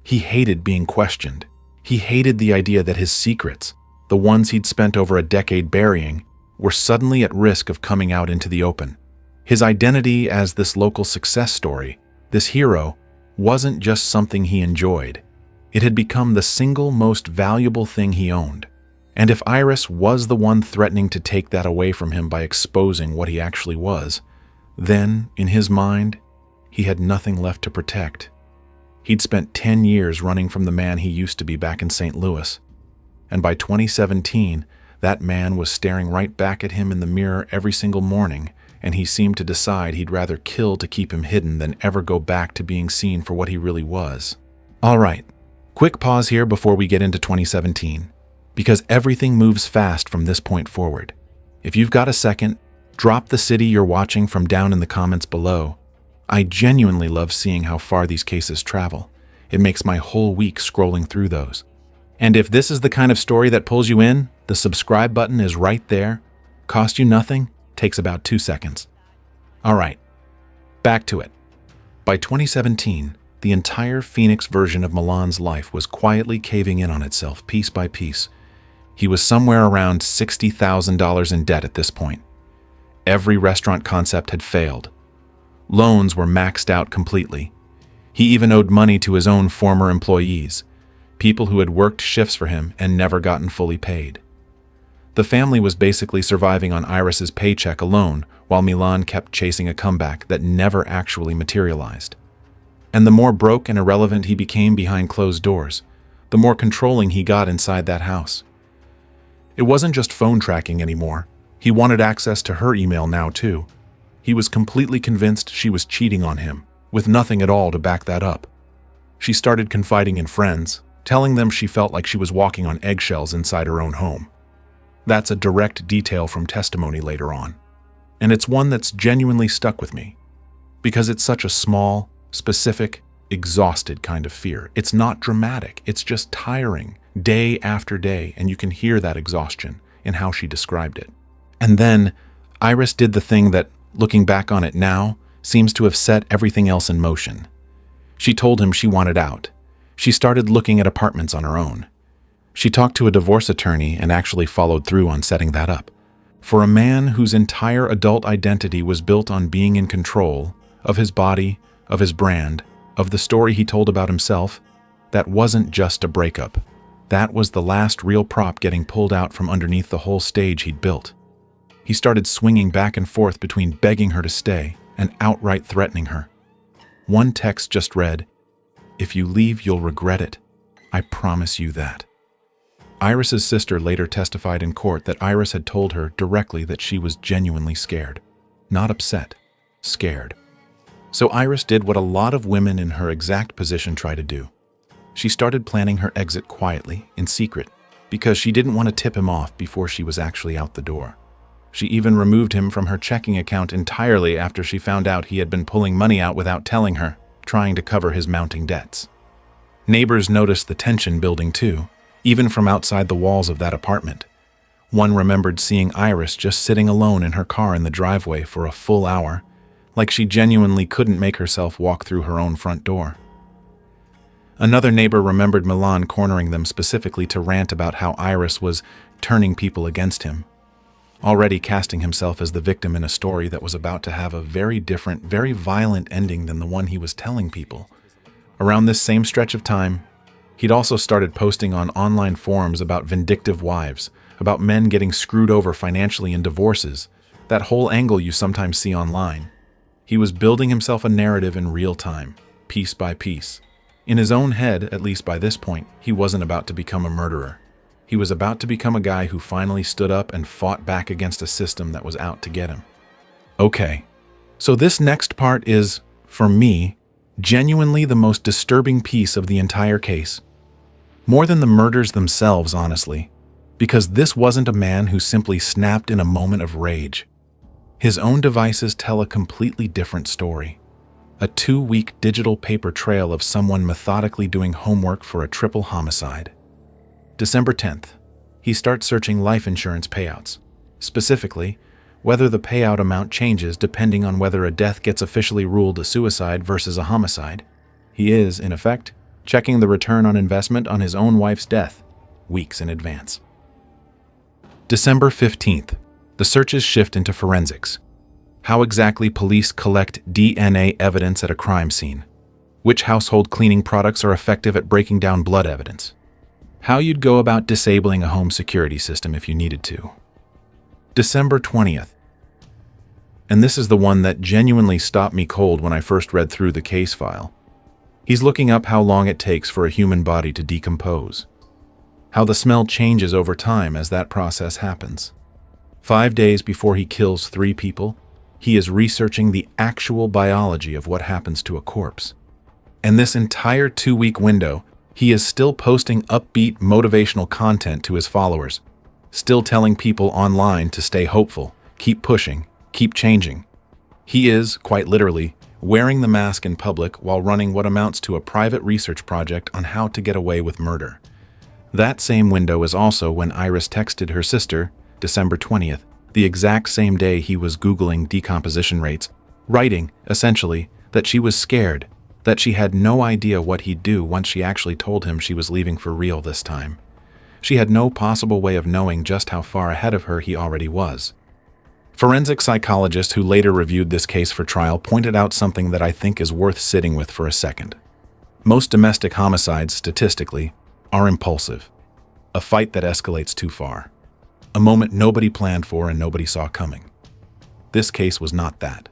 He hated being questioned. He hated the idea that his secrets, the ones he'd spent over a decade burying, were suddenly at risk of coming out into the open. His identity as this local success story, this hero, wasn't just something he enjoyed. It had become the single most valuable thing he owned. And if Iris was the one threatening to take that away from him by exposing what he actually was, then, in his mind, he had nothing left to protect. He'd spent 10 years running from the man he used to be back in St. Louis. And by 2017, that man was staring right back at him in the mirror every single morning, and he seemed to decide he'd rather kill to keep him hidden than ever go back to being seen for what he really was. All right, quick pause here before we get into 2017, because everything moves fast from this point forward. If you've got a second, drop the city you're watching from down in the comments below. I genuinely love seeing how far these cases travel. It makes my whole week scrolling through those. And if this is the kind of story that pulls you in, the subscribe button is right there. Cost you nothing, takes about 2 seconds. All right, back to it. By 2017, the entire Phoenix version of Milan's life was quietly caving in on itself piece by piece. He was somewhere around $60,000 in debt at this point. Every restaurant concept had failed. Loans were maxed out completely. He even owed money to his own former employees, people who had worked shifts for him and never gotten fully paid. The family was basically surviving on Iris's paycheck alone, while Milan kept chasing a comeback that never actually materialized. And the more broke and irrelevant he became behind closed doors, the more controlling he got inside that house. It wasn't just phone tracking anymore. He wanted access to her email now too. He was completely convinced she was cheating on him, with nothing at all to back that up. She started confiding in friends, telling them she felt like she was walking on eggshells inside her own home. That's a direct detail from testimony later on. And it's one that's genuinely stuck with me, because it's such a small, specific, exhausted kind of fear. It's not dramatic, it's just tiring, day after day, and you can hear that exhaustion in how she described it. And then, Iris did the thing that, looking back on it now, seems to have set everything else in motion. She told him she wanted out. She started looking at apartments on her own. She talked to a divorce attorney and actually followed through on setting that up. For a man whose entire adult identity was built on being in control of his body, of his brand, of the story he told about himself, that wasn't just a breakup. That was the last real prop getting pulled out from underneath the whole stage he'd built. He started swinging back and forth between begging her to stay and outright threatening her. One text just read, "If you leave, you'll regret it. I promise you that." Iris's sister later testified in court that Iris had told her directly that she was genuinely scared. Not upset, scared. So Iris did what a lot of women in her exact position try to do. She started planning her exit quietly, in secret, because she didn't want to tip him off before she was actually out the door. She even removed him from her checking account entirely after she found out he had been pulling money out without telling her, trying to cover his mounting debts. Neighbors noticed the tension building too, even from outside the walls of that apartment. One remembered seeing Iris just sitting alone in her car in the driveway for a full hour, like she genuinely couldn't make herself walk through her own front door. Another neighbor remembered Milan cornering them specifically to rant about how Iris was turning people against him, already casting himself as the victim in a story that was about to have a very different, very violent ending than the one he was telling people. Around this same stretch of time, he'd also started posting on online forums about vindictive wives, about men getting screwed over financially in divorces, that whole angle you sometimes see online. He was building himself a narrative in real time, piece by piece. In his own head, at least by this point, he wasn't about to become a murderer. He was about to become a guy who finally stood up and fought back against a system that was out to get him. Okay, so this next part is, for me, genuinely the most disturbing piece of the entire case. More than the murders themselves, honestly, because this wasn't a man who simply snapped in a moment of rage. His own devices tell a completely different story. A 2-week digital paper trail of someone methodically doing homework for a triple homicide. December 10th, he starts searching life insurance payouts. Specifically, whether the payout amount changes depending on whether a death gets officially ruled a suicide versus a homicide. He is, in effect, checking the return on investment on his own wife's death, weeks in advance. December 15th, the searches shift into forensics. How exactly police collect DNA evidence at a crime scene. Which household cleaning products are effective at breaking down blood evidence. How you'd go about disabling a home security system if you needed to. December 20th. And this is the one that genuinely stopped me cold when I first read through the case file. He's looking up how long it takes for a human body to decompose. How the smell changes over time as that process happens. 5 days before he kills 3 people, he is researching the actual biology of what happens to a corpse. And this entire 2-week window, he is still posting upbeat, motivational content to his followers, still telling people online to stay hopeful, keep pushing, keep changing. He is, quite literally, wearing the mask in public while running what amounts to a private research project on how to get away with murder. That same window is also when Iris texted her sister, December 20th, the exact same day he was Googling decomposition rates, writing, essentially, that she was scared, that she had no idea what he'd do once she actually told him she was leaving for real this time. She had no possible way of knowing just how far ahead of her he already was. Forensic psychologist who later reviewed this case for trial pointed out something that I think is worth sitting with for a second. Most domestic homicides, statistically, are impulsive. A fight that escalates too far. A moment nobody planned for and nobody saw coming. This case was not that.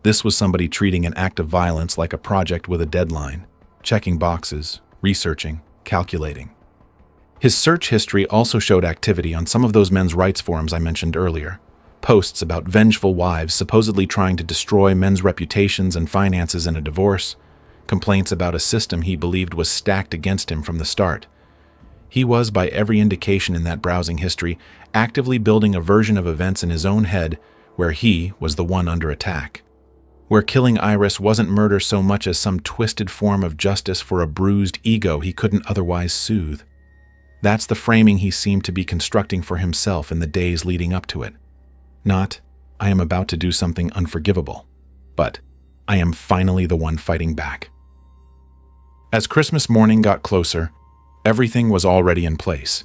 This was somebody treating an act of violence like a project with a deadline, checking boxes, researching, calculating. His search history also showed activity on some of those men's rights forums I mentioned earlier. Posts about vengeful wives supposedly trying to destroy men's reputations and finances in a divorce, complaints about a system he believed was stacked against him from the start. He was, by every indication in that browsing history, actively building a version of events in his own head where he was the one under attack. Where killing Iris wasn't murder so much as some twisted form of justice for a bruised ego he couldn't otherwise soothe. That's the framing he seemed to be constructing for himself in the days leading up to it. Not, I am about to do something unforgivable, but I am finally the one fighting back. As Christmas morning got closer, everything was already in place.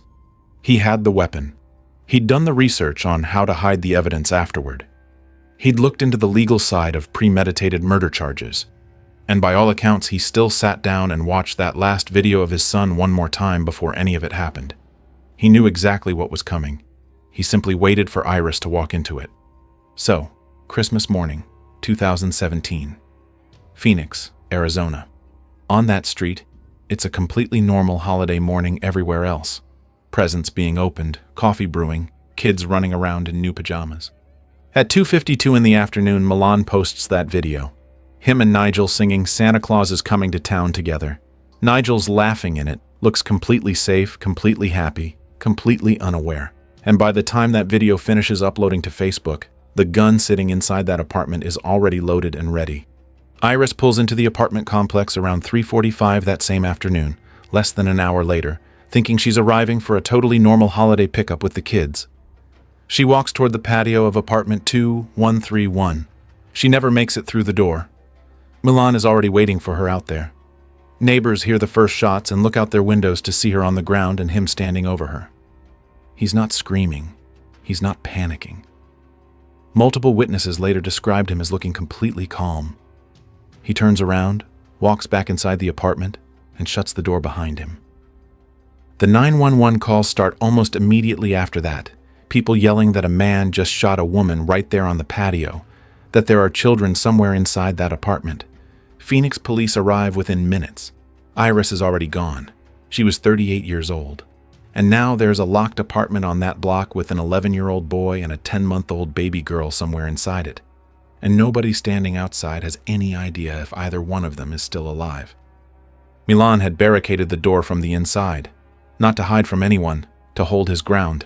He had the weapon. He'd done the research on how to hide the evidence afterward. He'd looked into the legal side of premeditated murder charges. And by all accounts, he still sat down and watched that last video of his son one more time before any of it happened. He knew exactly what was coming. He simply waited for Iris to walk into it. So, Christmas morning, 2017. Phoenix, Arizona. On that street, it's a completely normal holiday morning everywhere else. Presents being opened, coffee brewing, kids running around in new pajamas. At 2:52 in the afternoon, Milan posts that video. Him and Nigel singing Santa Claus is Coming to Town together. Nigel's laughing in it, looks completely safe, completely happy, completely unaware. And by the time that video finishes uploading to Facebook, the gun sitting inside that apartment is already loaded and ready. Iris pulls into the apartment complex around 3:45 that same afternoon, less than an hour later, thinking she's arriving for a totally normal holiday pickup with the kids. She walks toward the patio of apartment 2131. She never makes it through the door. Milan is already waiting for her out there. Neighbors hear the first shots and look out their windows to see her on the ground and him standing over her. He's not screaming. He's not panicking. Multiple witnesses later described him as looking completely calm. He turns around, walks back inside the apartment, and shuts the door behind him. The 911 calls start almost immediately after that. People yelling that a man just shot a woman right there on the patio, that there are children somewhere inside that apartment. Phoenix police arrive within minutes. Iris is already gone. She was 38 years old. And now there's a locked apartment on that block with an 11-year-old boy and a 10-month-old baby girl somewhere inside it. And nobody standing outside has any idea if either one of them is still alive. Milan had barricaded the door from the inside, not to hide from anyone, to hold his ground.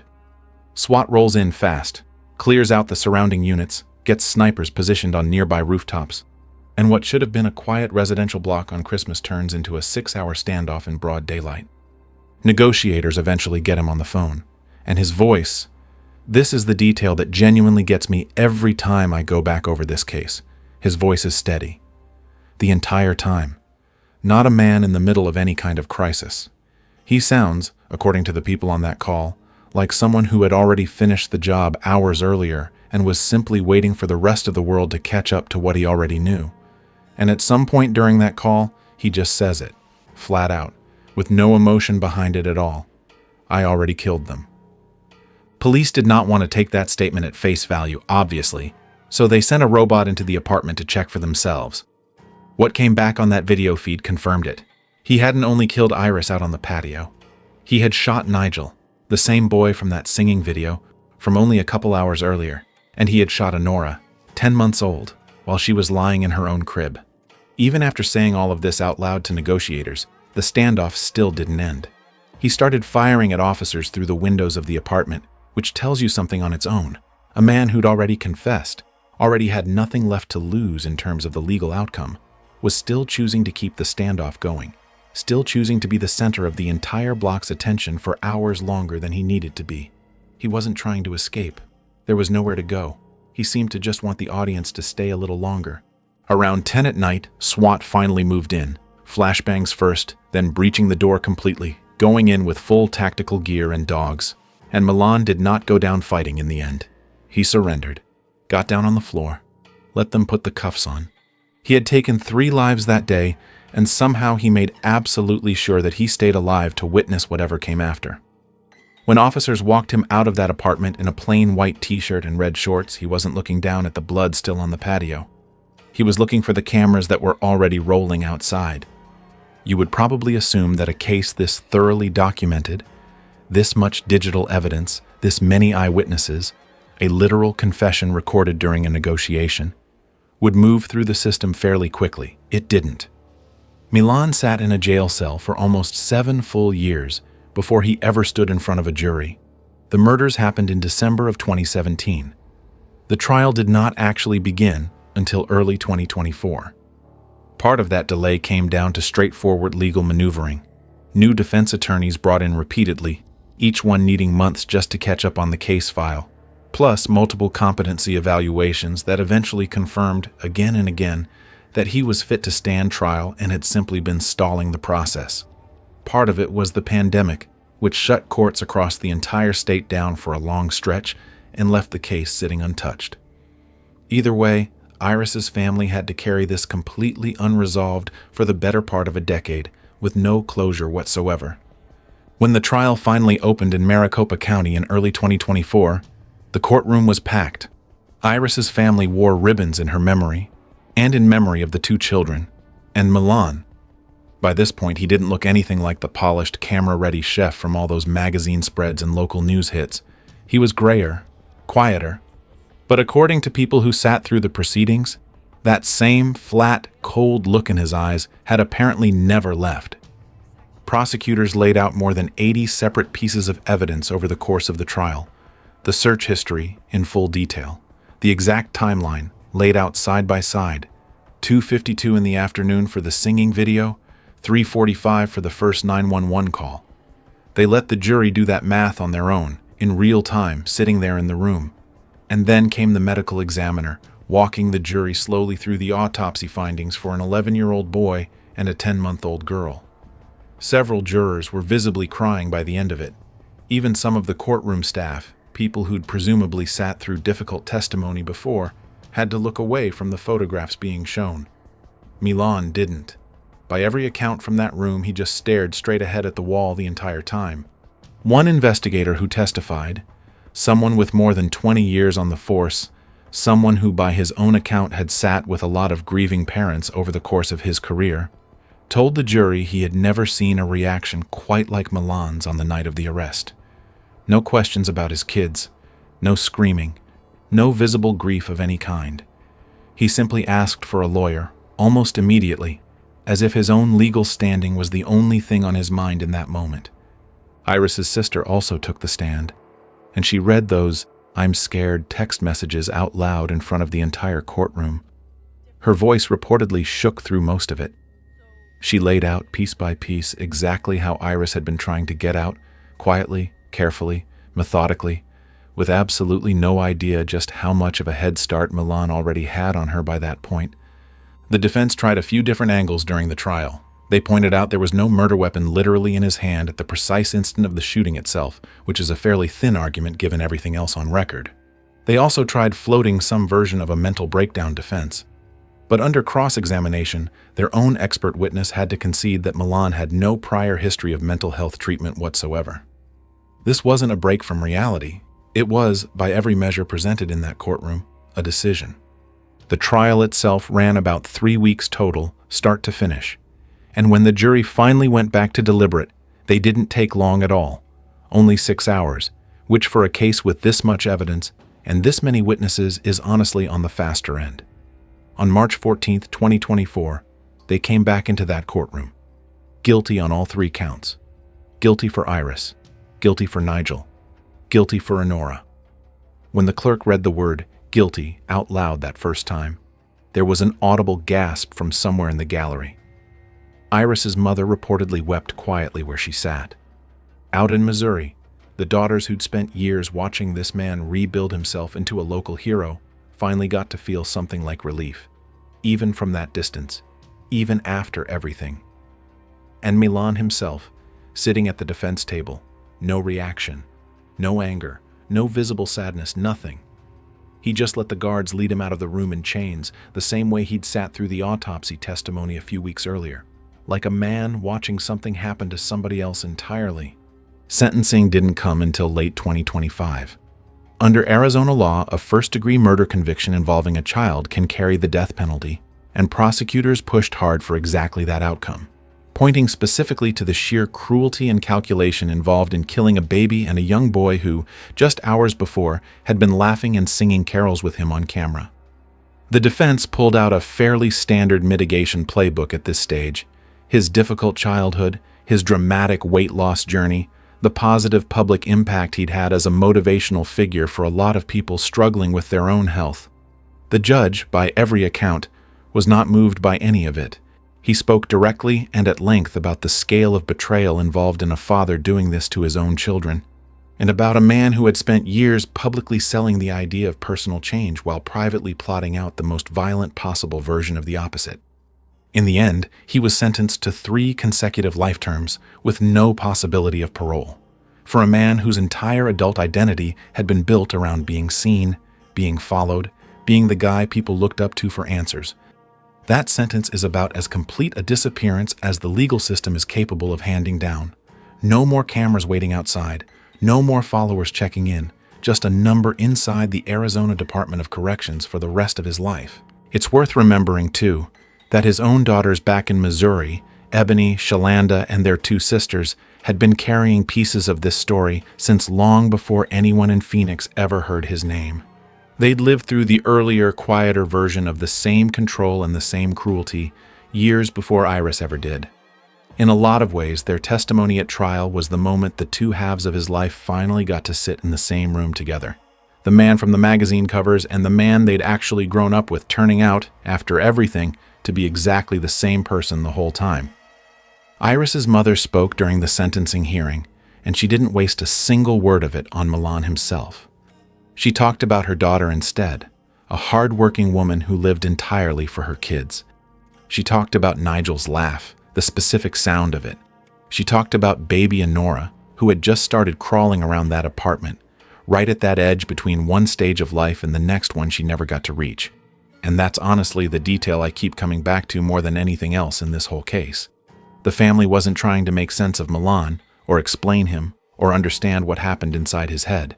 SWAT rolls in fast, clears out the surrounding units, gets snipers positioned on nearby rooftops, and what should have been a quiet residential block on Christmas turns into a 6-hour standoff in broad daylight. Negotiators eventually get him on the phone, and his voice, this is the detail that genuinely gets me every time I go back over this case. His voice is steady. The entire time. Not a man in the middle of any kind of crisis. He sounds, according to the people on that call, like someone who had already finished the job hours earlier and was simply waiting for the rest of the world to catch up to what he already knew. And at some point during that call, he just says it, flat out, with no emotion behind it at all. I already killed them. Police did not want to take that statement at face value, obviously, so they sent a robot into the apartment to check for themselves. What came back on that video feed confirmed it. He hadn't only killed Iris out on the patio. He had shot Nigel, the same boy from that singing video, from only a couple hours earlier, and he had shot Honora, 10 months old, while she was lying in her own crib. Even after saying all of this out loud to negotiators, the standoff still didn't end. He started firing at officers through the windows of the apartment, which tells you something on its own. A man who'd already confessed, already had nothing left to lose in terms of the legal outcome, was still choosing to keep the standoff going, still choosing to be the center of the entire block's attention for hours longer than he needed to be. He wasn't trying to escape. There was nowhere to go. He seemed to just want the audience to stay a little longer. Around 10 at night, SWAT finally moved in. Flashbangs first, then breaching the door completely, going in with full tactical gear and dogs. And Milan did not go down fighting in the end. He surrendered. got down on the floor, let them put the cuffs on. He had taken 3 lives that day, and somehow he made absolutely sure that he stayed alive to witness whatever came after. When officers walked him out of that apartment in a plain white t-shirt and red shorts, he wasn't looking down at the blood still on the patio. He was looking for the cameras that were already rolling outside. You would probably assume that a case this thoroughly documented, this much digital evidence, this many eyewitnesses, a literal confession recorded during a negotiation, would move through the system fairly quickly. It didn't. Milan sat in a jail cell for almost 7 full years before he ever stood in front of a jury. The murders happened in December of 2017. The trial did not actually begin until early 2024. Part of that delay came down to straightforward legal maneuvering. New defense attorneys brought in repeatedly, each one needing months just to catch up on the case file, plus multiple competency evaluations that eventually confirmed again and again that he was fit to stand trial and had simply been stalling the process. Part of it was the pandemic, which shut courts across the entire state down for a long stretch and left the case sitting untouched. Either way, Iris's family had to carry this completely unresolved for the better part of a decade, with no closure whatsoever. When the trial finally opened in Maricopa County in early 2024, the courtroom was packed. Iris's family wore ribbons in her memory, and in memory of the 2 children, and Milan. By this point, he didn't look anything like the polished, camera-ready chef from all those magazine spreads and local news hits. He was grayer, quieter, but according to people who sat through the proceedings, that same flat, cold look in his eyes had apparently never left. Prosecutors laid out more than 80 separate pieces of evidence over the course of the trial, the search history in full detail, the exact timeline laid out side by side, 2:52 in the afternoon for the singing video, 3:45 for the first 911 call. They let the jury do that math on their own, in real time, sitting there in the room. And then came the medical examiner, walking the jury slowly through the autopsy findings for an 11-year-old boy and a 10-month-old girl. Several jurors were visibly crying by the end of it. Even some of the courtroom staff, people who'd presumably sat through difficult testimony before, had to look away from the photographs being shown. Milan didn't. By every account from that room, he just stared straight ahead at the wall the entire time. One investigator who testified, someone with more than 20 years on the force, someone who by his own account had sat with a lot of grieving parents over the course of his career, told the jury he had never seen a reaction quite like Milan's on the night of the arrest. No questions about his kids, no screaming, no visible grief of any kind. He simply asked for a lawyer, almost immediately, as if his own legal standing was the only thing on his mind in that moment. Iris's sister also took the stand, and she read those "I'm scared" text messages out loud in front of the entire courtroom. Her voice reportedly shook through most of it. She laid out piece by piece exactly how Iris had been trying to get out, quietly, carefully, methodically, with absolutely no idea just how much of a head start Milan already had on her by that point. The defense tried a few different angles during the trial. They pointed out there was no murder weapon literally in his hand at the precise instant of the shooting itself, which is a fairly thin argument given everything else on record. They also tried floating some version of a mental breakdown defense. But under cross-examination, their own expert witness had to concede that Milan had no prior history of mental health treatment whatsoever. This wasn't a break from reality. It was, by every measure presented in that courtroom, a decision. The trial itself ran about 3 weeks total, start to finish. And when the jury finally went back to deliberate, they didn't take long at all, only 6 hours, which for a case with this much evidence and this many witnesses is honestly on the faster end. On March 14, 2024, they came back into that courtroom. Guilty on all 3 counts. Guilty for Iris. Guilty for Nigel. Guilty for Honora. When the clerk read the word "guilty" out loud that first time, there was an audible gasp from somewhere in the gallery. Iris's mother reportedly wept quietly where she sat. Out in Missouri, the daughters who'd spent years watching this man rebuild himself into a local hero finally got to feel something like relief, even from that distance, even after everything. And Milan himself, sitting at the defense table, no reaction, no anger, no visible sadness, nothing. He just let the guards lead him out of the room in chains, the same way he'd sat through the autopsy testimony a few weeks earlier, like a man watching something happen to somebody else entirely. Sentencing didn't come until late 2025. Under Arizona law, a first-degree murder conviction involving a child can carry the death penalty, and prosecutors pushed hard for exactly that outcome, pointing specifically to the sheer cruelty and calculation involved in killing a baby and a young boy who, just hours before, had been laughing and singing carols with him on camera. The defense pulled out a fairly standard mitigation playbook at this stage: his difficult childhood, his dramatic weight loss journey, the positive public impact he'd had as a motivational figure for a lot of people struggling with their own health. The judge, by every account, was not moved by any of it. He spoke directly and at length about the scale of betrayal involved in a father doing this to his own children, and about a man who had spent years publicly selling the idea of personal change while privately plotting out the most violent possible version of the opposite. In the end, he was sentenced to 3 consecutive life terms with no possibility of parole, for a man whose entire adult identity had been built around being seen, being followed, being the guy people looked up to for answers. That sentence is about as complete a disappearance as the legal system is capable of handing down. No more cameras waiting outside, no more followers checking in, just a number inside the Arizona Department of Corrections for the rest of his life. It's worth remembering, too, that his own daughters back in Missouri, Ebony, Shalanda, and their 2 sisters, had been carrying pieces of this story since long before anyone in Phoenix ever heard his name. They'd lived through the earlier, quieter version of the same control and the same cruelty years before Iris ever did. In a lot of ways, their testimony at trial was the moment the 2 halves of his life finally got to sit in the same room together. The man from the magazine covers and the man they'd actually grown up with turning out, after everything, to be exactly the same person the whole time. Iris's mother spoke during the sentencing hearing, and she didn't waste a single word of it on Milan himself. She talked about her daughter instead, a hard-working woman who lived entirely for her kids. She talked about Nigel's laugh, the specific sound of it. She talked about baby Nora, who had just started crawling around that apartment, right at that edge between one stage of life and the next one she never got to reach. And that's honestly the detail I keep coming back to more than anything else in this whole case. The family wasn't trying to make sense of Milan, or explain him, or understand what happened inside his head.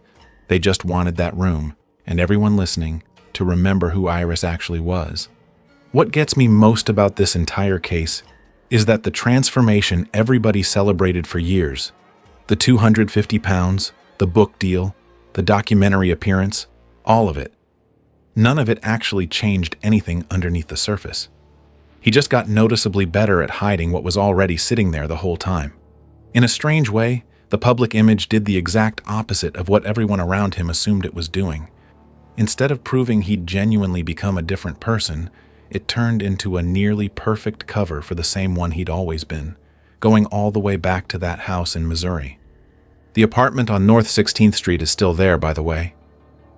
They just wanted that room, and everyone listening, to remember who Iris actually was. What gets me most about this entire case is that the transformation everybody celebrated for years, the 250 pounds, the book deal, the documentary appearance, all of it, none of it actually changed anything underneath the surface. He just got noticeably better at hiding what was already sitting there the whole time. In a strange way, the public image did the exact opposite of what everyone around him assumed it was doing. Instead of proving he'd genuinely become a different person, it turned into a nearly perfect cover for the same one he'd always been, going all the way back to that house in Missouri. The apartment on North 16th Street is still there, by the way.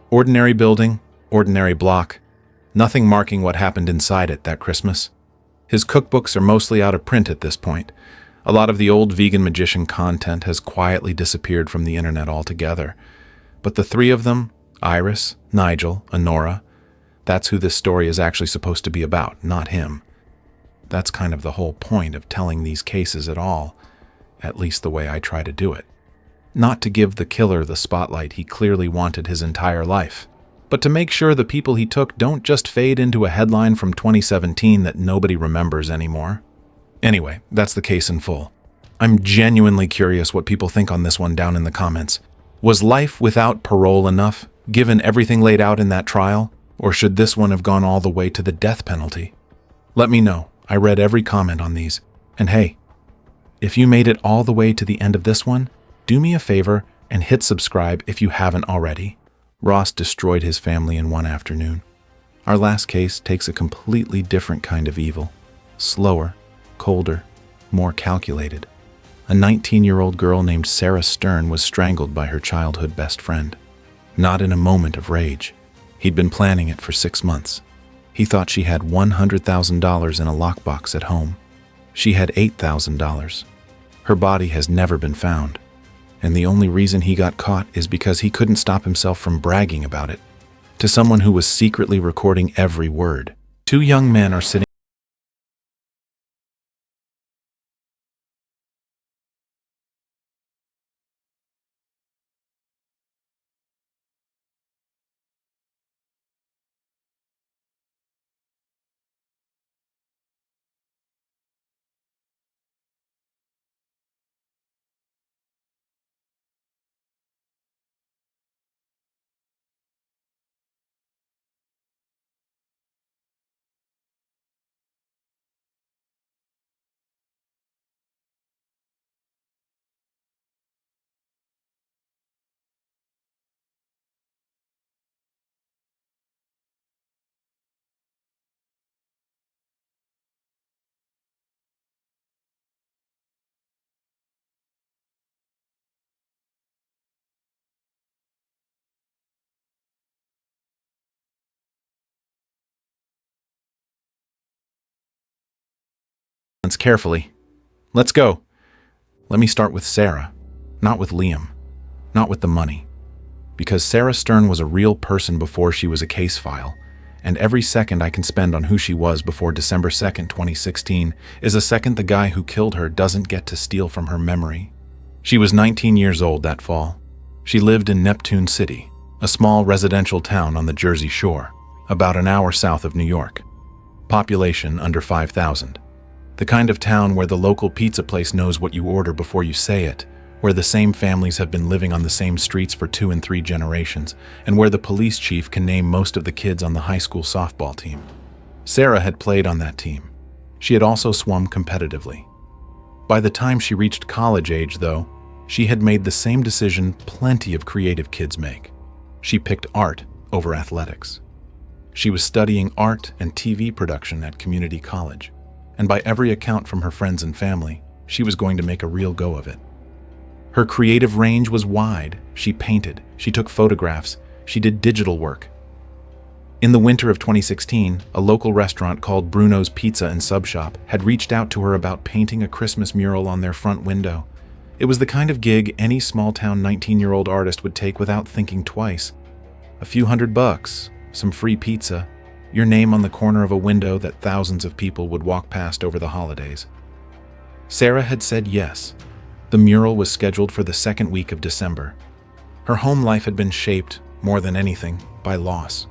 Ordinary building, ordinary block, nothing marking what happened inside it that Christmas. His cookbooks are mostly out of print at this point. A lot of the old vegan magician content has quietly disappeared from the internet altogether. But the 3 of them, Iris, Nigel, and Nora, that's who this story is actually supposed to be about, not him. That's kind of the whole point of telling these cases at all, at least the way I try to do it. Not to give the killer the spotlight he clearly wanted his entire life, but to make sure the people he took don't just fade into a headline from 2017 that nobody remembers anymore. Anyway, that's the case in full. I'm genuinely curious what people think on this one down in the comments. Was life without parole enough, given everything laid out in that trial, or should this one have gone all the way to the death penalty? Let me know. I read every comment on these. And hey, if you made it all the way to the end of this one, do me a favor and hit subscribe if you haven't already. Ross destroyed his family in one afternoon. Our last case takes a completely different kind of evil. Slower, colder, more calculated. A 19-year-old girl named Sarah Stern was strangled by her childhood best friend. Not in a moment of rage. He'd been planning it for 6 months. He thought she had $100,000 in a lockbox at home. She had $8,000. Her body has never been found. And the only reason he got caught is because he couldn't stop himself from bragging about it. to someone who was secretly recording every word. Two young men are sitting carefully. Let's go. Let me start with Sarah, not with Liam, not with the money. Because Sarah Stern was a real person before she was a case file, and every second I can spend on who she was before December 2nd, 2016 is a second the guy who killed her doesn't get to steal from her memory. She was 19 years old that fall. She lived in Neptune City, a small residential town on the Jersey Shore, about an hour south of New York. Population under 5,000. The kind of town where the local pizza place knows what you order before you say it, where the same families have been living on the same streets for 2 and 3 generations, and where the police chief can name most of the kids on the high school softball team. Sarah had played on that team. She had also swum competitively. By the time she reached college age, though, she had made the same decision plenty of creative kids make. She picked art over athletics. She was studying art and TV production at community college, and by every account from her friends and family, she was going to make a real go of it. Her creative range was wide. She painted, she took photographs, she did digital work. In the winter of 2016, a local restaurant called Bruno's Pizza and Sub Shop had reached out to her about painting a Christmas mural on their front window. It was the kind of gig any small-town 19-year-old artist would take without thinking twice. A few $100, some free pizza, your name on the corner of a window that thousands of people would walk past over the holidays. Sarah had said yes. The mural was scheduled for the second week of December. Her home life had been shaped, more than anything, by loss.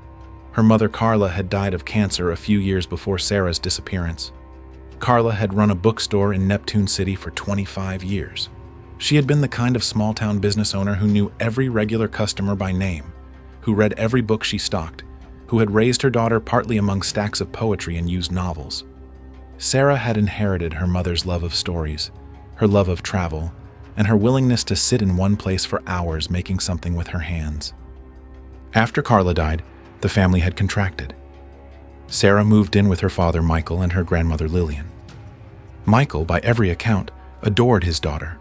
Her mother Carla had died of cancer a few years before Sarah's disappearance. Carla had run a bookstore in Neptune City for 25 years. She had been the kind of small-town business owner who knew every regular customer by name, who read every book she stocked, who had raised her daughter partly among stacks of poetry and used novels. Sarah had inherited her mother's love of stories, her love of travel, and her willingness to sit in one place for hours making something with her hands. After Carla died, the family had contracted. Sarah moved in with her father Michael and her grandmother Lillian. Michael, by every account, adored his daughter.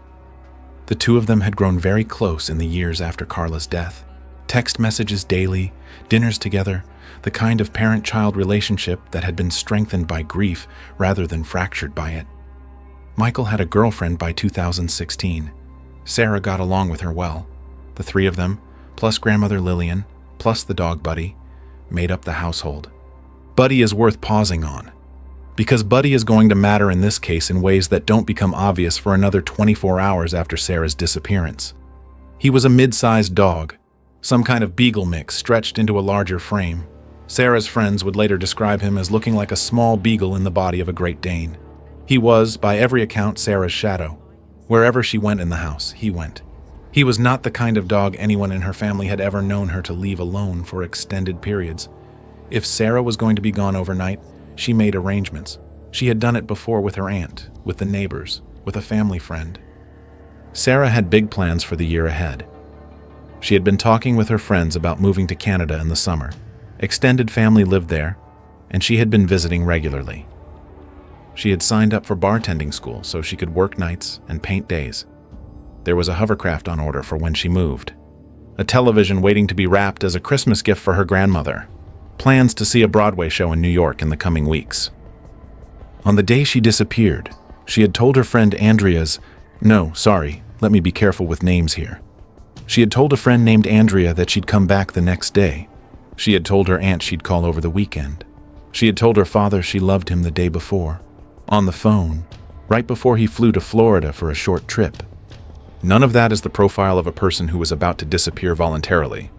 The two of them had grown very close in the years after Carla's death. Text messages daily, dinners together, the kind of parent-child relationship that had been strengthened by grief rather than fractured by it. Michael had a girlfriend by 2016. Sarah got along with her well. The three of them, plus grandmother Lillian, plus the dog Buddy, made up the household. Buddy is worth pausing on, because Buddy is going to matter in this case in ways that don't become obvious for another 24 hours after Sarah's disappearance. He was a mid-sized dog, some kind of beagle mix stretched into a larger frame. Sarah's friends would later describe him as looking like a small beagle in the body of a Great Dane. He was, by every account, Sarah's shadow. Wherever she went in the house, he went. He was not the kind of dog anyone in her family had ever known her to leave alone for extended periods. If Sarah was going to be gone overnight, she made arrangements. She had done it before with her aunt, with the neighbors, with a family friend. Sarah had big plans for the year ahead. She had been talking with her friends about moving to Canada in the summer. Extended family lived there, and she had been visiting regularly. She had signed up for bartending school so she could work nights and paint days. There was a hovercraft on order for when she moved. A television waiting to be wrapped as a Christmas gift for her grandmother. Plans to see a Broadway show in New York in the coming weeks. On the day she disappeared, she had told her friend Andrea's, let me be careful with names here. She had told a friend named Andrea that she'd come back the next day. She had told her aunt she'd call over the weekend. She had told her father she loved him the day before, on the phone, right before he flew to Florida for a short trip. None of that is the profile of a person who was about to disappear voluntarily.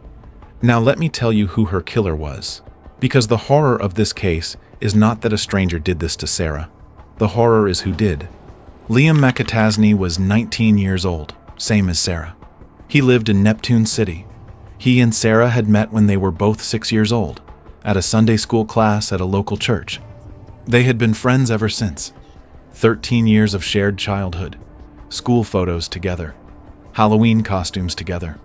Now let me tell you who her killer was, because the horror of this case is not that a stranger did this to Sarah. The horror is who did. Liam McAtasney was 19 years old, same as Sarah. He lived in Neptune City. He and Sarah had met when they were both 6 years old, at a Sunday school class at a local church. They had been friends ever since. 13 years of shared childhood, school photos together, Halloween costumes together,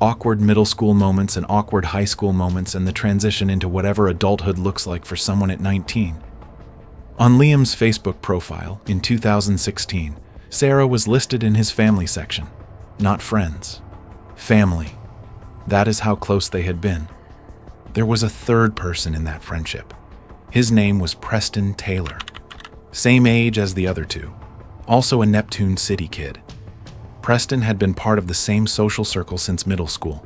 awkward middle school moments and awkward high school moments, and the transition into whatever adulthood looks like for someone at 19. On Liam's Facebook profile in 2016, Sarah was listed in his family section. Not friends. Family. That is how close they had been. There was a third person in that friendship. His name was Preston Taylor. Same age as the other two. Also a Neptune City kid. Preston had been part of the same social circle since middle school.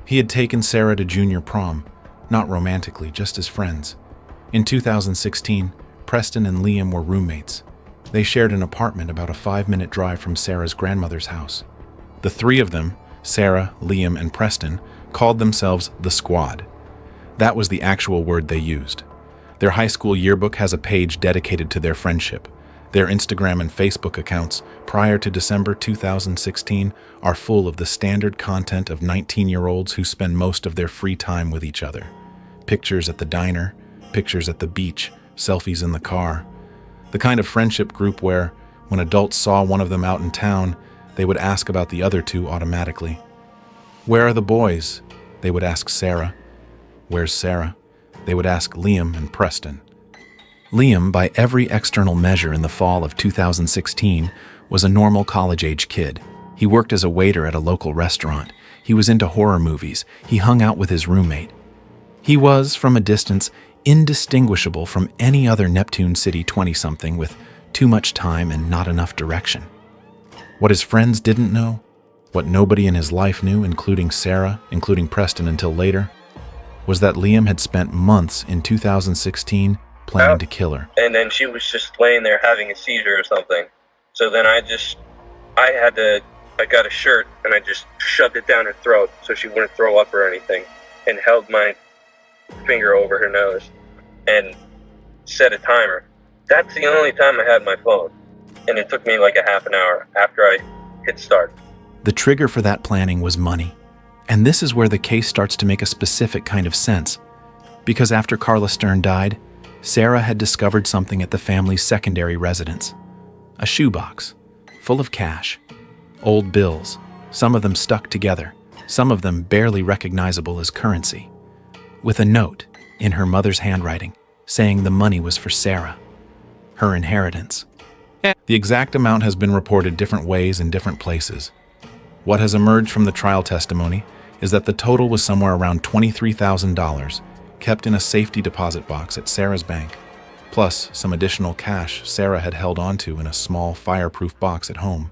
He had taken Sarah to junior prom, not romantically, just as friends. In 2016, Preston and Liam were roommates. They shared an apartment about a 5-minute drive from Sarah's grandmother's house. The three of them, Sarah, Liam, and Preston, called themselves the Squad. That was the actual word they used. Their high school yearbook has a page dedicated to their friendship. Their Instagram and Facebook accounts, prior to December 2016, are full of the standard content of 19-year-olds who spend most of their free time with each other. Pictures at the diner, pictures at the beach, selfies in the car. The kind of friendship group where, when adults saw one of them out in town, they would ask about the other two automatically. "Where are the boys?" They would ask Sarah. "Where's Sarah?" They would ask Liam and Preston. Liam, by every external measure in the fall of 2016, was a normal college-age kid. He worked as a waiter at a local restaurant. He was into horror movies. He hung out with his roommate. He was, from a distance, indistinguishable from any other Neptune City 20-something with too much time and not enough direction. What his friends didn't know, what nobody in his life knew, including Sarah, including Preston until later, was that Liam had spent months in 2016 planning to kill her. And then she was just laying there having a seizure or something. So then I got a shirt and I just shoved it down her throat so she wouldn't throw up or anything, and held my finger over her nose and set a timer. That's the only time I had my phone. And it took me like a half an hour after I hit start. The trigger for that planning was money. And this is where the case starts to make a specific kind of sense. Because after Carla Stern died, Sarah had discovered something at the family's secondary residence. A shoebox, full of cash, old bills, some of them stuck together, some of them barely recognizable as currency, with a note in her mother's handwriting saying the money was for Sarah, her inheritance. The exact amount has been reported different ways in different places. What has emerged from the trial testimony is that the total was somewhere around $23,000, kept in a safety deposit box at Sarah's bank, plus some additional cash Sarah had held onto in a small fireproof box at home.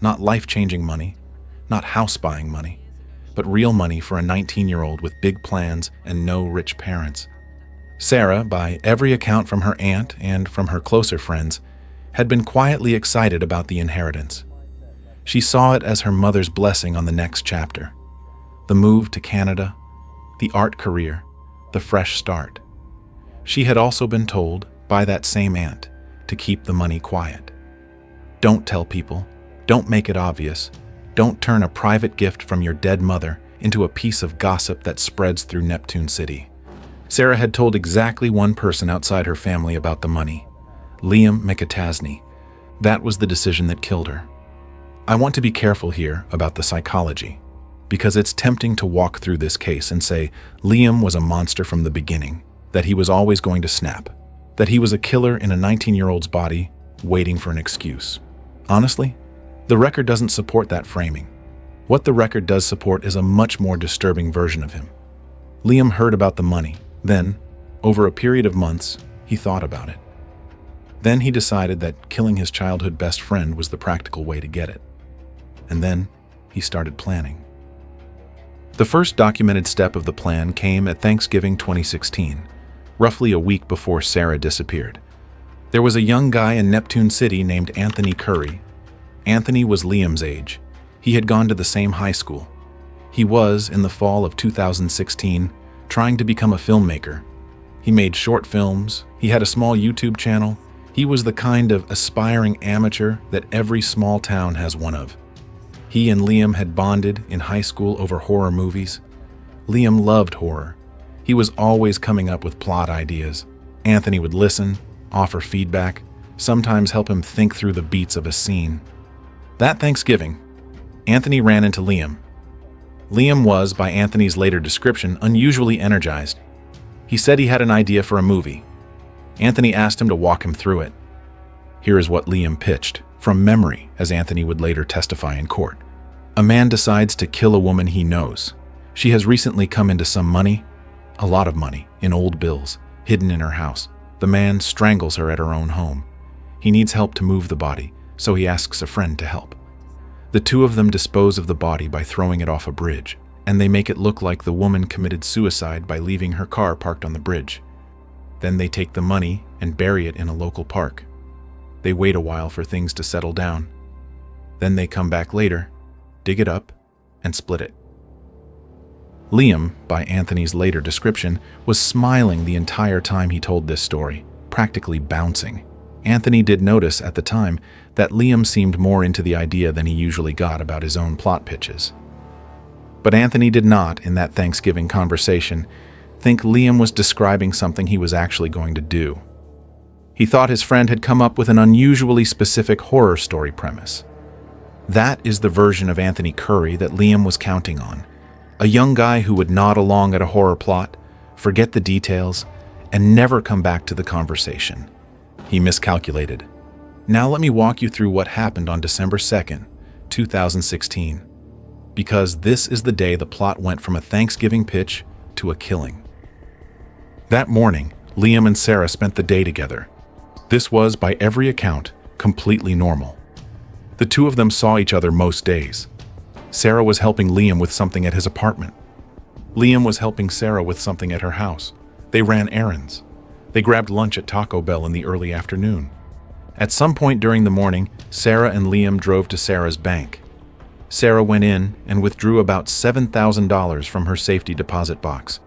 Not life-changing money, not house-buying money, but real money for a 19-year-old with big plans and no rich parents. Sarah, by every account from her aunt and from her closer friends, had been quietly excited about the inheritance. She saw it as her mother's blessing on the next chapter. The move to Canada, the art career, the fresh start. She had also been told, by that same aunt, to keep the money quiet. Don't tell people, don't make it obvious, don't turn a private gift from your dead mother into a piece of gossip that spreads through Neptune City. Sarah had told exactly one person outside her family about the money, Liam McAtasney. That was the decision that killed her. I want to be careful here about the psychology, because it's tempting to walk through this case and say Liam was a monster from the beginning, that he was always going to snap, that he was a killer in a 19-year-old's body, waiting for an excuse. Honestly, the record doesn't support that framing. What the record does support is a much more disturbing version of him. Liam heard about the money. Then, over a period of months, he thought about it. Then he decided that killing his childhood best friend was the practical way to get it. And then he started planning. The first documented step of the plan came at Thanksgiving 2016, roughly a week before Sarah disappeared. There was a young guy in Neptune City named Anthony Curry. Anthony was Liam's age. He had gone to the same high school. He was, in the fall of 2016, trying to become a filmmaker. He made short films, he had a small YouTube channel. He was the kind of aspiring amateur that every small town has one of. He and Liam had bonded in high school over horror movies. Liam loved horror. He was always coming up with plot ideas. Anthony would listen, offer feedback, sometimes help him think through the beats of a scene. That Thanksgiving, Anthony ran into Liam. Liam was, by Anthony's later description, unusually energized. He said he had an idea for a movie. Anthony asked him to walk him through it. Here is what Liam pitched, from memory, as Anthony would later testify in court. A man decides to kill a woman he knows. She has recently come into some money, a lot of money, in old bills, hidden in her house. The man strangles her at her own home. He needs help to move the body, so he asks a friend to help. The two of them dispose of the body by throwing it off a bridge, and they make it look like the woman committed suicide by leaving her car parked on the bridge. Then they take the money and bury it in a local park. They wait a while for things to settle down. Then they come back later, dig it up, and split it. Liam, by Anthony's later description, was smiling the entire time he told this story, practically bouncing. Anthony did notice at the time that Liam seemed more into the idea than he usually got about his own plot pitches. But Anthony did not, in that Thanksgiving conversation, think Liam was describing something he was actually going to do. He thought his friend had come up with an unusually specific horror story premise. That is the version of Anthony Curry that Liam was counting on. A young guy who would nod along at a horror plot, forget the details, and never come back to the conversation. He miscalculated. Now let me walk you through what happened on December 2nd, 2016. Because this is the day the plot went from a Thanksgiving pitch to a killing. That morning, Liam and Sarah spent the day together. This was, by every account, completely normal. The two of them saw each other most days. Sarah was helping Liam with something at his apartment. Liam was helping Sarah with something at her house. They ran errands. They grabbed lunch at Taco Bell in the early afternoon. At some point during the morning, Sarah and Liam drove to Sarah's bank. Sarah went in and withdrew about $7,000 from her safety deposit box.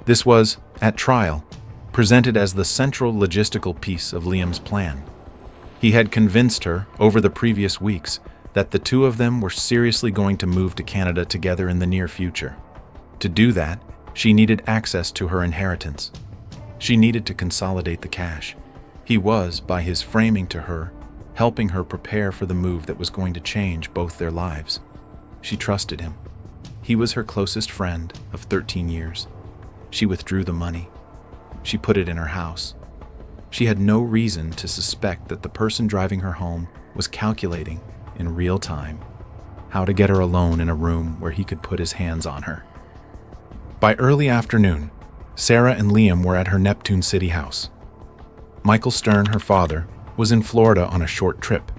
This was, at trial, presented as the central logistical piece of Liam's plan. He had convinced her, over the previous weeks, that the two of them were seriously going to move to Canada together in the near future. To do that, she needed access to her inheritance. She needed to consolidate the cash. He was, by his framing to her, helping her prepare for the move that was going to change both their lives. She trusted him. He was her closest friend of 13 years. She withdrew the money. She put it in her house. She had no reason to suspect that the person driving her home was calculating, in real time, how to get her alone in a room where he could put his hands on her. By early afternoon, Sarah and Liam were at her Neptune City house. Michael Stern, her father, was in Florida on a short trip.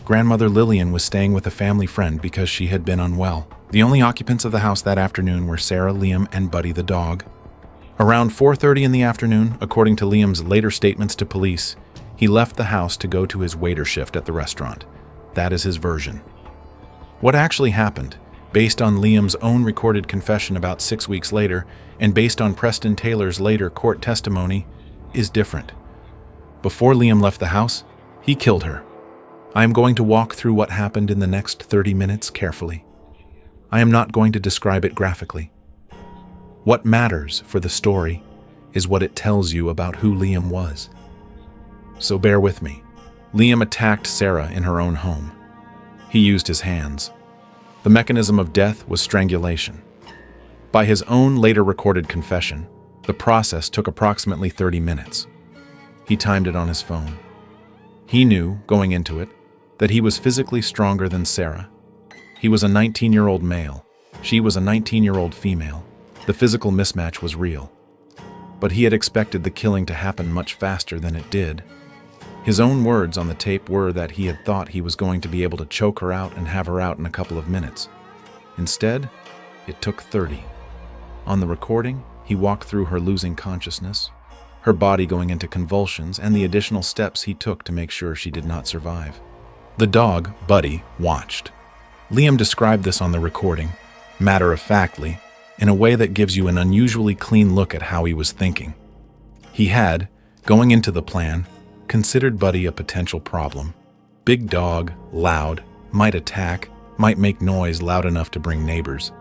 Grandmother Lillian was staying with a family friend because she had been unwell. The only occupants of the house that afternoon were Sarah, Liam, and Buddy the dog. Around 4:30 in the afternoon, according to Liam's later statements to police, he left the house to go to his waiter shift at the restaurant. That is his version. What actually happened, based on Liam's own recorded confession about 6 weeks later, and based on Preston Taylor's later court testimony, is different. Before Liam left the house, he killed her. I am going to walk through what happened in the next 30 minutes carefully. I am not going to describe it graphically. What matters for the story is what it tells you about who Liam was. So bear with me. Liam attacked Sarah in her own home. He used his hands. The mechanism of death was strangulation. By his own later recorded confession, the process took approximately 30 minutes. He timed it on his phone. He knew, going into it, that he was physically stronger than Sarah. He was a 19-year-old male. She was a 19-year-old female. The physical mismatch was real. But he had expected the killing to happen much faster than it did. His own words on the tape were that he had thought he was going to be able to choke her out and have her out in a couple of minutes. Instead, it took 30. On the recording, he walked through her losing consciousness, her body going into convulsions, and the additional steps he took to make sure she did not survive. The dog, Buddy, watched. Liam described this on the recording, matter-of-factly, in a way that gives you an unusually clean look at how he was thinking. He had, going into the plan, considered Buddy a potential problem. Big dog, loud, might attack, might make noise loud enough to bring neighbors.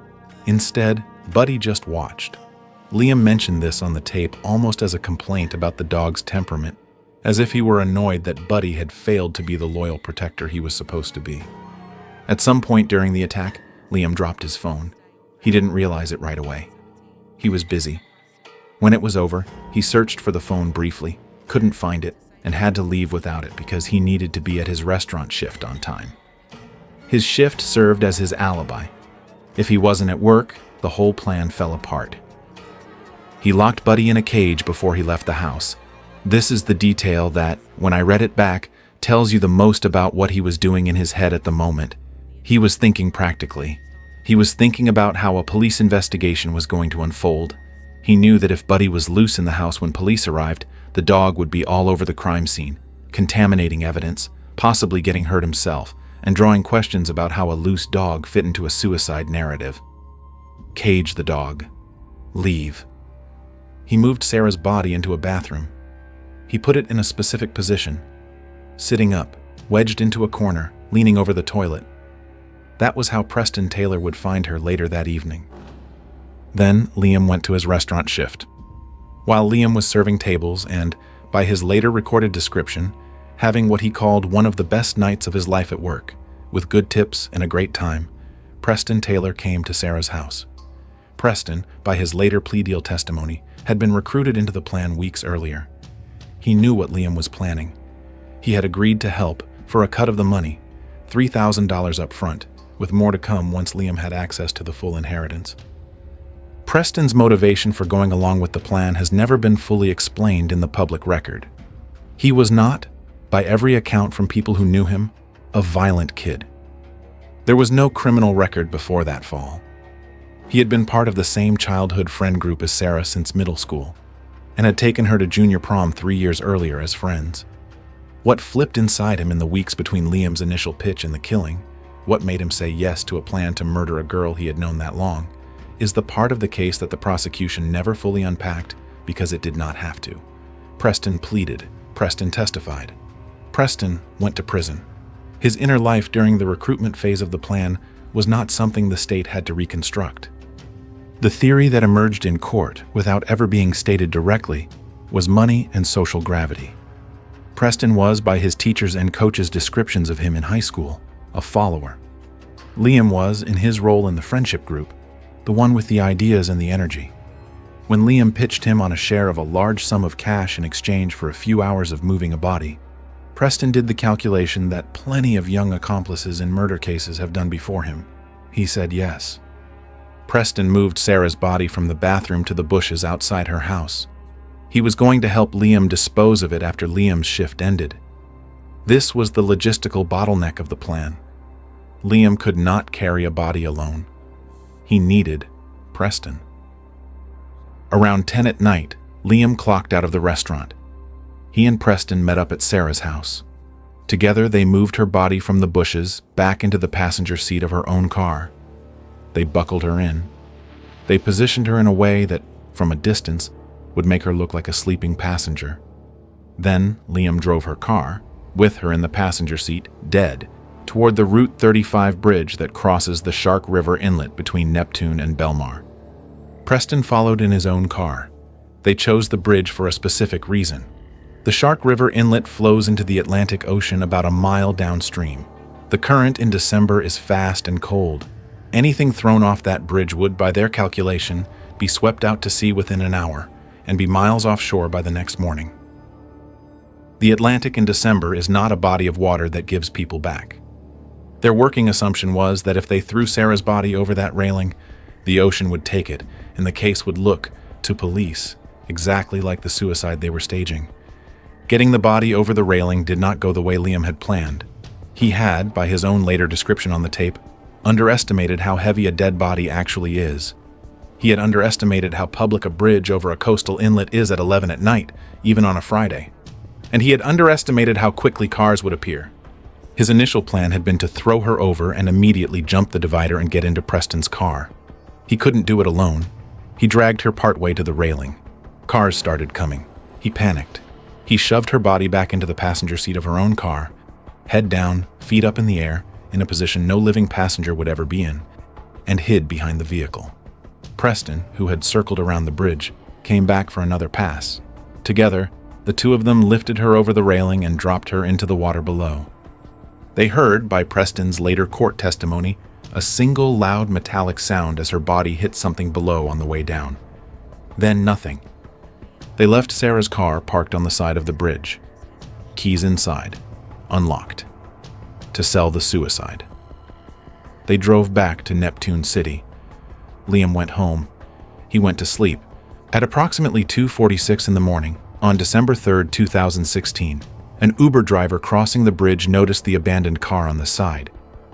Instead, Buddy just watched. Liam mentioned this on the tape almost as a complaint about the dog's temperament, as if he were annoyed that Buddy had failed to be the loyal protector he was supposed to be. At some point during the attack, Liam dropped his phone. He didn't realize it right away. He was busy. When it was over, he searched for the phone briefly, couldn't find it, and had to leave without it because he needed to be at his restaurant shift on time. His shift served as his alibi. If he wasn't at work, the whole plan fell apart. He locked Buddy in a cage before he left the house. This is the detail that, when I read it back, tells you the most about what he was doing in his head at the moment. He was thinking practically. He was thinking about how a police investigation was going to unfold. He knew that if Buddy was loose in the house when police arrived, the dog would be all over the crime scene, contaminating evidence, possibly getting hurt himself, and drawing questions about how a loose dog fit into a suicide narrative. Cage the dog. Leave. He moved Sarah's body into a bathroom. He put it in a specific position, sitting up, wedged into a corner, leaning over the toilet. That was how Preston Taylor would find her later that evening. Then Liam went to his restaurant shift. While Liam was serving tables and, by his later recorded description, having what he called one of the best nights of his life at work, with good tips and a great time, Preston Taylor came to Sarah's house. Preston, by his later plea deal testimony, had been recruited into the plan weeks earlier. He knew what Liam was planning. He had agreed to help for a cut of the money, $3,000 up front, with more to come once Liam had access to the full inheritance. Preston's motivation for going along with the plan has never been fully explained in the public record. He was not, by every account from people who knew him, a violent kid. There was no criminal record before that fall. He had been part of the same childhood friend group as Sarah since middle school, and had taken her to junior prom 3 years earlier as friends. What flipped inside him in the weeks between Liam's initial pitch and the killing, what made him say yes to a plan to murder a girl he had known that long, is the part of the case that the prosecution never fully unpacked because it did not have to. Preston pleaded. Preston testified. Preston went to prison. His inner life during the recruitment phase of the plan was not something the state had to reconstruct. The theory that emerged in court, without ever being stated directly, was money and social gravity. Preston was, by his teachers' and coaches' descriptions of him in high school, a follower. Liam was, in his role in the friendship group, the one with the ideas and the energy. When Liam pitched him on a share of a large sum of cash in exchange for a few hours of moving a body, Preston did the calculation that plenty of young accomplices in murder cases have done before him. He said yes. Preston moved Sarah's body from the bathroom to the bushes outside her house. He was going to help Liam dispose of it after Liam's shift ended. This was the logistical bottleneck of the plan. Liam could not carry a body alone. He needed Preston. Around 10 at night, Liam clocked out of the restaurant. He and Preston met up at Sarah's house. Together, they moved her body from the bushes back into the passenger seat of her own car. They buckled her in. They positioned her in a way that, from a distance, would make her look like a sleeping passenger. Then, Liam drove her car, with her in the passenger seat, dead, toward the Route 35 bridge that crosses the Shark River inlet between Neptune and Belmar. Preston followed in his own car. They chose the bridge for a specific reason. The Shark River inlet flows into the Atlantic Ocean about a mile downstream. The current in December is fast and cold. Anything thrown off that bridge would, by their calculation, be swept out to sea within an hour and be miles offshore by the next morning. The Atlantic in December is not a body of water that gives people back. Their working assumption was that if they threw Sarah's body over that railing, the ocean would take it, and the case would look, to police, exactly like the suicide they were staging. Getting the body over the railing did not go the way Liam had planned. He had, by his own later description on the tape, underestimated how heavy a dead body actually is. He had underestimated how public a bridge over a coastal inlet is at 11 at night, even on a Friday. And he had underestimated how quickly cars would appear. His initial plan had been to throw her over and immediately jump the divider and get into Preston's car. He couldn't do it alone. He dragged her partway to the railing. Cars started coming. He panicked. He shoved her body back into the passenger seat of her own car, head down, feet up in the air, in a position no living passenger would ever be in, and hid behind the vehicle. Preston, who had circled around the bridge, came back for another pass. Together, the two of them lifted her over the railing and dropped her into the water below. They heard, by Preston's later court testimony, a single loud metallic sound as her body hit something below on the way down. Then nothing. They left Sarah's car parked on the side of the bridge. Keys inside, unlocked. To sell the suicide. They drove back to Neptune City. Liam went home. He went to sleep. At approximately 2:46 in the morning, on December 3, 2016, an Uber driver crossing the bridge noticed the abandoned car on the side.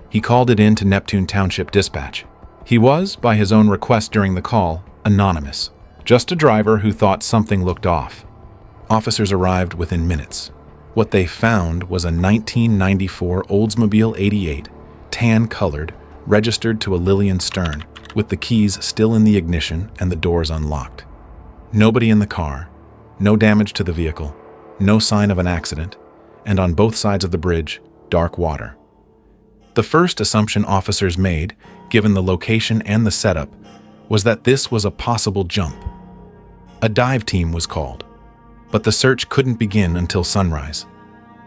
He called it in to Neptune Township Dispatch. He was, by his own request during the call, anonymous. Just a driver who thought something looked off. Officers arrived within minutes. What they found was a 1994 Oldsmobile 88, tan-colored, registered to a Lillian Stern, with the keys still in the ignition and the doors unlocked. Nobody in the car, no damage to the vehicle, no sign of an accident, and on both sides of the bridge, dark water. The first assumption officers made, given the location and the setup, was that this was a possible jump. A dive team was called, but the search couldn't begin until sunrise.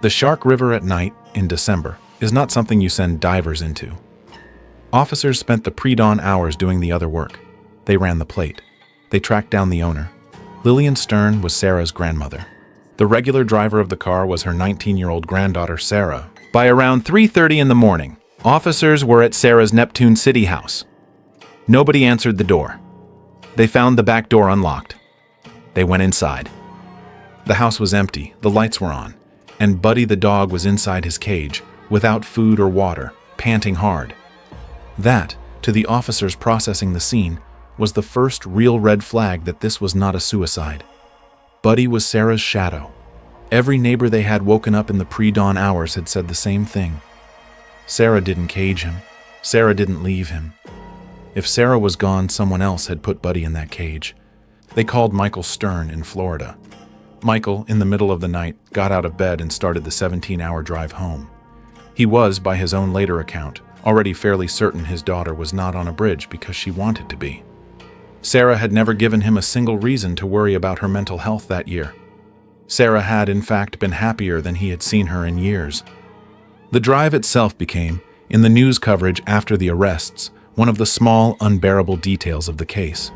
The Shark River at night, in December, is not something you send divers into. Officers spent the pre-dawn hours doing the other work. They ran the plate. They tracked down the owner. Lillian Stern was Sarah's grandmother. The regular driver of the car was her 19-year-old granddaughter, Sarah. By around 3:30 in the morning, officers were at Sarah's Neptune City house. Nobody answered the door. They found the back door unlocked. They went inside. The house was empty, the lights were on, and Buddy the dog was inside his cage, without food or water, panting hard. That, to the officers processing the scene, was the first real red flag that this was not a suicide. Buddy was Sarah's shadow. Every neighbor they had woken up in the pre-dawn hours had said the same thing. Sarah didn't cage him. Sarah didn't leave him. If Sarah was gone, someone else had put Buddy in that cage. They called Michael Stern in Florida. Michael, in the middle of the night, got out of bed and started the 17-hour drive home. He was, by his own later account, already fairly certain his daughter was not on a bridge because she wanted to be. Sarah had never given him a single reason to worry about her mental health that year. Sarah had, in fact, been happier than he had seen her in years. The drive itself became, in the news coverage after the arrests, one of the small, unbearable details of the case.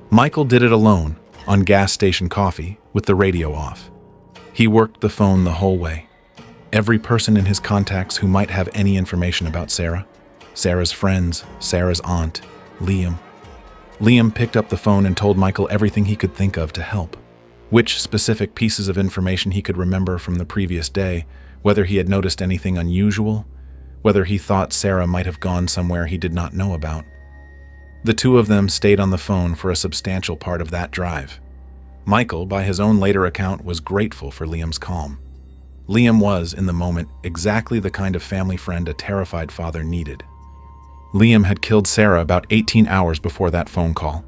Michael did it alone, on gas station coffee, with the radio off. He worked the phone the whole way. Every person in his contacts who might have any information about Sarah, Sarah's friends, Sarah's aunt, Liam. Liam picked up the phone and told Michael everything he could think of to help. Which specific pieces of information he could remember from the previous day, whether he had noticed anything unusual, whether he thought Sarah might have gone somewhere he did not know about. The two of them stayed on the phone for a substantial part of that drive. Michael, by his own later account, was grateful for Liam's calm. Liam was, in the moment, exactly the kind of family friend a terrified father needed. Liam had killed Sarah about 18 hours before that phone call.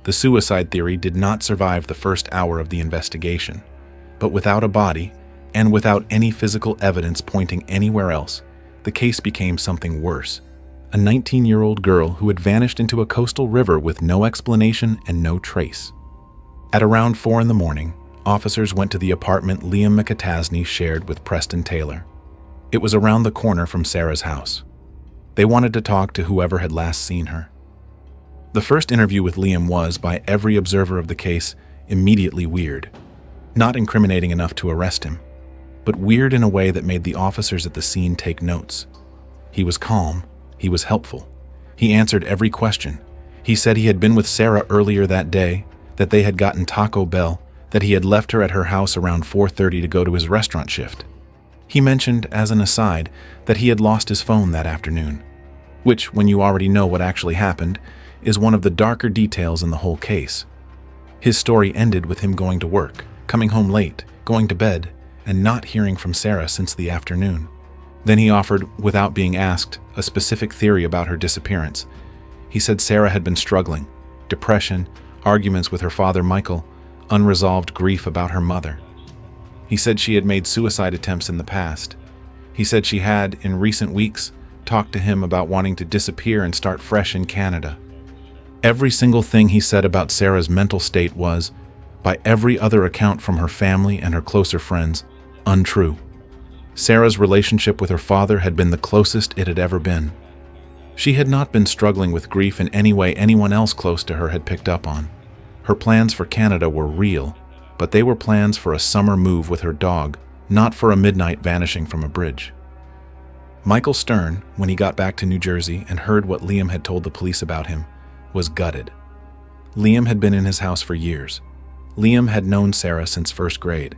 The suicide theory did not survive the first hour of the investigation, but without a body, and without any physical evidence pointing anywhere else, the case became something worse. A 19-year-old girl who had vanished into a coastal river with no explanation and no trace. At around 4 in the morning, officers went to the apartment Liam McAtasney shared with Preston Taylor. It was around the corner from Sarah's house. They wanted to talk to whoever had last seen her. The first interview with Liam was, by every observer of the case, immediately weird. Not incriminating enough to arrest him, but weird in a way that made the officers at the scene take notes. He was calm. He was helpful. He answered every question. He said he had been with Sarah earlier that day, that they had gotten Taco Bell, that he had left her at her house around 4:30 to go to his restaurant shift. He mentioned, as an aside, that he had lost his phone that afternoon. which, when you already know what actually happened, is one of the darker details in the whole case. His story ended with him going to work, coming home late, going to bed, and not hearing from Sarah since the afternoon. Then he offered, without being asked, a specific theory about her disappearance. He said Sarah had been struggling, depression, arguments with her father Michael, unresolved grief about her mother. He said she had made suicide attempts in the past. He said she had, in recent weeks, talked to him about wanting to disappear and start fresh in Canada. Every single thing he said about Sarah's mental state was, by every other account from her family and her closer friends, untrue. Sarah's relationship with her father had been the closest it had ever been. She had not been struggling with grief in any way anyone else close to her had picked up on. Her plans for Canada were real, but they were plans for a summer move with her dog, not for a midnight vanishing from a bridge. Michael Stern, when he got back to New Jersey and heard what Liam had told the police about him, was gutted. Liam had been in his house for years. Liam had known Sarah since first grade.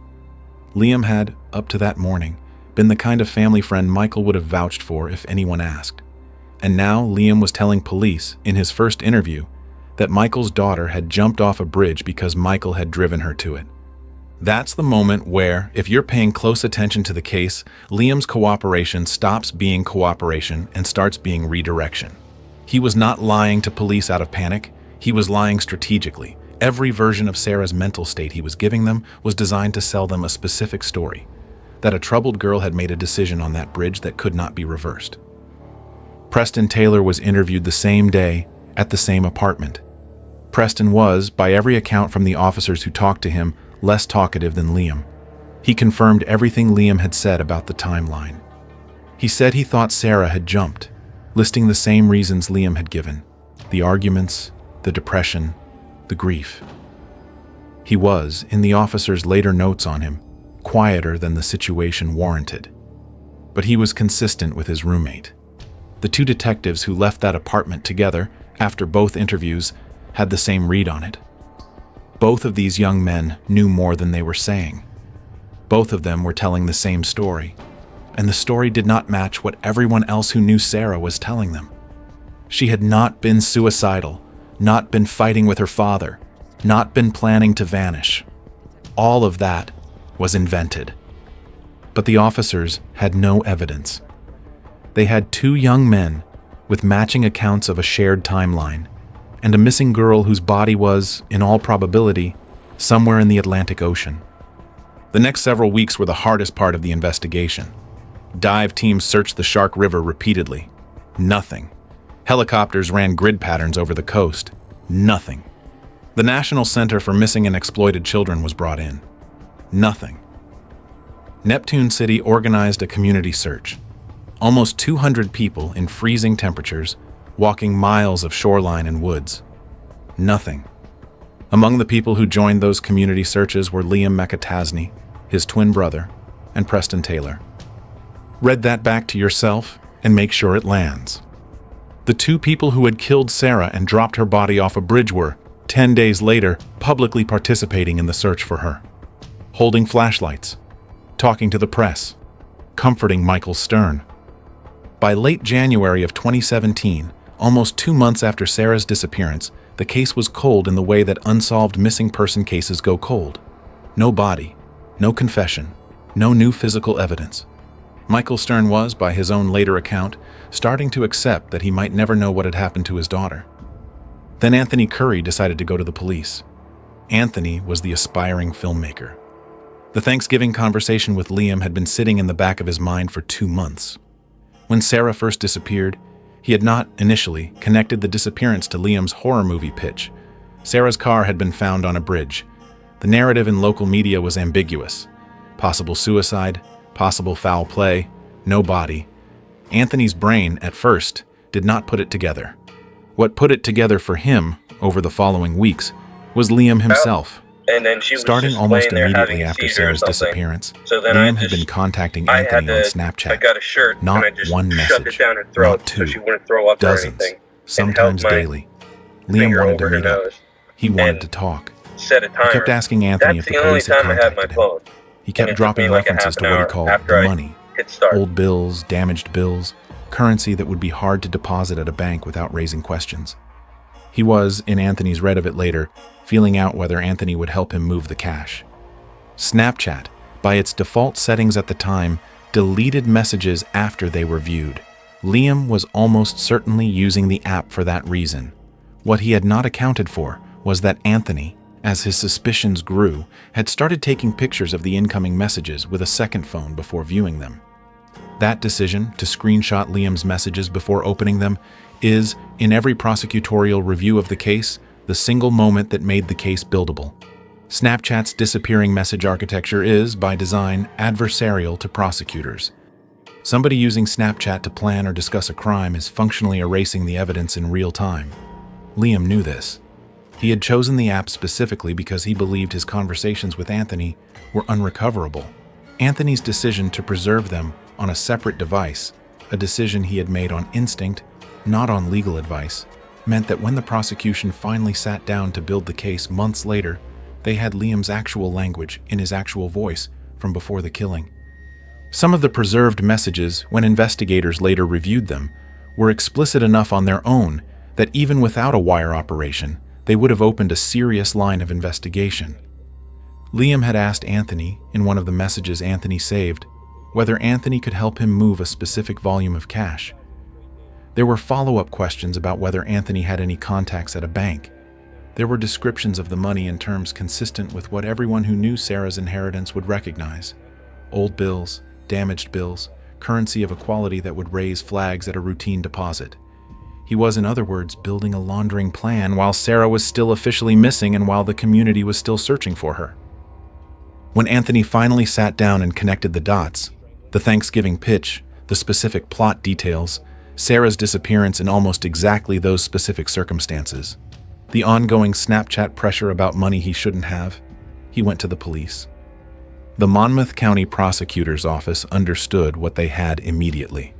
Liam had, up to that morning, been the kind of family friend Michael would have vouched for if anyone asked. And now Liam was telling police, in his first interview, that Michael's daughter had jumped off a bridge because Michael had driven her to it. That's the moment where, if you're paying close attention to the case, Liam's cooperation stops being cooperation and starts being redirection. He was not lying to police out of panic. He was lying strategically. Every version of Sarah's mental state he was giving them was designed to sell them a specific story, that a troubled girl had made a decision on that bridge that could not be reversed. Preston Taylor was interviewed the same day at the same apartment. Preston was, by every account from the officers who talked to him, less talkative than Liam. He confirmed everything Liam had said about the timeline. He said he thought Sarah had jumped, listing the same reasons Liam had given: the arguments, the depression, the grief. He was, in the officers' later notes on him, quieter than the situation warranted. But he was consistent with his roommate. The two detectives who left that apartment together after both interviews had the same read on it. Both of these young men knew more than they were saying. Both of them were telling the same story, and the story did not match what everyone else who knew Sarah was telling them. She had not been suicidal, not been fighting with her father, not been planning to vanish. All of that was invented. But the officers had no evidence. They had two young men with matching accounts of a shared timeline, and a missing girl whose body was, in all probability, somewhere in the Atlantic Ocean. The next several weeks were the hardest part of the investigation. Dive teams searched the Shark River repeatedly. Nothing. Helicopters ran grid patterns over the coast. Nothing. The National Center for Missing and Exploited Children was brought in. Nothing. Neptune City organized a community search. Almost 200 people in freezing temperatures, walking miles of shoreline and woods. Nothing. Among the people who joined those community searches were Liam McAtasney, his twin brother, and Preston Taylor. Read that back to yourself and make sure it lands. The two people who had killed Sarah and dropped her body off a bridge were, 10 days later, publicly participating in the search for her. Holding flashlights, talking to the press, comforting Michael Stern. By late January of 2017, almost 2 months after Sarah's disappearance, the case was cold in the way that unsolved missing person cases go cold. No body, no confession, no new physical evidence. Michael Stern was, by his own later account, starting to accept that he might never know what had happened to his daughter. Then Anthony Curry decided to go to the police. Anthony was the aspiring filmmaker. The Thanksgiving conversation with Liam had been sitting in the back of his mind for 2 months. When Sarah first disappeared, he had not, initially, connected the disappearance to Liam's horror movie pitch. Sarah's car had been found on a bridge. The narrative in local media was ambiguous. Possible suicide, possible foul play, no body. Anthony's brain, at first, did not put it together. What put it together for him, over the following weeks, was Liam himself. And then she was starting just almost laying there immediately having a after seizure or Sarah's something. disappearance, So then Liam had been contacting Anthony on I Snapchat. got a shirt Not and I just one shoved message, it down her throat not two, so she wouldn't throw up dozens, or anything. sometimes and held my daily. Liam finger wanted to over her meet up. nose He wanted and to talk. set a timer. He kept asking Anthony That's if the the only police had time I had my contacted him. phone. He kept And it took dropping me like a references half to an what he hour called after the I money. hit start. Old bills, damaged bills, currency that would be hard to deposit at a bank without raising questions. He was, in Anthony's read of it later, feeling out whether Anthony would help him move the cash. Snapchat, by its default settings at the time, deleted messages after they were viewed. Liam was almost certainly using the app for that reason. What he had not accounted for was that Anthony, as his suspicions grew, had started taking pictures of the incoming messages with a second phone before viewing them. That decision to screenshot Liam's messages before opening them is, in every prosecutorial review of the case, the single moment that made the case buildable. Snapchat's disappearing message architecture is, by design, adversarial to prosecutors. Somebody using Snapchat to plan or discuss a crime is functionally erasing the evidence in real time. Liam knew this. He had chosen the app specifically because he believed his conversations with Anthony were unrecoverable. Anthony's decision to preserve them on a separate device, a decision he had made on instinct, not on legal advice, meant that when the prosecution finally sat down to build the case months later, they had Liam's actual language in his actual voice from before the killing. Some of the preserved messages, when investigators later reviewed them, were explicit enough on their own that even without a wire operation, they would have opened a serious line of investigation. Liam had asked Anthony, in one of the messages Anthony saved, whether Anthony could help him move a specific volume of cash. There were follow-up questions about whether Anthony had any contacts at a bank. There were descriptions of the money in terms consistent with what everyone who knew Sarah's inheritance would recognize: old bills, damaged bills, currency of a quality that would raise flags at a routine deposit. He was, in other words, building a laundering plan while Sarah was still officially missing and while the community was still searching for her. When Anthony finally sat down and connected the dots, the Thanksgiving pitch, the specific plot details, Sarah's disappearance in almost exactly those specific circumstances, the ongoing Snapchat pressure about money he shouldn't have, he went to the police. The Monmouth County Prosecutor's Office understood what they had immediately.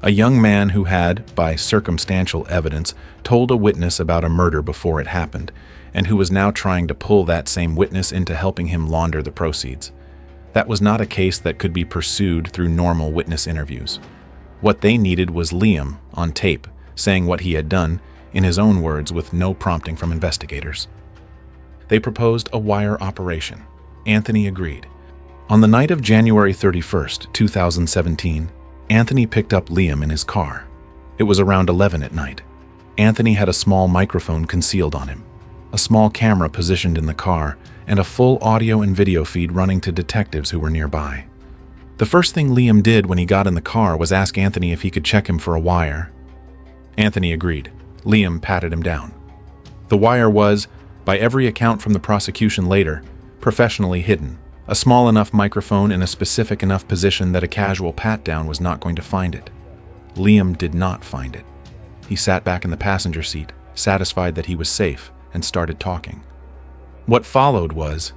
A young man who had, by circumstantial evidence, told a witness about a murder before it happened, and who was now trying to pull that same witness into helping him launder the proceeds. That was not a case that could be pursued through normal witness interviews. What they needed was Liam, on tape, saying what he had done, in his own words with no prompting from investigators. They proposed a wire operation. Anthony agreed. On the night of January 31st, 2017, Anthony picked up Liam in his car. It was around 11 at night. Anthony had a small microphone concealed on him, a small camera positioned in the car, and a full audio and video feed running to detectives who were nearby. The first thing Liam did when he got in the car was ask Anthony if he could check him for a wire. Anthony agreed. Liam patted him down. The wire was, by every account from the prosecution later, professionally hidden. A small enough microphone in a specific enough position that a casual pat-down was not going to find it. Liam did not find it. He sat back in the passenger seat, satisfied that he was safe, and started talking. What followed was,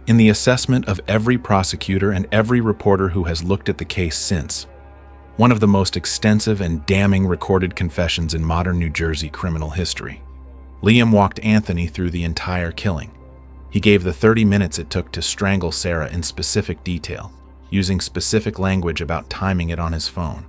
in the assessment of every prosecutor and every reporter who has looked at the case since, one of the most extensive and damning recorded confessions in modern New Jersey criminal history. Liam walked Anthony through the entire killing. He gave the 30 minutes it took to strangle Sarah in specific detail, using specific language about timing it on his phone.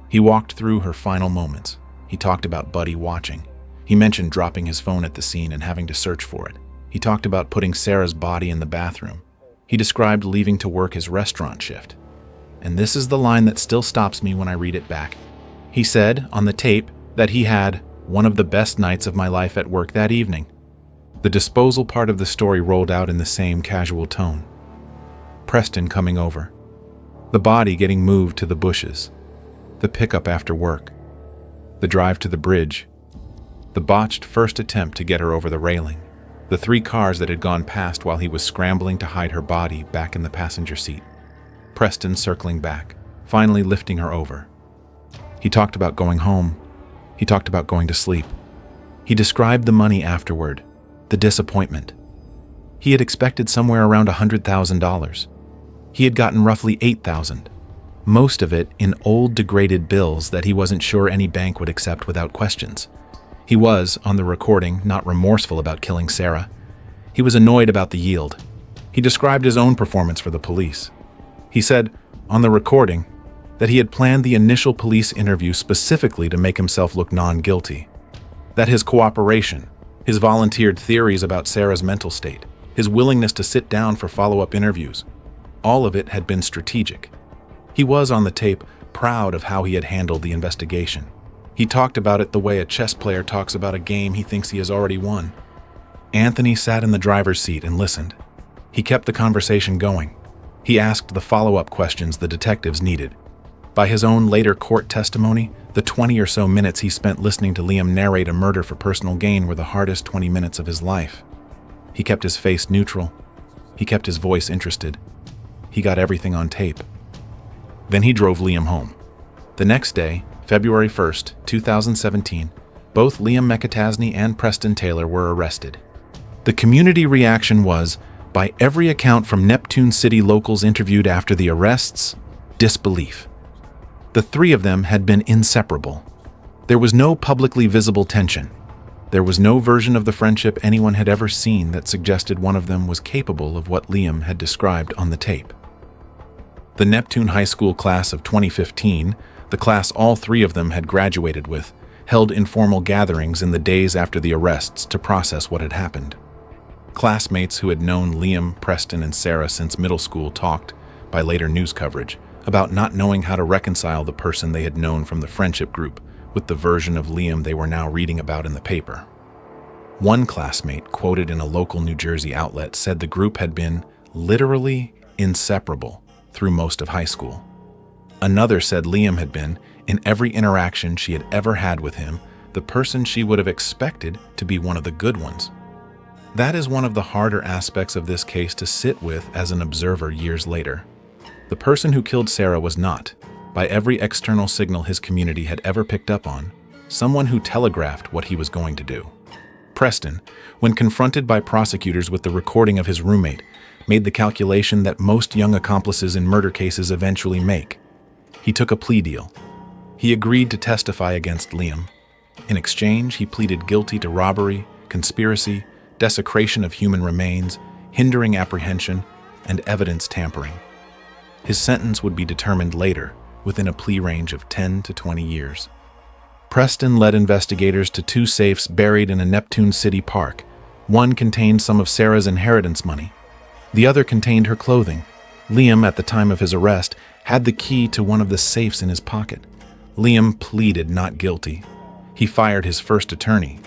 He walked through her final moments. He talked about Buddy watching. He mentioned dropping his phone at the scene and having to search for it. He talked about putting Sarah's body in the bathroom. He described leaving to work his restaurant shift. And this is the line that still stops me when I read it back. He said, on the tape, that he had one of the best nights of my life at work that evening. The disposal part of the story rolled out in the same casual tone. Preston coming over. The body getting moved to the bushes. The pickup after work. The drive to the bridge. The botched first attempt to get her over the railing. The 3 cars that had gone past while he was scrambling to hide her body back in the passenger seat. Preston circling back, finally lifting her over. He talked about going home. He talked about going to sleep. He described the money afterward. The disappointment. He had expected somewhere around $100,000. He had gotten roughly $8,000, most of it in old degraded bills that he wasn't sure any bank would accept without questions. He was, on the recording, not remorseful about killing Sarah. He was annoyed about the yield. He described his own performance for the police. He said, on the recording, that he had planned the initial police interview specifically to make himself look non-guilty, that his cooperation, his volunteered theories about Sarah's mental state, his willingness to sit down for follow-up interviews, all of it had been strategic. He was, on the tape, proud of how he had handled the investigation. He talked about it the way a chess player talks about a game he thinks he has already won. Anthony sat in the driver's seat and listened. He kept the conversation going. He asked the follow-up questions the detectives needed. By his own later court testimony, the 20 or so minutes he spent listening to Liam narrate a murder for personal gain were the hardest 20 minutes of his life. He kept his face neutral. He kept his voice interested. He got everything on tape. Then he drove Liam home. The next day, February 1st, 2017, both Liam McAtasney and Preston Taylor were arrested. The community reaction was, by every account from Neptune City locals interviewed after the arrests, disbelief. The three of them had been inseparable. There was no publicly visible tension. There was no version of the friendship anyone had ever seen that suggested one of them was capable of what Liam had described on the tape. The Neptune High School class of 2015, the class all three of them had graduated with, held informal gatherings in the days after the arrests to process what had happened. Classmates who had known Liam, Preston, and Sarah since middle school talked, by later news coverage, about not knowing how to reconcile the person they had known from the friendship group with the version of Liam they were now reading about in the paper. One classmate, quoted in a local New Jersey outlet, said the group had been literally inseparable through most of high school. Another said Liam had been, in every interaction she had ever had with him, the person she would have expected to be one of the good ones. That is one of the harder aspects of this case to sit with as an observer years later. The person who killed Sarah was not, by every external signal his community had ever picked up on, someone who telegraphed what he was going to do. Preston, when confronted by prosecutors with the recording of his roommate, made the calculation that most young accomplices in murder cases eventually make. He took a plea deal. He agreed to testify against Liam. In exchange, he pleaded guilty to robbery, conspiracy, desecration of human remains, hindering apprehension, and evidence tampering. His sentence would be determined later, within a plea range of 10 to 20 years. Preston led investigators to two safes buried in a Neptune City park. One contained some of Sarah's inheritance money. The other contained her clothing. Liam, at the time of his arrest, had the key to one of the safes in his pocket. Liam pleaded not guilty. He fired his first attorney.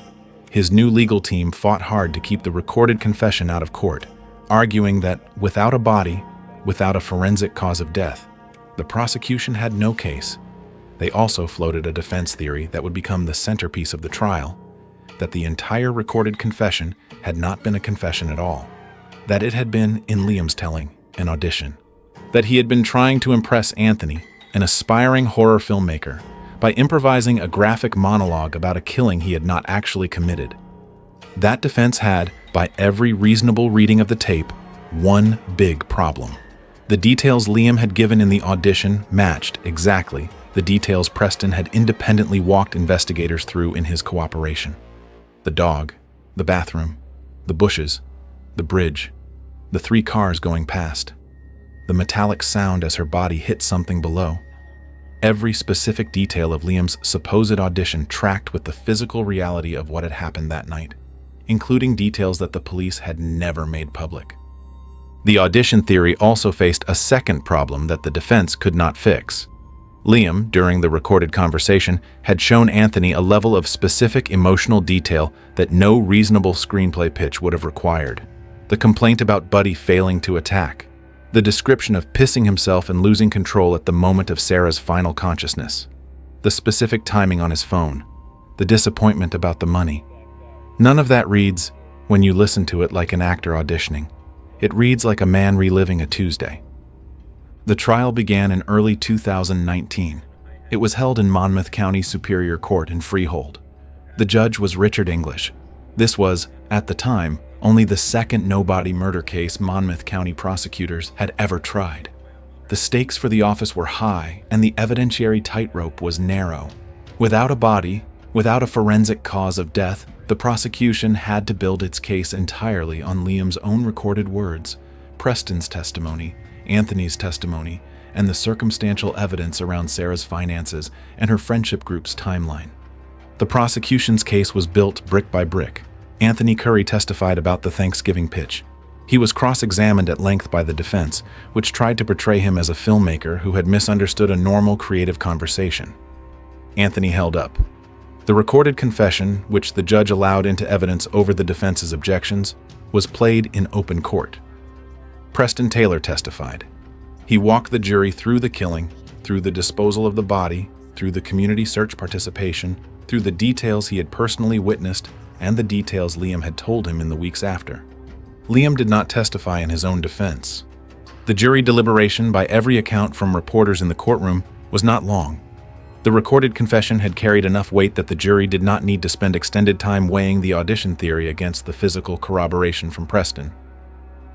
His new legal team fought hard to keep the recorded confession out of court, arguing that without a body, without a forensic cause of death, the prosecution had no case. They also floated a defense theory that would become the centerpiece of the trial, that the entire recorded confession had not been a confession at all, that it had been, in Liam's telling, an audition, that he had been trying to impress Anthony, an aspiring horror filmmaker, by improvising a graphic monologue about a killing he had not actually committed. That defense had, by every reasonable reading of the tape, one big problem. The details Liam had given in the audition matched, exactly, the details Preston had independently walked investigators through in his cooperation. The dog, the bathroom, the bushes, the bridge, the three cars going past, the metallic sound as her body hit something below. Every specific detail of Liam's supposed audition tracked with the physical reality of what had happened that night, including details that the police had never made public. The audition theory also faced a second problem that the defense could not fix. Liam, during the recorded conversation, had shown Anthony a level of specific emotional detail that no reasonable screenplay pitch would have required. The complaint about Buddy failing to attack. The description of pissing himself and losing control at the moment of Sarah's final consciousness. The specific timing on his phone. The disappointment about the money. None of that reads, when you listen to it, like an actor auditioning. It reads like a man reliving a Tuesday. The trial began in early 2019. It was held in Monmouth County Superior Court in Freehold. The judge was Richard English. This was, at the time, only the second no-body murder case Monmouth County prosecutors had ever tried. The stakes for the office were high, and the evidentiary tightrope was narrow. Without a body, without a forensic cause of death, the prosecution had to build its case entirely on Liam's own recorded words, Preston's testimony, Anthony's testimony, and the circumstantial evidence around Sarah's finances and her friendship group's timeline. The prosecution's case was built brick by brick. Anthony Curry testified about the Thanksgiving pitch. He was cross-examined at length by the defense, which tried to portray him as a filmmaker who had misunderstood a normal creative conversation. Anthony held up. The recorded confession, which the judge allowed into evidence over the defense's objections, was played in open court. Preston Taylor testified. He walked the jury through the killing, through the disposal of the body, through the community search participation, through the details he had personally witnessed, and the details Liam had told him in the weeks after. Liam did not testify in his own defense. The jury deliberation, by every account from reporters in the courtroom, was not long. The recorded confession had carried enough weight that the jury did not need to spend extended time weighing the audition theory against the physical corroboration from Preston.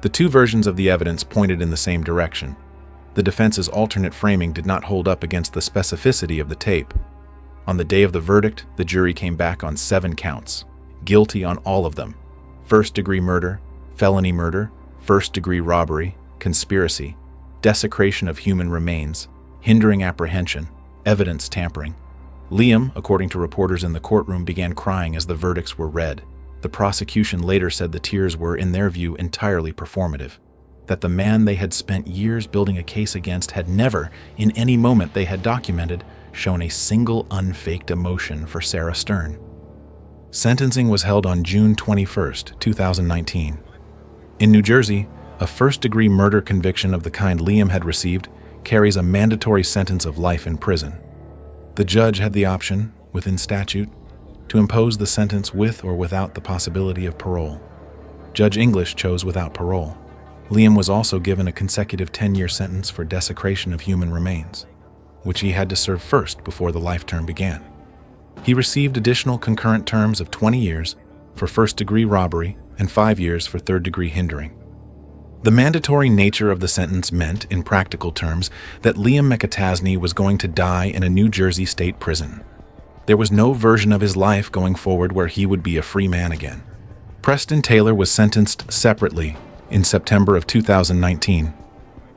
The two versions of the evidence pointed in the same direction. The defense's alternate framing did not hold up against the specificity of the tape. On the day of the verdict, the jury came back on 7 counts, guilty on all of them: first-degree murder, felony murder, first-degree robbery, conspiracy, desecration of human remains, hindering apprehension, evidence tampering. Liam, according to reporters in the courtroom, began crying as the verdicts were read. The prosecution later said the tears were, in their view, entirely performative, that the man they had spent years building a case against had never, in any moment they had documented, shown a single unfaked emotion for Sarah Stern. Sentencing was held on June 21, 2019. In New Jersey, a first-degree murder conviction of the kind Liam had received carries a mandatory sentence of life in prison. The judge had the option, within statute, to impose the sentence with or without the possibility of parole. Judge English chose without parole. Liam was also given a consecutive 10-year sentence for desecration of human remains, which he had to serve first before the life term began. He received additional concurrent terms of 20 years for first-degree robbery and 5 years for third-degree hindering. The mandatory nature of the sentence meant, in practical terms, that Liam McAtasney was going to die in a New Jersey state prison. There was no version of his life going forward where he would be a free man again. Preston Taylor was sentenced separately in September of 2019.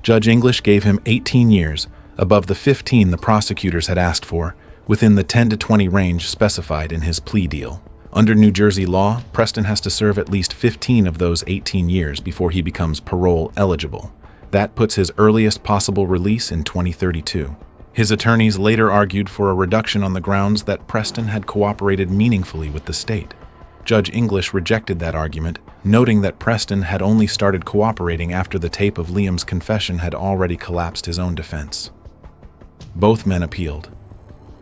Judge English gave him 18 years, above the 15 the prosecutors had asked for, within the 10 to 20 range specified in his plea deal. Under New Jersey law, Preston has to serve at least 15 of those 18 years before he becomes parole eligible. That puts his earliest possible release in 2032. His attorneys later argued for a reduction on the grounds that Preston had cooperated meaningfully with the state. Judge English rejected that argument, noting that Preston had only started cooperating after the tape of Liam's confession had already collapsed his own defense. Both men appealed.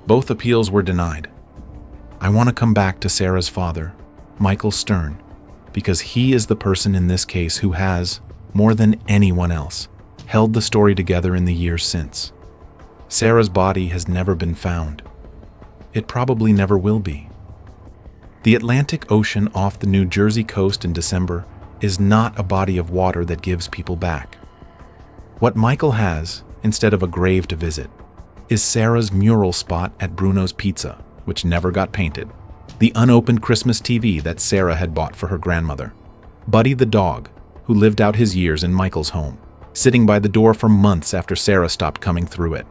Both appeals were denied. I want to come back to Sarah's father, Michael Stern, because he is the person in this case who has, more than anyone else, held the story together in the years since. Sarah's body has never been found. It probably never will be. The Atlantic Ocean off the New Jersey coast in December is not a body of water that gives people back. What Michael has, instead of a grave to visit, is Sarah's mural spot at Bruno's Pizza, which never got painted, the unopened Christmas TV that Sarah had bought for her grandmother, Buddy the dog, who lived out his years in Michael's home, sitting by the door for months after Sarah stopped coming through it.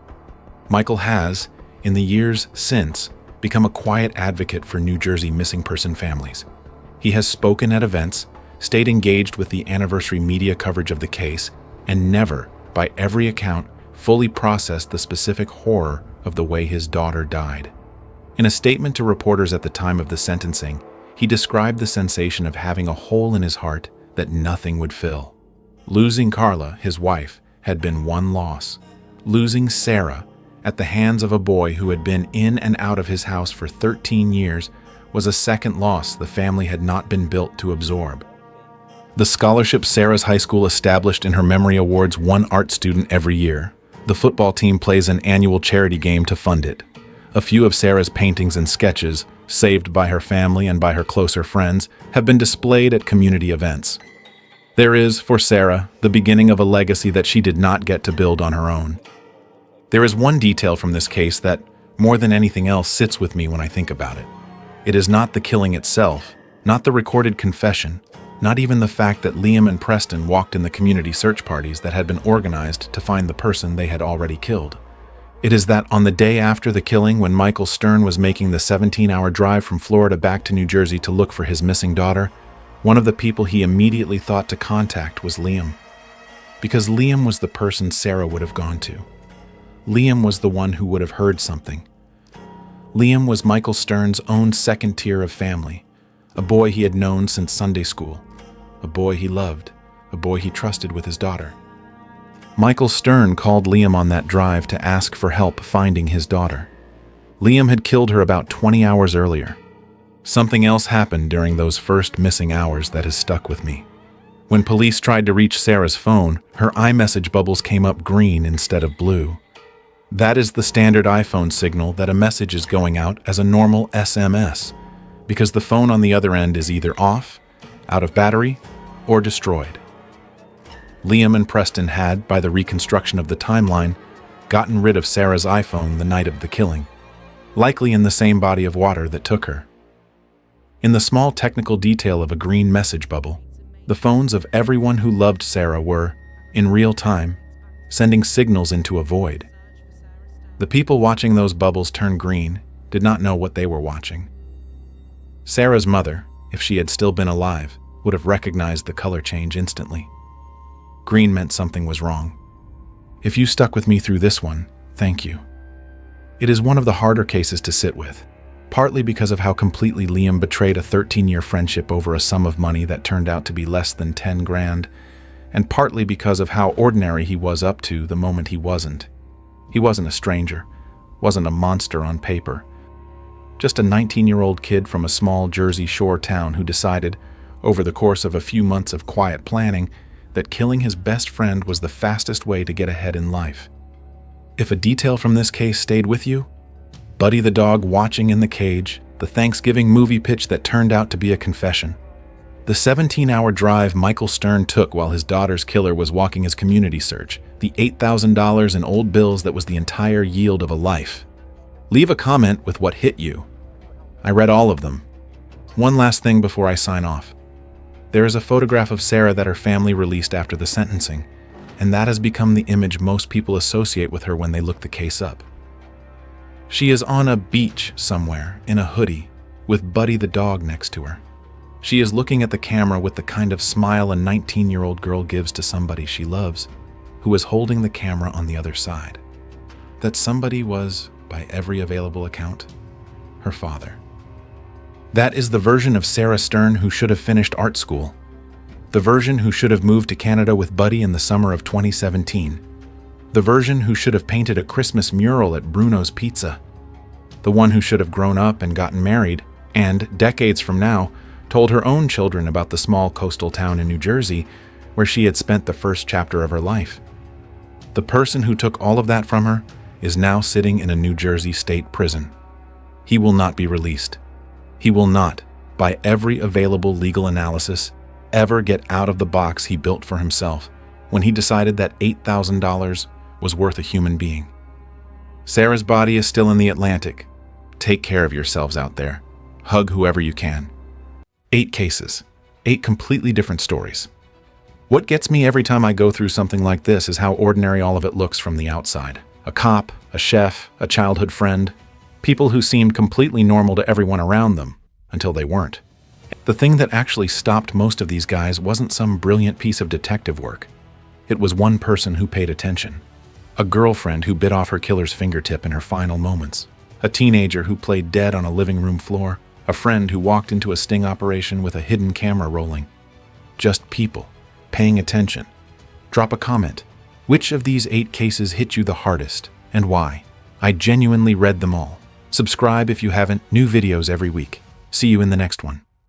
Michael has, in the years since, become a quiet advocate for New Jersey missing person families. He has spoken at events, stayed engaged with the anniversary media coverage of the case, and never, by every account, fully processed the specific horror of the way his daughter died. In a statement to reporters at the time of the sentencing, he described the sensation of having a hole in his heart that nothing would fill. Losing Carla, his wife, had been one loss. Losing Sarah, at the hands of a boy who had been in and out of his house for 13 years, was a second loss the family had not been built to absorb. The scholarship Sarah's high school established in her memory awards one art student every year. The football team plays an annual charity game to fund it. A few of Sarah's paintings and sketches, saved by her family and by her closer friends, have been displayed at community events. There is, for Sarah, the beginning of a legacy that she did not get to build on her own. There is one detail from this case that, more than anything else, sits with me when I think about it. It is not the killing itself, not the recorded confession, Not even the fact that Liam and Preston walked in the community search parties that had been organized to find the person they had already killed. It is that on the day after the killing, when Michael Stern was making the 17-hour drive from Florida back to New Jersey to look for his missing daughter, one of the people he immediately thought to contact was Liam. Because Liam was the person Sarah would have gone to. Liam was the one who would have heard something. Liam was Michael Stern's own second tier of family, a boy he had known since Sunday school, a boy he loved, a boy he trusted with his daughter. Michael Stern called Liam on that drive to ask for help finding his daughter. Liam had killed her about 20 hours earlier. Something else happened during those first missing hours that has stuck with me. When police tried to reach Sarah's phone, her iMessage bubbles came up green instead of blue. That is the standard iPhone signal that a message is going out as a normal SMS, because the phone on the other end is either off, out of battery, or destroyed. Liam and Preston had, by the reconstruction of the timeline, gotten rid of Sarah's iPhone the night of the killing, likely in the same body of water that took her. In the small technical detail of a green message bubble, the phones of everyone who loved Sarah were, in real time, sending signals into a void. The people watching those bubbles turn green did not know what they were watching. Sarah's mother, if she had still been alive, would have recognized the color change instantly. Green meant something was wrong. If you stuck with me through this one, thank you. It is one of the harder cases to sit with, partly because of how completely Liam betrayed a 13-year friendship over a sum of money that turned out to be less than 10 grand, and partly because of how ordinary he was up to the moment he wasn't. He wasn't a stranger, wasn't a monster on paper. Just a 19-year-old kid from a small Jersey Shore town who decided, over the course of a few months of quiet planning, that killing his best friend was the fastest way to get ahead in life. If a detail from this case stayed with you, Buddy the dog watching in the cage, the Thanksgiving movie pitch that turned out to be a confession, the 17-hour drive Michael Stern took while his daughter's killer was walking his community search, the $8,000 in old bills that was the entire yield of a life. Leave a comment with what hit you. I read all of them. One last thing before I sign off. There is a photograph of Sarah that her family released after the sentencing, and that has become the image most people associate with her when they look the case up. She is on a beach somewhere, in a hoodie, with Buddy the dog next to her. She is looking at the camera with the kind of smile a 19-year-old girl gives to somebody she loves, who is holding the camera on the other side. That somebody was, by every available account, her father. That is the version of Sarah Stern who should have finished art school. The version who should have moved to Canada with Buddy in the summer of 2017. The version who should have painted a Christmas mural at Bruno's Pizza. The one who should have grown up and gotten married, and, decades from now, told her own children about the small coastal town in New Jersey where she had spent the first chapter of her life. The person who took all of that from her is now sitting in a New Jersey state prison. He will not be released. He will not, by every available legal analysis, ever get out of the box he built for himself when he decided that $8,000 was worth a human being. Sarah's body is still in the Atlantic. Take care of yourselves out there. Hug whoever you can. 8 cases, 8 completely different stories. What gets me every time I go through something like this is how ordinary all of it looks from the outside. A cop, a chef, a childhood friend, people who seemed completely normal to everyone around them, until they weren't. The thing that actually stopped most of these guys wasn't some brilliant piece of detective work. It was one person who paid attention. A girlfriend who bit off her killer's fingertip in her final moments. A teenager who played dead on a living room floor. A friend who walked into a sting operation with a hidden camera rolling. Just people, paying attention. Drop a comment. Which of these 8 cases hit you the hardest, and why? I genuinely read them all. Subscribe if you haven't. New videos every week. See you in the next one.